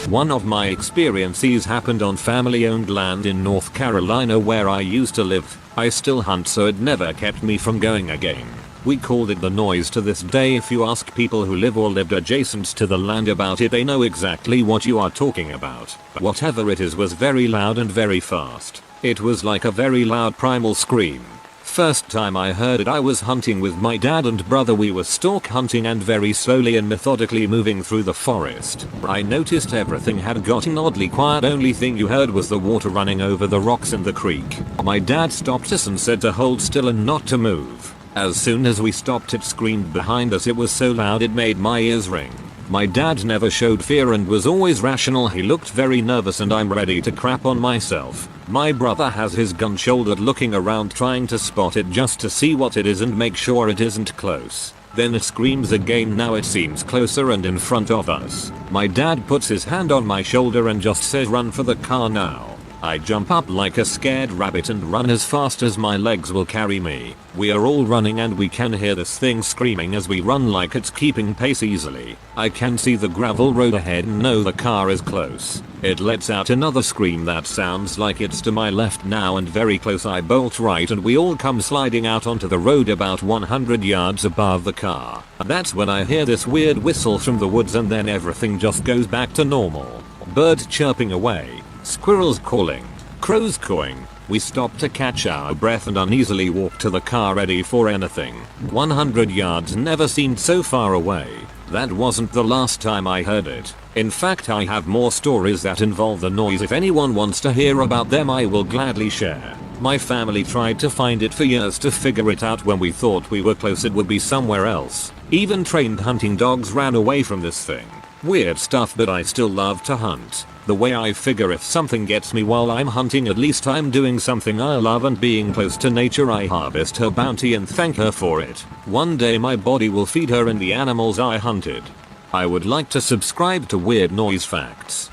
One of my experiences happened on family-owned land in North Carolina where I used to live. I still hunt, so it never kept me from going again. We called it the noise. To this day, if you ask people who live or lived adjacent to the land about it, they know exactly what you are talking about. Whatever it is was very loud and very fast. It was like a very loud primal scream. First time I heard it, I was hunting with my dad and brother. We were stalk hunting and very slowly and methodically moving through the forest. I noticed everything had gotten oddly quiet. Only thing you heard was the water running over the rocks in the creek. My dad stopped us and said to hold still and not to move. As soon as we stopped, it screamed behind us. It was so loud it made my ears ring. My dad never showed fear and was always rational. He looked very nervous and I'm ready to crap on myself. My brother has his gun shouldered, looking around trying to spot it just to see what it is and make sure it isn't close. Then it screams again. Now it seems closer and in front of us. My dad puts his hand on my shoulder and just says, "Run for the car now." I jump up like a scared rabbit and run as fast as my legs will carry me. We are all running and we can hear this thing screaming as we run like it's keeping pace easily. I can see the gravel road ahead and know the car is close. It lets out another scream that sounds like it's to my left now and very close. I bolt right and we all come sliding out onto the road about 100 yards above the car. That's when I hear this weird whistle from the woods and then everything just goes back to normal. Birds chirping away, squirrels calling, crows cawing. We stop to catch our breath and uneasily walk to the car ready for anything. 100 yards never seemed so far away. That wasn't the last time I heard it. In fact, I have more stories that involve the noise. If anyone wants to hear about them, I will gladly share. My family tried to find it for years to figure it out. When we thought we were close, it would be somewhere else. Even trained hunting dogs ran away from this thing. Weird stuff, but I still love to hunt. The way I figure, if something gets me while I'm hunting, at least I'm doing something I love, and being close to nature, I harvest her bounty and thank her for it. One day my body will feed her and the animals I hunted. I would like to subscribe to Weird Noise Facts.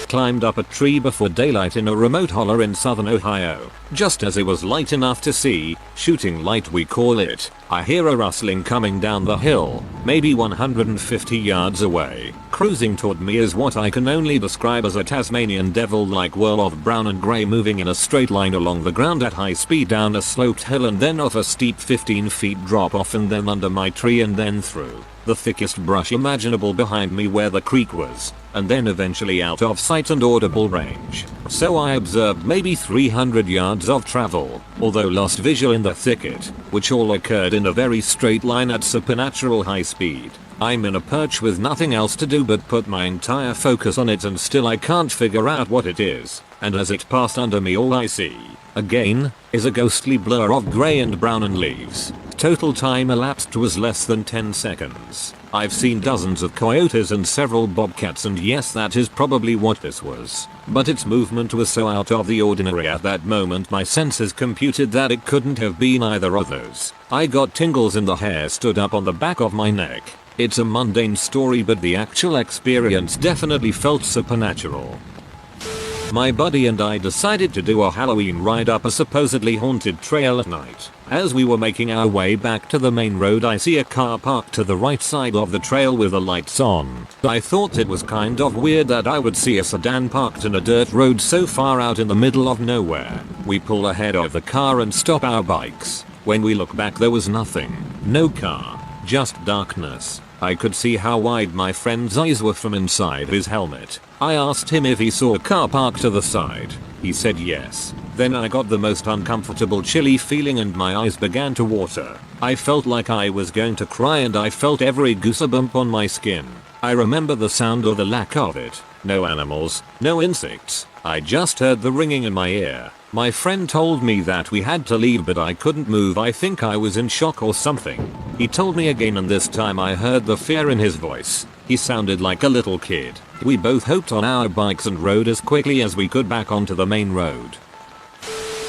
Climbed up a tree before daylight in a remote holler in southern Ohio. Just as it was light enough to see, shooting light we call it, I hear a rustling coming down the hill, maybe 150 yards away. Cruising toward me is what I can only describe as a Tasmanian devil-like whirl of brown and grey moving in a straight line along the ground at high speed down a sloped hill and then off a steep 15 feet drop off and then under my tree and then through the thickest brush imaginable behind me where the creek was, and then eventually out of sight and audible range. So I observed maybe 300 yards of travel, although lost visual in the thicket, which all occurred in a very straight line at supernatural high speed. I'm in a perch with nothing else to do but put my entire focus on it, and still I can't figure out what it is, and as it passed under me all I see, again, is a ghostly blur of grey and brown and leaves. Total time elapsed was less than 10 seconds. I've seen dozens of coyotes and several bobcats, and yes, that is probably what this was. But its movement was so out of the ordinary at that moment my senses computed that it couldn't have been either of those. I got tingles and the hair stood up on the back of my neck. It's a mundane story, but the actual experience definitely felt supernatural. My buddy and I decided to do a Halloween ride up a supposedly haunted trail at night. As we were making our way back to the main road, I see a car parked to the right side of the trail with the lights on. I thought it was kind of weird that I would see a sedan parked in a dirt road so far out in the middle of nowhere. We pull ahead of the car and stop our bikes. When we look back, there was nothing. No car. Just darkness. I could see how wide my friend's eyes were from inside his helmet. I asked him if he saw a car parked to the side. He said yes. Then I got the most uncomfortable chilly feeling and my eyes began to water. I felt like I was going to cry and I felt every goosebump on my skin. I remember the sound or the lack of it. No animals, no insects. I just heard the ringing in my ear. My friend told me that we had to leave, but I couldn't move. I think I was in shock or something. He told me again, and this time I heard the fear in his voice. He sounded like a little kid. We both hopped on our bikes and rode as quickly as we could back onto the main road.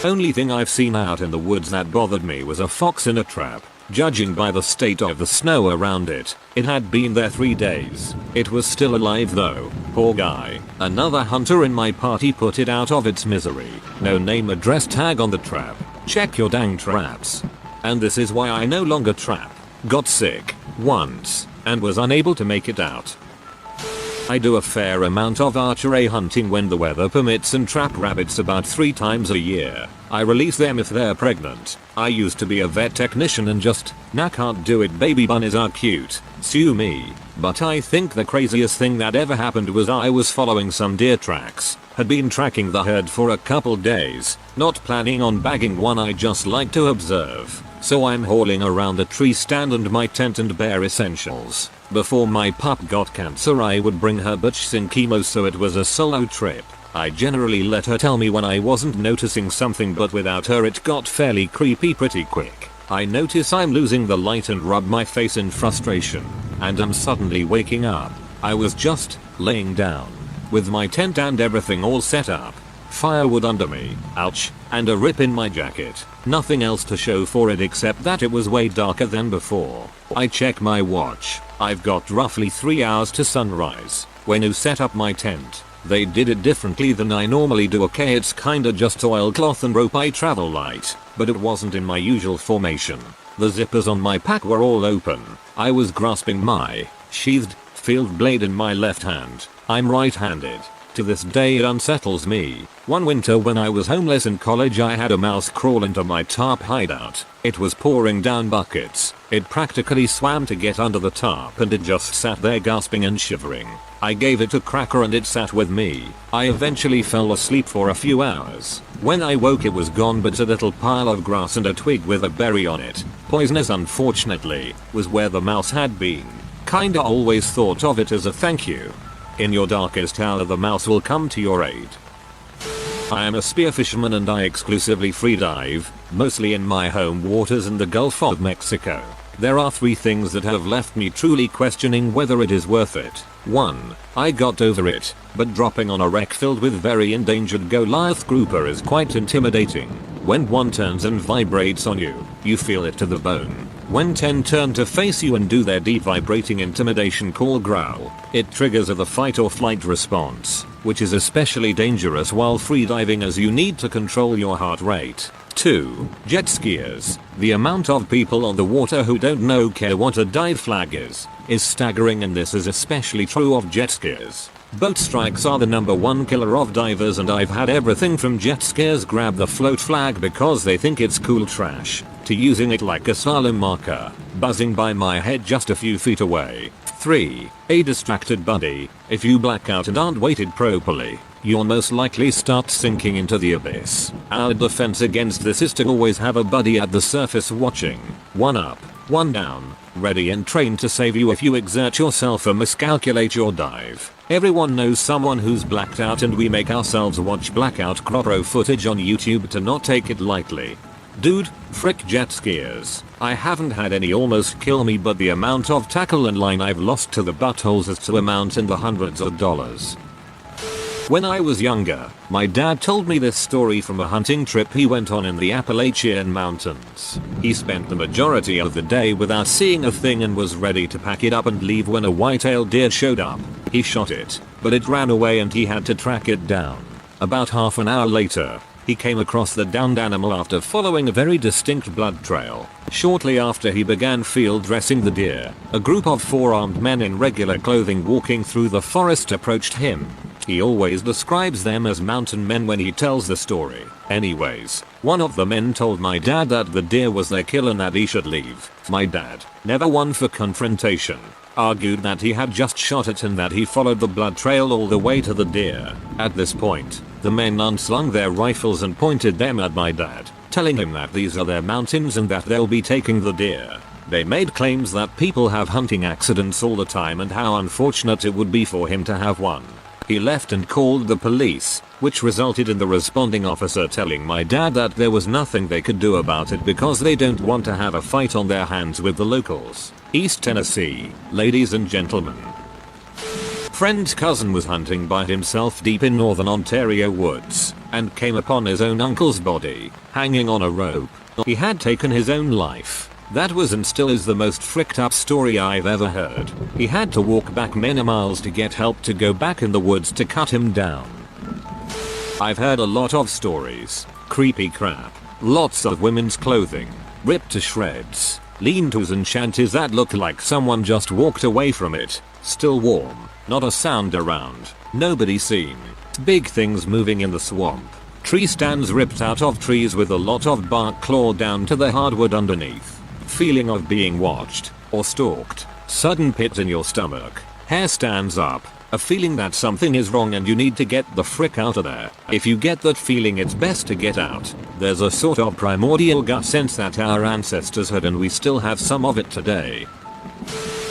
Only thing I've seen out in the woods that bothered me was a fox in a trap. Judging by the state of the snow around it, it had been there 3 days. It was still alive though. Poor guy. Another hunter in my party put it out of its misery. No name address tag on the trap. Check your dang traps. And this is why I no longer trap. Got sick once and was unable to make it out. I do a fair amount of archery hunting when the weather permits and trap rabbits about 3 times a year. I release them if they're pregnant. I used to be a vet technician and just, nah, can't do it. Baby bunnies are cute. Sue me. But I think the craziest thing that ever happened was I was following some deer tracks. Had been tracking the herd for a couple days. Not planning on bagging one, I just like to observe. So I'm hauling around a tree stand and my tent and bare essentials. Before my pup got cancer, I would bring her butch in chemo, so it was a solo trip. I generally let her tell me when I wasn't noticing something, but without her it got fairly creepy pretty quick. I notice I'm losing the light and rub my face in frustration, and I'm suddenly waking up. I was just laying down with my tent and everything all set up. Firewood under me, ouch, and a rip in my jacket. Nothing else to show for it except that it was way darker than before. I check my watch. I've got roughly 3 hours to sunrise. When I set up my tent, They did it differently than I normally do. Okay, it's kinda just oilcloth and rope I travel light, but it wasn't in my usual formation. The zippers on my pack were all open. I was grasping my sheathed field blade in my left hand. I'm right-handed. To this day it unsettles me. One winter when I was homeless in college, I had a mouse crawl into my tarp hideout. It was pouring down buckets. It practically swam to get under the tarp and it just sat there gasping and shivering. I gave it a cracker and it sat with me. I eventually fell asleep for a few hours. When I woke it was gone, but a little pile of grass and a twig with a berry on it, poisonous unfortunately, was where the mouse had been. Kinda always thought of it as a thank you. In your darkest hour the mouse will come to your aid. I am a spearfisherman and I exclusively freedive, mostly in my home waters in the Gulf of Mexico. There are 3 things that have left me truly questioning whether it is worth it. 1. I got over it, but dropping on a wreck filled with very endangered Goliath grouper is quite intimidating. When one turns and vibrates on you, you feel it to the bone. When 10 turn to face you and do their deep vibrating intimidation call growl, it triggers the fight or flight response, which is especially dangerous while freediving as you need to control your heart rate. 2. Jet skiers. The amount of people on the water who don't know care what a dive flag is staggering, and this is especially true of jet skiers. Boat strikes are the #1 killer of divers, and I've had everything from jet skiers grab the float flag because they think it's cool trash, to using it like a slalom marker, buzzing by my head just a few feet away. 3. A distracted buddy. If you black out and aren't weighted properly, you'll most likely start sinking into the abyss. Our defense against this is to always have a buddy at the surface watching. One up, one down, ready and trained to save you if you exert yourself or miscalculate your dive. Everyone knows someone who's blacked out, and we make ourselves watch blackout crop footage on YouTube to not take it lightly. Dude, frick jet skiers. I haven't had any almost kill me, but the amount of tackle and line I've lost to the buttholes is to amount in the hundreds of dollars. When I was younger, my dad told me this story from a hunting trip he went on in the Appalachian Mountains. He spent the majority of the day without seeing a thing and was ready to pack it up and leave when a white-tailed deer showed up. He shot it, but it ran away and he had to track it down. About half an hour later, he came across the downed animal after following a very distinct blood trail. Shortly after he began field dressing the deer, a group of 4 armed men in regular clothing walking through the forest approached him. He always describes them as mountain men when he tells the story. Anyways, one of the men told my dad that the deer was their kill and that he should leave. My dad, never one for confrontation, argued that he had just shot it and that he followed the blood trail all the way to the deer. At this point, the men unslung their rifles and pointed them at my dad, telling him that these are their mountains and that they'll be taking the deer. They made claims that people have hunting accidents all the time and how unfortunate it would be for him to have one. He left and called the police, which resulted in the responding officer telling my dad that there was nothing they could do about it because they don't want to have a fight on their hands with the locals. East Tennessee, ladies and gentlemen. Friend's cousin was hunting by himself deep in northern Ontario woods, and came upon his own uncle's body, hanging on a rope. He had taken his own life. That was and still is the most fricked up story I've ever heard. He had to walk back many miles to get help to go back in the woods to cut him down. I've heard a lot of stories. Creepy crap. Lots of women's clothing, ripped to shreds. Lean-tos and shanties that look like someone just walked away from it. Still warm. Not a sound around. Nobody seen. Big things moving in the swamp. Tree stands ripped out of trees with a lot of bark clawed down to the hardwood underneath. Feeling of being watched or stalked. Sudden pit in your stomach. Hair stands up. A feeling that something is wrong and you need to get the frick out of there. If you get that feeling, it's best to get out. There's a sort of primordial gut sense that our ancestors had and we still have some of it today.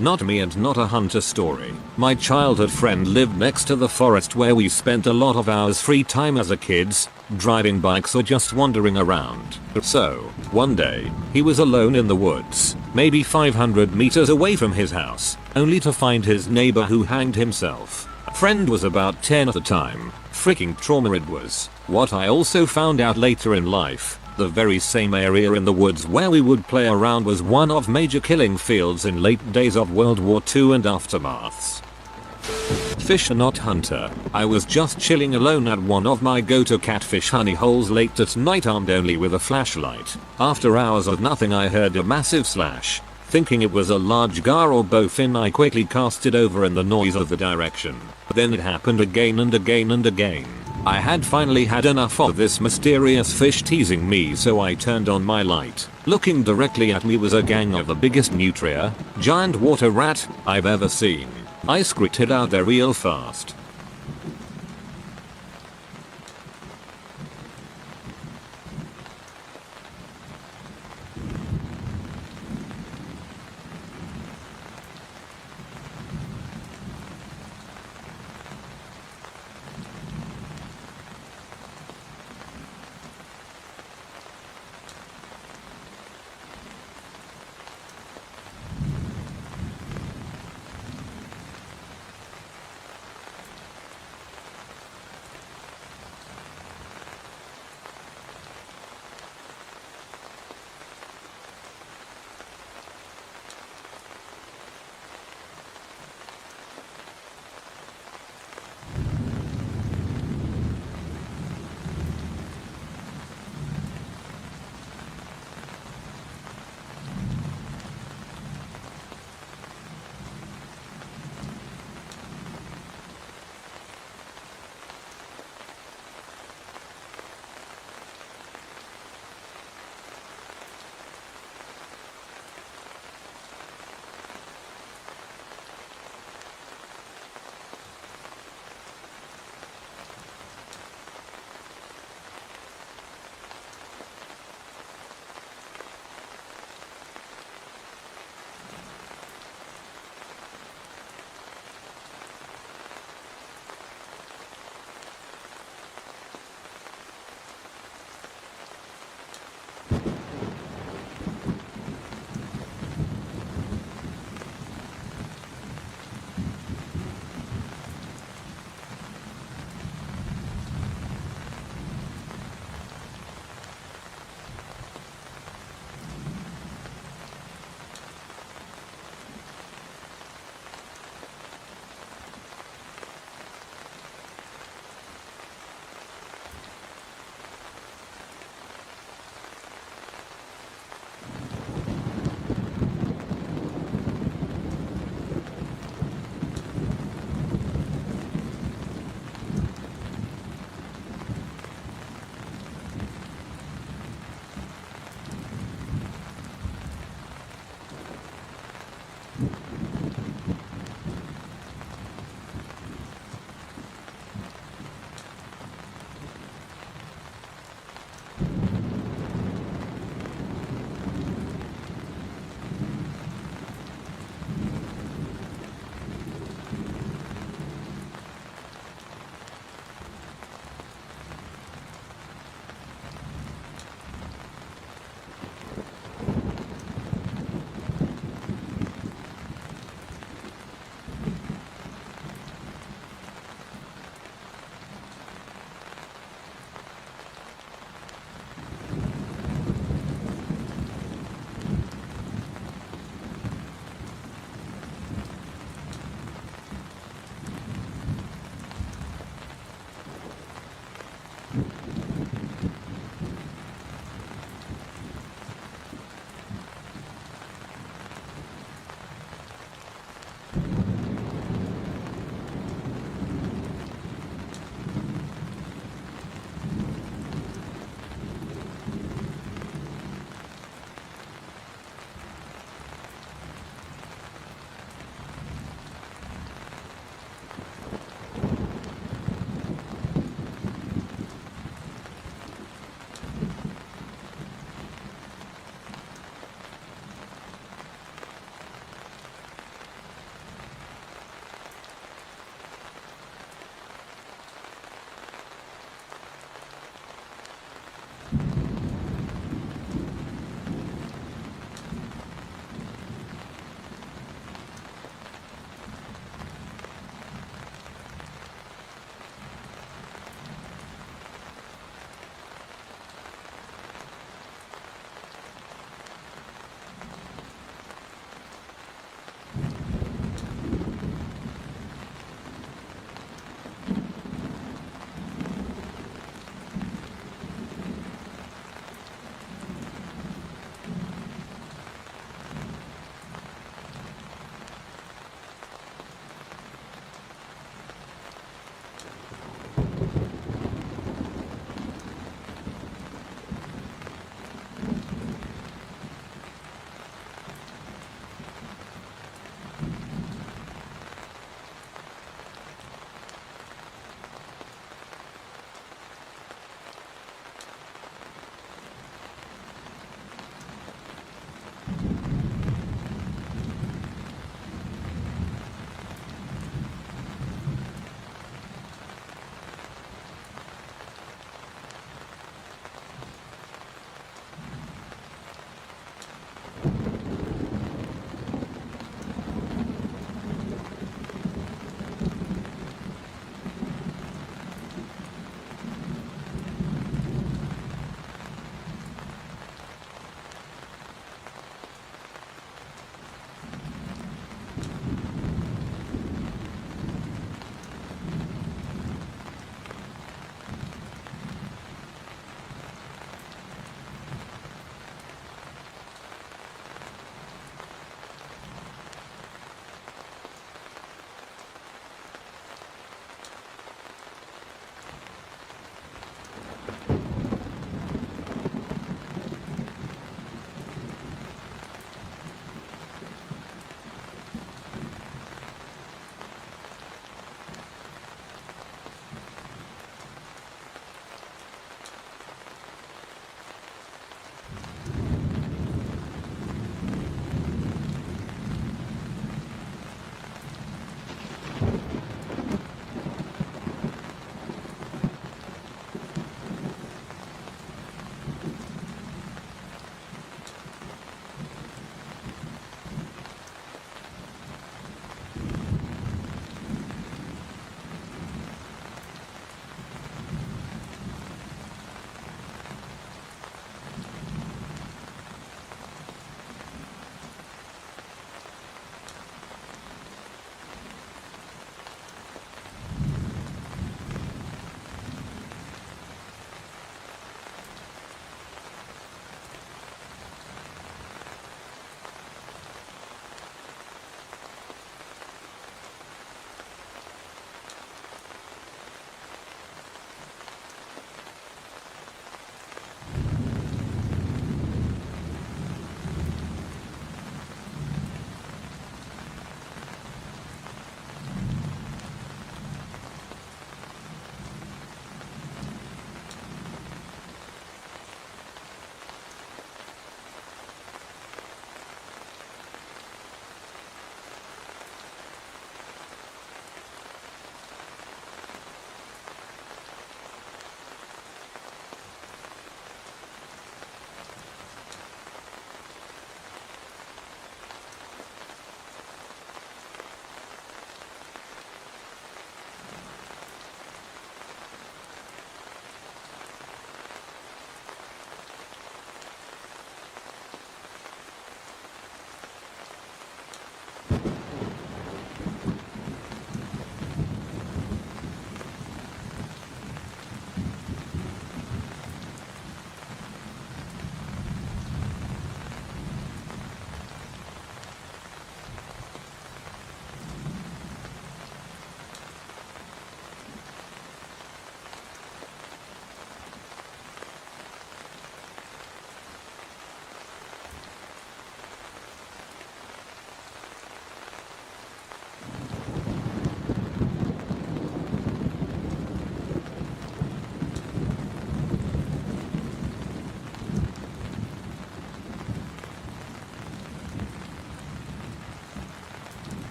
Not me and not a hunter story. My childhood friend lived next to the forest where we spent a lot of our free time as a kids, driving bikes or just wandering around. So, one day, he was alone in the woods, maybe 500 meters away from his house, only to find his neighbor who hanged himself. Friend was about 10 at the time. Freaking trauma it was. What I also found out later in life, the very same area in the woods where we would play around was one of major killing fields in late days of World War II and aftermaths. fisher not hunter. I was just chilling alone at one of my go-to catfish honey holes late at night armed only with a flashlight. After hours of nothing I heard a massive slash. Thinking it was a large gar or bowfin I quickly cast it over in the noise of the direction. Then it happened again and again and again. I had finally had enough of this mysterious fish teasing me, so I turned on my light. Looking directly at me was a gang of the biggest nutria, giant water rat, I've ever seen. I screeched out there real fast.